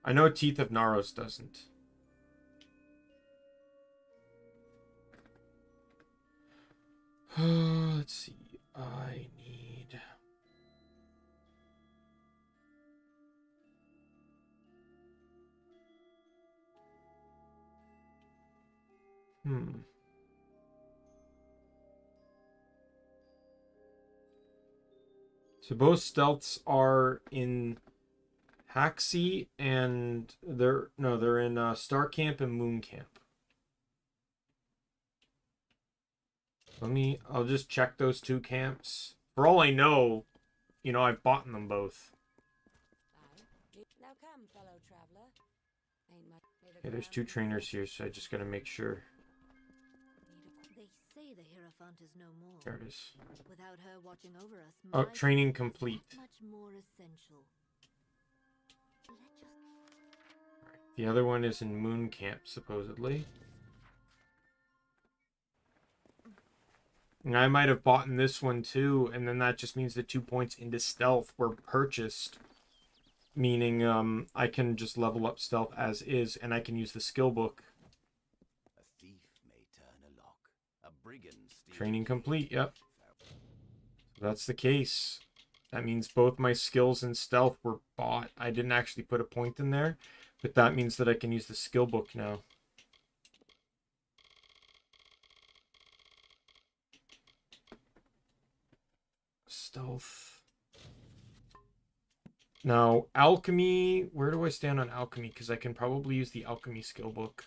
know Teeth of Naros doesn't. Let's see. I need... So both stealths are in Haxie, and they're in Star Camp and Moon Camp. I'll just check those 2 camps. For all I know, I've bought them both. Now come, fellow traveler. Okay, there's 2 trainers here, so I just gotta make sure. They say the Hierophant is no more. There it is. Without her watching over us, Oh, training complete. much more essential. The other one is in Moon Camp, supposedly. And I might have bought in this one too, and then that just means the 2 points into stealth were purchased. Meaning, I can just level up stealth as is, and I can use the skill book. A thief may turn a lock. A brigand steals. Training complete, yep. So that's the case. That means both my skills and stealth were bought. I didn't actually put a point in there, but that means that I can use the skill book now. Stealth. Now, alchemy. Where do I stand on alchemy? Because I can probably use the alchemy skill book.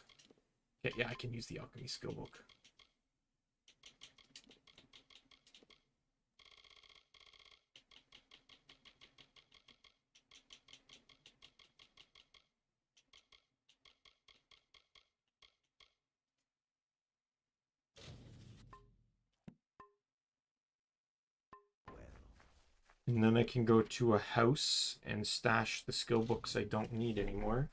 Yeah, I can use the alchemy skill book. And then I can go to a house and stash the skill books I don't need anymore.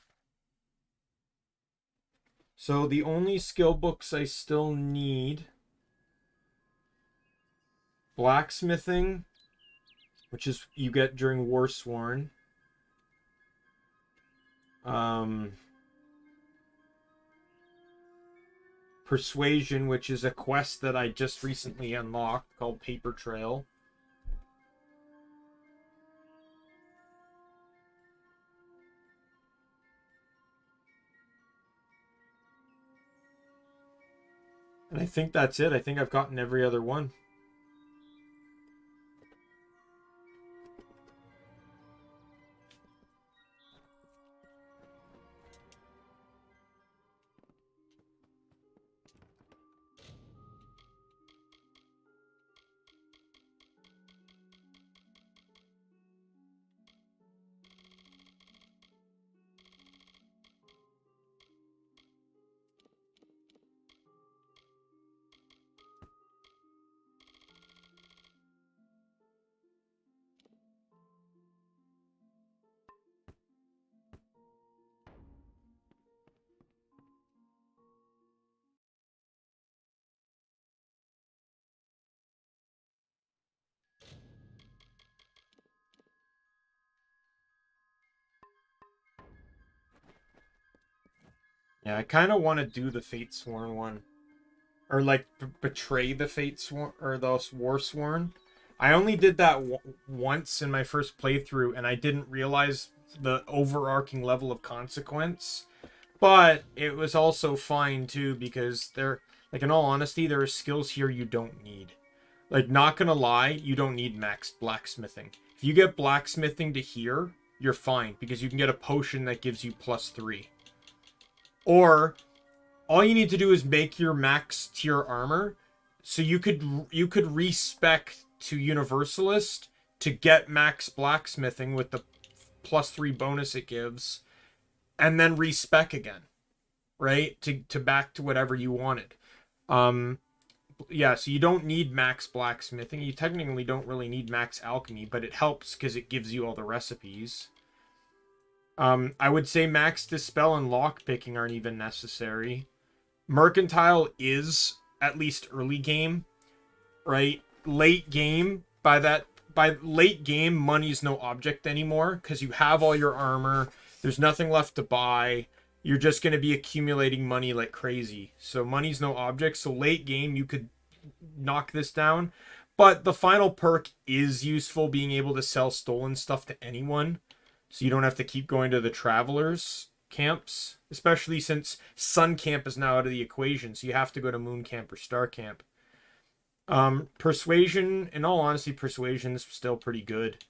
So the only skill books I still need: Blacksmithing, which is you get during Warsworn. Persuasion, which is a quest that I just recently unlocked called Paper Trail. And I think that's it. I think I've gotten every other one. Yeah, I kind of want to do the Fatesworn one. Or, like, betray the Fatesworn, or the Warsworn. I only did that once in my first playthrough, and I didn't realize the overarching level of consequence. But it was also fine, too, because there, like, in all honesty, there are skills here you don't need. Like, not gonna lie, you don't need max blacksmithing. If you get blacksmithing to here, you're fine, because you can get a potion that gives you +3. Or all you need to do is make your max tier armor, so you could respec to Universalist to get max blacksmithing with the +3 bonus it gives, and then respec again, right? To back to whatever you wanted. Yeah, so you don't need max blacksmithing. You technically don't really need max alchemy, but it helps because it gives you all the recipes. I would say max dispel and lockpicking aren't even necessary. Mercantile is at least early game, right? Late game, by late game, money's no object anymore because you have all your armor. There's nothing left to buy. You're just going to be accumulating money like crazy. So money's no object. So late game, you could knock this down. But the final perk is useful, being able to sell stolen stuff to anyone. So you don't have to keep going to the travelers camps, especially since Sun Camp is now out of the equation. So you have to go to Moon Camp or Star Camp. Persuasion, in all honesty, Persuasion is still pretty good.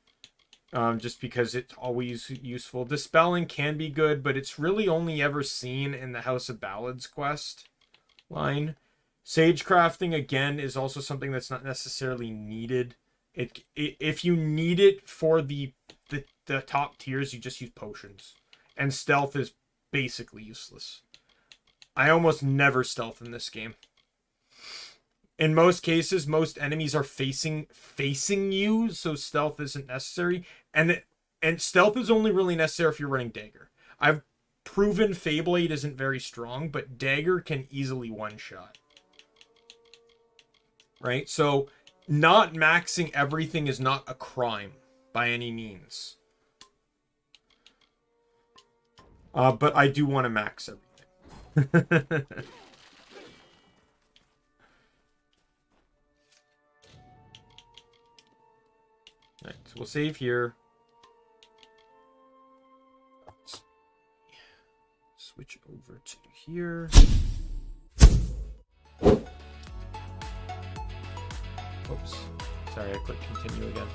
Just because it's always useful. Dispelling can be good, but it's really only ever seen in the House of Ballads quest line. Sage crafting, again, is also something that's not necessarily needed. If you need it for the top tiers, you just use potions. And stealth is basically useless. I almost never stealth in this game. In most cases, most enemies are facing you, so stealth isn't necessary. And stealth is only really necessary if you're running dagger. I've proven Feyblade isn't very strong, but dagger can easily one-shot. Right? So not maxing everything is not a crime by any means. But I do want to max everything. Alright, so we'll save here. Switch over to here. Oops. Sorry, I clicked continue again.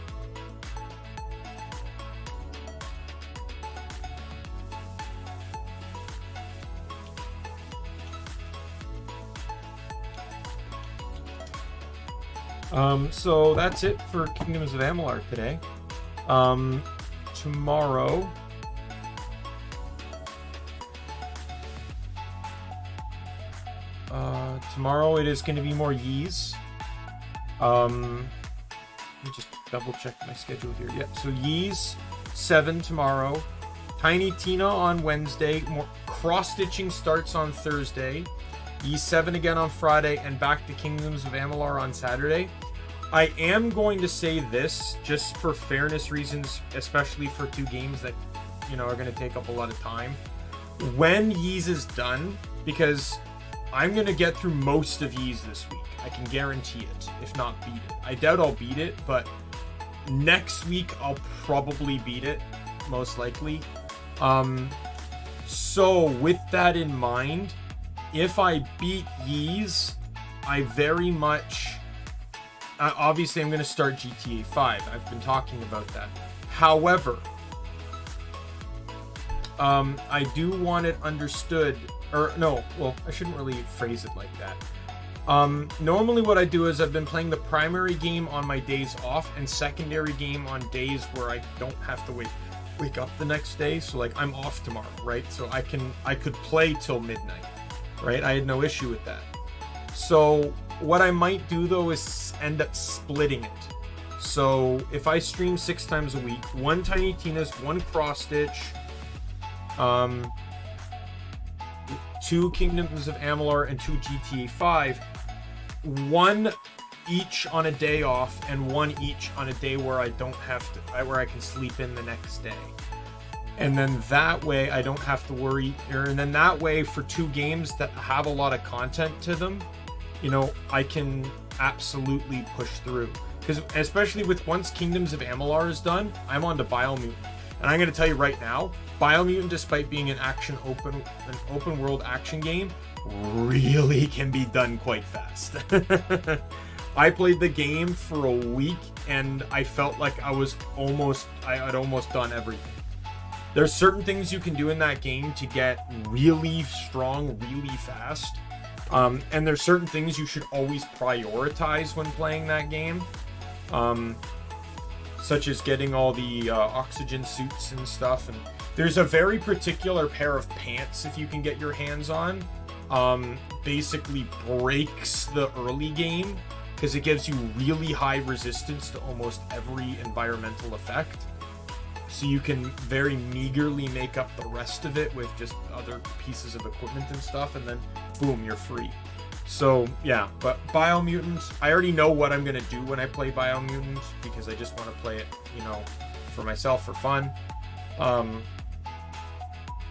So that's it for Kingdoms of Amalur today. Tomorrow... tomorrow it is going to be more Yees. Let me just double check my schedule here. Yep, so Ys 7 tomorrow. Tiny Tina on Wednesday. More cross-stitching starts on Thursday. Ys 7 again on Friday, and back to Kingdoms of Amalur on Saturday. I am going to say this, just for fairness reasons, especially for 2 games that, you know, are going to take up a lot of time. When Ys is done, because I'm going to get through most of Ys this week. I can guarantee it, if not beat it. I doubt I'll beat it, but next week I'll probably beat it, most likely. So with that in mind, if I beat Ys, I very much... obviously, I'm going to start GTA 5. I've been talking about that. However, I do want it understood... Or, no, well, I shouldn't really phrase it like that. Normally what I do is I've been playing the primary game on my days off and secondary game on days where I don't have to wake up the next day. So, like, I'm off tomorrow, right? So I could play till midnight, right? I had no issue with that. So what I might do, though, is end up splitting it. So if I stream 6 times a week, 1 Tiny Tina's, 1 Cross Stitch, 2 Kingdoms of Amalur, and 2 GTA 5, 1 each on a day off, and 1 each on a day where I don't have to, where I can sleep in the next day. And then that way I don't have to worry, and then that way for 2 games that have a lot of content to them, you know, I can absolutely push through. Because especially with once Kingdoms of Amalur is done, I'm on to Biomutant. And I'm going to tell you right now, Biomutant, despite being an open world action game, really can be done quite fast. I played the game for a week and I felt like I'd almost done everything. There's certain things you can do in that game to get really strong, really fast. And there's certain things you should always prioritize when playing that game. Such as getting all the oxygen suits and stuff. And there's a very particular pair of pants, if you can get your hands on, basically breaks the early game because it gives you really high resistance to almost every environmental effect. So you can very meagerly make up the rest of it with just other pieces of equipment and stuff, and then boom, you're free. So yeah, but Biomutant, I already know what I'm gonna do when I play Biomutant because I just want to play it, you know, for myself for fun.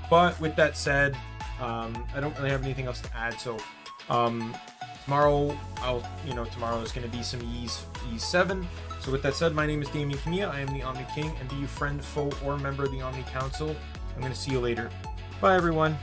But with that said, I don't really have anything else to add. So tomorrow, tomorrow is gonna be some Ys 7. So with that said, my name is Daimien Kamiya. I am the Omni King, and be you friend, foe, or member of the Omni Council. I'm gonna see you later. Bye, everyone.